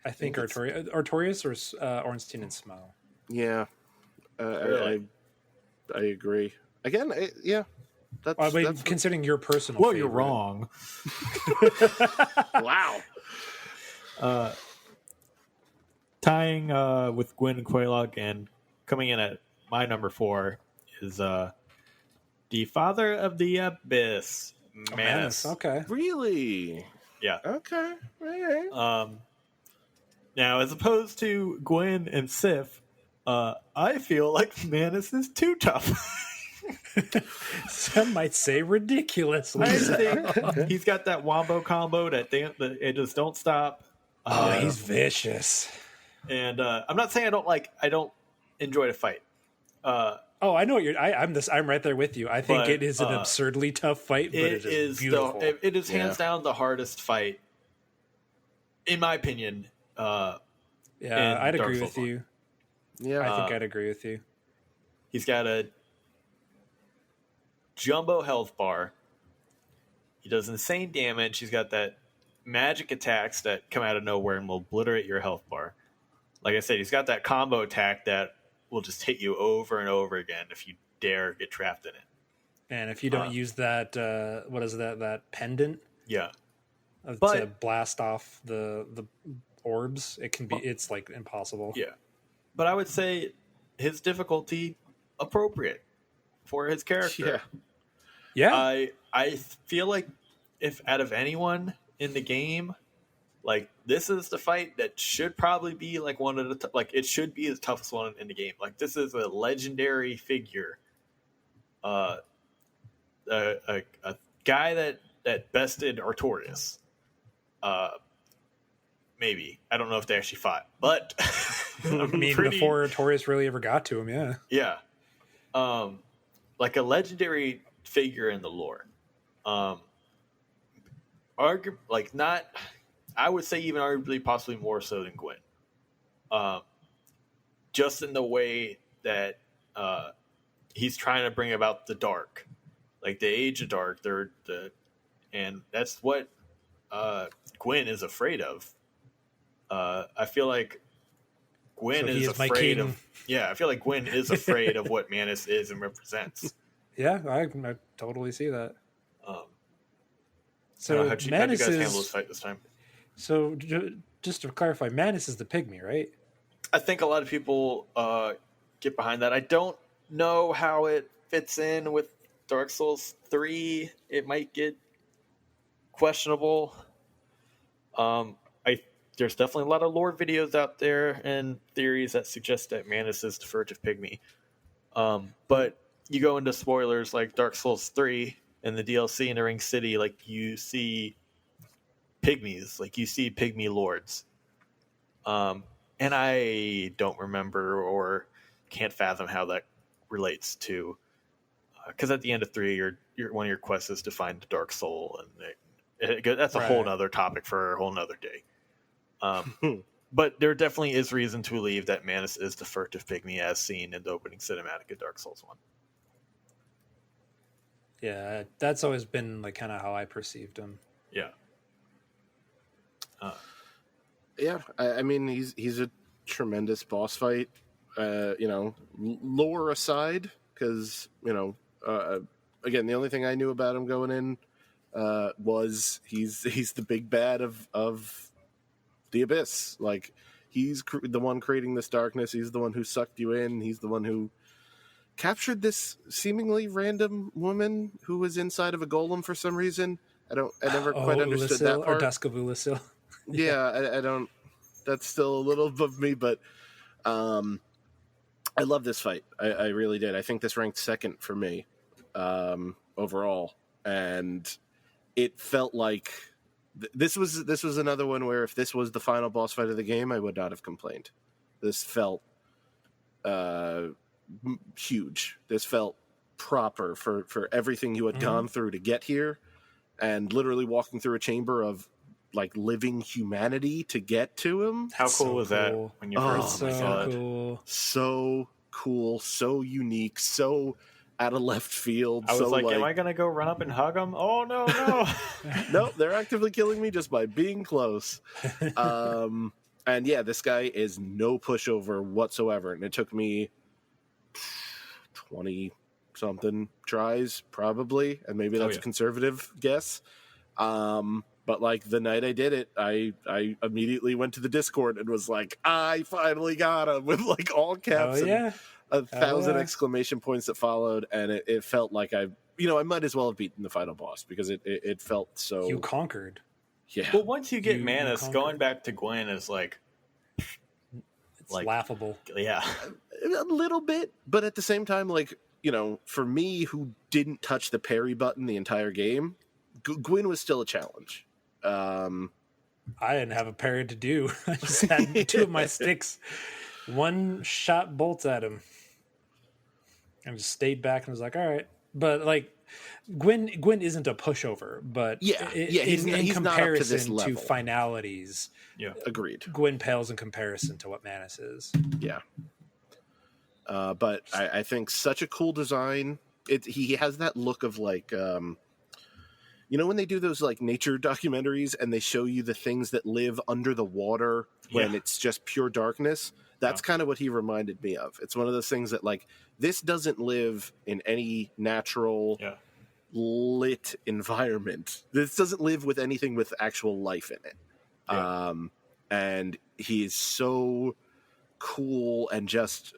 I think Artorias or Ornstein and Smell. Yeah. Really? I agree. Again, yeah. That's considering your personal Well, favorite. you're wrong. Wow. Tying with Gwyn and Quelaag, and coming in at my number 4 is the Father of the Abyss, Manus. Okay. Really? Yeah. Okay. Right. Now, as opposed to Gwyn and Sif, I feel like Manus is too tough. Some might say ridiculous. I think he's got that wombo combo that it just don't stop. He's vicious. And I'm not saying I don't enjoy the fight. I know what you're. I'm right there with you. I think it is an absurdly tough fight, but it is beautiful. It is hands down the hardest fight, in my opinion. I'd agree with you. Yeah, I think I'd agree with you. He's got a jumbo health bar. He does insane damage. He's got that magic attacks that come out of nowhere and will obliterate your health bar. Like I said, he's got that combo attack that will just hit you over and over again if you dare get trapped in it. And if you don't use that, what is that pendant? Yeah. To blast off the orbs, it's like impossible. Yeah. But I would say his difficulty appropriate for his character. Yeah. I feel like if out of anyone in the game, like this is the fight that should probably be like one of the it should be the toughest one in the game. Like this is a legendary figure, a guy that bested Artorias. Maybe I don't know if they actually fought, but before Artorias really ever got to him, yeah, like a legendary figure in the lore. I would say even arguably possibly more so than Gwyn. Just in the way that he's trying to bring about the dark, like the Age of Dark. And that's what Gwyn is afraid of. I feel like Gwyn is afraid of. Yeah, I feel like Gwyn is afraid of what Manus is and represents. Yeah, I totally see that. So how'd you guys handle this fight this time? So just to clarify, Manus is the pygmy, right? I think a lot of people get behind that. I don't know how it fits in with Dark Souls 3. It might get questionable. There's definitely a lot of lore videos out there and theories that suggest that Manus is the furtive pygmy. But you go into spoilers like Dark Souls 3 and the DLC in the Ring City, like you see pygmies, like you see pygmy lords. And I don't remember or can't fathom how that relates to, because at the end of 3, your one of your quests is to find the Dark Soul, and that's a whole nother topic for a whole nother day. But there definitely is reason to believe that Manus is the furtive pygmy as seen in the opening cinematic of Dark Souls 1. Yeah, that's always been like kind of how I perceived him. Yeah. Yeah, I mean he's a tremendous boss fight. Lore aside, because again, the only thing I knew about him going in was he's the big bad of the Abyss. Like He's the one creating this darkness. He's the one who sucked you in. He's the one who captured this seemingly random woman who was inside of a golem for some reason. I never quite understood that part. Or Dusk of Ulasil. Yeah, I don't. That's still a little above me, but I love this fight. I really did. I think this ranked second for me overall, and it felt like this was another one where if this was the final boss fight of the game, I would not have complained. This felt huge. This felt proper for everything you had gone through to get here, and literally walking through a chamber of like living humanity to get to him. How cool was that when you first saw it? So cool, so unique, so out of left field. I was like, am I going to go run up and hug him? Oh, no. Nope, they're actively killing me just by being close. And yeah, this guy is no pushover whatsoever. And it took me 20-something tries, probably. And maybe that's a conservative guess. But like the night I did it, I immediately went to the Discord and was like, I finally got him, with like all caps and 1,000 exclamation points that followed. And it felt like I might as well have beaten the final boss because it felt so. You conquered. Yeah. Well, once you get Manus, going back to Gwen is like. It's laughable. Yeah. A little bit. But at the same time, like, for me who didn't touch the parry button the entire game, Gwen was still a challenge. I didn't have a parry to do. I just had two of my sticks. One shot bolts at him. I just stayed back and was like, all right. But like Gwen isn't a pushover, but in comparison to finalities, agreed. Gwen pales in comparison to what Manus is. Yeah. But I think such a cool design. He has that look of like when they do those like nature documentaries and they show you the things that live under the water when it's just pure darkness, that's kind of what he reminded me of. It's one of those things that like this doesn't live in any natural lit environment. This doesn't live with anything with actual life in it. And he is so cool and just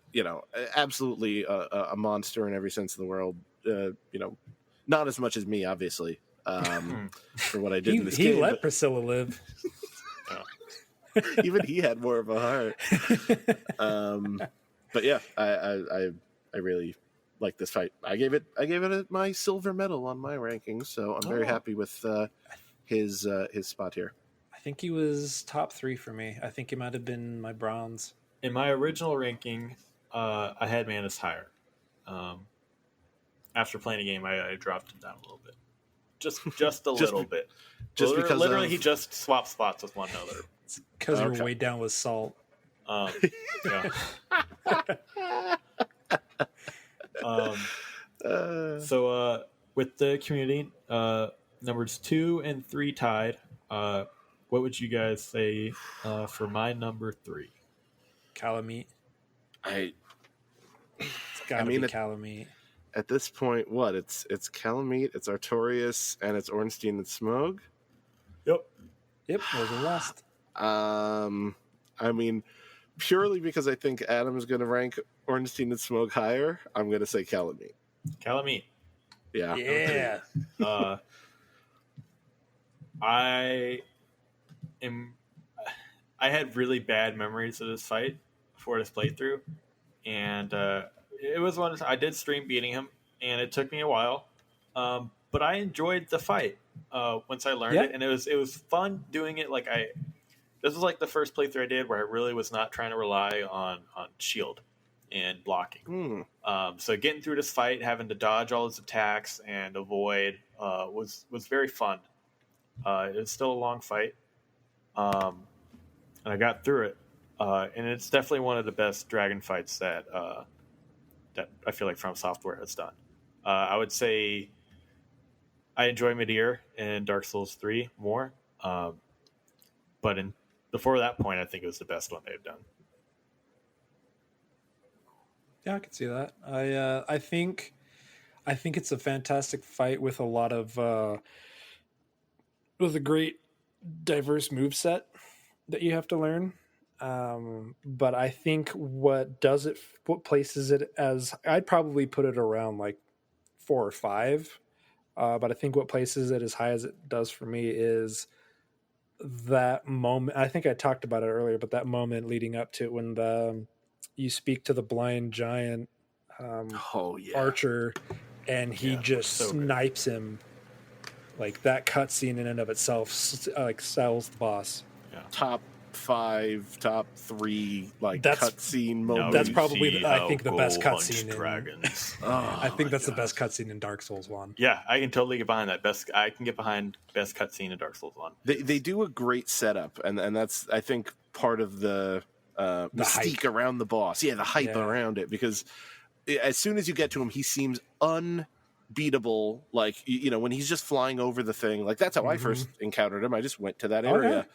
absolutely a monster in every sense of the world. Not as much as me, obviously. For what I did in this game. He let Priscilla live. Even he had more of a heart. But yeah, I really like this fight. I gave it my silver medal on my rankings, so I'm very happy with his spot here. I think he was top 3 for me. I think he might have been my bronze. In my original ranking, I had Manus higher. After playing a game, I dropped him down a little bit. Just a little bit. Just because literally he just swapped spots with one another. It's because you're way down with salt. So with the community, numbers 2 and 3 tied, what would you guys say for my number 3? Calamite. It's gotta be Calamite. At this point, what? It's Calamite, it's Artorias, and it's Ornstein and Smough? Yep, those are last. I mean, purely because I think Adam is going to rank Ornstein and Smough higher, I'm going to say Calamite. Calamite. Yeah. Yeah. I had really bad memories of this fight before this playthrough, and it was one I did stream beating him, and it took me a while, but I enjoyed the fight once I learned it, and it was fun doing it. This was like the first playthrough I did where I really was not trying to rely on shield and blocking. So getting through this fight, having to dodge all his attacks and avoid was very fun. It was still a long fight, and I got through it, and it's definitely one of the best dragon fights that I feel like From Software has done. I would say I enjoy Midir and Dark Souls 3 more, but before that point, I think it was the best one they've done. Yeah, I can see that. I think it's a fantastic fight with a lot of with a great diverse moveset that you have to learn. But I think what places it as, I'd probably put it around like 4 or 5. But I think what places it as high as it does for me is that moment. I think I talked about it earlier, but that moment leading up to it when you speak to the blind giant Oh yeah, archer, and he just snipes him. Like that cutscene in and of itself, like sells the boss. Yeah. Top 5, top 3, like cutscene moment. That's probably, I think, the best cutscene. Dragons. I think that's the best cutscene in Dark Souls 1. Yeah, I can totally get behind that. I can get behind best cutscene in Dark Souls 1. They do a great setup, and that's, I think, part of the mystique around the boss. Yeah, the hype around it, because as soon as you get to him, he seems unbeatable. Like, when he's just flying over the thing, like that's how I first encountered him. I just went to that area,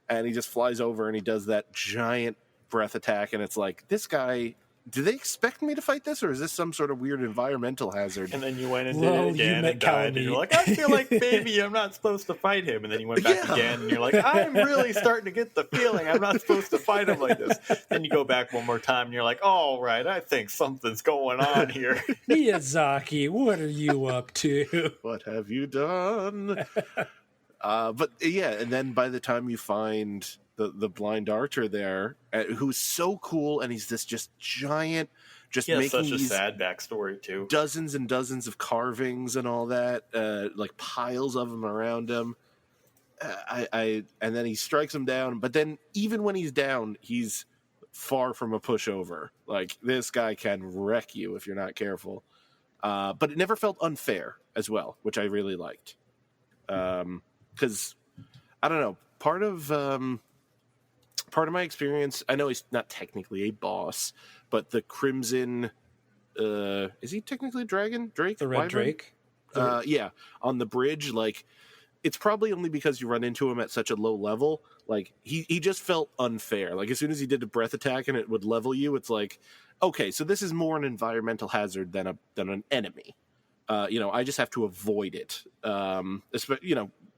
and he just flies over and he does that giant breath attack, and it's like, this guy, do they expect me to fight this, or is this some sort of weird environmental hazard? And then you went and did it again and died, and you're like, I feel like maybe I'm not supposed to fight him. And then you went back again, and you're like, I'm really starting to get the feeling I'm not supposed to fight him like this. Then you go back one more time, and you're like, all right, I think something's going on here. Miyazaki, what are you up to? What have you done? But yeah, and then by the time you find the blind archer there, who's so cool, and he's this just giant, just making such a these sad backstory too. Dozens and dozens of carvings and all that, like piles of them around him. And then he strikes him down, but then even when he's down, he's far from a pushover. Like, this guy can wreck you if you're not careful. But it never felt unfair as well, which I really liked. Because I don't know, part of my experience, I know he's not technically a boss, but the Crimson, is he technically a dragon? Drake? The Red Drake? Yeah, on the bridge, like, it's probably only because you run into him at such a low level. Like, he just felt unfair. Like, as soon as he did a breath attack and it would level you, it's like, okay, so this is more an environmental hazard than an enemy. I just have to avoid it.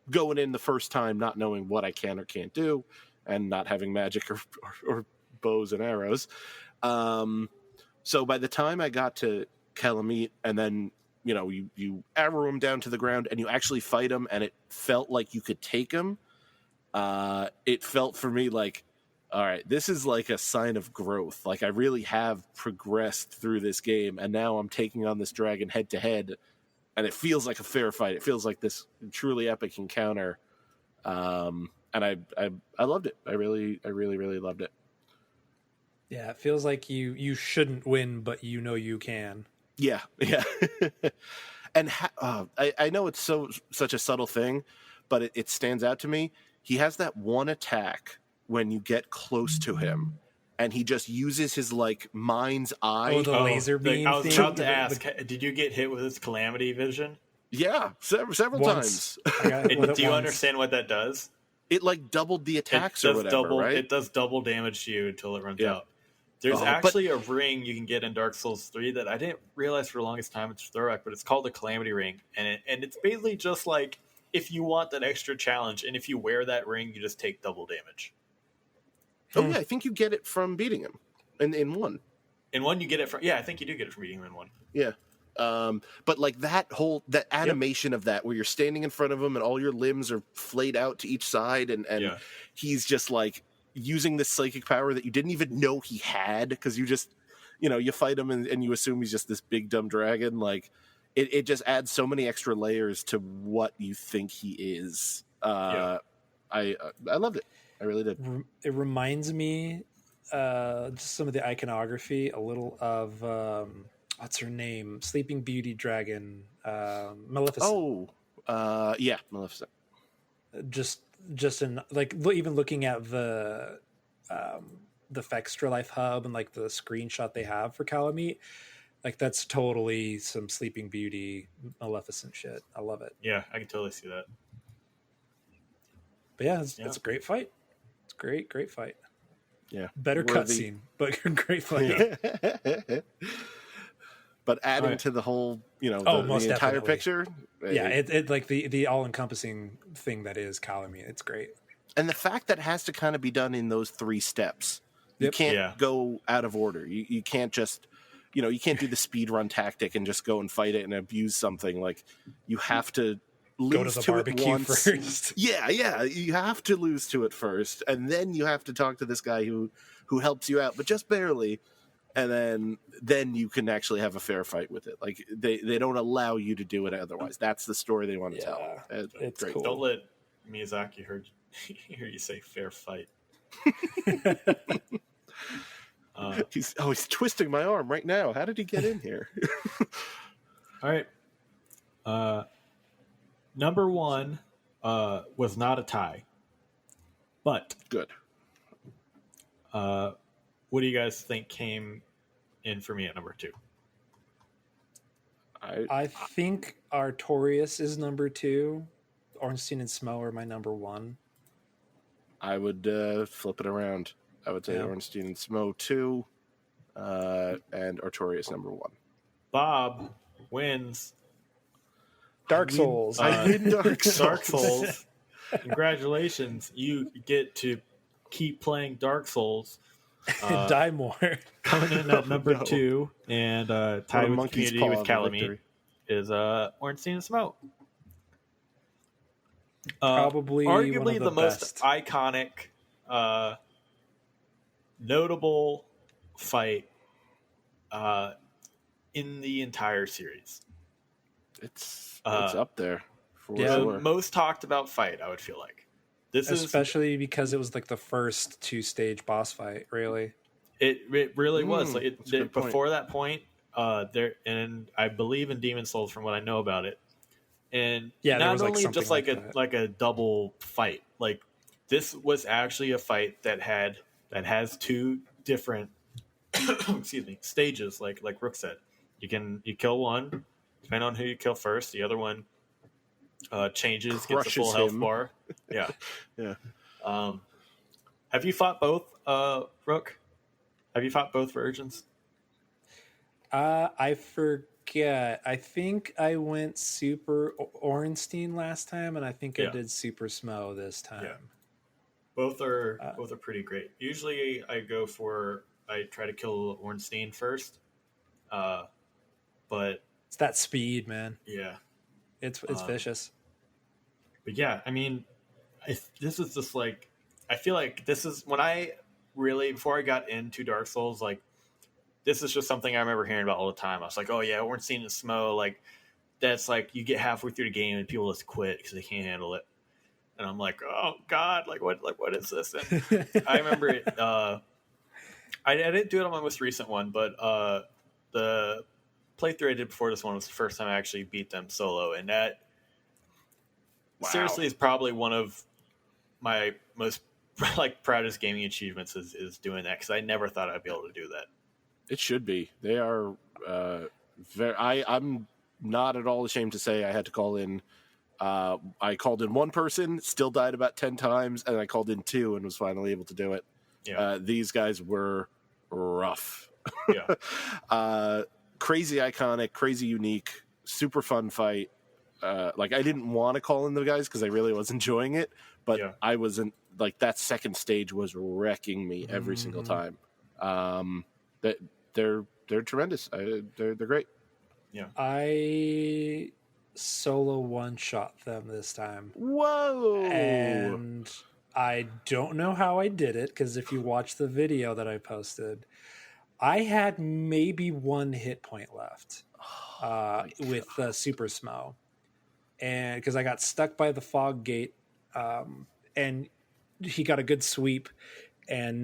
Going in the first time, not knowing what I can or can't do, and not having magic or bows and arrows. So by the time I got to Calamite, and then, you arrow him down to the ground, and you actually fight him, and it felt like you could take him, it felt for me like, all right, this is like a sign of growth. Like, I really have progressed through this game, and now I'm taking on this dragon head to head, and it feels like a fair fight. It feels like this truly epic encounter. And I loved it. I really, really loved it. Yeah, it feels like you shouldn't win, but you can. Yeah. And I know it's such a subtle thing, but it stands out to me. He has that one attack when you get close to him, and he just uses his, like, mind's eye. The laser beam. I was about to ask, did you get hit with his calamity vision? Yeah, several times. Do you understand what that does? It, like, doubled the attacks or whatever, right? It does double damage to you until it runs out. There's actually a ring you can get in Dark Souls 3 that I didn't realize for the longest time it's throwback, but it's called the Calamity Ring. And it's basically just like, if you want that extra challenge, and if you wear that ring, you just take double damage. Oh, yeah, I think you get it from beating him in one. In one, you get it from... Yeah, I think you do get it from beating him in one. Yeah. But, like, that animation of that, where you're standing in front of him and all your limbs are flayed out to each side, and he's just, like, using this psychic power that you didn't even know he had, because you just, you fight him and you assume he's just this big dumb dragon. Like, it just adds so many extra layers to what you think he is. I loved it. I really did. It reminds me, just some of the iconography, a little of what's her name? Sleeping Beauty dragon, Maleficent. Oh, yeah, Maleficent. Just in, like, even looking at the Fextra Life hub and, like, the screenshot they have for Calamite, like, that's totally some Sleeping Beauty Maleficent shit. I love it. Yeah, I can totally see that. But yeah, it's a great fight. It's great fight. Yeah, better cutscene, but great fight. But adding to the whole, the entire definitely. picture. Yeah, it like the all encompassing thing that is Calamite. It's great. And the fact that it has to kind of be done in those 3 steps. You Yep. can't go out of order. You can't just, you can't do the speed run tactic and just go and fight it and abuse something. Like, you have to lose Go to the it barbecue once. first. Yeah, you have to lose to it first, and then you have to talk to this guy who helps you out, but just barely, and then you can actually have a fair fight with it. Like, they don't allow you to do it otherwise. That's the story they want to tell. It's great. cool. Don't let Miyazaki hear you say fair fight. He's twisting my arm right now. How did he get in here? All right. Number 1 was not a tie, but Good. what do you guys think came in for me at number 2? I think Artorias is number 2. Ornstein and Smo are my number 1. I would flip it around. I would say Ornstein and Smo 2, and Artorias number 1. Bob wins Dark Souls. I win Dark Souls. Dark Souls. Congratulations. You get to keep playing Dark Souls. Die more. Coming in at number 2 and tied with Community with Calamite is Ornstein and Smo. Probably arguably one of the most best. iconic, notable fight in the entire series. It's up there for sure. The most talked about fight, I would feel like. Especially because it was like the first 2-stage boss fight, really. It really was. Like before that point, there, and I believe in Demon Souls from what I know about it. And not only just like a double fight, like this was actually a fight that has 2 different stages, like Rook said. You kill one, depending on who you kill first, the other one changes, gets a full health bar. Yeah. Yeah. Have you fought both, Rook? Have you fought both versions? I forget. I think I went Super Ornstein last time, and I think I did Super Smo this time. Yeah. Both are pretty great. Usually, I try to kill Ornstein first, but it's that speed, man. Yeah, it's vicious. But yeah, I mean, this is just like, I feel like this is when I really, before I got into Dark Souls, like, this is just something I remember hearing about all the time. I was like, oh yeah, Ornstein and Smo, like, that's like, you get halfway through the game and people just quit because they can't handle it. And I'm like, oh God, what is this? And I remember it. I didn't do it on my most recent one, but the playthrough I did before this one was the first time I actually beat them solo, and that seriously is probably one of my most proudest gaming achievements is doing that, because I never thought I'd be able to do that. It should be. They are very. I'm not at all ashamed to say I had to call in. I called in one person, still died about 10 times, and I called in 2 and was finally able to do it. Yeah. These guys were rough. Yeah. Crazy iconic, crazy unique, super fun fight. Like, I didn't want to call in the guys because I really was enjoying it, but I wasn't, like, that second stage was wrecking me every single time. They're tremendous. They're great. Yeah. I solo one-shot them this time. Whoa! And I don't know how I did it, because if you watch the video that I posted, I had maybe 1 hit point left with Super Smo. And because I got stuck by the fog gate, and he got a good sweep and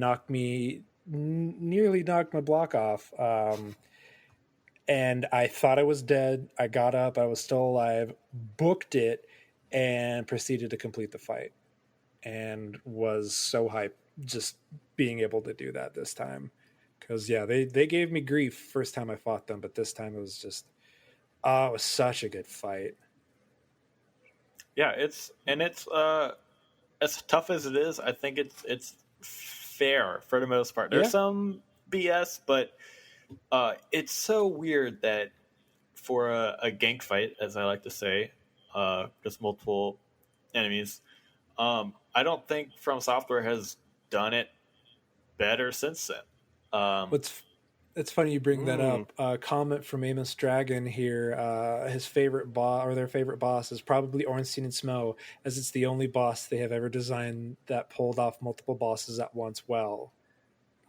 nearly knocked my block off. And I thought I was dead. I got up. I was still alive, booked it, and proceeded to complete the fight. And was so hyped just being able to do that this time. Because, they gave me grief first time I fought them, but this time it was just, it was such a good fight. Yeah, it's as tough as it is, I think it's fair for the most part. There's some BS, but it's so weird that for a gank fight, as I like to say, just multiple enemies, I don't think From Software has done it better since then. It's funny you bring that up. Comment from Amos Dragon here. His favorite boss, or their favorite boss, is probably Ornstein and Smo, as it's the only boss they have ever designed that pulled off multiple bosses at once well.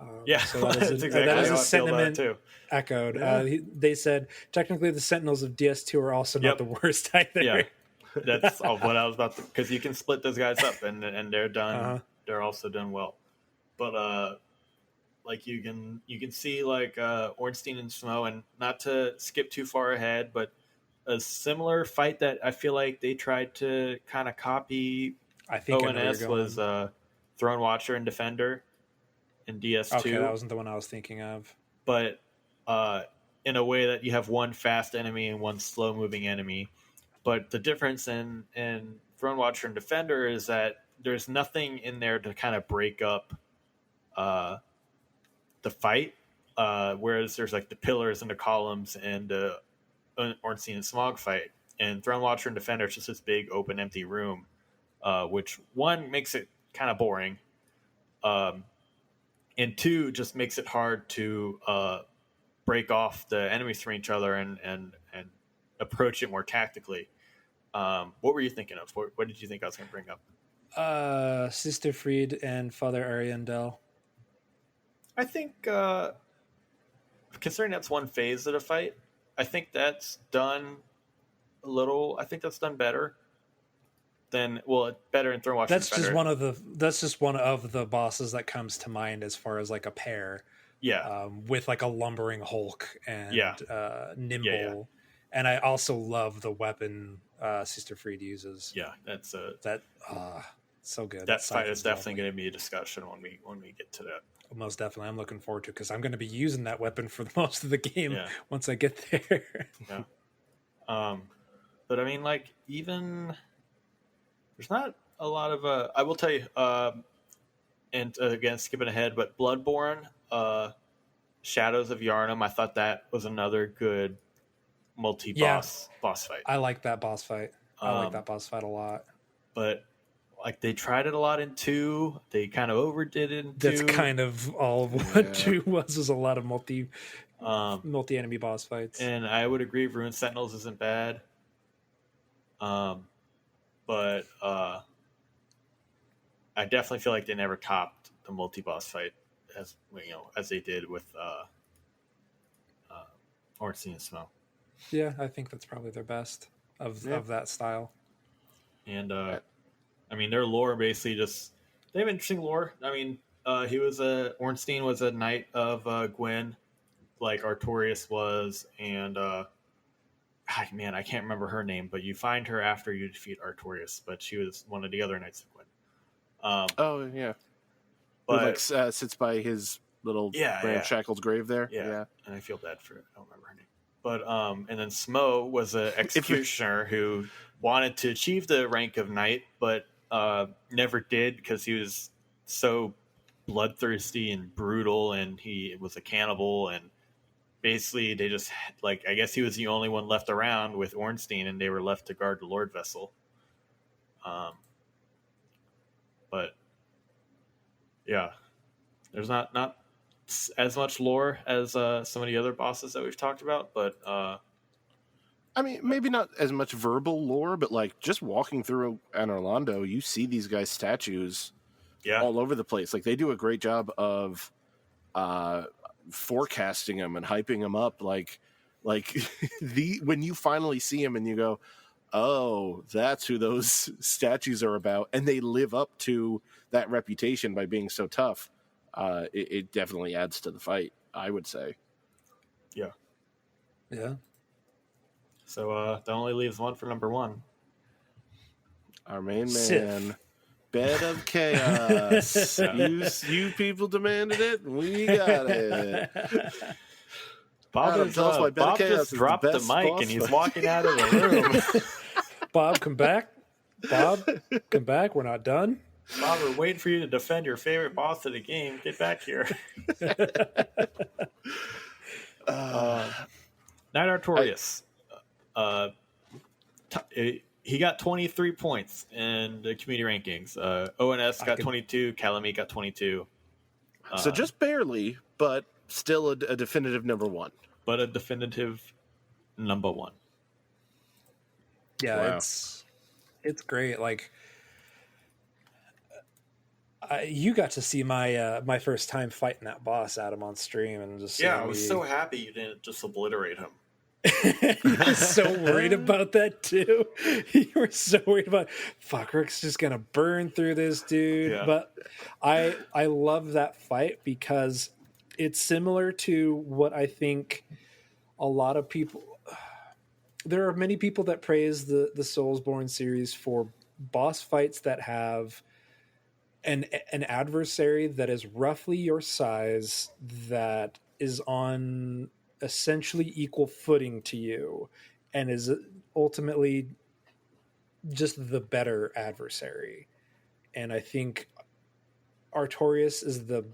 So that is a sentiment too. Echoed. Yeah. They said technically the Sentinels of DS2 are also not the worst either. Yeah, that's what I was about to, because you can split those guys up and they're done. They're also done well, but like you can see like Ornstein and Smo, and not to skip too far ahead, but a similar fight that I feel like they tried to kind of copy. I think ONS was Throne Watcher and Defender in DS2. Okay, that wasn't the one I was thinking of. But in a way that you have one fast enemy and one slow moving enemy. But the difference in Throne Watcher and Defender is that there's nothing in there to kind of break up the fight, whereas there's like the pillars and the columns and Ornstein and Smog fight. And Throne Watcher and Defender is just this big open empty room, which one makes it kind of boring, and two just makes it hard to break off the enemies from each other and approach it more tactically. What were you thinking of? What did you think I was going to bring up? Sister Fried and Father Ariandel. I think, considering that's one phase of the fight, I think that's done better than, better in Throne Watcher. That's just one of the bosses that comes to mind as far as like a pair. Yeah. With like a lumbering Hulk and Nimble. Yeah. And I also love the weapon Sister Fried uses. Yeah, that's so good. That fight is definitely going to be a discussion when we get to that. Most definitely, I'm looking forward to it because I'm going to be using that weapon for most of the game once I get there. Yeah. But I mean, like, even there's not a lot of I will tell you, and again, skipping ahead, but Bloodborne, Shadows of Yharnam, I thought that was another good boss fight. I like that boss fight. I like that boss fight a lot. But like they tried it a lot in 2. They kind of overdid it in 2. That's kind of all of what 2 was a lot of multi-enemy boss fights. And I would agree Rune Sentinels isn't bad. But I definitely feel like they never topped the multi-boss fight as they did with Ornstein and Smo. Yeah, I think that's probably their best of that style. And I mean, their lore basically they have interesting lore. I mean, Ornstein was a knight of Gwyn, like Artorias was, and I can't remember her name, but you find her after you defeat Artorias, but she was one of the other knights of Gwyn. But who, like sits by his little shackled grave there. Yeah, and I feel bad for it. I don't remember her name. But and then Smo was an executioner who wanted to achieve the rank of knight, but never did because he was so bloodthirsty and brutal, and he was a cannibal. And basically, they just I guess he was the only one left around with Ornstein, and they were left to guard the Lord Vessel. But yeah, there's not as much lore as some of the other bosses that we've talked about, but I mean, maybe not as much verbal lore, but like just walking through An Orlando, you see these guys' statues all over the place. Like they do a great job of forecasting them and hyping them up. Like when you finally see them and you go, oh, that's who those statues are about, and they live up to that reputation by being so tough. It definitely adds to the fight, I would say. Yeah. So that only leaves one for number 1. Our main Sif. man, Bed of Chaos. you people demanded it, we got it. Bob just dropped the mic and he's walking out of the room. Bob, come back. We're not done. Bob, we're waiting for you to defend your favorite boss of the game. Get back here. Knight Artorias. he got 23 points in the community rankings. ONS got 22. Calamite got 22. So just barely, but still a definitive number one. But a definitive number one. Yeah, Wow. it's great. Like, you got to see my first time fighting that boss, Adam, on stream, and just I was so happy you didn't just obliterate him. You were so worried about that too. You were so worried about, fuck, Rick's just gonna burn through this dude. Yeah. But I love that fight because it's similar to what I think a lot of people. There are many people that praise the Soulsborne series for boss fights that have an adversary that is roughly your size, that is on essentially equal footing to you, and is ultimately just the better adversary. And I think Artorias is the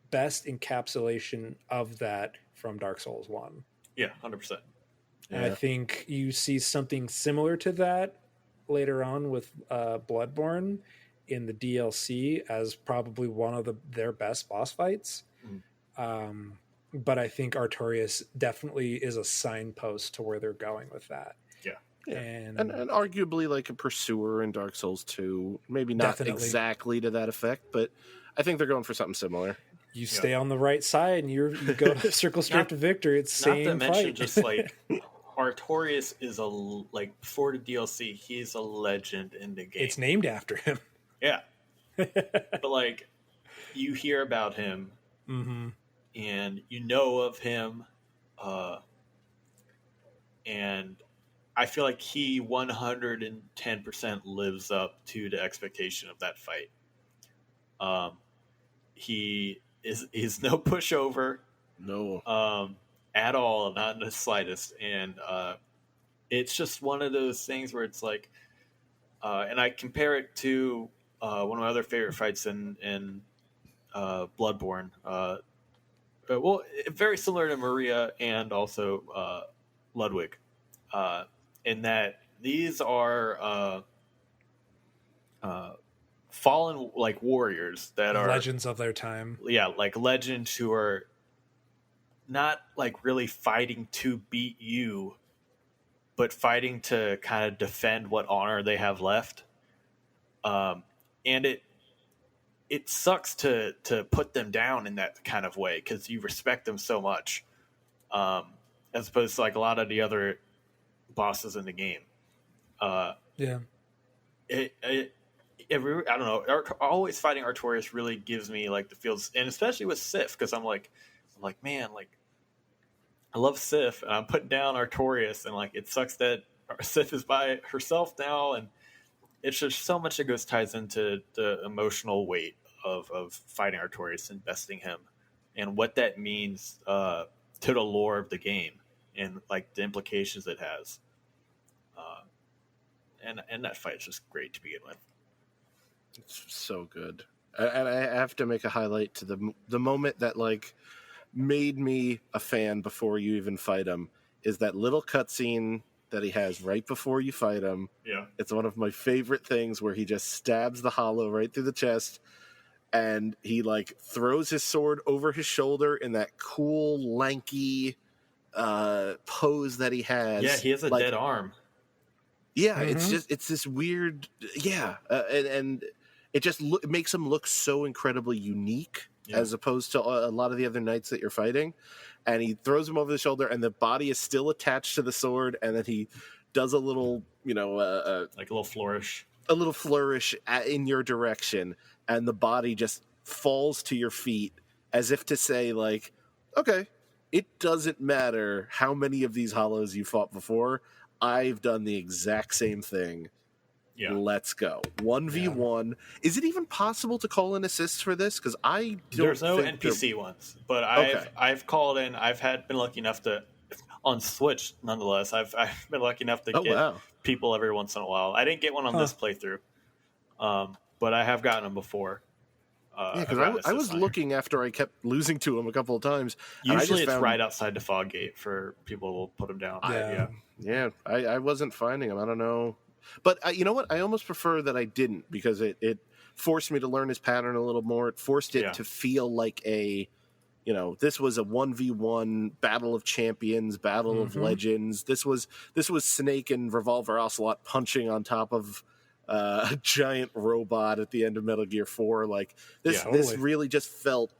best encapsulation of that from Dark Souls 1. Yeah, 100%. And I think you see something similar to that later on with Bloodborne in the DLC as probably one of their best boss fights. But I think Artorias definitely is a signpost to where they're going with that. Yeah. And arguably like a pursuer in Dark Souls 2. Maybe not exactly to that effect, but I think they're going for something similar. You stay on the right side and you go to circle straight to victory. It's same not to mention fight. just like Artorias is before the DLC, he's a legend in the game. It's named after him. Yeah. But like you hear about him and you know of him, and I feel like he 110% lives up to the expectation of that fight. He's no pushover. No. At all, not in the slightest. And it's just one of those things where it's like, and I compare it to one of my other favorite fights in Bloodborne. Very similar to Maria and also Ludwig, in that these are fallen like warriors that are legends of their time. Yeah, like legends who are not like really fighting to beat you, but fighting to kind of defend what honor they have left. And it sucks to put them down in that kind of way because you respect them so much, as opposed to like a lot of the other bosses in the game. I don't know. Always fighting Artorias really gives me like the feels, and especially with Sif, because I'm like, man, like I love Sif, and I'm putting down Artorias, and like it sucks that Sif is by herself now, and it's just so much that ties into the emotional weight of fighting Artorias and besting him, and what that means to the lore of the game, and like the implications it has. And that fight is just great to begin with. It's so good. And I have to make a highlight to the moment that like made me a fan before you even fight him is that little cutscene that he has right before you fight him. Yeah. It's one of my favorite things where he just stabs the hollow right through the chest and he like throws his sword over his shoulder in that cool lanky pose that he has. Yeah, he has a like, dead arm. Yeah, it's this weird, and it just it makes him look so incredibly unique as opposed to a lot of the other knights that you're fighting. And he throws him over the shoulder, and the body is still attached to the sword, and then he does a little, like a little flourish, in your direction, and the body just falls to your feet as if to say, like, okay, it doesn't matter how many of these hollows you fought before. I've done the exact same thing. Yeah. Let's go. 1v1. Yeah. Is it even possible to call in assists for this? Because I don't There's no NPC ones, but I've called in. Been lucky enough to, on Switch nonetheless, I've been lucky enough to get people every once in a while. I didn't get one on this playthrough, but I have gotten them before. Because I was looking after I kept losing to him a couple of times. Usually it's right outside the fog gate for people who will put them down. I wasn't finding him. I don't know But you know what? I almost prefer that I didn't, because it forced me to learn his pattern a little more. It forced it to feel like this was a 1v1 battle of champions, battle of legends. This was Snake and Revolver Ocelot punching on top of a giant robot at the end of Metal Gear 4. Like this really just felt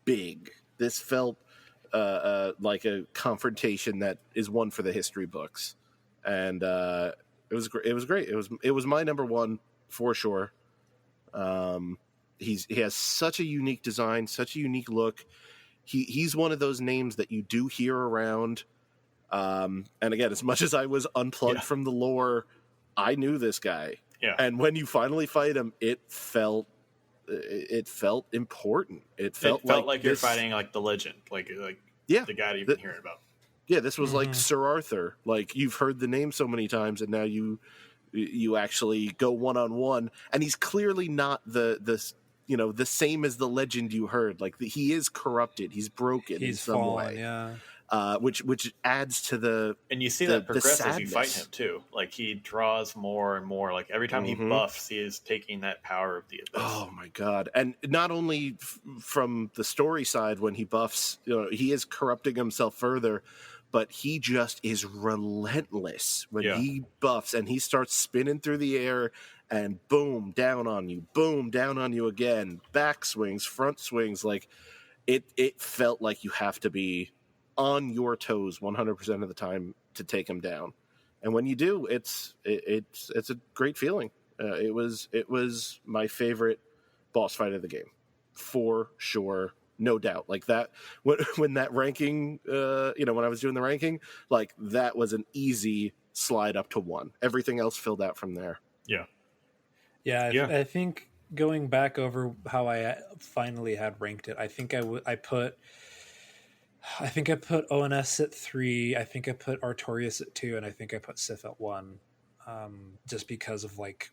big. This felt like a confrontation that is one for the history books, and it was great. It was my number one for sure. He has such a unique design, such a unique look. He's one of those names that you do hear around. And again, as much as I was unplugged from the lore, I knew this guy. Yeah. And when you finally fight him, it felt important. It felt like you're fighting like the legend, like the guy that you've been hearing about. Yeah, this was like Sir Arthur. Like, you've heard the name so many times, and now you actually go one-on-one, and he's clearly not the same as the legend you heard. Like, he is corrupted. He's broken. He's in some fallen, way. Yeah. Which adds to the and you see that progress as you fight him too. Like, he draws more and more. Like, every time he buffs, he is taking that power of the abyss. Oh my god! And not only from the story side, when he buffs, he is corrupting himself further, but he just is relentless when he buffs, and he starts spinning through the air, and boom, down on you again, back swings, front swings. Like, it felt like you have to be on your toes 100% of the time to take him down, and when you do, it's a great feeling. It was my favorite boss fight of the game, for sure, no doubt. Like, that when that ranking, when I was doing the ranking, like, that was an easy slide up to 1. Everything else filled out from there. Yeah. I think going back over how I finally had ranked it, I think I put ONS at 3. I think I put Artorias at 2, and I think I put Sif at 1. Just because of, like,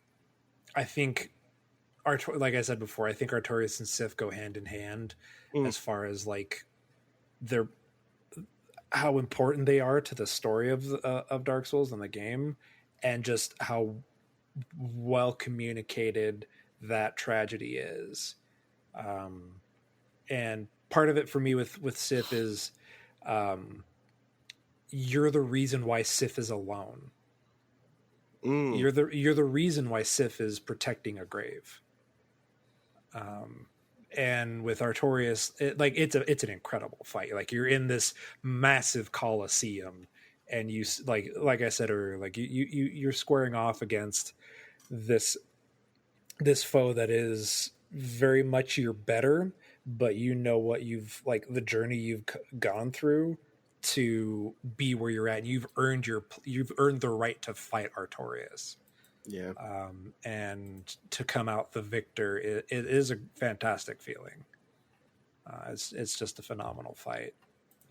I think like I said before, I think Artorias and Sif go hand in hand as far as, like, how important they are to the story of Dark Souls and the game, and just how well communicated that tragedy is. And part of it for me with Sif is, you're the reason why Sif is alone. You're the reason why Sif is protecting a grave. And with Artorias, it's an incredible fight. Like, you're in this massive coliseum, and you, like I said earlier, like, you're squaring off against this foe that is very much your better, but what you've, like, the journey you've gone through to be where you're at, and you've earned the right to fight Artorias. Yeah. And to come out the victor, it is a fantastic feeling. It's just a phenomenal fight.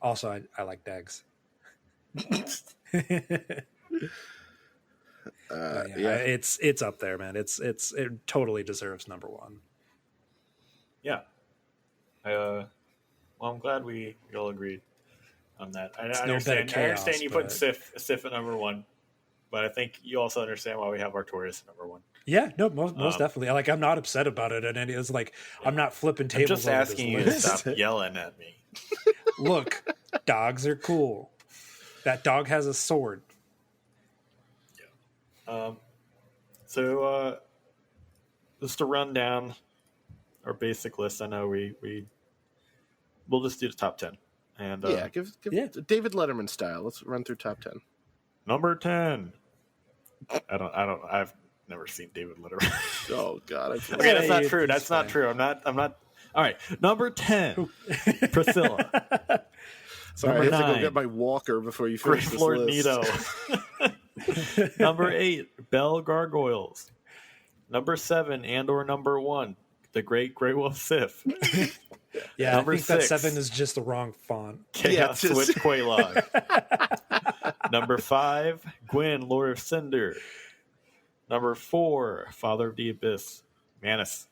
Also, I like Degs. It's up there, man. It totally deserves number 1. Yeah. Well, I'm glad we all agreed on that. I understand you put Sif at number 1, but I think you also understand why we have Artorias at number 1. Yeah, no, most definitely. Like, I'm not upset about it, and it's like, I'm not flipping tables. I'm just asking you to stop yelling at me. Look, dogs are cool. That dog has a sword. Yeah. So just to run down our basic list, I know we'll just do the top 10. And give David Letterman style. Let's run through top 10. Number 10. I've never seen David Letterman. Oh God. Okay, that's not true. That's not true. I'm not. All right. Number 10. Priscilla. Sorry, I have to go get my walker before you finish this Lord list. Nito. Number 8, Bell Gargoyles. Number 7, and/or number 1, The Great Grey Wolf Sif. Yeah, number I think 6, that 7 is just the wrong font. Chaos Switch Quaylog. Number 5, Gwyn, Lord of Cinder. Number 4, Father of the Abyss, Manus.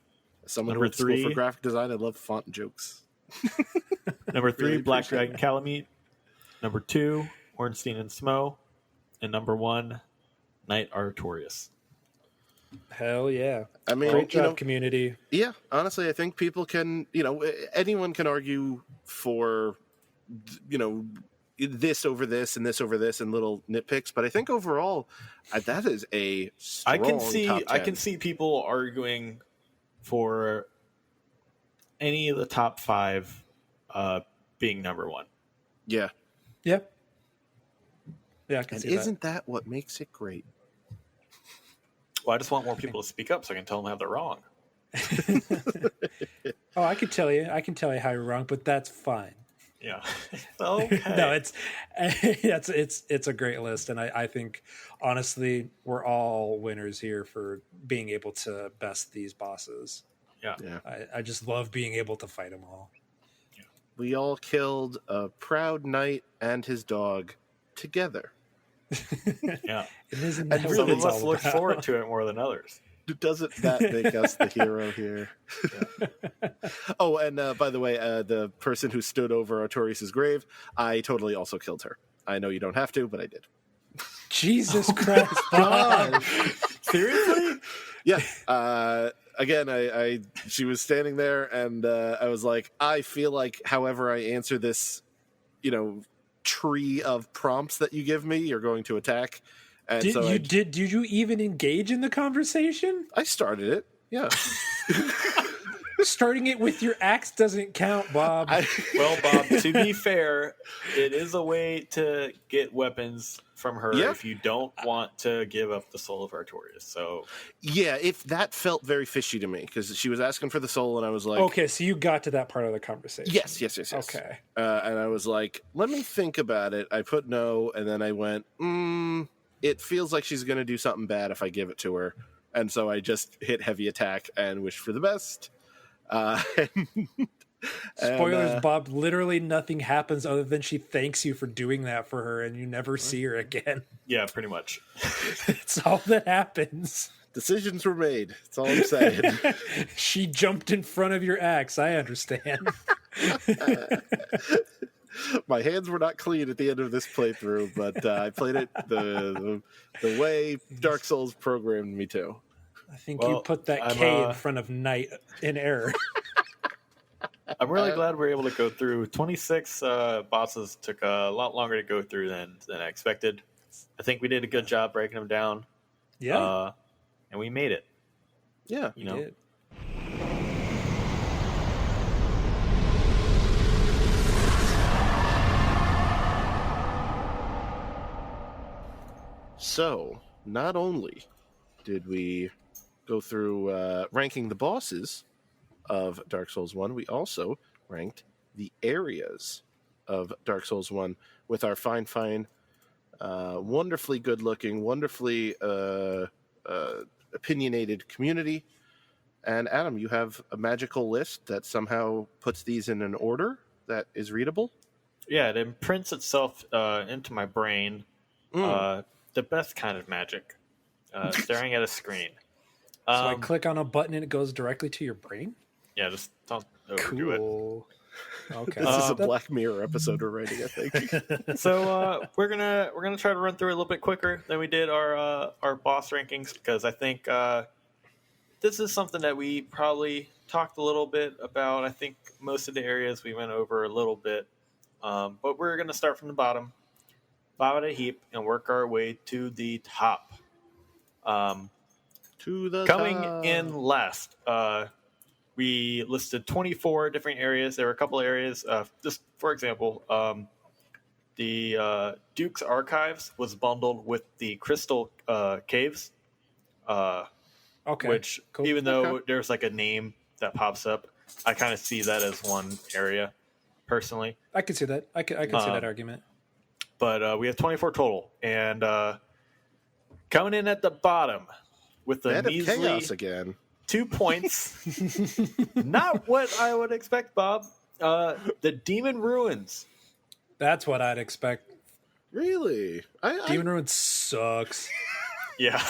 Someone number who went to 3 school for graphic design, I love font jokes. Number 3, Really Black appreciate Dragon Calamite. Number 2, Ornstein and Smo. And number 1, Knight Artorias. Hell yeah. I mean, Great job, community. Yeah, honestly, I think people can, anyone can argue for, this over this and this over this and little nitpicks, but I think overall, that is a strong top 10. I can see people arguing for any of the top 5 being number 1. Yeah. Yeah. Yeah, I can see that. Isn't that what makes it great? Well, I just want more people to speak up so I can tell them how they're wrong. Oh, I can tell you how you're wrong, but that's fine. Yeah. Okay. No, it's a great list, and I think honestly we're all winners here for being able to best these bosses. Yeah. I just love being able to fight them all. Yeah. We all killed a proud knight and his dog together. Yeah. And some of us look forward to it more than others. Doesn't that make us the hero here? Yeah. Oh, and by the way, the person who stood over Artorias' grave, I totally also killed her. I know you don't have to, but I did. Jesus Christ, Bob. Seriously? Yeah. Again, she was standing there, and I was like, I feel like however I answer this, tree of prompts that you give me, you're going to attack. And did you even engage in the conversation? I started it. Yeah. Starting it with your axe doesn't count, Bob. Well, Bob, to be fair, it is a way to get weapons from her if you don't want to give up the soul of Artorias. So yeah, if that felt very fishy to me because she was asking for the soul, and I was like, okay, so you got to that part of the conversation. Yes. Okay. And I was like, let me think about it. I put no, and then I went, it feels like she's going to do something bad if I give it to her. And so I just hit heavy attack and wished for the best. Spoilers, Bob, literally nothing happens other than she thanks you for doing that for her and you never see her again. Yeah, pretty much. It's all that happens. Decisions were made. That's all I'm saying. She jumped in front of your axe. I understand. My hands were not clean at the end of this playthrough, but I played it the way Dark Souls programmed me to. I think you put that K in front of Knight in error. I'm really glad we were able to go through 26 bosses. Took a lot longer to go through than I expected. I think we did a good job breaking them down. Yeah. And we made it. Yeah. You did. So, not only did we go through ranking the bosses of Dark Souls 1, we also ranked the areas of Dark Souls 1 with our fine, wonderfully good-looking, wonderfully opinionated community. And Adam, you have a magical list that somehow puts these in an order that is readable? Yeah, it imprints itself into my brain. The best kind of magic. Staring at a screen. So I click on a button and it goes directly to your brain? Yeah, just don't overdo Cool. Okay. This is a Black Mirror episode we're writing, I think. So we're gonna try to run through it a little bit quicker than we did our boss rankings, because I think this is something that we probably talked a little bit about. I think most of the areas we went over a little bit, but we're gonna start from the bottom at a heap and work our way to the top. To the Coming top. in last, we listed 24 different areas. There were a couple areas, just for example, the Duke's Archives was bundled with the Crystal Caves. Okay. Which, cool. even though there's like a name that pops up, I kind of see that as one area, personally. I can see that. I can see that argument. But we have 24 total. And coming in at the bottom with the measly chaos again. 2 points. Not what I would expect, Bob. The Demon Ruins. That's what I'd expect. Really? Demon Ruins sucks. Yeah.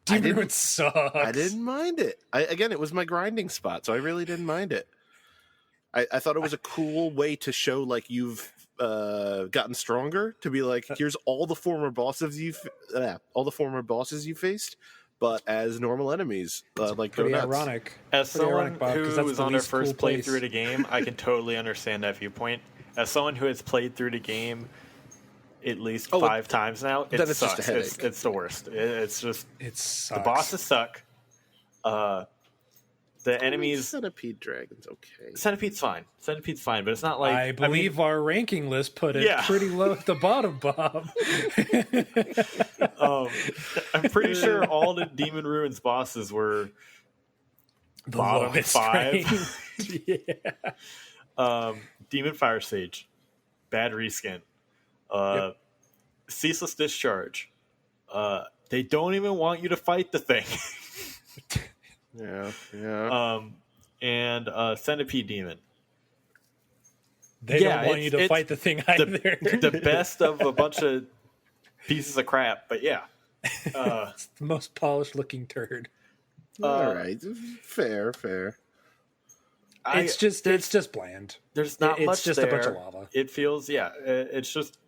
Demon Ruins sucks. I didn't mind it. Again, it was my grinding spot, so I really didn't mind it. I thought it was a cool way to show like you've gotten stronger to be like, here's all the former bosses you faced, but as normal enemies. Like Pretty go nuts. ironic. As Pretty someone ironic, Bob, 'cause who that's was the on their least cool first place. playthrough of the game, I can totally understand that viewpoint. As someone who has played through the game at least 5 times now, it then it's just sucks. a headache. It's the worst. It's just It sucks. the bosses suck. The enemies. Centipede Dragon's okay. Centipede's fine. Centipede's fine, but it's not like I believe our ranking list put it pretty low at the bottom, Bob. I'm pretty sure all the Demon Ruins bosses were The bottom lowest 5. Yeah. Demon Fire Sage, bad reskin, Ceaseless Discharge. They don't even want you to fight the thing. Yeah. And Centipede Demon. They don't want you to fight the thing either. The best of a bunch of pieces of crap, but yeah. It's the most polished looking turd. All right, fair. It's just bland. There's not much. It's just there. a bunch of lava. It feels it's just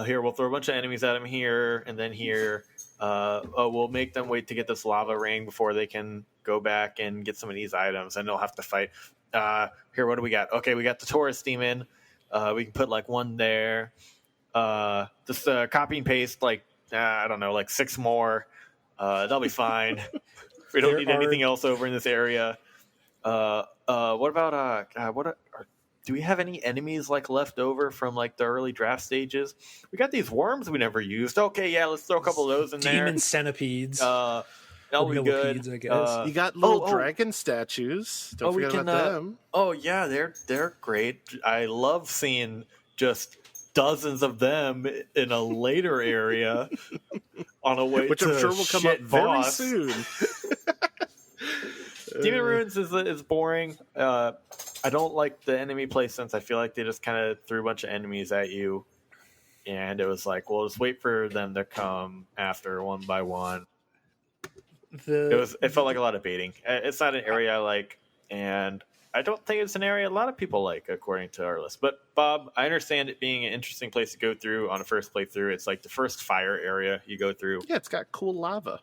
here. We'll throw a bunch of enemies at them here, and then here. We'll make them wait to get this lava ring before they can go back and get some of these items, and they'll have to fight. Here, what do we got? Okay, we got the Taurus Demon. We can put like one there. Just copy and paste like I don't know, like 6 more. They'll be fine. We don't need anything else over in this area. What about do we have any enemies like left over from like the early draft stages? We got these worms we never used. Okay, yeah, let's throw a couple of those in there. Demon centipedes. That'll be good. I guess. You got little dragon statues. Don't forget about them. Oh yeah, they're great. I love seeing just dozens of them in a later area on a way which to I'm sure will come up very soon. Demon Ruins is boring. I don't like the enemy play sense. I feel like they just kind of threw a bunch of enemies at you, and it was like, well, just wait for them to come after one by one. It felt like a lot of baiting. It's not an area I like, and I don't think it's an area a lot of people like, according to our list. But Bob, I understand it being an interesting place to go through on a first playthrough. It's like the first fire area you go through. Yeah, it's got cool lava.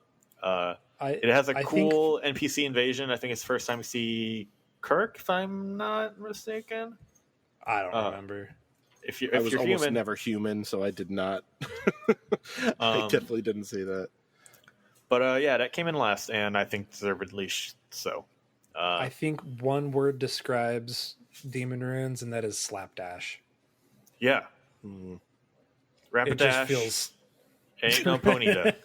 It has a cool NPC invasion. I think it's the first time we see Kirk, if I'm not mistaken. I don't remember. I was almost human, never human, so I did not. I definitely didn't see that. But yeah, that came in last, and I think deservedly so. I think one word describes Demon Ruins, and that is slapdash. Yeah. Rapid dash. Just feels... Ain't no ponyta.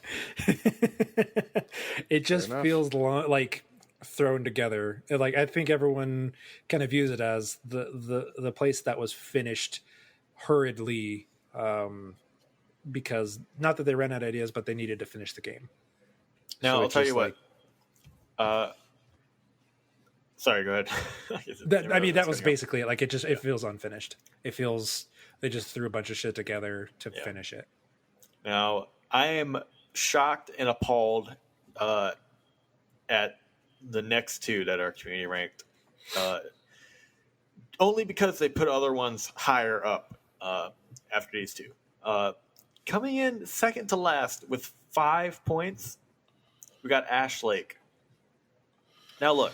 It just feels like thrown together. Like I think everyone kind of views it as the place that was finished hurriedly, because not that they ran out of ideas, but they needed to finish the game. Now so I'll tell you what. Sorry, go ahead. that was basically it. Like it feels unfinished. It feels they just threw a bunch of shit together to finish it. Now, I am shocked and appalled at the next 2 that are community ranked, only because they put other ones higher up after these 2. Coming in second to last with 5 points, we got Ash Lake. Now, look,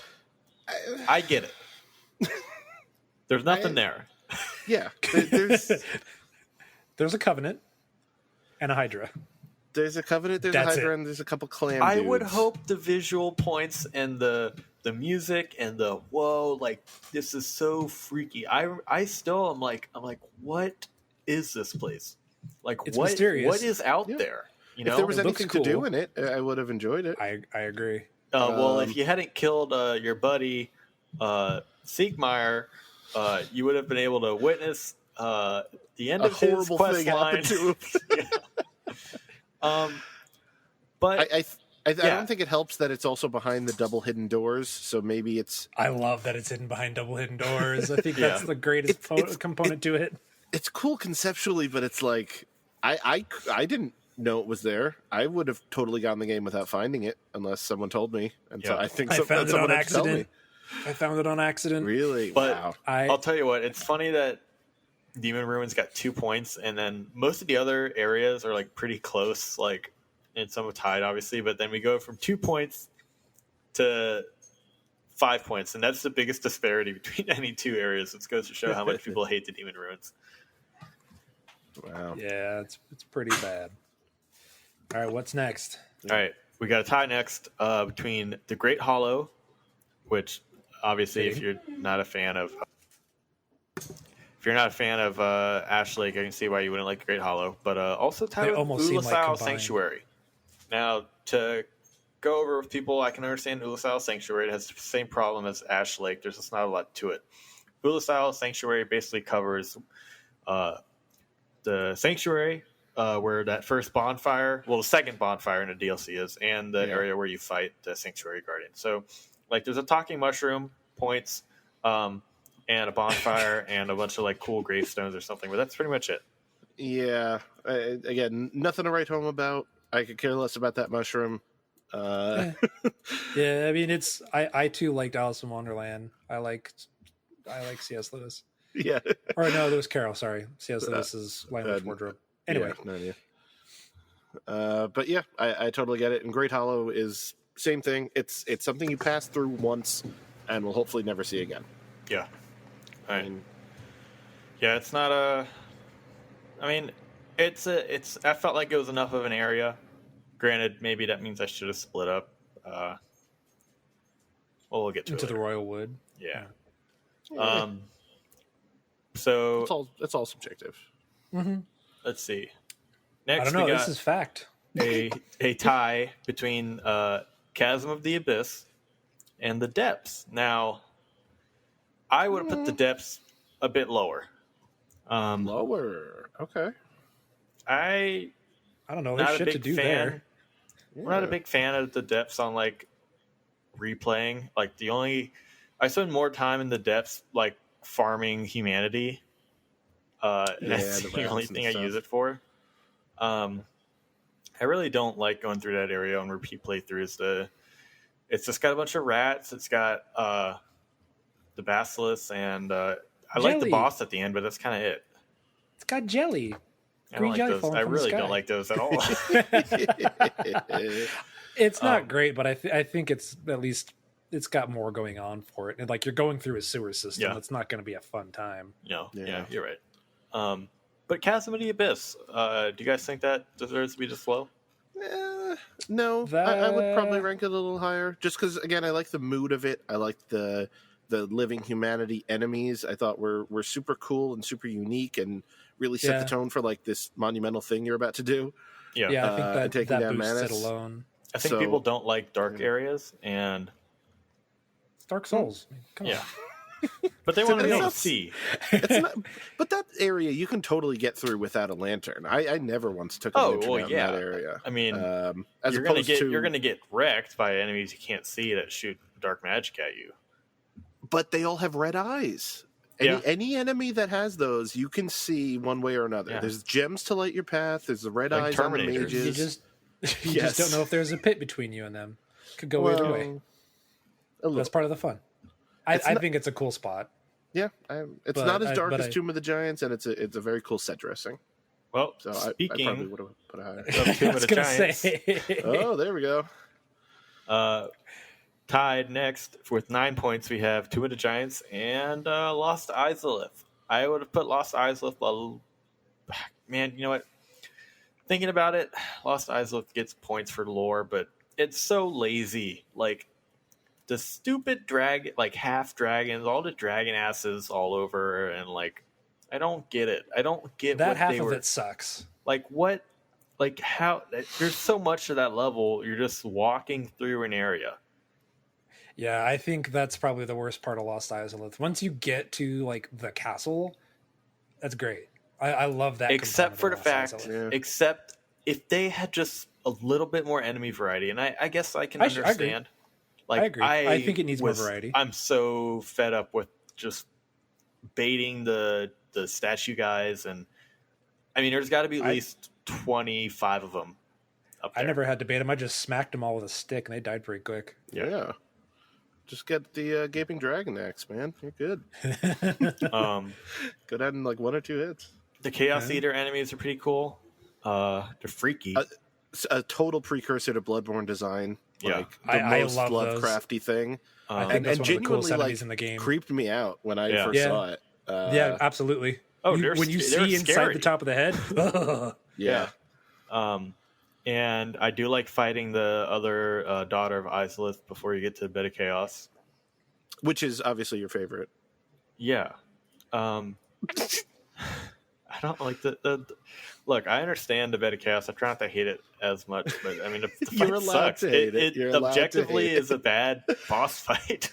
I get it. There's nothing there. Yeah, there's a Covenant. And a Hydra. There's a Covenant, there's a Hydra, and there's a couple clan I dudes. would hope the visual points and the music and the whoa, like this is so freaky. I still am like what is this place? Like it's what mysterious. What is out there? You know, if there was anything to do in it, I would have enjoyed it. I agree. Well, if you hadn't killed your buddy Siegmeyer, you would have been able to witness the end of his quest line. But I don't think it helps that it's also behind the double hidden doors. So maybe it's. I love that it's hidden behind double hidden doors. I think that's the greatest component to it. It's cool conceptually, but it's like I didn't know it was there. I would have totally gotten the game without finding it unless someone told me. And so I think found it on accident. I found it on accident. Really? But wow. I'll tell you what. It's funny that Demon Ruins got 2 points, and then most of the other areas are like pretty close, like, and some are tied, obviously. But then we go from 2 points to 5 points, and that's the biggest disparity between any two areas. It goes to show how much people hate the Demon Ruins. Wow. Yeah, it's pretty bad. All right, what's next? All right, we got a tie next between the Great Hollow, which obviously, if you're not a fan of Ash Lake, I can see why you wouldn't like the Great Hollow. But also tied with Ulasal Sanctuary. Now, to go over with people, I can understand Ulasal Sanctuary. It has the same problem as Ash Lake. There's just not a lot to it. Ulasal Sanctuary basically covers the Sanctuary, where that first bonfire, well, the second bonfire in the DLC is, and the area where you fight the Sanctuary Guardian. So, like, there's a talking mushroom, points, and a bonfire, and a bunch of, like, cool gravestones or something, but that's pretty much it. Yeah. Again, nothing to write home about. I could care less about that mushroom. Yeah, I mean, I too liked Alice in Wonderland. I like C.S. Lewis. Yeah. Or no, it was Carol. Sorry, C.S. Lewis's Language Wardrobe. Anyway, but yeah, I totally get it. And Great Hollow is same thing. It's something you pass through once, and will hopefully never see again. Yeah. All right. Yeah, it's not a. I mean, it's. I felt like it was enough of an area. Granted, maybe that means I should have split up. Well, we'll get to into it the Royal Wood. Yeah. So it's all subjective. Mm-hmm. Let's see. Next, I don't know. This is fact. a tie between Chasm of the Abyss and the Depths. Now, I would have put the Depths a bit lower. Lower. Okay. I don't know. There's shit to do there. We're not a big fan of the Depths on, like, replaying. Like, I spend more time in the Depths, like, farming humanity. And that's the only thing I use it for. I really don't like going through that area on repeat playthroughs. It's just got a bunch of rats. It's got the basilisk, and I like the boss at the end, but that's kind of it. It's got jelly. I don't like those. I really don't like those at all. It's not great, but I think it's at least it's got more going on for it. And like you're going through a sewer system, it's not going to be a fun time. No, yeah, you're right. But Chasm of the Abyss, do you guys think that deserves to be this low? No, I would probably rank it a little higher, just because again I like the mood of it. I like the living humanity enemies. I thought were super cool and super unique and really set the tone for like this monumental thing you're about to do. Yeah, I think that boosts it alone. I think people don't like dark areas, and it's Dark Souls. Come on. But they want to be able to see. But that area you can totally get through without a lantern. I never once took a lantern out in that area. I mean, you're gonna get wrecked by enemies you can't see that shoot dark magic at you. But they all have red eyes. Any enemy that has those, you can see one way or another. Yeah. There's gems to light your path. There's the red eyes on the mages. You just don't know if there's a pit between you and them. Could go either way. That's part of the fun. I think it's a cool spot. Yeah, it's not as dark as Tomb of the Giants, and it's a very cool set dressing. Well, so speaking, I probably would have put a higher. Tomb of the Giants. Oh, there we go. Tied next with 9 points, we have Tomb of the Giants and Lost Izalith. I would have put Lost Izalith. Man, you know what? Thinking about it, Lost Izalith gets points for lore, but it's so lazy. Like the stupid dragon, like half dragons, all the dragon asses all over, and like I don't get it. I don't get that what half of it sucks. Like what? Like how? There's so much to that level. You're just walking through an area. Yeah, I think that's probably the worst part of Lost Izalith. Once you get to like the castle, that's great. I love that. Except for the fact, except if they had just a little bit more enemy variety, and I guess I can understand. I agree. I think it needs more variety. I'm so fed up with just baiting the statue guys, and I mean, there's got to be at least 25 of them up there. I never had to bait them. I just smacked them all with a stick, and they died pretty quick. Yeah. Just get the Gaping Dragon Axe, man. You're good. Go down in like 1 or 2 hits. The Chaos Eater enemies are pretty cool. They're freaky. A total precursor to Bloodborne design. Yeah. Like the I most love those. Lovecrafty thing. I think that's and one of the coolest genuinely enemies in the game. creeped me out when I first saw it. Yeah, absolutely. Oh, when you they're see inside scary. the top of the head. Yeah. And I do like fighting the other daughter of Izalith before you get to the Bed of Chaos. Which is obviously your favorite. Yeah. I don't like the look, I understand the Bed of Chaos. I try not to hate it as much, but I mean, the fight You're allowed sucks. to hate it. It objectively is a bad boss fight.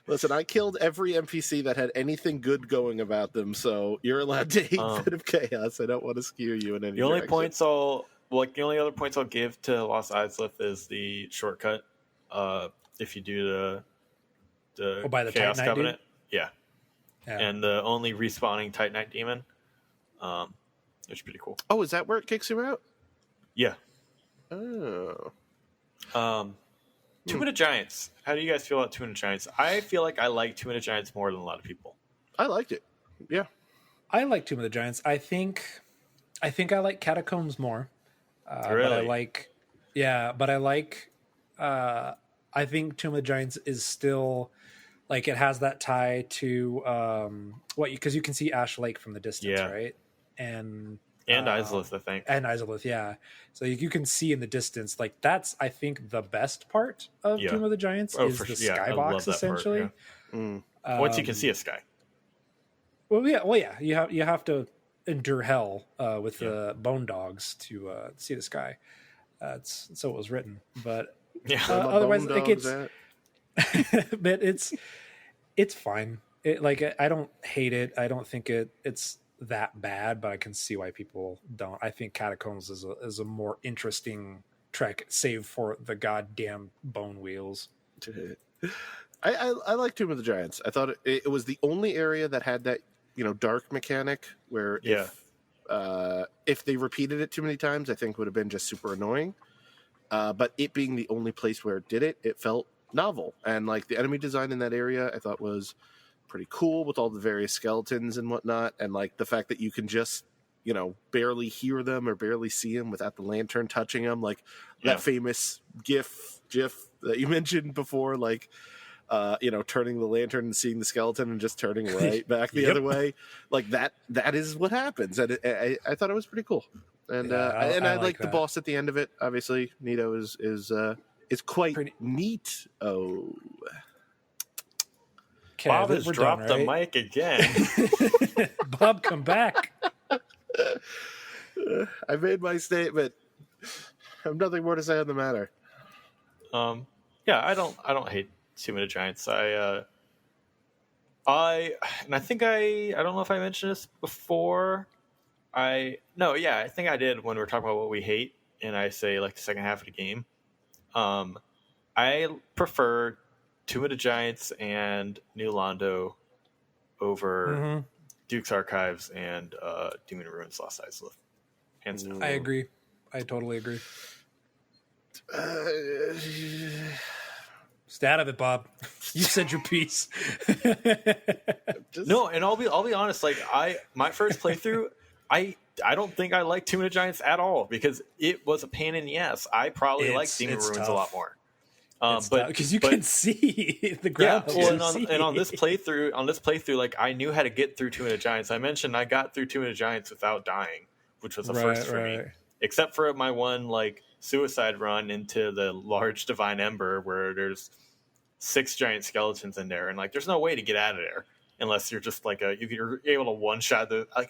Listen, I killed every NPC that had anything good going about them, so you're allowed to hate Bed of Chaos. I don't want to skew you in any The only direction. the only other points I'll give to Lost Izalith is the shortcut. If you do the by the Chaos Titanite Covenant, dude? Yeah. And the only respawning Titanite demon, it's pretty cool. Oh, is that where it kicks you out? Yeah. Oh. Two-Minute Giants. How do you guys feel about Two-Minute Giants? I feel like I like Two-Minute Giants more than a lot of people. I liked it. Yeah. I like Tomb of the Giants. I think I like Catacombs more. Really? But I think Tomb of the Giants is still like it has that tie to because you can see Ash Lake from the distance, right? And Izalith, I think. And Izalith, yeah. So you can see in the distance, like that's I think the best part of Tomb of the Giants is the skybox essentially. Once you can see a sky. Well, yeah. You have to endure hell with the bone dogs to see the sky. So it was written, but otherwise, like but it's fine. I don't hate it. I don't think it's that bad, but I can see why people don't. I think Catacombs is a more interesting trek, save for the goddamn bone wheels. I like Tomb of the Giants. I thought it was the only area that had that dark mechanic where if they repeated it too many times, I think would have been just super annoying. But it being the only place where it did it, it felt novel. And like the enemy design in that area, I thought was pretty cool with all the various skeletons and whatnot. And like the fact that you can just, barely hear them or barely see them without the lantern touching them. Like that famous GIF that you mentioned before, like, turning the lantern and seeing the skeleton and just turning right back the other way. Like that is what happens. And I thought it was pretty cool. And I like the boss at the end of it. Obviously, Nito is quite neat. Oh, okay, Bob has dropped the mic again. Bob, come back. I made my statement. I have nothing more to say on the matter. I don't hate Two-Minute Giants. I think I don't know if I mentioned this before. I think I did when we were talking about what we hate, and I say like the second half of the game. I prefer Two-Minute Giants and New Londo over Duke's Archives and Doom and Ruins Lost Izalith. Hands down. I agree. I totally agree. Stay out of it, Bob. You said your piece. No, and I'll be honest. Like my first playthrough, I don't think I liked Two-Minute Giants at all because it was a pain in the ass. I probably liked Demon Ruins tough. a lot more. But because you can see the ground. Yeah, and on this playthrough, like I knew how to get through Two-Minute Giants. I mentioned I got through Two-Minute Giants without dying, which was a first for me. Except for my one like suicide run into the large divine ember where there's 6 giant skeletons in there, and like there's no way to get out of there unless you're just like you're able to one shot the I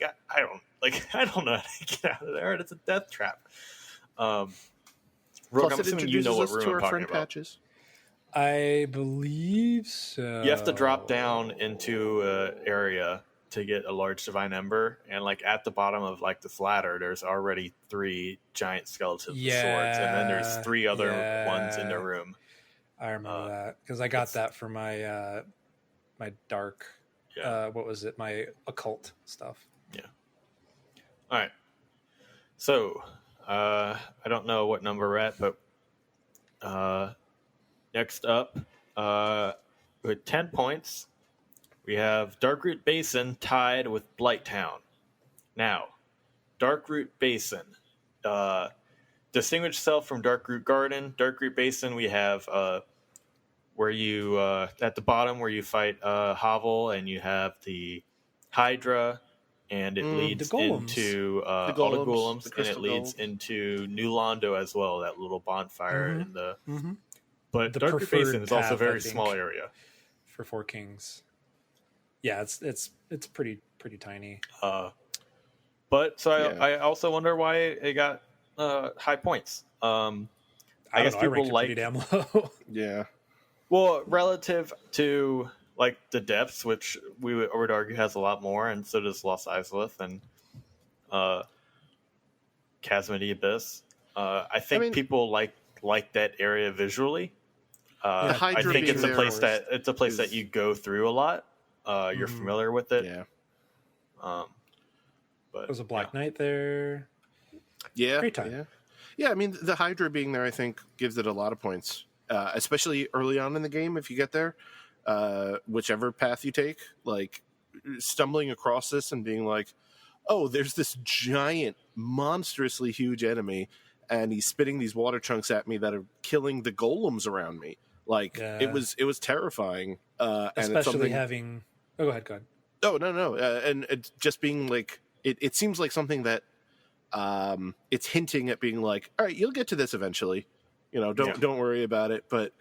don't know how to get out of there. It's a death trap. Rook, I'm assuming you know what room I'm talking about. Patches. I believe so. You have to drop down into an area to get a large divine ember, and like at the bottom of like this ladder, there's already 3 giant skeletons with swords, and then there's 3 other ones in the room. I remember that because I got that for my my dark. What was it? My occult stuff. Yeah. All right. So I don't know what number we're at, but next up, with 10 points, we have Darkroot Basin tied with Blighttown. Now, Darkroot Basin distinguished itself from Darkroot Garden. Darkroot Basin, we have where you at the bottom where you fight Hovel, and you have the Hydra, and it leads into all the golems, and it leads into New Londo as well. That little bonfire in the. But the Darkroot Basin is also a very small area for Four Kings. Yeah, it's pretty tiny. But so I also wonder why it got high points. I guess people like pretty damn low. Yeah. Well, relative to like the depths, which we would argue has a lot more, and so does Lost Izalith and Chasm of the Abyss. I think people like that area visually. I think it's a place that you go through a lot. You're familiar with it. Yeah. But there's a Black Knight there. Yeah. Great time. Yeah, I mean, the Hydra being there, I think, gives it a lot of points, especially early on in the game if you get there. Whichever path you take, like stumbling across this and being like, oh, there's this giant, monstrously huge enemy, and he's spitting these water chunks at me that are killing the golems around me. Like, it was terrifying. Especially having... Oh, go ahead. Oh, no. And it's just being like... It seems like something that it's hinting at being like, all right, you'll get to this eventually. You know, don't worry about it, but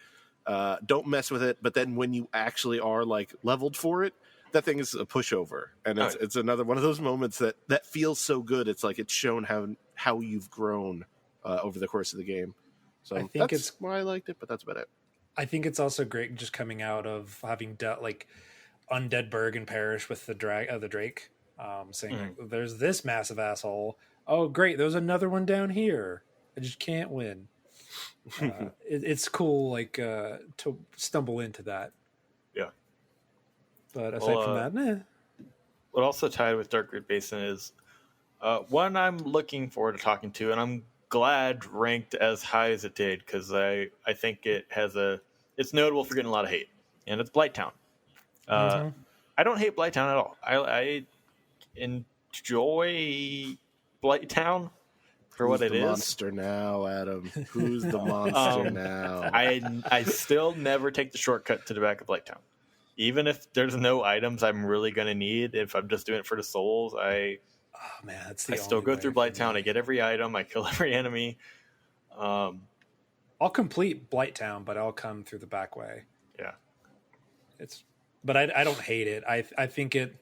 don't mess with it. But then when you actually are like leveled for it, that thing is a pushover, and it's another one of those moments that feels so good. It's like it's shown how you've grown over the course of the game. So I think that's why I liked it, but that's about it. I think it's also great just coming out of having dealt like Undead Burg and Parish with the Drake, saying there's this massive asshole. Oh, great! There's another one down here. I just can't win. It's cool, like to stumble into that. Yeah. But aside from that, What also tied with Darkroot Basin is one I'm looking forward to talking to, and I'm glad ranked as high as it did, because I think it's notable for getting a lot of hate, and it's Blighttown. I don't hate Blighttown at all. I enjoy Blighttown for what it is. Who's the monster now, Adam? Who's the monster now? I still never take the shortcut to the back of Blighttown. Even if there's no items I'm really going to need, if I'm just doing it for the souls, I still go through Blighttown. I get every item. I kill every enemy. I'll complete Blighttown, but I'll come through the back way. Yeah. But I don't hate it. I think it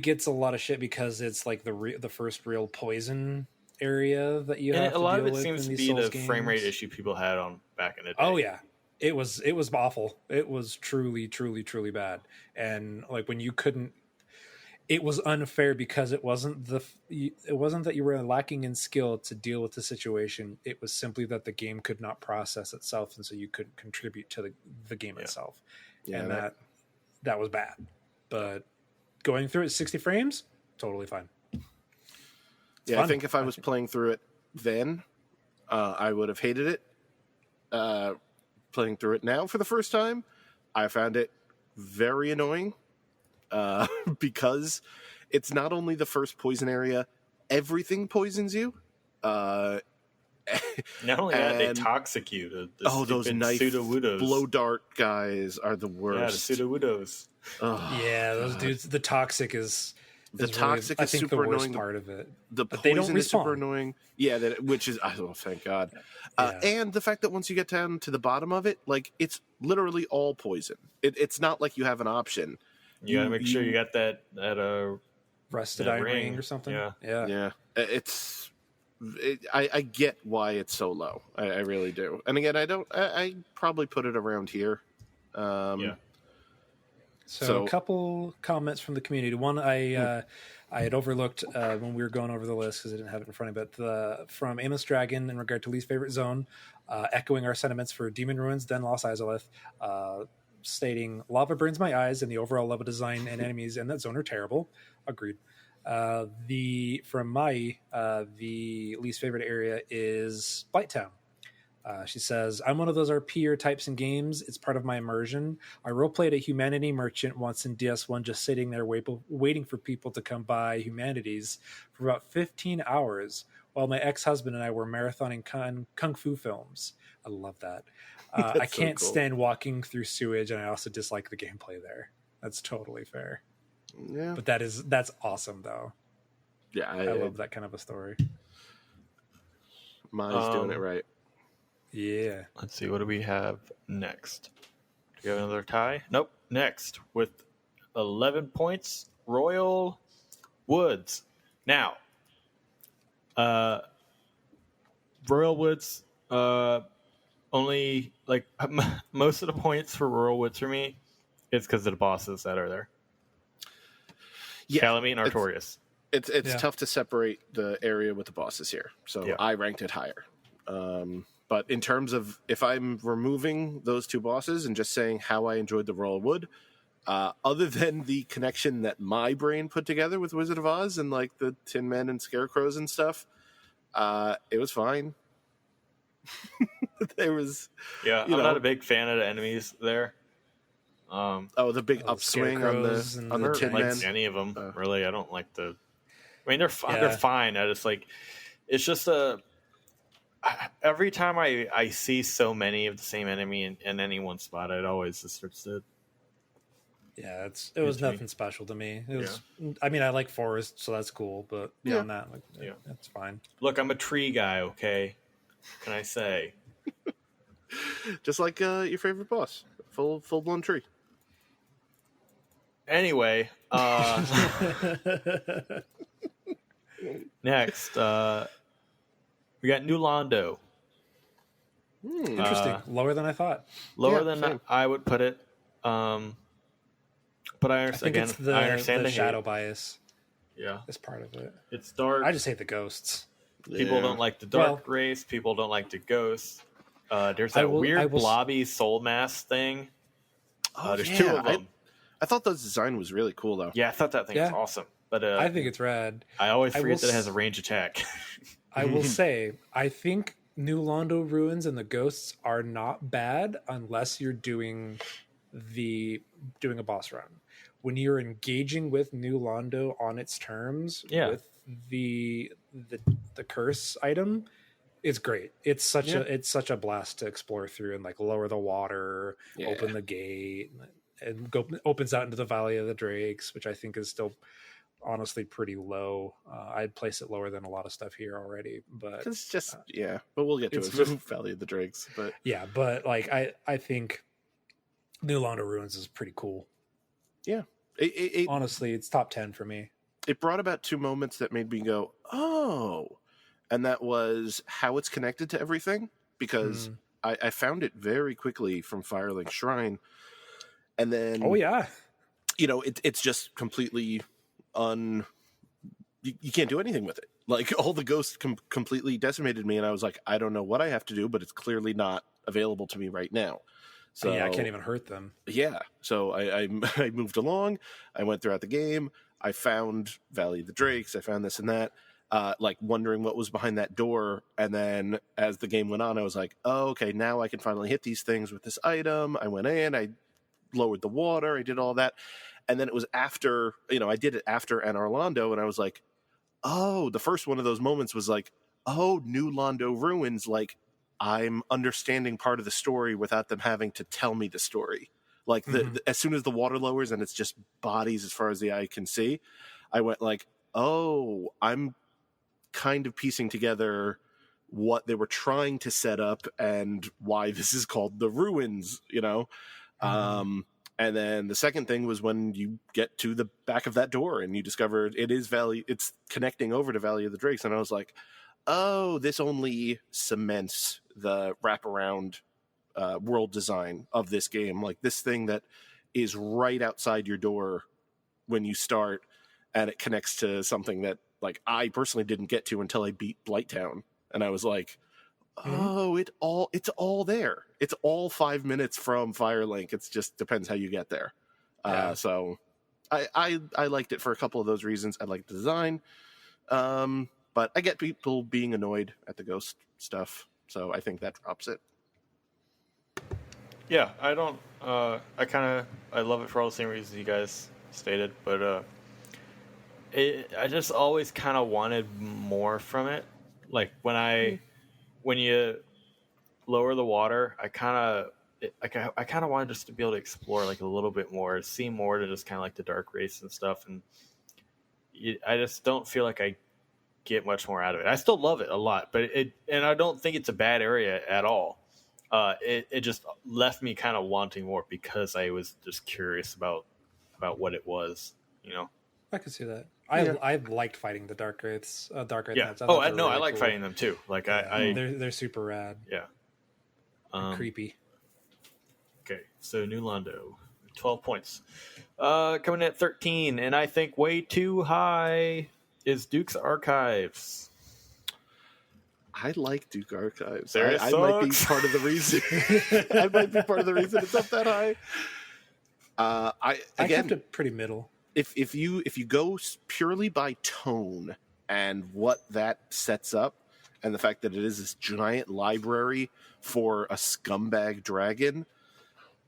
gets a lot of shit because it's like the first real poison area that you have to deal with. A lot of it seems to be the games. frame rate issue people had on back in the day. Oh yeah. It was awful. It was truly, truly, truly bad. And like when you couldn't, it was unfair because it wasn't that you were lacking in skill to deal with the situation. It was simply that the game could not process itself, and so you couldn't contribute to the game itself. Yeah, and that was bad. But going through it 60 frames, totally fine. It's fun. I think if I was playing through it then, I would have hated it. Playing through it now for the first time, I found it very annoying because it's not only the first poison area, everything poisons you. Not only that, they toxic you. Those knife blow dart guys are the worst. Yeah, the pseudo-wudos. Yeah, those dudes. The toxic is... toxic is super the worst annoying. Part of it, the poison is super annoying. Yeah, which is thank God. And the fact that once you get down to the bottom of it, like it's literally all poison. It's not like you have an option. You gotta make sure you got that rusted iron ring or something. Yeah. I get why it's so low. I really do. And again, I probably put it around here. So a couple comments from the community. One, I had overlooked when we were going over the list because I didn't have it in front of me. But from Amos Dragon in regard to least favorite zone, echoing our sentiments for Demon Ruins, then Lost Izalith, stating lava burns my eyes and the overall level design and enemies in that zone are terrible. Agreed. From my the least favorite area is Blighttown. She says, I'm one of those RPer types in games. It's part of my immersion. I roleplayed a humanity merchant once in DS1, just sitting there waiting for people to come buy humanities for about 15 hours while my ex-husband and I were marathoning kung fu films. I love that. I can't stand walking through sewage, and I also dislike the gameplay there. That's totally fair. Yeah. But that's awesome, though. Yeah, I love that kind of a story. Mai's doing it right. Yeah. Let's see, what do we have next? Do we have another tie? Nope. Next, with 11 points, Royal Woods. Now, Royal Woods, only, like, most of the points for Royal Woods for me is because of the bosses that are there. Yeah. Calamite and Artorias. It's tough to separate the area with the bosses here. So I ranked it higher. But in terms of if I'm removing those two bosses and just saying how I enjoyed the Royal Wood, other than the connection that my brain put together with Wizard of Oz and like the Tin Men and Scarecrows and stuff, it was fine. There was, I'm not a big fan of the enemies there. The big upswing on the Tin Men. Like any of them, really. I don't like the. I mean, they're fine. I just like. It's just every time I see so many of the same enemy in any one spot, it always just starts to. Yeah, it was nothing special to me. It was. I mean, I like forest, so that's cool. But beyond that, that's fine. Look, I'm a tree guy. Okay, what can I say? Just like your favorite boss, full blown tree. Anyway, next we got New Londo. Interesting. Lower than I thought. Lower than I would put it. But I understand. It's I understand the the shadow hate. bias. Yeah, is part of it. It's dark. I just hate the ghosts. People don't like the dark race. People don't like the ghosts. There's that weird blobby soul mass thing. There's two of them. I thought the design was really cool, though. Yeah, I thought that thing was awesome. But I think it's rad. I always forget that it has a range attack. I will say, I think New Londo Ruins and the ghosts are not bad unless you're doing a boss run. When you're engaging with New Londo on its terms with the curse item, it's great. It's such a blast to explore through and like lower the water, open the gate, and opens out into the Valley of the Drakes, which I think is still honestly pretty low. I'd place it lower than a lot of stuff here already, but it's just but we'll get to it. Valley of the Drakes, but but like I think New Londo Ruins is pretty cool. Yeah, honestly, it's top 10 for me. It brought about two moments that made me go, oh, and that was how it's connected to everything, because I found it very quickly from Firelink Shrine. And then, it's just completely you can't do anything with it. Like, all the ghosts completely decimated me, and I was like, I don't know what I have to do, but it's clearly not available to me right now. So I can't even hurt them. Yeah, so I moved along. I went throughout the game. I found Valley of the Drakes. I found this and that. Like wondering what was behind that door, and then as the game went on, I was like, oh, okay, now I can finally hit these things with this item. I went in. I lowered the water, I did all that, and then it was after I did it after Anor Londo, and I was like, oh, the first one of those moments was like, oh, New Londo Ruins, like I'm understanding part of the story without them having to tell me the story. Like as soon as the water lowers and it's just bodies as far as the eye can see, I went like, oh, I'm kind of piecing together what they were trying to set up and why this is called the Ruins, And then the second thing was when you get to the back of that door and you discover it's connecting over to Valley of the Drakes. And I was like, oh, this only cements the wraparound world design of this game. Like this thing that is right outside your door when you start, and it connects to something that like I personally didn't get to until I beat Blighttown. And I was like, oh, it's all there. It's all 5 minutes from Firelink. It just depends how you get there. So I liked it for a couple of those reasons. I liked the design. But I get people being annoyed at the ghost stuff. So I think that drops it. Yeah, I don't. I love it for all the same reasons you guys stated, but I just always kind of wanted more from it. Like when you lower the water, I kind of wanted just to be able to explore like a little bit more, see more to just kind of like the dark race and stuff, and I just don't feel like I get much more out of it. I still love it a lot, but and I don't think it's a bad area at all. It just left me kind of wanting more because I was just curious about what it was, you know. I can see that. I liked fighting the Dark Wraiths. Dark Wraith Yeah. Knights. I know. I like fighting them too. Like yeah. They're super rad. Yeah. Creepy. Okay, so New Londo, 12 points. Coming in at 13, and I think way too high is Duke's Archives. I like Duke Archives. I might be part of the reason. I might be part of the reason it's up that high. I kept it pretty middle. If you go purely by tone and what that sets up, and the fact that it is this giant library for a scumbag dragon,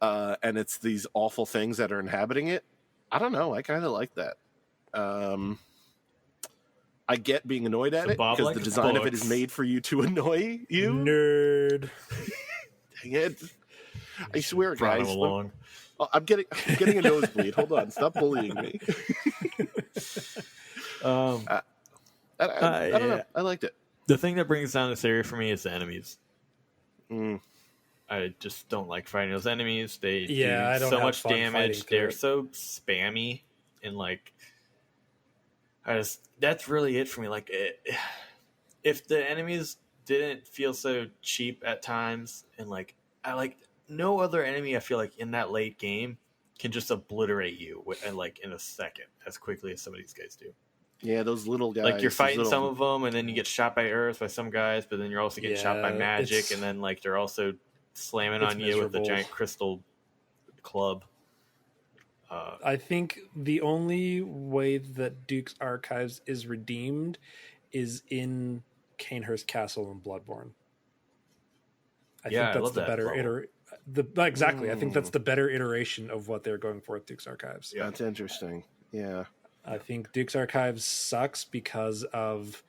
and it's these awful things that are inhabiting it, I don't know. I kind of like that. I get being annoyed at it because the design of it is made for you to annoy you. Nerd. Dang it. I swear, guys. Along. I'm getting a nosebleed. Hold on. Stop bullying me. I don't know. I liked it. The thing that brings down this area for me is the enemies. I just don't like fighting those enemies. They do so much damage. They're so spammy and like that's really it for me. Like if the enemies didn't feel so cheap at times, and like I like no other enemy, I feel like in that late game can just obliterate you in a second as quickly as some of these guys do. Yeah, those little guys. Like you're fighting some of them, and then you get shot by earth by some guys, but then you're also getting shot by magic, and then like they're also slamming on you with a giant crystal club. I think the only way that Duke's Archives is redeemed is in Canehurst Castle and Bloodborne. I think that's the better iteration. Exactly. I think that's the better iteration of what they're going for with Duke's Archives. Yeah, that's interesting. Yeah. I think Duke's Archives sucks because of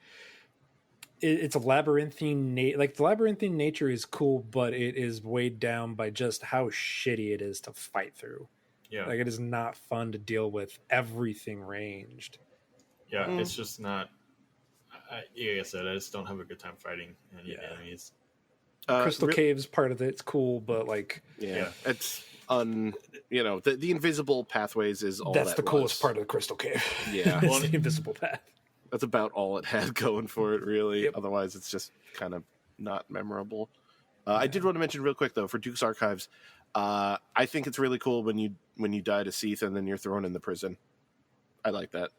it's a labyrinthine like the labyrinthine nature is cool, but it is weighed down by just how shitty it is to fight through. Yeah. Like it is not fun to deal with everything ranged. Yeah, it's just not like I said, I just don't have a good time fighting any enemies. Crystal Cave's part of it's cool, but like it's the invisible pathways is all that's the coolest part of the Crystal Cave. Yeah. It's the invisible path. That's about all it had going for it, really. Yep. Otherwise, it's just kind of not memorable. I did want to mention real quick, though, for Duke's Archives, I think it's really cool when you die to Seath and then you're thrown in the prison. I like that.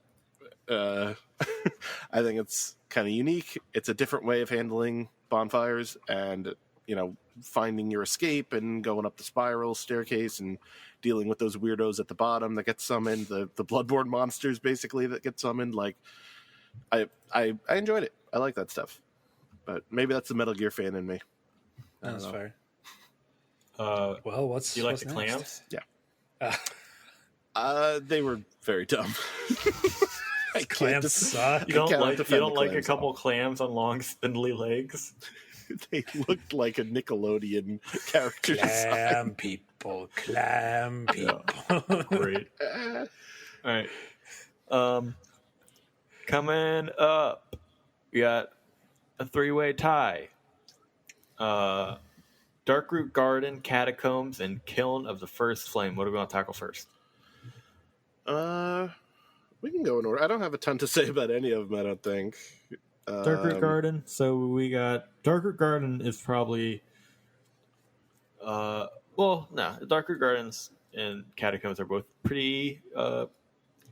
I think it's kind of unique. It's a different way of handling bonfires and, finding your escape and going up the spiral staircase and dealing with those weirdos at the bottom that get summoned, the Bloodborne monsters, basically, that get summoned. Like, I enjoyed it. I like that stuff. But maybe that's the Metal Gear fan in me. That's fair. Well, what's do you like what's the next? clams? They were very dumb. Clams suck. You don't like a couple clams on long, spindly legs? They looked like a Nickelodeon character. Clam people. Great. All right. Coming up, we got a 3-way tie. Darkroot Garden, Catacombs, and Kiln of the First Flame. What are we going to tackle first? We can go in order. I don't have a ton to say about any of them, I don't think. Darkroot Garden. So we got Darkroot Garden is probably Darkroot Gardens and Catacombs are both pretty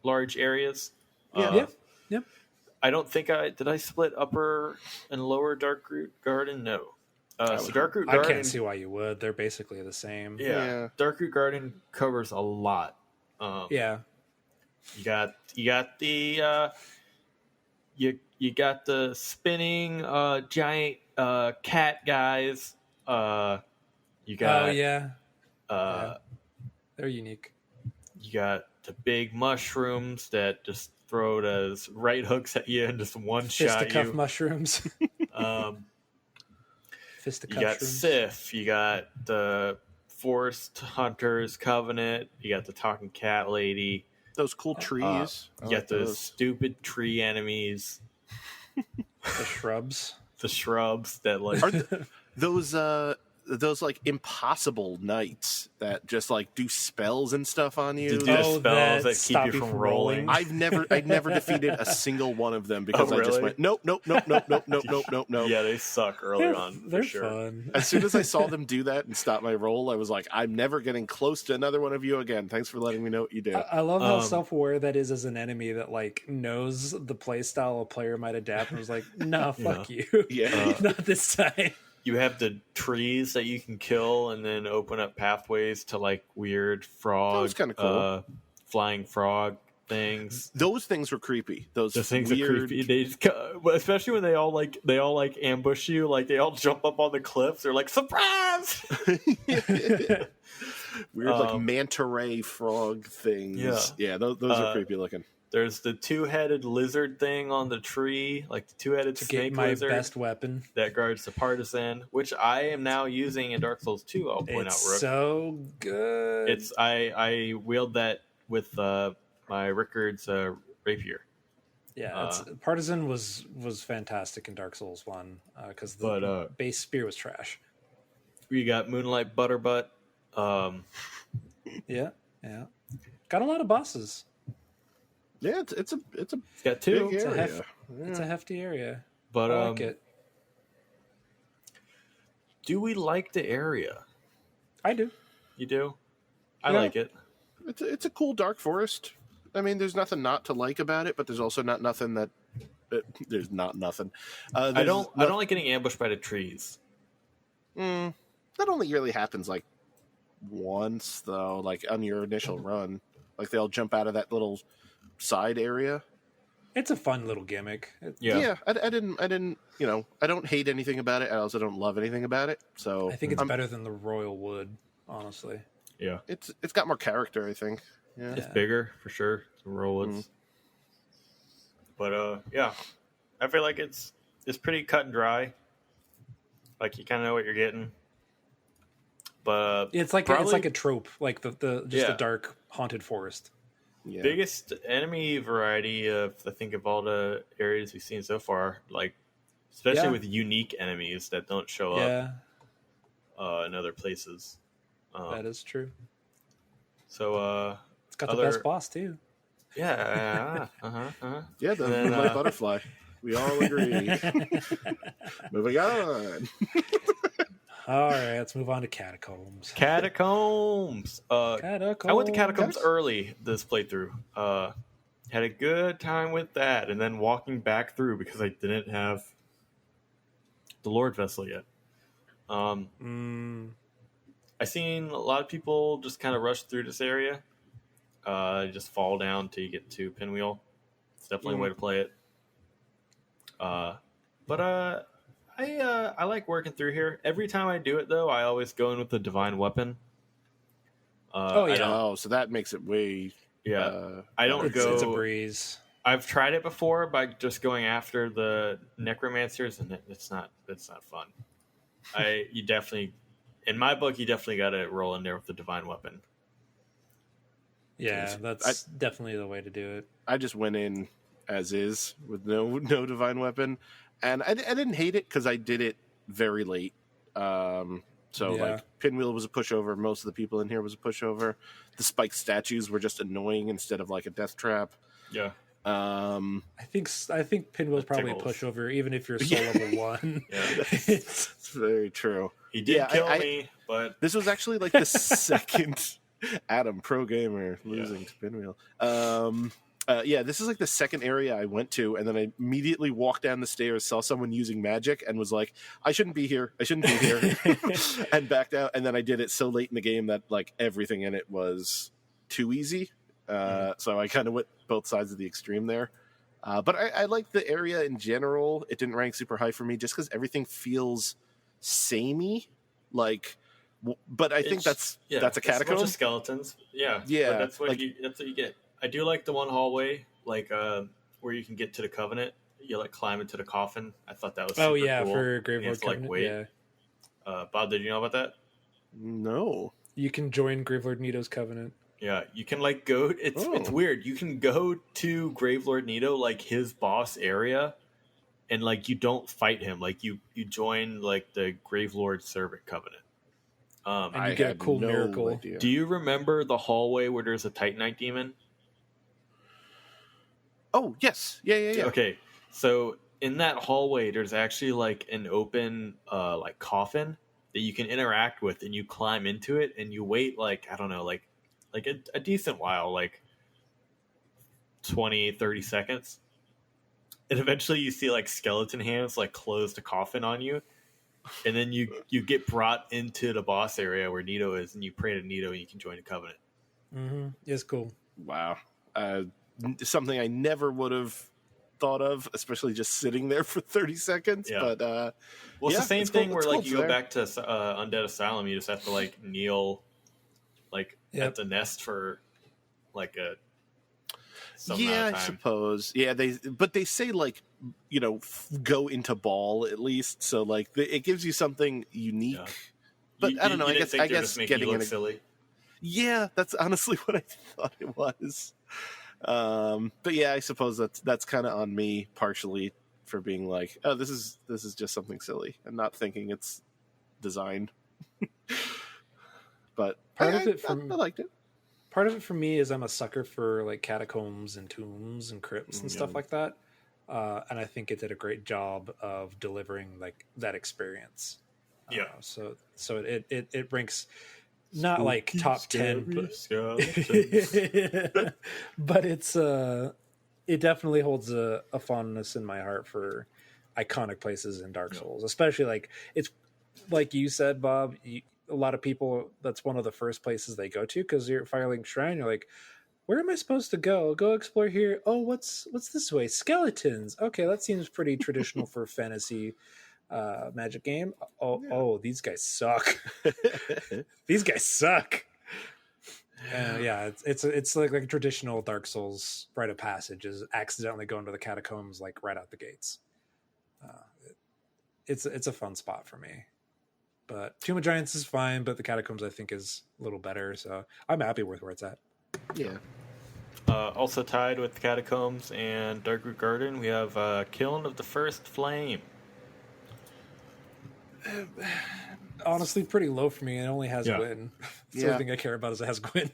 large areas. Yep. I don't think did I split upper and lower Darkroot Garden? No. So Darkroot Garden, I can't see why you would. They're basically the same. Yeah. Darkroot Garden covers a lot. You got the you got the spinning giant cat guys. You got Oh yeah, uh, they're unique. you got the big mushrooms that just throw those right hooks at you and just one shot Fisticuff you. mushrooms. You got Sif. You got the Forest Hunters Covenant. You got the Talking Cat Lady. Those cool trees. You got those stupid tree enemies. The shrubs. The shrubs that like Are those like impossible knights that just like do spells and stuff on you? do spells that stop keep you from rolling. I've never defeated a single one of them because I just really? went nope. Yeah, they suck early on. They're for sure. fun. As soon as I saw them do that and stop my roll, I was like, I'm never getting close to another one of you again. Thanks for letting me know what you do. I love how self-aware that is as an enemy that like knows the play style a player might adapt and was like, no, fuck you. Yeah. Not this time. You have the trees that you can kill and then open up pathways to like weird frog, That was kinda cool. Flying frog things. Those things were creepy. Those The things weird, are creepy. They just, especially when they all like ambush you. Like they all jump up on the cliffs. They're like surprise. weird like manta ray frog things. Yeah, those are creepy looking. There's the two-headed lizard thing on the tree, like the two-headed snake My lizard best weapon. that guards the partisan, which I am now using in Dark Souls 2. I'll point It's out, Rook. so good. It's I wield that with my Rickard's rapier. Yeah, Partisan was fantastic in Dark Souls 1 because the base spear was trash. We got Moonlight Butterbutt. Yeah. Got a lot of bosses. Yeah, it's a Got two. big area. It's a hefty area. But I like it. Do we like the area? I do. You do? I Yeah. like it. It's a cool dark forest. I mean, there's nothing not to like about it, but there's also nothing that there's not nothing. I don't like getting ambushed by the trees. That only really happens like once though, like on your initial run. Like they'll jump out of that little side area. It's a fun little gimmick. Yeah. I didn't I don't hate anything about it. I also don't love anything about it. So I think it's better than the Royal Wood, honestly. Yeah. It's got more character, I think. Yeah. It's bigger for sure. The Rollwoods. But yeah. I feel like it's pretty cut and dry. Like you kinda know what you're getting. But It's like probably, it's like a trope, like the dark haunted forest. Yeah. biggest enemy variety of I think of all the areas we've seen so far, like especially with unique enemies that don't show up in other places. That is true. So It's got the best boss too. yeah, Yeah, the Moonlight Butterfly. We all agree. Moving on. All right, let's move on to Catacombs. Catacombs. Catacombs. I went to Catacombs early this playthrough. Had a good time with that, and then walking back through because I didn't have the Lord Vessel yet. I seen a lot of people just kind of rush through this area. Just fall down till you get to Pinwheel. It's definitely a way to play it. But I like working through here. Every time I do it, though, I always go in with the Divine Weapon. So that makes it way... I don't go... It's a breeze. I've tried it before by just going after the Necromancers, and it's not fun. In my book, you definitely got to roll in there with the Divine Weapon. Yeah, that's definitely the way to do it. I just went in as is with no Divine Weapon. And I didn't hate it because I did it very late. Like Pinwheel was a pushover. Most of the people in here was a pushover. The spiked statues were just annoying instead of like a death trap. Yeah. I think Pinwheel's probably a pushover, even if you're soul level 1. Yeah. It's very true. He did kill me, but this was actually like the second Adam pro gamer losing to Pinwheel. This is like the second area I went to, and then I immediately walked down the stairs, saw someone using magic, and was like, I shouldn't be here, and backed out. And then I did it so late in the game that like everything in it was too easy. So I kind of went both sides of the extreme there. But I like the area in general. It didn't rank super high for me just because everything feels samey. Like, but I think that's a It's a bunch catacomb. of skeletons. Yeah, Yeah, but that's like what you get. I do like the one hallway, like where you can get to the Covenant. You like climb into the coffin. I thought that was super cool. For And you have Gravelord to like Covenant. wait. Yeah, Bob, did you know about that? no. you can join Gravelord Nito's Covenant. Yeah, you can like go. It's weird. You can go to Gravelord Nito, like his boss area, and like you don't fight him. Like you join like the Gravelord Servant Covenant. And you get a cool miracle. Idea. Do you remember the hallway where there's a Titanite demon? Oh yes, yeah. Okay, so in that hallway, there's actually like an open like coffin that you can interact with, and you climb into it, and you wait like I don't know, like a decent while, like 20-30 seconds, and eventually you see like skeleton hands like close the coffin on you, and then you get brought into the boss area where Nito is, and you pray to Nito, and you can join the Covenant. It's cool. Wow. Something I never would have thought of, especially just sitting there for 30 seconds. Yeah. But well, it's the same thing where like you go there. back to Undead Asylum, you just have to like kneel like at the nest for like a some amount of time. I suppose. Yeah, they say like go into ball at least, so like it gives you something unique. Yeah. But I don't know. I guess getting look silly. Yeah, that's honestly what I thought it was. But yeah, I suppose that's kind of on me partially for being like, oh, this is just something silly and not thinking it's designed. But I liked it. Part of it for me is I'm a sucker for like catacombs and tombs and crypts and stuff like that, and I think it did a great job of delivering like that experience. Yeah. So it ranks. Not like top 10, but it's it definitely holds a fondness in my heart for iconic places in Dark Souls, especially like it's like you said, Bob. A lot of people, that's one of the first places they go to because you're at Firelink Shrine. You're like, where am I supposed to go? Go explore here. Oh, what's this way? Skeletons. Okay, that seems pretty traditional for fantasy. Magic game. Oh, these guys suck. These guys suck. It's like a traditional Dark Souls rite of passage is accidentally going to the catacombs like right out the gates. It's a fun spot for me. But Tomb of Giants is fine, but the catacombs I think is a little better. So I'm happy with where it's at. Yeah. Also tied with the catacombs and Darkroot Garden, we have Kiln of the First Flame. Honestly, pretty low for me. It only has Gwyn. The only thing I care about is it has Gwyn.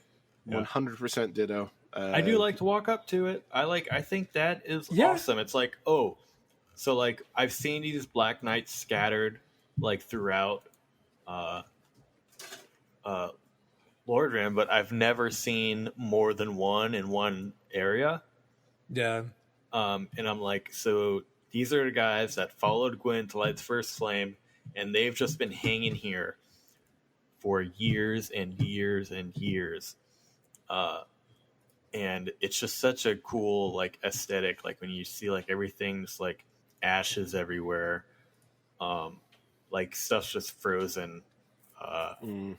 100% ditto. I do like to walk up to it. I think that is awesome. It's like, so like I've seen these Black Knights scattered like throughout Lordran, but I've never seen more than one in one area. Yeah. And I'm like, so these are the guys that followed Gwyn to light its first flame, and they've just been hanging here for years and years and years. And it's just such a cool like aesthetic, like when you see like everything's like ashes everywhere, like stuff's just frozen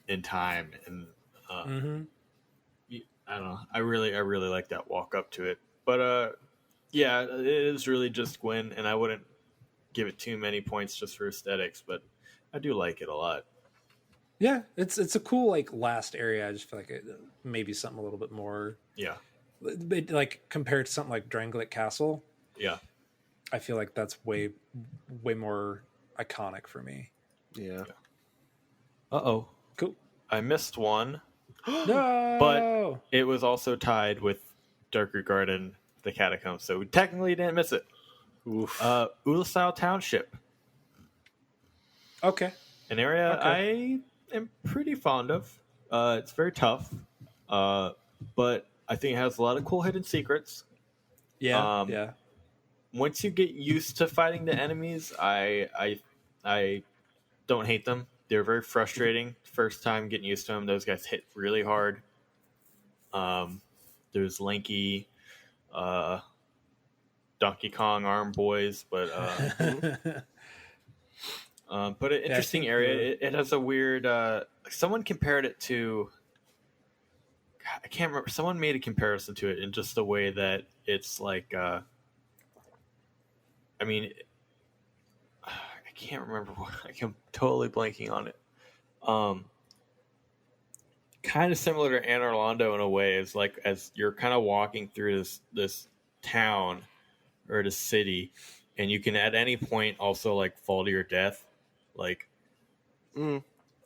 in time, and I don't know, I really like that walk up to it. But yeah, it is really just Gwyn, and I wouldn't give it too many points just for aesthetics, but I do like it a lot. Yeah, it's a cool like last area. I just feel like maybe something a little bit more. Yeah. Like compared to something like Drangleic Castle. Yeah. I feel like that's way more iconic for me. Yeah. Uh-oh. Cool. I missed one. No! But it was also tied with Darkroot Garden, the Catacombs, so we technically didn't miss it. Oof. Ulasau Township. Okay. An area I am pretty fond of. It's very tough, but I think it has a lot of cool hidden secrets. Yeah, yeah. Once you get used to fighting the enemies, I don't hate them. They're very frustrating. First time getting used to them, those guys hit really hard. There's lanky Donkey Kong arm boys, but an interesting area. It has a weird. Someone compared it to. I can't remember. Someone made a comparison to it in just the way that it's like. I mean, I can't remember. I'm totally blanking on it. Kind of similar to Anor Londo in a way, is like as you're kind of walking through this town or this city, and you can at any point also like fall to your death, like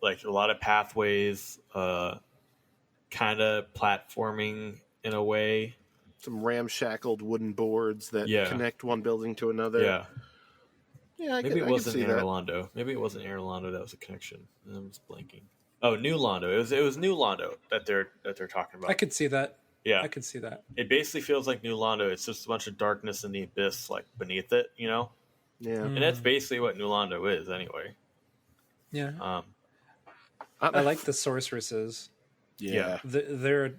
like a lot of pathways, kind of platforming in a way. Some ramshackled wooden boards that connect one building to another. Yeah. Maybe it wasn't Anor Londo. Maybe it wasn't Anor Londo that was a connection. I'm just blanking. Oh, New Londo. It was New Londo that they're talking about. I could see that. Yeah, I could see that. It basically feels like New Londo. It's just a bunch of darkness in the abyss, like beneath it, you know. Yeah, and that's basically what New Londo is, anyway. Yeah. I like the sorceresses. Yeah. They're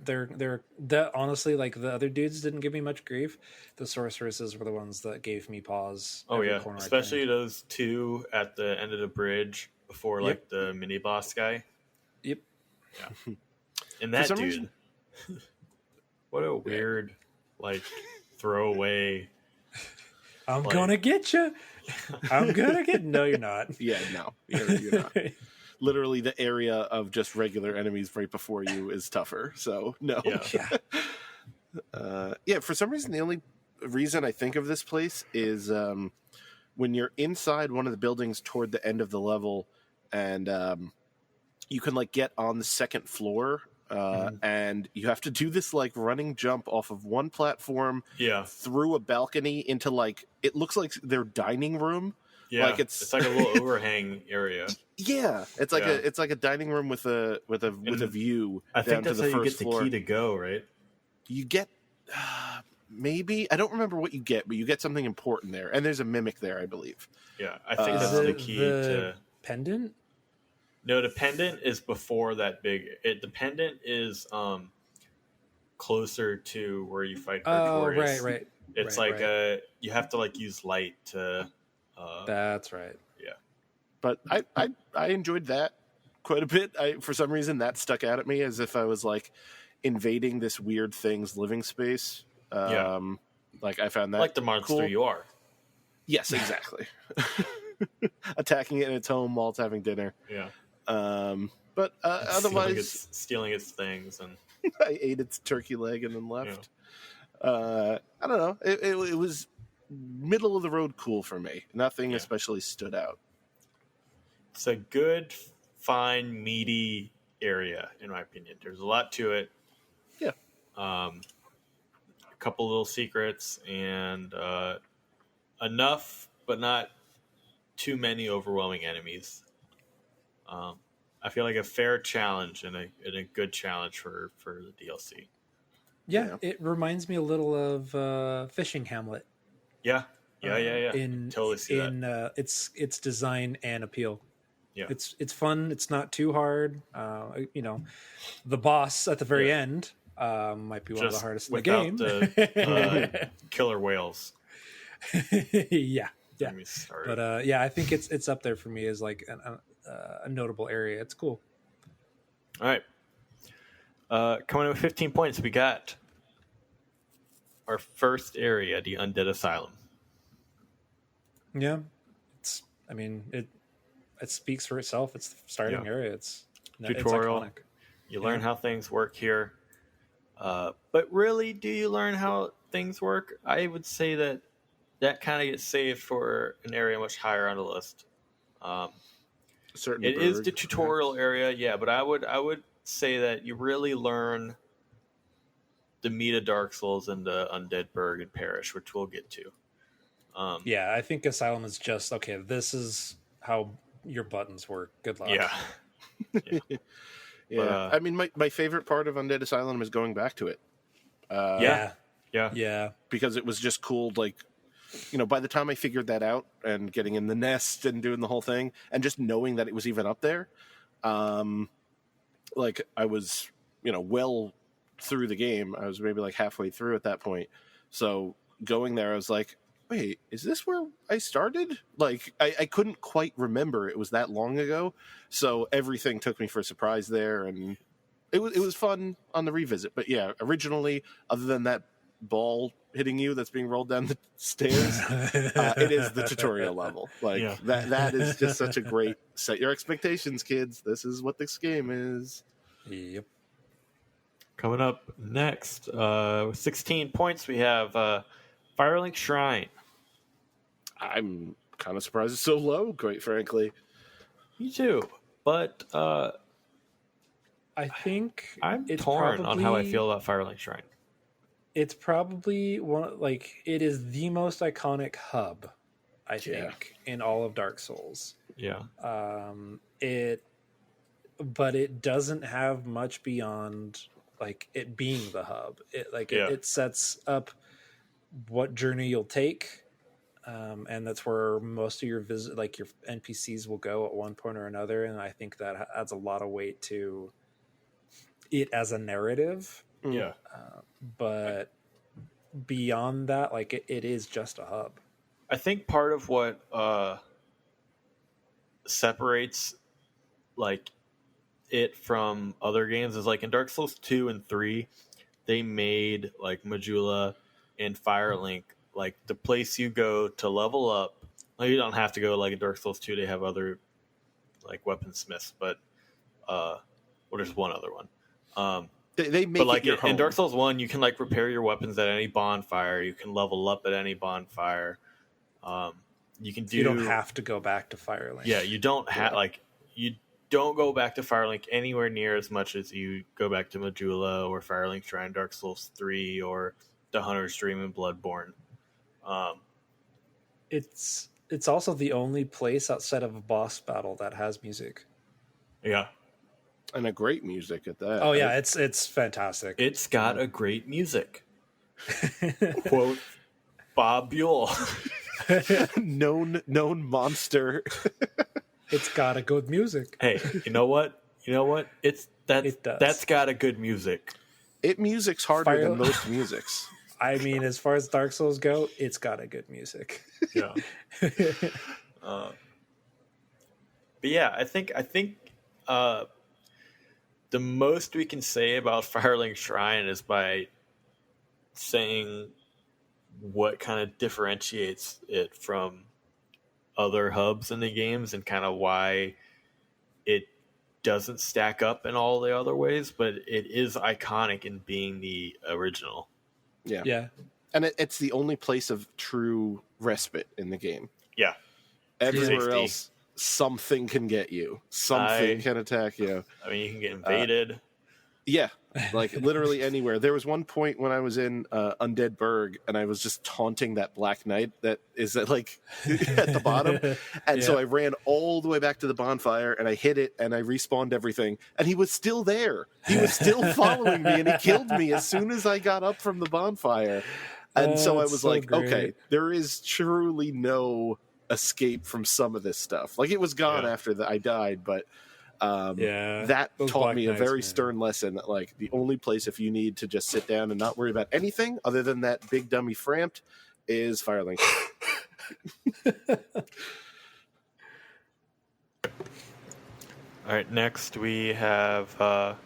honestly, like, the other dudes didn't give me much grief. The sorceresses were the ones that gave me pause. Oh yeah, especially those two at the end of the bridge before like the mini boss guy. Yep. Yeah. And that dude. What a weird, like, throwaway. I'm gonna get you. I'm gonna get. No, you're not. Yeah, no, you're not. Literally, the area of just regular enemies right before you is tougher. So no. Yeah. For some reason, the only reason I think of this place is when you're inside one of the buildings toward the end of the level, and you can like get on the second floor. And you have to do this like running jump off of one platform through a balcony into like it looks like their dining room. Yeah, like it's like a little overhang area. Yeah, it's like a dining room with a view. I think that's down to the how you first get floor. the key to go, right? You get maybe I don't remember what you get, but you get something important there, and there's a mimic there, I believe. Yeah, I think that's the key to pendant. No, the pendant is before that big. The pendant is closer to where you fight Pretorius. Oh, right. It's you have to like use light to. That's right. Yeah, but I enjoyed that quite a bit. For some reason that stuck out at me as if I was like invading this weird thing's living space. Like I found that like the monster cool. You are. Yes, exactly. Attacking it in its home while it's having dinner. Yeah. But otherwise, stealing its things, and I ate its turkey leg and then left. I don't know. It was middle of the road cool for me. Nothing especially stood out. It's a good, fine, meaty area, in my opinion. There's a lot to it. Yeah. A couple little secrets and enough, but not too many overwhelming enemies. I feel like a fair challenge and a good challenge for the DLC. Yeah, it reminds me a little of Fishing Hamlet. Yeah. Totally see that. Its design and appeal. Yeah, it's fun. It's not too hard. The boss at the very end might be one of the hardest in the game. The killer whales. Yeah. But I think it's up there for me as like a notable area. It's cool. All right. Coming in with 15 points, we got our first area, the Undead Asylum. Yeah, it speaks for itself. It's the starting area. It's tutorial. It's iconic. You learn how things work here. But really, do you learn how things work? I would say that kind of gets saved for an area much higher on the list. It is the tutorial area, but I would say that you really learn the meat of Dark Souls and the Undead Burg and Parish, which we'll get to. I think Asylum is just okay. This is how your buttons work. Good luck. Yeah. I mean, my favorite part of Undead Asylum is going back to it. Yeah. Because it was just cool. Like, by the time I figured that out and getting in the nest and doing the whole thing and just knowing that it was even up there, like I was, well through the game. I was maybe like halfway through at that point. So going there, I was like, wait, is this where I started? Like, I couldn't quite remember. It was that long ago. So everything took me for a surprise there. And it was fun on the revisit. But yeah, originally, other than that ball hitting you that's being rolled down the stairs, it is the tutorial level. Like, that is just such a great set your expectations, kids. This is what this game is. Yep. Coming up next, with 16 points, we have Firelink Shrine. I'm kind of surprised it's so low, quite frankly. Me too, but I think I'm it's torn on how I feel about Firelink Shrine. It's probably it is the most iconic hub, I think, in all of Dark Souls. Yeah. But it doesn't have much beyond like it being the hub. It sets up what journey you'll take, and that's where most of your your NPCs will go at one point or another. And I think that adds a lot of weight to it as a narrative. Yeah. But beyond that, like it is just a hub. I think part of what separates like it from other games is like in Dark Souls 2 and 3, they made like Majula and Firelink like the place you go to level up. Well, you don't have to go like in Dark Souls 2, they have other like weaponsmiths, but there's one other one. They make but like it your home. in Dark Souls 1, you can like repair your weapons at any bonfire. You can level up at any bonfire. You don't have to go back to Firelink. Yeah, you don't have you don't go back to Firelink anywhere near as much as you go back to Majula or Firelink Shrine, Dark Souls 3, or the Hunter's Dream in Bloodborne. It's also the only place outside of a boss battle that has music. Yeah. And a great music at that. Oh yeah, it's fantastic. It's got a great music. Quote Bob Buell. known monster. It's got a good music. Hey, you know what? That's got a good music. Music's harder than most musics. I mean, as far as Dark Souls go, it's got a good music. Yeah. But yeah, I think the most we can say about Firelink Shrine is by saying what kind of differentiates it from other hubs in the games and kind of why it doesn't stack up in all the other ways, but it is iconic in being the original. Yeah. And it's the only place of true respite in the game. Yeah. Everywhere else, something can get you. Something can attack you. I mean, you can get invaded. Yeah. Like literally anywhere. There was one point when I was in Undead Burg and I was just taunting that Black Knight that is at the bottom. And so I ran all the way back to the bonfire and I hit it and I respawned everything. And he was still there. He was still following me and he killed me as soon as I got up from the bonfire. And so I was like, great. Okay, there is truly no escape from some of this stuff. Like it was gone after I died, but that taught me a very stern lesson that like the only place if you need to just sit down and not worry about anything other than that big dummy Frampt is Firelink. All right, next we have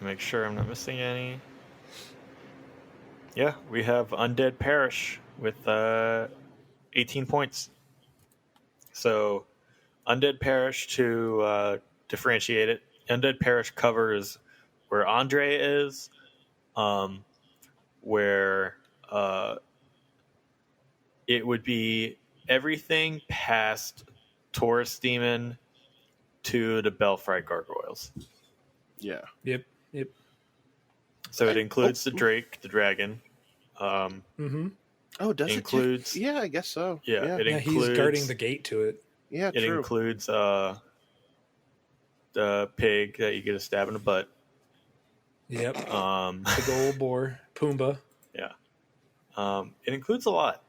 make sure I'm not missing any. Yeah, we have Undead Parish with 18 points. So Undead Parish, to differentiate it, Undead Parish covers where Andre is, where it would be everything past Taurus Demon to the Belfry Gargoyles. Yeah. Yep. So it includes the Drake, the dragon. Mm-hmm. Oh, does includes, it? Yeah, I guess so. Yeah, it includes, he's guarding the gate to it. Yeah, it true. includes the pig that you get a stab in the butt. Yep. Big old boar, Pumbaa. Yeah. It includes a lot.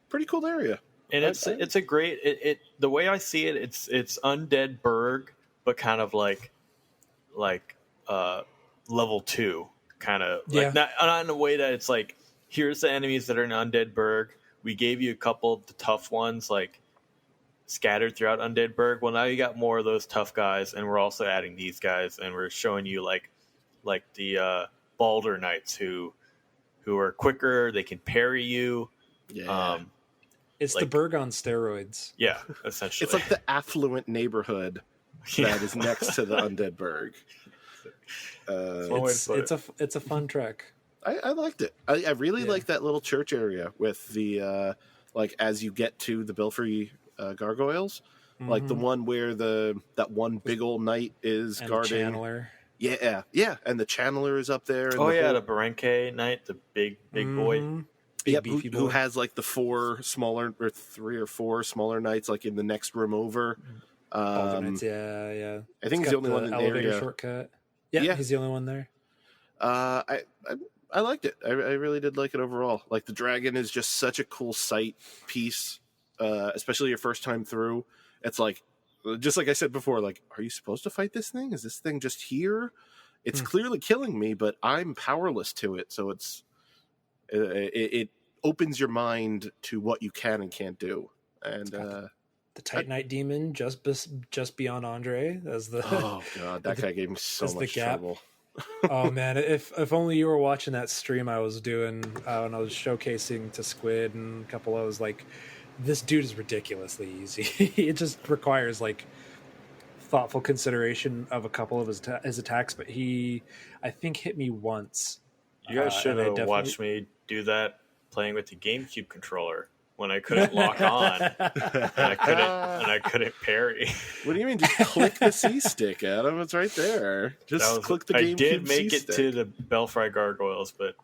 Pretty cool area. And it's a great it the way I see it, it's Undead Burg, but kind of like level 2 kind of like not in a way that it's like here's the enemies that are in Undead Burg. We gave you a couple of the tough ones, like scattered throughout Undead Burg. Well, now you got more of those tough guys, and we're also adding these guys, and we're showing you like the Balder Knights who are quicker. They can parry you. Yeah. It's the Burg on steroids. Yeah, essentially. It's like the affluent neighborhood that is next to the Undead Burg. It's a fun trek. I liked it. I really like that little church area with the like as you get to the Belfry gargoyles, like the one where that one big old knight is and guarding. The channeler. Yeah, and the channeler is up there. And the Berenke knight, the big boy. Big beefy boy. Who has like the 3 or 4 smaller knights like in the next room over. Knights, yeah. I think he's the only one in the elevator area. Shortcut. Yeah, he's the only one there. I liked it. I really did like it overall. Like the dragon is just such a cool sight piece, especially your first time through. It's like, just like I said before, like, are you supposed to fight this thing? Is this thing just here? It's clearly killing me, but I'm powerless to it. So it opens your mind to what you can and can't do. And the Titanite demon just beyond Andre as the oh god, that guy gave me so much trouble. Oh man, if only you were watching that stream I was doing when I was showcasing to Squid and a couple. I was like, this dude is ridiculously easy. It just requires like thoughtful consideration of a couple of his attacks, but I think hit me once. You guys should have watched me do that playing with the GameCube controller when I couldn't lock on and I couldn't parry. What do you mean? Just click the C stick, Adam. It's right there. Just click the GameCube. I did make C-stick. it to the Belfry gargoyles, but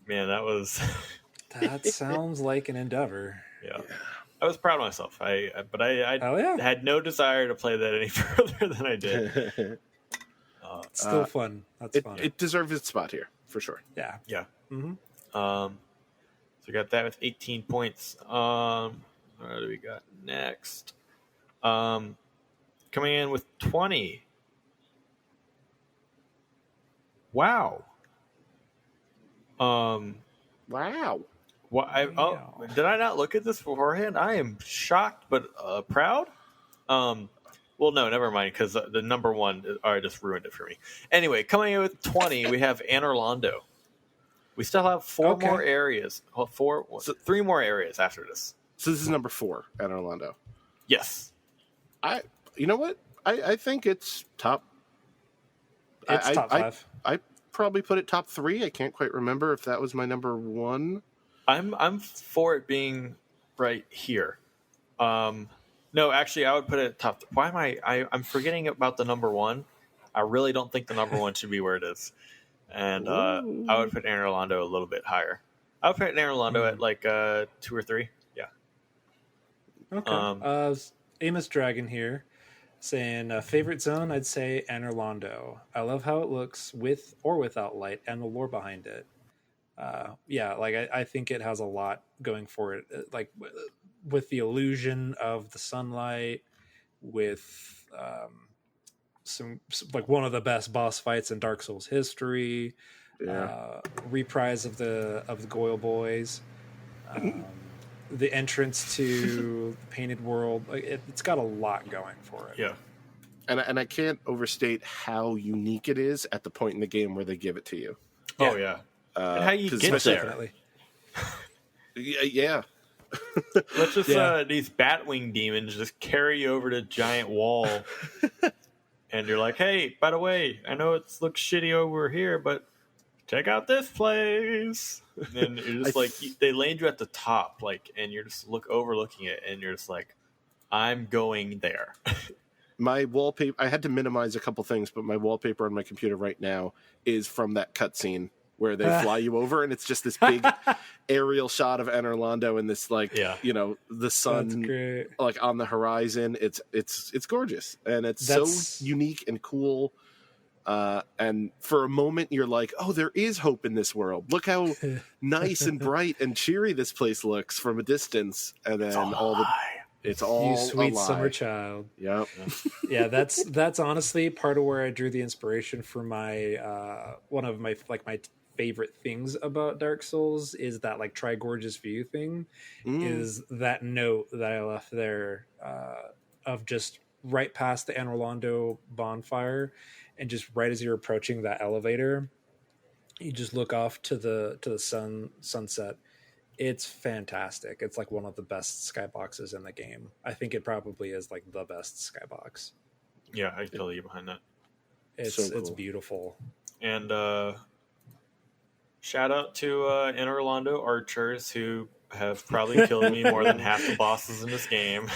man, that sounds like an endeavor. Yeah. I was proud of myself. I had no desire to play that any further than I did. It's still fun. That's fun. It deserves its spot here for sure. Yeah. Mm-hmm. So we got that with 18 points. What do we got next? Coming in with 20. Wow. Wow. Did I not look at this beforehand? I am shocked, but proud. Well, no, never mind, because the number one just ruined it for me. Anyway, coming in with 20, we have Anor Londo. We still have 4 more areas. 3 more areas after this. So this is number 4 at Orlando. Yes. You know what? I think it's top. It's top 5. I probably put it top 3. I can't quite remember if that was my number 1. I'm for it being right here. No, actually, I would put it top. Why am I'm forgetting about the number 1? I really don't think the number 1 should be where it is. And I would put Anor Londo a little bit higher. I would put Anor Londo at like 2 or 3. Yeah. Okay. Amos Dragon here saying favorite zone. I'd say Anor Londo. I love how it looks with or without light and the lore behind it. I think it has a lot going for it. Like with the illusion of the sunlight, with some like one of the best boss fights in Dark Souls history. Yeah. Reprise of the Goyle Boys. The entrance to the Painted World. Like it's got a lot going for it. Yeah. And I can't overstate how unique it is at the point in the game where they give it to you. Oh yeah. And how you get there. Definitely. Yeah. Let's just these Batwing demons just carry you over to giant wall, and you're like, "Hey, by the way, I know it looks shitty over here, but check out this place." And then you're just they land you at the top, and you're just overlooking it, and you're just like, "I'm going there." My wallpaper. I had to minimize a couple things, but my wallpaper on my computer right now is from that cutscene where they fly you over, and it's just this big aerial shot of Anor Londo and this the sun like on the horizon. It's gorgeous, and it's so unique and cool. And for a moment you're like, oh, there is hope in this world. Look how nice and bright and cheery this place looks from a distance. And then it's all you sweet alive. Summer child. Yep. Yeah, that's honestly part of where I drew the inspiration for my one of my favorite things about Dark Souls is that like try gorgeous view thing. Is that note that I left there of just right past the Anor Londo bonfire, and just right as you're approaching that elevator, you just look off to the sunset. It's fantastic. It's like one of the best skyboxes in the game. I think it probably is like the best skybox. Yeah, I feel you behind that. It's beautiful. And shout out to Anor Londo archers who have probably killed me more than half the bosses in this game.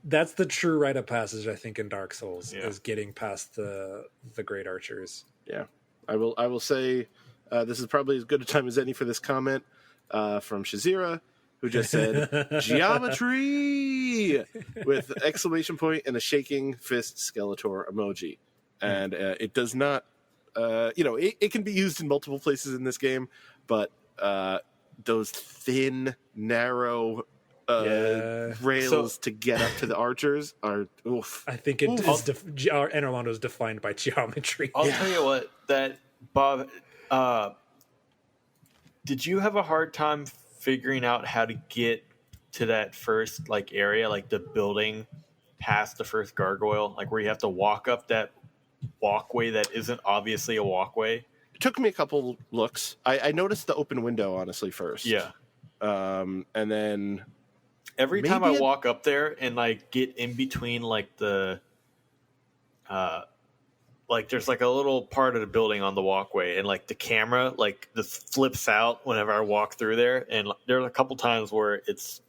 That's the true rite of passage, I think, in Dark Souls, is getting past the great archers. Yeah, I will say this is probably as good a time as any for this comment from Shazira, who just said geometry with exclamation point and a shaking fist Skeletor emoji. And it does not, it can be used in multiple places in this game, but those thin, narrow rails to get up to the archers are oof. I think Anor Londo is defined by geometry. I'll tell you what, that Bob, did you have a hard time figuring out how to get to that first like area, like the building past the first gargoyle, like where you have to walk up that walkway that isn't obviously a walkway? It took me a couple looks. I noticed the open window honestly first. Yeah. And then every time I walk up there and like get in between like the like there's like a little part of the building on the walkway, and like the camera like just flips out whenever I walk through there, and there's a couple times where it's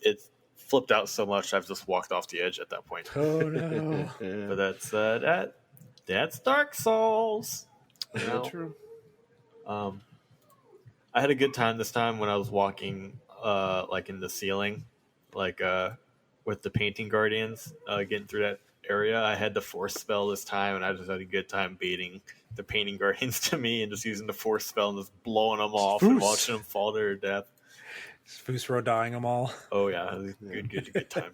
flipped out so much I've just walked off the edge at that point. Oh no. But that's Dark Souls. You know? True. I had a good time this time when I was walking like in the ceiling, like with the painting guardians, getting through that area. I had the force spell this time, and I just had a good time baiting the painting guardians to me and just using the force spell and just blowing them off and watching them fall to their death. Fusro dying them all. Oh yeah, it was a good time.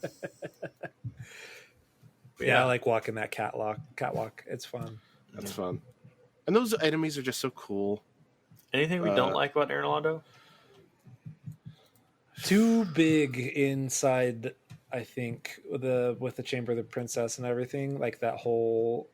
Yeah, I like walking that catwalk. It's fun. That's fun. And those enemies are just so cool. Anything we don't like about Anor Londo? Too big inside, I think, with the Chamber of the Princess and everything. Like that whole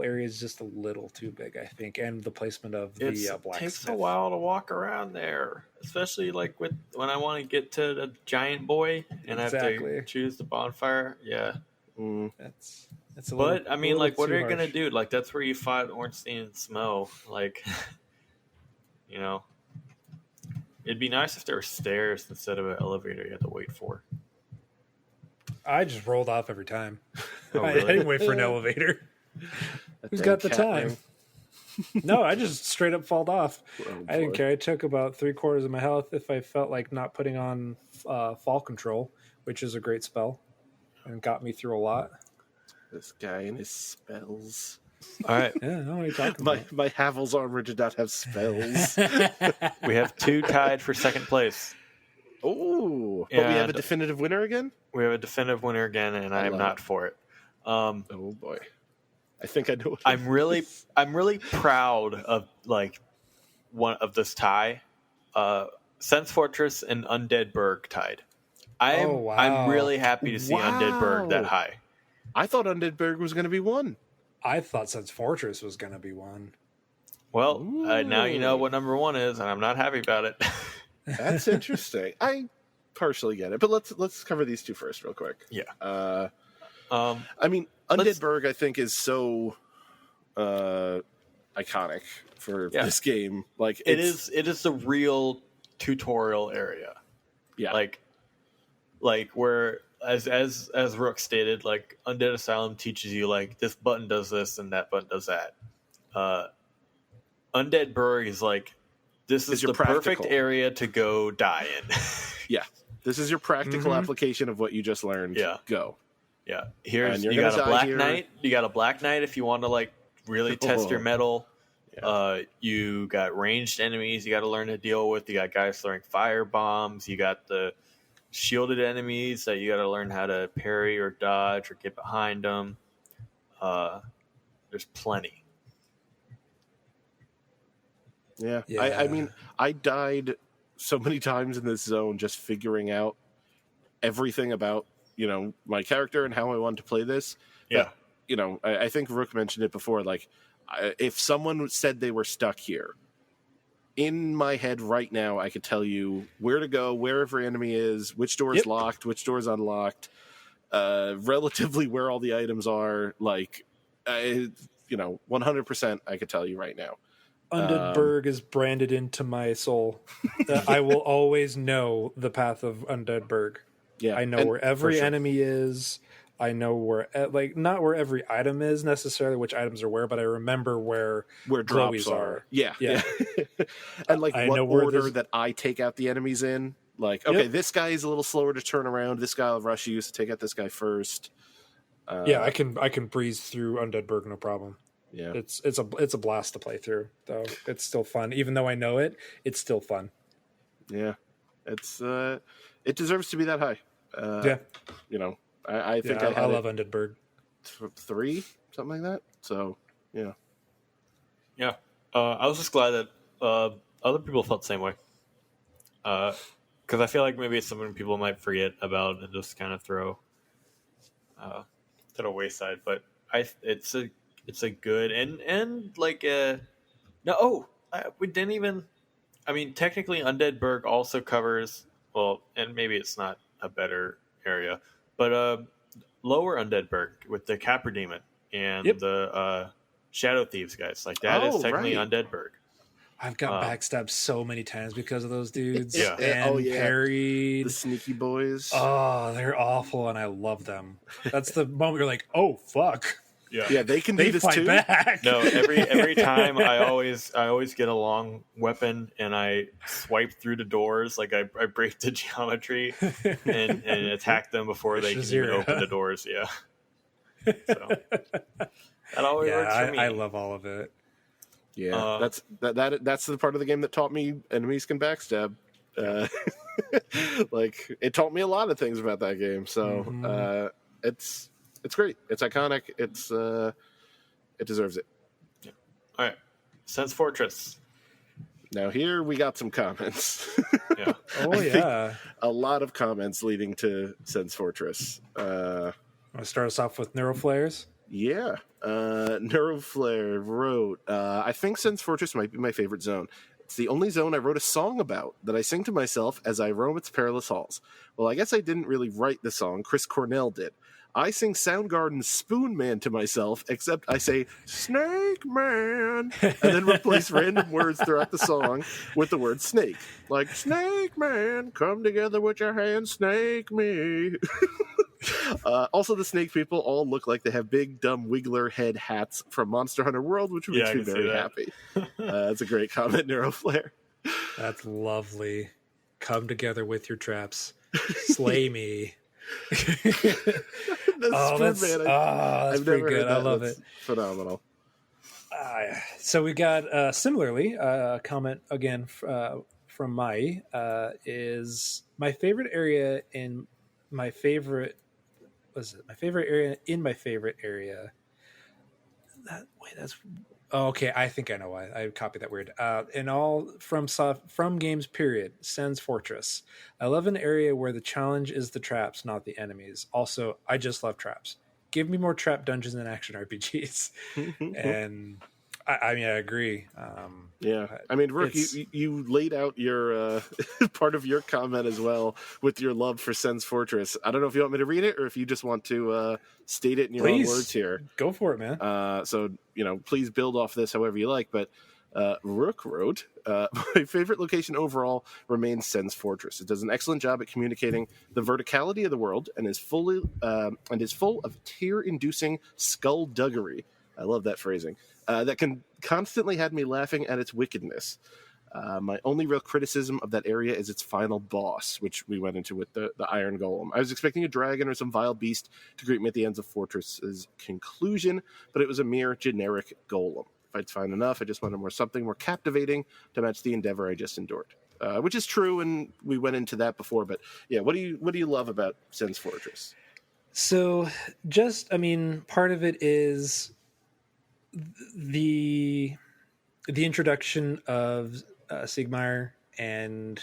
area is just a little too big, I think, and the placement of the blacksmith. It takes a while to walk around there, especially like when I want to get to the giant boy and I have to choose the bonfire. Yeah, that's a little. But I mean, like, what are you gonna do? Like, that's where you fought Ornstein and Smo. Like, you know, it'd be nice if there were stairs instead of an elevator you had to wait for. I just rolled off every time. Oh, really? I didn't wait for an elevator. Who's got the time? No, I just straight up falled off. I didn't care. I took about 3/4 of my health if I felt like not putting on fall control, which is a great spell and got me through a lot. This guy and his spells. All right. Yeah, I know what you're talking about. My Havel's armor did not have spells. We have 2 tied for second place. Oh, but we have a definitive winner again? We have a definitive winner again, and I am not for it. Oh boy. I think I know what I'm really proud of like one of this tie. Sense Fortress and Undead Burg tied. I'm really happy to see Undead Burg that high. I thought Undead Burg was going to be 1. I thought Sense Fortress was going to be 1. Well, now you know what number 1 is, and I'm not happy about it. That's interesting. I partially get it, but let's cover these 2 first, real quick. Yeah. I mean, Undead Burg, I think, is so iconic for this game. Like, it is the real tutorial area. Yeah. Like where as Rook stated, like Undead Asylum teaches you like this button does this and that button does that. Undead Burg is like this is the perfect area to go die in. Yeah. This is your practical application of what you just learned. Yeah. Go. Yeah. Here's you got a Black Knight. You got a Black Knight if you want to like really test your metal. Yeah. You got ranged enemies you got to learn to deal with. You got guys throwing fire bombs. You got the shielded enemies that you got to learn how to parry or dodge or get behind them. There's plenty. Yeah. Yeah. I mean, I died so many times in this zone just figuring out everything about, my character and how I wanted to play this. Yeah. That, I think Rook mentioned it before. Like, if someone said they were stuck here, in my head right now, I could tell you where to go, where every enemy is, which door is locked, which door is unlocked, relatively where all the items are. Like, 100% I could tell you right now. Undead Burg is branded into my soul. I will always know the path of Undead Burg. Yeah, I know where every enemy is. I know where, not where every item is necessarily, which items are where, but I remember where drops are. Yeah. And like I what know where order that I take out the enemies in. Like, okay, this guy is a little slower to turn around. This guy will rush you, so take out this guy first. I can breeze through Undead Burg, no problem. Yeah, it's a blast to play through, though. It's still fun, even though I know it. It's still fun. Yeah, it's it deserves to be that high. I think I love Undead Burg. 3, something like that. So yeah. I was just glad that other people felt the same way. Because I feel like maybe it's something people might forget about and just kind of throw to the wayside. But it's a good and like we didn't even. I mean, technically, Undead Burg also covers and maybe it's not a better area, but lower Undead Burg with the Capper Demon and the Shadow Thieves guys. Like that is technically Undead Burg. I've got backstabbed so many times because of those dudes. Yeah. And parried. The sneaky boys. Oh, they're awful, and I love them. That's the moment you're like, oh, fuck. Yeah, they can do this fight too. Back. No, every time I always get a long weapon and I swipe through the doors, like I break the geometry and attack them before they can even open the doors. Yeah. So that always works for me. I love all of it. Yeah, that's the part of the game that taught me enemies can backstab. Like it taught me a lot of things about that game. So it's great. It's iconic. It deserves it. Yeah. All right, Sense Fortress. Now here we got some comments. Yeah. Oh yeah. A lot of comments leading to Sense Fortress. Want to start us off with Neuroflares? Yeah. Neuroflare wrote, I think Sense Fortress might be my favorite zone. It's the only zone I wrote a song about that I sing to myself as I roam its perilous halls. Well, I guess I didn't really write the song. Chris Cornell did. I sing Soundgarden's Spoon Man to myself, except I say, Snake Man, and then replace random words throughout the song with the word snake. Like, Snake Man, come together with your hands, snake me. Also, the snake people all look like they have big, dumb Wiggler head hats from Monster Hunter World, which makes me very happy. That's a great comment, Neuroflare. That's lovely. Come together with your traps. Slay me. That's pretty good. I love it. Phenomenal. So we got similarly a comment again from Mai is my favorite area in my favorite. Was it my favorite area in my favorite area? Okay. I think I know why I copied that weird. In all from games period, Sen's Fortress. I love an area where the challenge is the traps, not the enemies. Also, I just love traps. Give me more trap dungeons and action RPGs. And I mean, I agree. Yeah, I mean, Rook, you laid out your part of your comment as well with your love for Sen's Fortress. I don't know if you want me to read it or if you just want to state it in your own words here. Go for it, man. So, please build off this however you like. But Rook wrote, my favorite location overall remains Sen's Fortress. It does an excellent job at communicating the verticality of the world and is full of tear-inducing skullduggery. I love that phrasing. That can constantly have me laughing at its wickedness. My only real criticism of that area is its final boss, which we went into with the Iron Golem. I was expecting a dragon or some vile beast to greet me at the ends of Fortress's conclusion, but it was a mere generic golem. If I'd find enough, I just wanted something more captivating to match the endeavor I just endured. Which is true, and we went into that before. But yeah, what do you love about Sen's Fortress? So, part of it is the the introduction of Sigmar and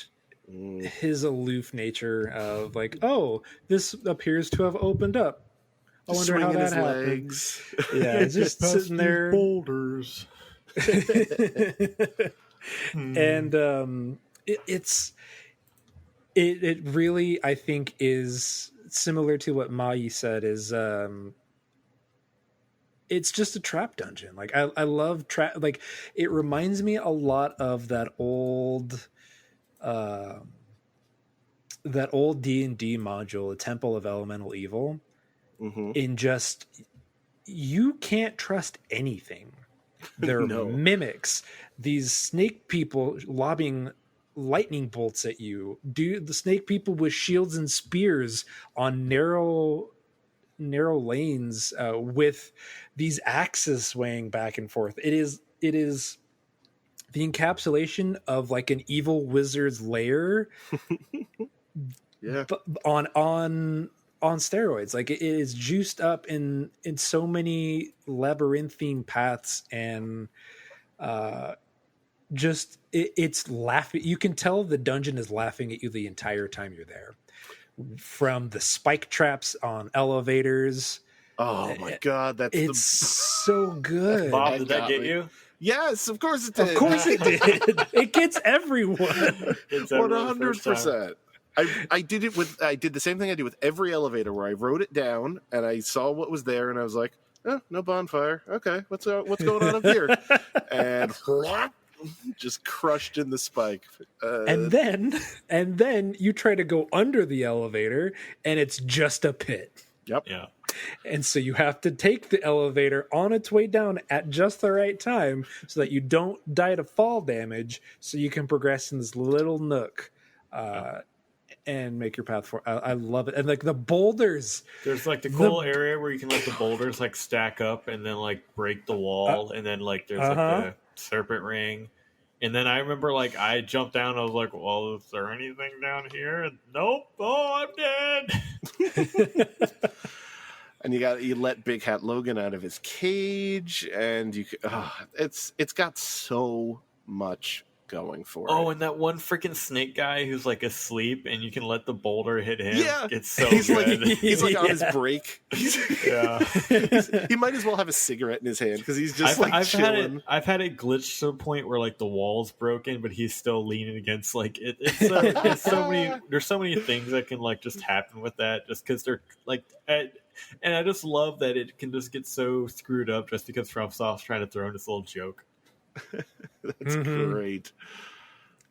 his aloof nature of like, oh, this appears to have opened up. I wonder how that happened. Yeah, just sitting there. Boulders. And it really, I think, is similar to what Mai said. Is it's just a trap dungeon. Like I love trap. Like it reminds me a lot of that old D&D module, a Temple of Elemental Evil. Mm-hmm. In just, you can't trust anything. They're mimics. These snake people lobbing lightning bolts at you. The snake people with shields and spears on narrow lanes with these axes swaying back and forth. It is the encapsulation of like an evil wizard's lair. Yeah. On steroids. Like it is juiced up in so many labyrinthine paths, and it's laughing. You can tell the dungeon is laughing at you the entire time you're there. From the spike traps on elevators. Oh my god, it's so good. Bob, did that get you? Yes, of course it did. Of course it did. It gets everyone. 100%. I did the same thing I do with every elevator, where I wrote it down and I saw what was there and I was like, oh, no bonfire. Okay, what's going on up here? And just crushed in the spike. And then you try to go under the elevator and it's just a pit. Yep. Yeah. And so you have to take the elevator on its way down at just the right time so that you don't die to fall damage, so you can progress in this little nook. And make your path forward. I love it. And like the boulders, there's like the cool area where you can let the boulders like stack up and then like break the wall, and then like there's like the serpent ring. And then I remember like I jumped down. I was like, "Well, is there anything down here?" And, nope. Oh, I'm dead. And you let Big Hat Logan out of his cage, and it's got so much going for it. Oh, and that one freaking snake guy who's like asleep, and you can let the boulder hit him. Yeah, it's so he's good. He's like on his break. Yeah, he might as well have a cigarette in his hand because he's just chilling. I've had it glitch to a point where like the wall's broken, but he's still leaning against like it. It's so many. There's so many things that can like just happen with that, just because they're like. And I just love that it can just get so screwed up just because FromSoft's trying to throw in this little joke. That's great.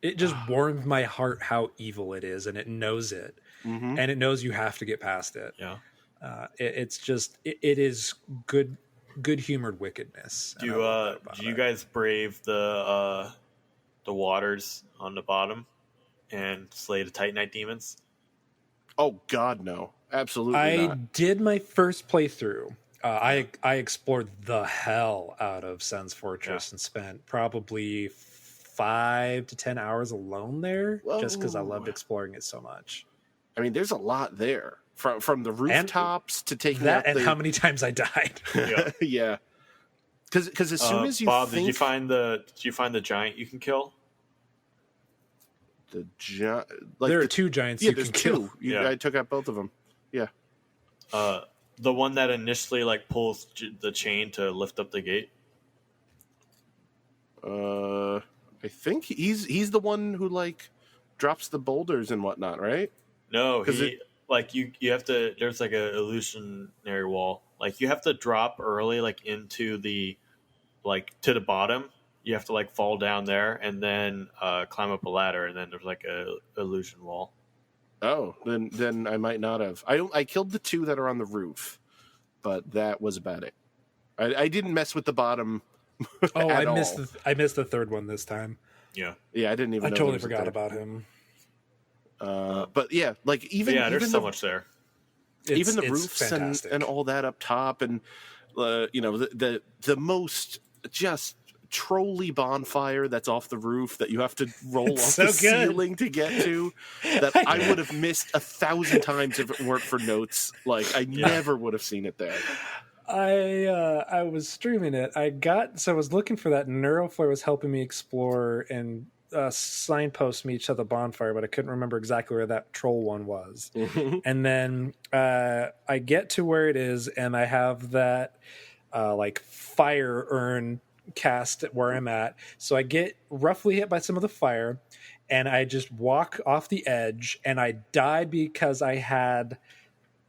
It just warmed my heart how evil it is, and it knows it, and it knows you have to get past it. Yeah, it is good humored wickedness. Do you guys brave the waters on the bottom and slay the Titanite demons? Oh God, no, absolutely not. I did my first playthrough. I explored the hell out of Sen's Fortress and spent probably 5 to 10 hours alone there. Whoa. Just because I loved exploring it so much. I mean, there's a lot there from the rooftops to taking that, out and how many times I died. Yeah, yeah. Because as soon as you Bob, did you find the giant you can kill? The giant. There are 2 giants. Yeah, you there's can 2. I took out both of them. Yeah. The one that initially like pulls the chain to lift up the gate. I think he's the one who like drops the boulders and whatnot, right? No, you have to. There's like a illusionary wall. Like you have to drop early, like into the to the bottom. You have to like fall down there and then climb up a ladder, and then there's like a illusion wall. Oh, then I might not have. I killed the 2 that are on the roof, but that was about it. I didn't mess with the bottom. I missed the 3rd one this time. Yeah, I didn't even. I totally forgot about him. But yeah, like even there's so much there. Even the roofs and all that up top, and the most just trolley bonfire that's off the roof that you have to roll off the ceiling to get to, that I would have missed 1,000 times if it weren't for notes. Like I never would have seen it there. I was streaming it. I was looking for that. Neuroflare was helping me explore and signpost me to the bonfire, but I couldn't remember exactly where that troll one was. And then I get to where it is, and I have that like fire urn cast at where I'm at. So I get roughly hit by some of the fire, and I just walk off the edge, and I die because I had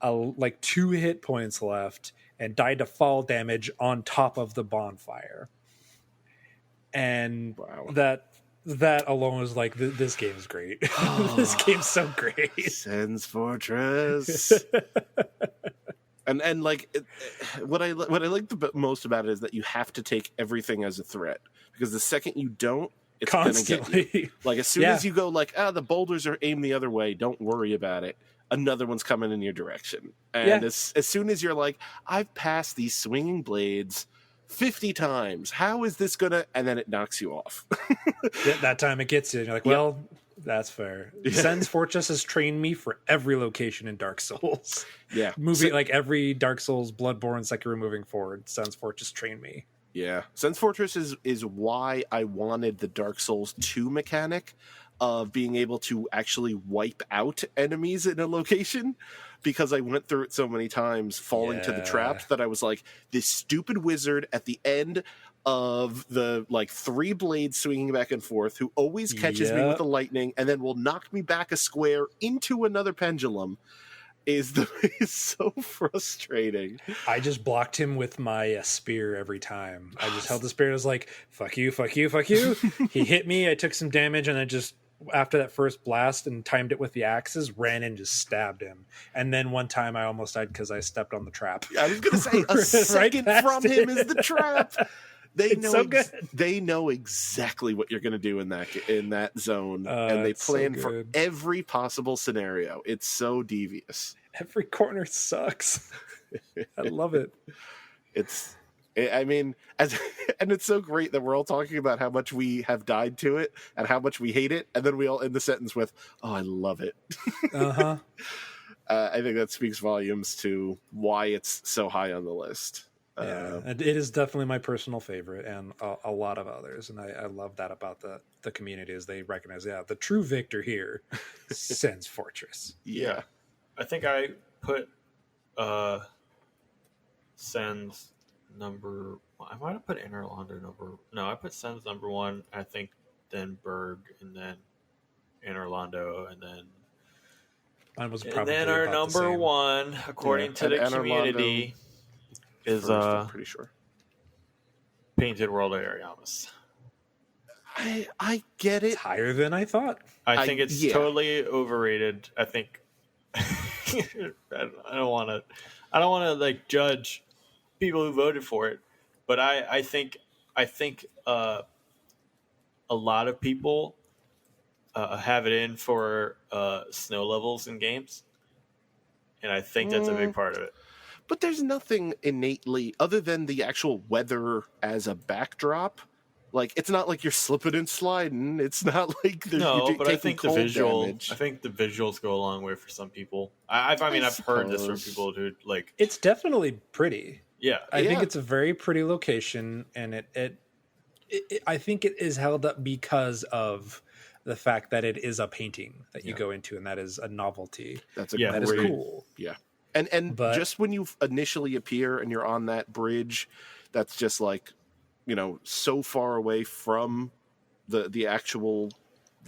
like 2 hit points left and died to fall damage on top of the bonfire. And that alone was like, this game is great. This game's so great. Sen's Fortress. And like what I like the most about it is that you have to take everything as a threat, because the second you don't, it's constantly gonna get you. Like as soon as you go like, the boulders are aimed the other way, don't worry about it, another one's coming in your direction. And as soon as you're like, I've passed these swinging blades 50 times, how is this gonna, and then it knocks you off. That time it gets you, and you're like, well, that's fair. Sen's Fortress has trained me for every location in Dark Souls. Like every Dark Souls, Bloodborne, Sekiro moving forward, Sen's Fortress trained me. Sen's Fortress is why I wanted the Dark Souls 2 mechanic of being able to actually wipe out enemies in a location, because I went through it so many times falling to the trap that I was like, this stupid wizard at the end of the like 3 blades swinging back and forth, who always catches me with the lightning and then will knock me back a square into another pendulum, is so frustrating. I just blocked him with my spear every time. I just held the spear and was like, fuck you, fuck you, fuck you. He hit me, I took some damage, and I just, after that first blast and timed it with the axes, ran and just stabbed him. And then one time I almost died because I stepped on the trap. I was going to say, a second from him is the trap. They know exactly what you're going to do in that zone, and they plan for every possible scenario. It's so devious. Every corner sucks. I love it. And it's so great that we're all talking about how much we have died to it and how much we hate it, and then we all end the sentence with, "Oh, I love it." I think that speaks volumes to why it's so high on the list. It is definitely my personal favorite, and a lot of others, and I love that about the community, is they recognize the true victor here, Sen's Fortress. I think I put Sen's number, I might have put Inner Londo I put Sen's number 1, I think, then Berg, and then Inner Londo, and then mine was probably and then our number 1, according to the community, is first, I'm pretty sure, Painted World of Ariamis. I get it. It's higher than I thought. I think it's totally overrated. I think I don't want to like judge people who voted for it, but I think a lot of people have it in for snow levels in games, and I think that's a big part of it. But there's nothing innately, other than the actual weather as a backdrop. Like, it's not like you're slipping and sliding. It's not like you're but I think the visual. Damage. I think the visuals go a long way for some people. I've heard this from people who like. It's definitely pretty. Yeah, I think it's a very pretty location, and it I think it is held up because of the fact that it is a painting that you go into, and that is a novelty. That is cool. Yeah. And just when you initially appear and you're on that bridge, that's just like, so far away from the actual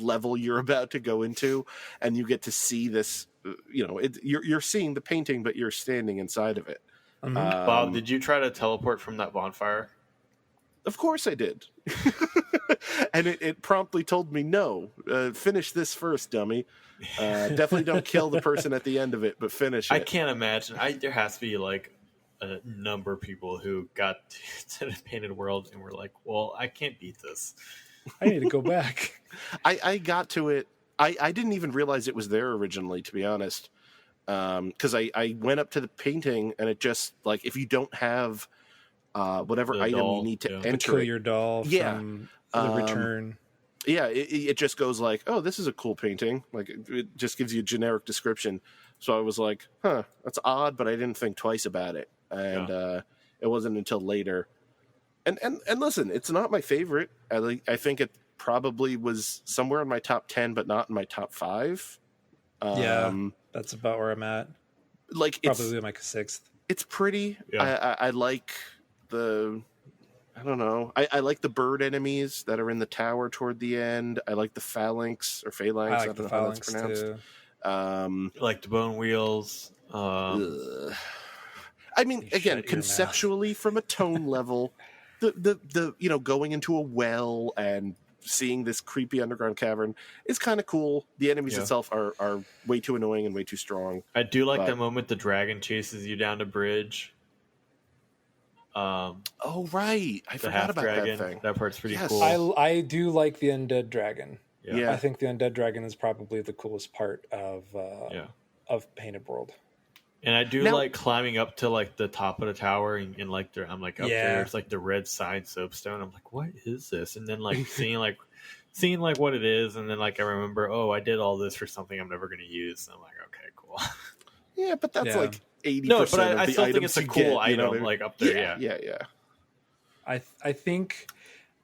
level you're about to go into, and you get to see this, you're seeing the painting, but you're standing inside of it. Mm-hmm. Bob, did you try to teleport from that bonfire? Of course I did. And it promptly told me, no, finish this first, dummy. Definitely don't kill the person at the end of it, but finish it. I can't imagine. There has to be like a number of people who got to the Painted World and were like, well, I can't beat this. I need to go back. I got to it. I didn't even realize it was there originally, to be honest. Because I went up to the painting, and it just, like, if you don't have whatever item you need to enter, kill your doll from the return. Yeah, it just goes like, oh, this is a cool painting. Like, it just gives you a generic description. So I was like, that's odd, but I didn't think twice about it. And It wasn't until later. And listen, it's not my favorite. I think it probably was somewhere in my top 10, but not in my top 5. Yeah, that's about where I'm at. Like Probably like a 6th. It's pretty. Yeah. I like I don't know. I like the bird enemies that are in the tower toward the end. I like the phalanx or phalanx. I like the phalanx too. Like the bone wheels. I mean, again, conceptually, from a tone level, the going into a well and seeing this creepy underground cavern is kind of cool. The enemies itself are way too annoying and way too strong. I do like the moment the dragon chases you down the bridge. Oh right, I forgot about dragon. that thing. That part's pretty cool. I do like the undead dragon. Yeah. I think the undead dragon is probably the coolest part of Painted World. And I do like climbing up to like the top of the tower and like I'm like up there. It's like the red side soapstone. I'm like, what is this? And then like seeing what it is, and then like I remember, I did all this for something I'm never going to use. And I'm like, okay, cool. Yeah, but that's like 80%. No, but I of the still think items it's a cool item, I mean? like up there. Yeah. I think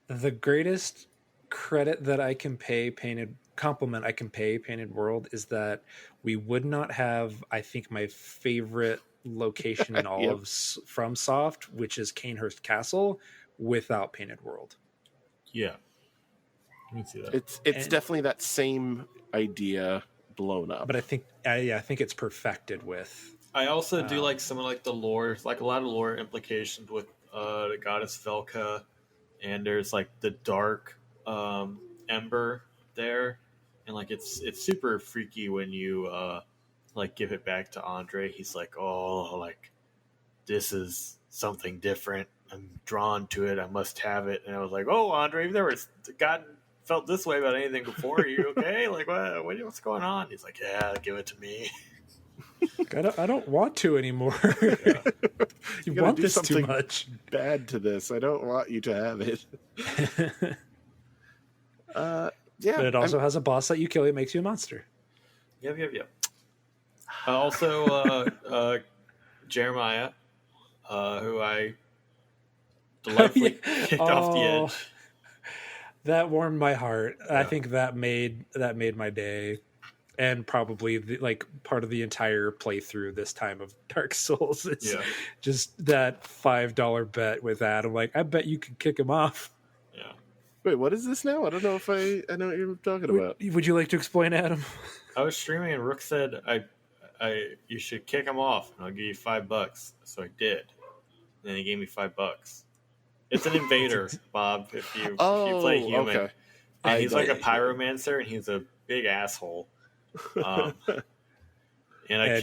the greatest credit that I can pay Painted World is that we would not have, I think, my favorite location in all of FromSoft, which is Canehurst Castle, without Painted World. Yeah, I can see that. It's definitely that same idea blown up. But I think it's perfected with. I also do like some of like the lore, like a lot of lore implications with the goddess Velka, and there's like the dark ember there, and like it's super freaky when you like give it back to Andre. He's like, oh, like this is something different. I'm drawn to it. I must have it. And I was like, oh, Andre, you've never felt this way about anything before. Are you okay? Like, what's going on? He's like, yeah, give it to me. I don't want to anymore. You want this too much. Bad to this. I don't want you to have it. But it also has a boss that you kill. It makes you a monster. Yep. Also, Jeremiah, who I delightfully kicked off the edge. That warmed my heart. Yeah. I think that made my day, and probably part of the entire playthrough this time of Dark Souls. It's just that $5 bet with Adam. Like, I bet you could kick him off. Yeah. Wait, what is this now? I don't know if I know what you're talking about. Would you like to explain, Adam? I was streaming and Rook said, you should kick him off and I'll give you $5. So I did. And then he gave me $5. It's an invader, Bob, if you play human. Okay. And he's like a pyromancer and he's a big asshole. And I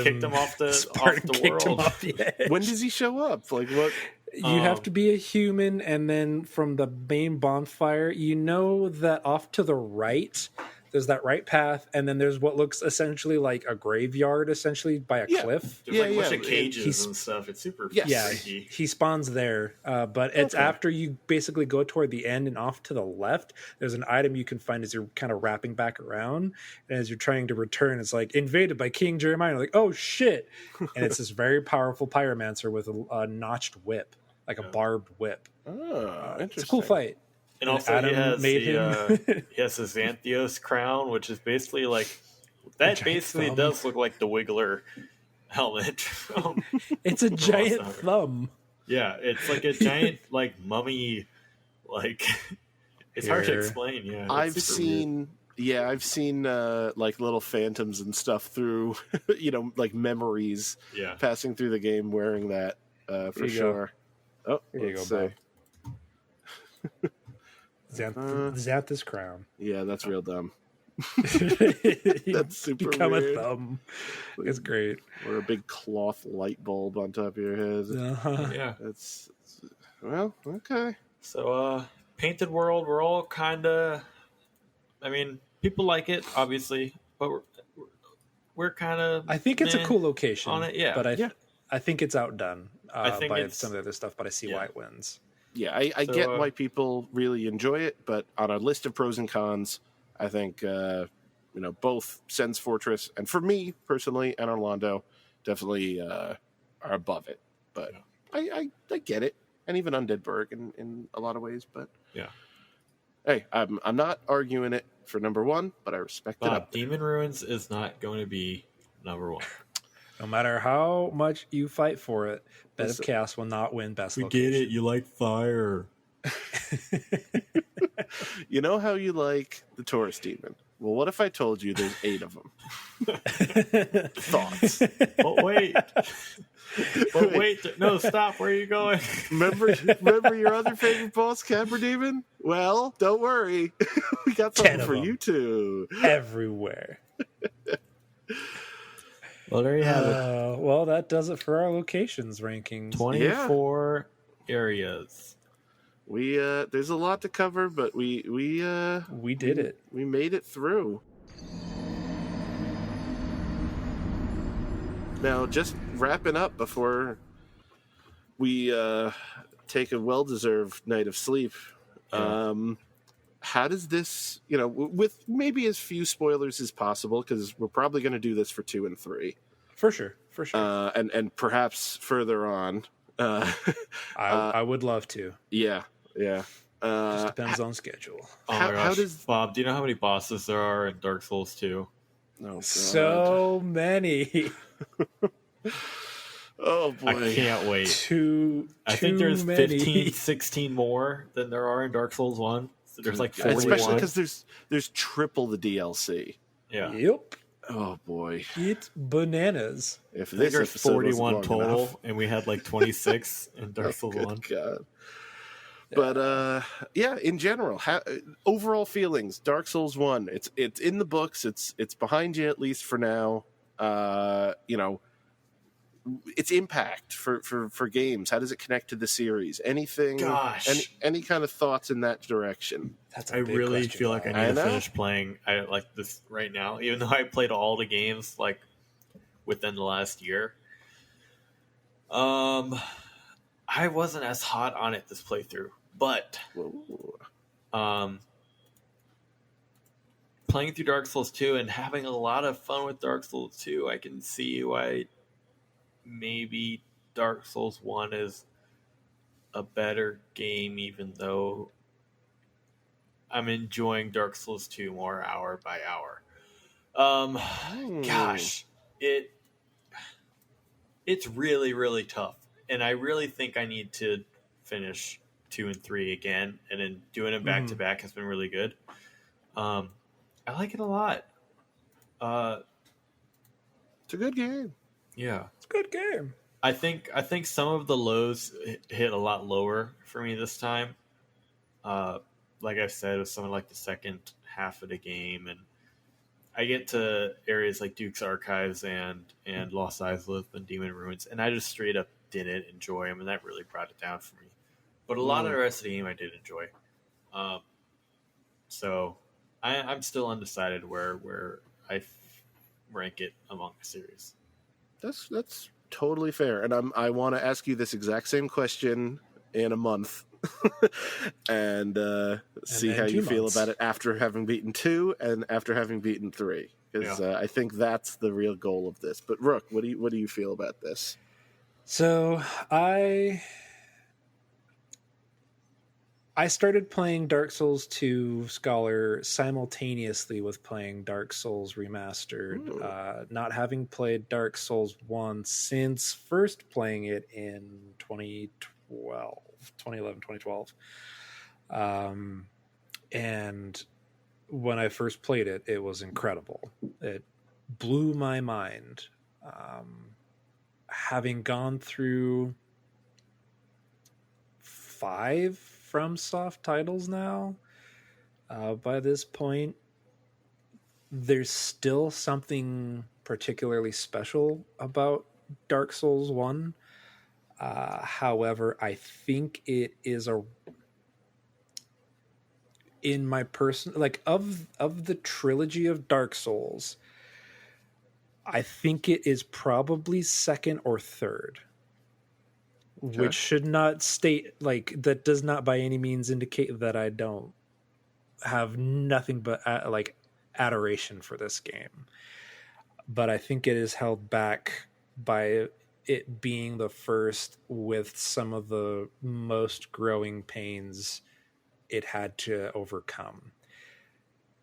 kicked him off the world. Off the edge. When does he show up? Like what? You have to be a human, and then from the main bonfire, that off to the right, there's that right path, and then there's what looks essentially like a graveyard, essentially by a cliff. There's a bunch of cages and stuff. It's super freaky. He spawns there, but it's after you basically go toward the end and off to the left. There's an item you can find as you're kind of wrapping back around, and as you're trying to return, it's like invaded by King Jeremiah. You're like, oh shit! And it's this very powerful pyromancer with a notched whip, like a barbed whip. Oh, interesting. It's a cool fight. And also he has he has his Xanthios crown, which is basically like that. Basically does look like the Wiggler helmet. It's a giant thumb. Yeah, it's like a giant like mummy. Like it's hard to explain. Yeah, I've seen like little phantoms and stuff through like memories passing through the game wearing that for sure. Go. Oh, here you go, Bob. Xanthus crown. Yeah, that's real dumb. That's super become weird. A thumb. It's great. Or a big cloth light bulb on top of your head. Yeah. It's well, okay. So Painted World, we're all kinda people like it, obviously, but we're kinda I think it's a cool location on it, but I think it's outdone by some of the other stuff, but I see why it wins. Yeah, I get why people really enjoy it, but on our list of pros and cons, I think both Sen's Fortress and for me personally and Orlando definitely are above it. But I get it, and even Undead Burg in a lot of ways. But Yeah. hey, I'm not arguing it for number one, but I respect it. Bob, Demon Ruins is not going to be number one. No matter how much you fight for it, Bed of Listen, Chaos will not win best We location. get it. You like fire. You know how you like the Taurus Demon? Well, what if I told you there's 8 of them? Thoughts? But wait. No, stop. Where are you going? Remember your other favorite boss, Camper Demon? Well, don't worry. We got 10 something of for them. you too. Everywhere. Well, there you have it. Well, that does it for our locations rankings. 24 areas. We there's a lot to cover, but we did it. We made it through. Now, just wrapping up before we take a well-deserved night of sleep. Yeah. How does this, with maybe as few spoilers as possible, because we're probably going to do this for 2 and 3. For sure. And perhaps further on. I would love to. Yeah. Just depends on schedule. Oh my gosh. Bob, do you know how many bosses there are in Dark Souls 2? Oh, so many. Oh boy. I can't wait. I think there's 15, 16 more than there are in Dark Souls 1. So there's like 41. Especially because there's triple the DLC. Yeah. Yep. Oh boy. It's bananas. If there's this 41 total, enough. and we had like 26 in Dark Souls 1. God. But yeah, in general, overall feelings. Dark Souls 1. It's in the books. It's behind you at least for now. Its impact for games. How does it connect to the series? Anything? Gosh. Any kind of thoughts in that direction? I really feel like I need to finish playing. I like this right now, even though I played all the games like within the last year. I wasn't as hot on it this playthrough, but playing through Dark Souls 2 and having a lot of fun with Dark Souls 2, I can see why maybe Dark Souls 1 is a better game, even though I'm enjoying Dark Souls 2 more hour by hour. Gosh, it's really, really tough. And I really think I need to finish 2 and 3 again, and then doing them back to back has been really good. I like it a lot. It's a good game. Yeah, it's a good game. I think some of the lows hit a lot lower for me this time. Like I said, it was something like the second half of the game, and I get to areas like Duke's Archives and Lost Islip and Demon Ruins, and I just straight up didn't enjoy them, and that really brought it down for me. But a lot of the rest of the game I did enjoy. So I'm still undecided where I rank it among the series. That's totally fair, and I want to ask you this exact same question in a month, and see how you feel about it after having beaten 2 and after having beaten 3, because I think that's the real goal of this. But Rook, what do you feel about this? So I started playing Dark Souls 2 Scholar simultaneously with playing Dark Souls Remastered, not having played Dark Souls 1 since first playing it in 2012. And when I first played it, it was incredible. It blew my mind. Having gone through 5 FromSoft titles now, by this point, there's still something particularly special about Dark Souls 1. However, I think it is in my person, like of the trilogy of Dark Souls, I think it is probably second or third. Okay. Which should not state, like, that does not by any means indicate that I don't have nothing but adoration for this game. But I think it is held back by it being the first with some of the most growing pains it had to overcome.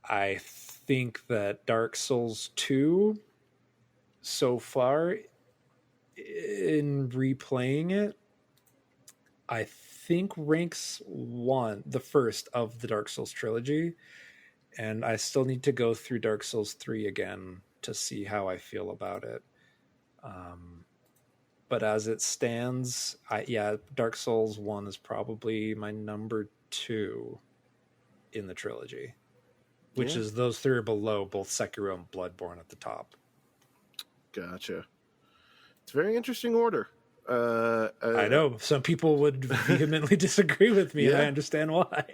I think that Dark Souls 2 so far, in replaying it, I think ranks the first of the Dark Souls trilogy, and I still need to go through Dark Souls 3 again to see how I feel about it. But as it stands, Dark Souls 1 is probably my number 2 in the trilogy, which is those three are below both Sekiro and Bloodborne at the top. Gotcha. It's a very interesting order. I know some people would vehemently disagree with me, and I understand why.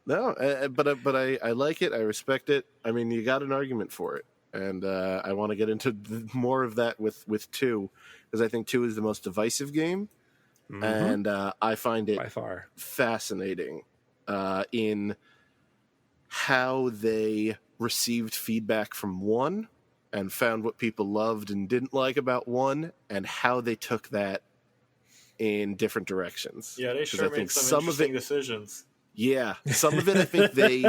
No, but I like it. I respect it. I mean, you got an argument for it, and I want to get into more of that with 2, because I think 2 is the most divisive game, and I find it by far fascinating in how they received feedback from 1 and found what people loved and didn't like about 1, and how they took that in different directions. Yeah, they sure made some interesting decisions. Yeah, some of it I think they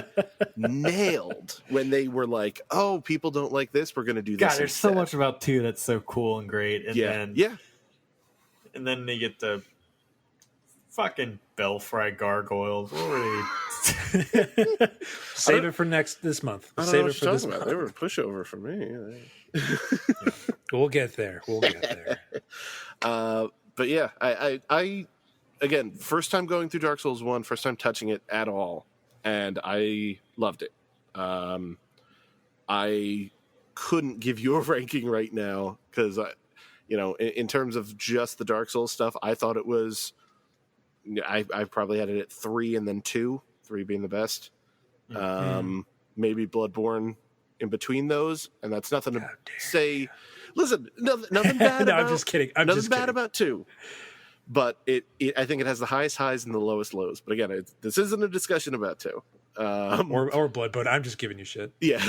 nailed when they were like, "Oh, people don't like this. We're going to do this." God, there's so much about 2 that's so cool and great, and then they get the fucking belfry gargoyles. What were they? Save it for this month. Save it for this month. They were a pushover for me. We'll get there. But yeah, I again, first time going through Dark Souls 1, first time touching it at all, and I loved it. I couldn't give you a ranking right now because in terms of just the Dark Souls stuff, I thought it was. I probably had it at 3 and then 2, 3 being the best. Maybe Bloodborne in between those, and that's nothing to say. Listen, nothing bad. No, I'm just kidding. Nothing bad about 2, but I think it has the highest highs and the lowest lows. But again, this isn't a discussion about 2 or Bloodborne. I'm just giving you shit. Yeah,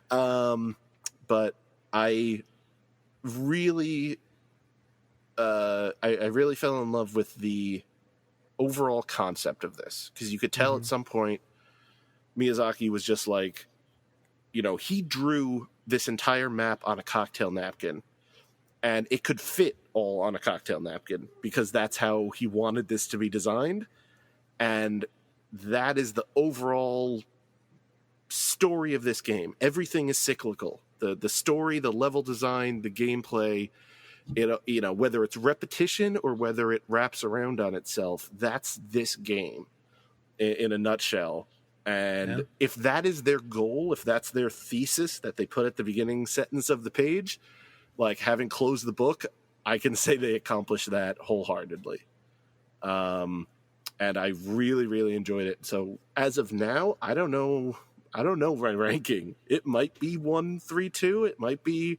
but I really. I really fell in love with the overall concept of this, because you could tell at some point Miyazaki was just like, he drew this entire map on a cocktail napkin, and it could fit all on a cocktail napkin because that's how he wanted this to be designed. And that is the overall story of this game. Everything is cyclical. The story, the level design, the gameplay, whether it's repetition or whether it wraps around on itself, that's this game in a nutshell. And if that is their goal, if that's their thesis that they put at the beginning sentence of the page, like having closed the book, I can say they accomplished that wholeheartedly. And I really, really enjoyed it. So as of now, I don't know my ranking. It might be 1, 3, 2. It might be,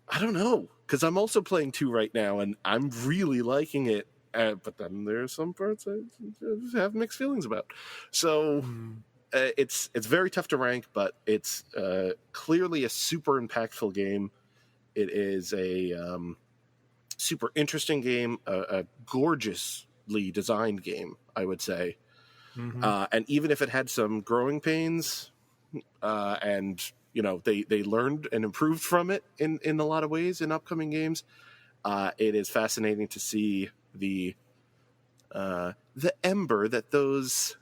I don't know, because I'm also playing 2 right now, and I'm really liking it. But then there are some parts I just have mixed feelings about. So it's very tough to rank, but it's clearly a super impactful game. It is a super interesting game, a gorgeously designed game, I would say. And even if it had some growing pains, and they learned and improved from it in a lot of ways in upcoming games, it is fascinating to see the ember that those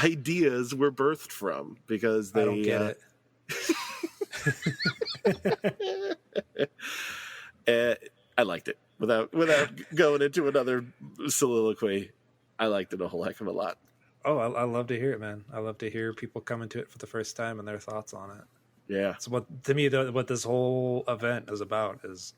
ideas were birthed from, because they I don't get it. I liked it without going into another soliloquy. I liked it a whole heck of a lot. Oh, I love to hear it, man. I love to hear people come into it for the first time and their thoughts on it. Yeah. So what this whole event is about is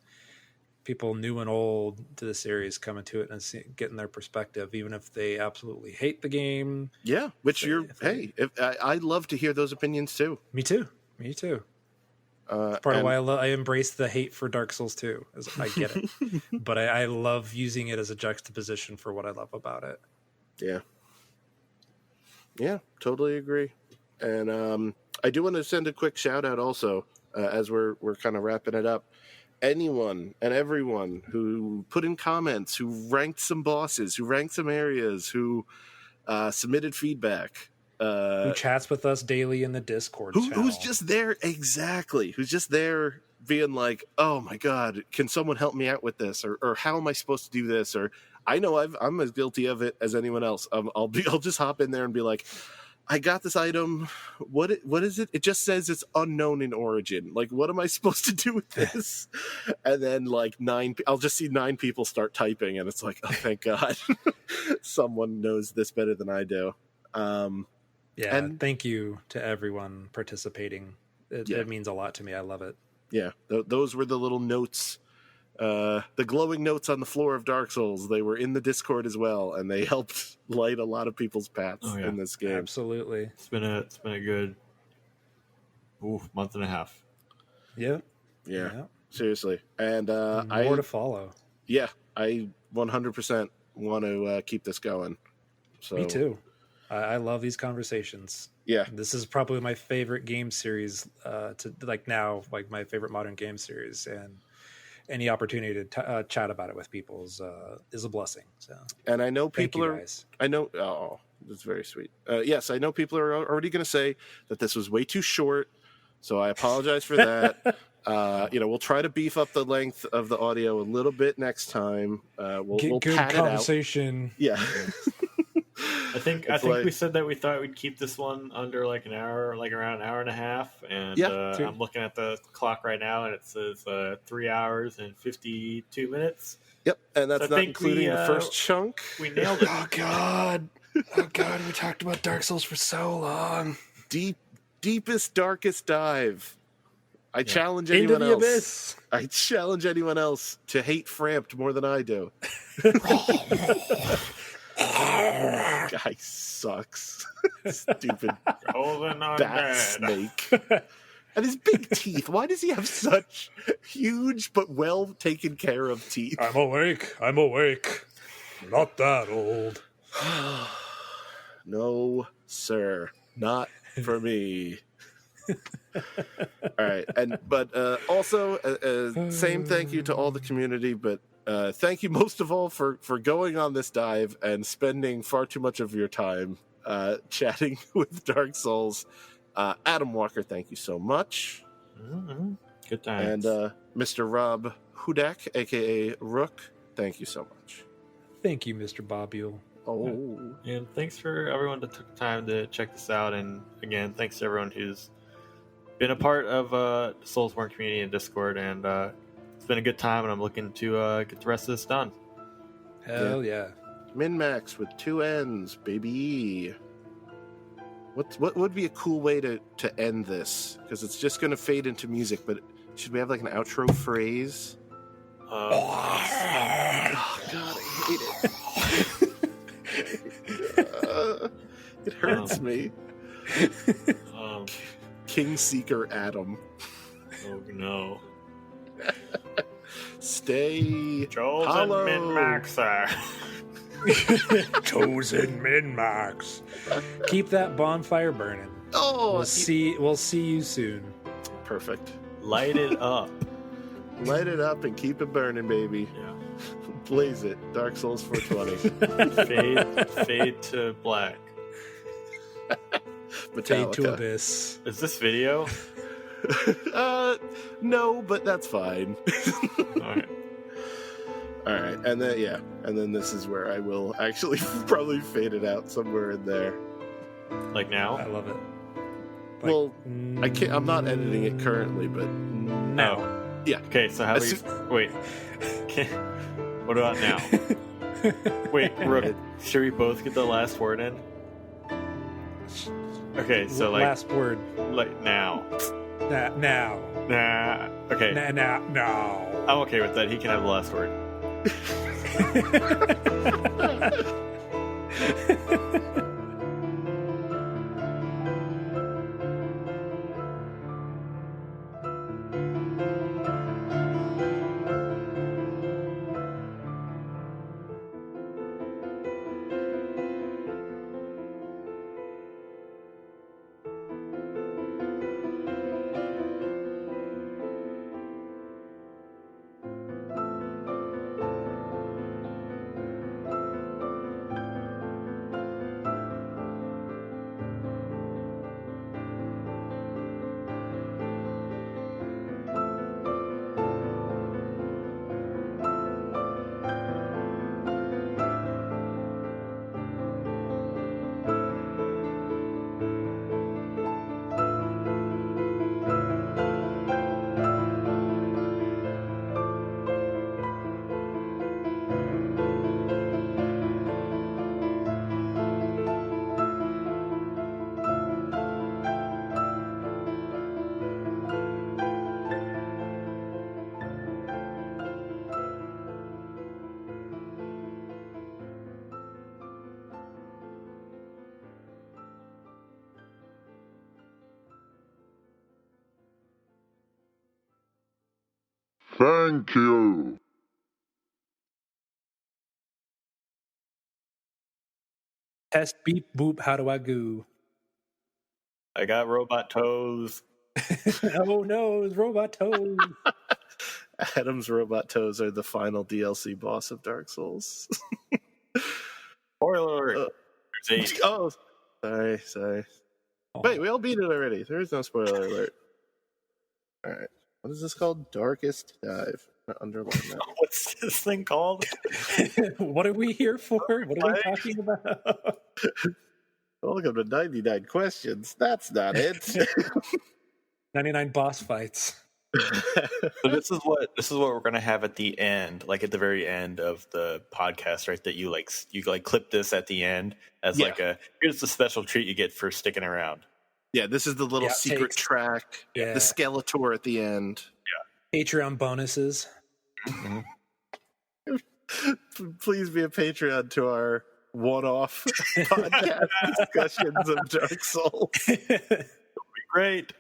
people new and old to the series coming to it and getting their perspective, even if they absolutely hate the game. Yeah, which I love to hear those opinions too. Me too. It's part of why I embrace the hate for Dark Souls 2. I get it, but I love using it as a juxtaposition for what I love about it. Yeah, totally agree. And I do want to send a quick shout out also as we're kind of wrapping it up. anyone and everyone who put in comments, who ranked some bosses, who ranked some areas, who submitted feedback. Who chats with us daily in the Discord channel. Who's just there, exactly. Who's just there being like, oh my God, can someone help me out with this? Or how am I supposed to do this? Or I know I'm as guilty of it as anyone else. I'll just hop in there and be like, I got this item. What is it? It just says it's unknown in origin. Like, what am I supposed to do with this? And then like I'll just see 9 people start typing, and it's like, oh, thank God, someone knows this better than I do. Yeah, and thank you to everyone participating. It means a lot to me. I love it. Yeah, those were the little notes. The glowing notes on the floor of Dark Souls, they were in the Discord as well, and they helped light a lot of people's paths in this game. Absolutely. It's been a good month and a half. Yeah. Seriously. And more to follow. Yeah, I 100% want to keep this going. So me too. I love these conversations. Yeah, this is probably my favorite game series to my favorite modern game series, and any opportunity to chat about it with people is a blessing. So, and I know people guys. I know. Oh, that's very sweet. Yes, I know people are already going to say that this was way too short, so I apologize for that. We'll try to beef up the length of the audio a little bit next time. We'll good pad conversation. It out. Yeah. I think we said that we thought we'd keep this one under like an hour, like around an hour and a half. And I'm looking at the clock right now, and it says 3 hours and 52 minutes. Yep, and that's not including the first chunk. We nailed it. Oh God, we talked about Dark Souls for so long. Deepest, darkest dive. I challenge anyone else. Abyss. I challenge anyone else to hate Framped more than I do. Guy sucks. Stupid bat snake. And his big teeth. Why does he have such huge but well taken care of teeth? I'm awake. Not that old. No, sir. Not for me. All right. But also, same thank you to all the community, but thank you most of all for going on this dive and spending far too much of your time chatting with Dark Souls. Adam Walker, thank you so much. Mm-hmm. Good times. And Mr. Rob Hudak, a.k.a. Rook, thank you so much. Thank you, Mr. Bobule. Oh. And thanks for everyone that took the time to check this out. And again, thanks to everyone who's been a part of the Soulsborne community and Discord. And it's been a good time, and I'm looking to get the rest of this done. Hell yeah. MinnMax with 2 N's, baby. What would be a cool way to end this? Because it's just going to fade into music, but should we have like an outro phrase? Oh, God, I hate it. It hurts me. King Seeker Adam. Oh, no. Stay Chosen hollow. MinnMaxer. Chosen MinnMax. Keep that bonfire burning. Oh, we'll see you soon. Perfect. Light it up. Light it up and keep it burning, baby. Yeah. Blaze it. Dark Souls 420. Fade to black. Fade to abyss. Is this video? No, but that's fine. All right, and then this is where I will actually probably fade it out somewhere in there. Like now? I love it. Well, I can't. I'm not editing it currently, but no. Oh, yeah. Okay, so how do we wait? What about now? Wait, Rook, should we both get the last word in? Okay, so like last word. Like now. Now. Nah. Okay. Now. I'm okay with that. He can have the last word. Thank you. Test beep boop. How do I go? I got robot toes. Oh no, it's robot toes. Adam's robot toes are the final DLC boss of Dark Souls. Spoiler alert. There's 8. Oh, sorry. Wait, we all beat it already. There is no spoiler alert. All right. What is this called? Darkest Dive. Underline that. What's this thing called? What are we here for? What are we talking about? Welcome to 99 questions. That's not it. 99 boss fights. So this is what we're gonna have at the end, like at the very end of the podcast, right? That you clip this at the end as Yeah. like here's the special treat you get for sticking around. Yeah, this is the little Yeah, secret takes- track. Yeah. The Skeletor at the end. Patreon bonuses. Please be a Patreon to our one-off podcast discussions of Dark Souls. Great.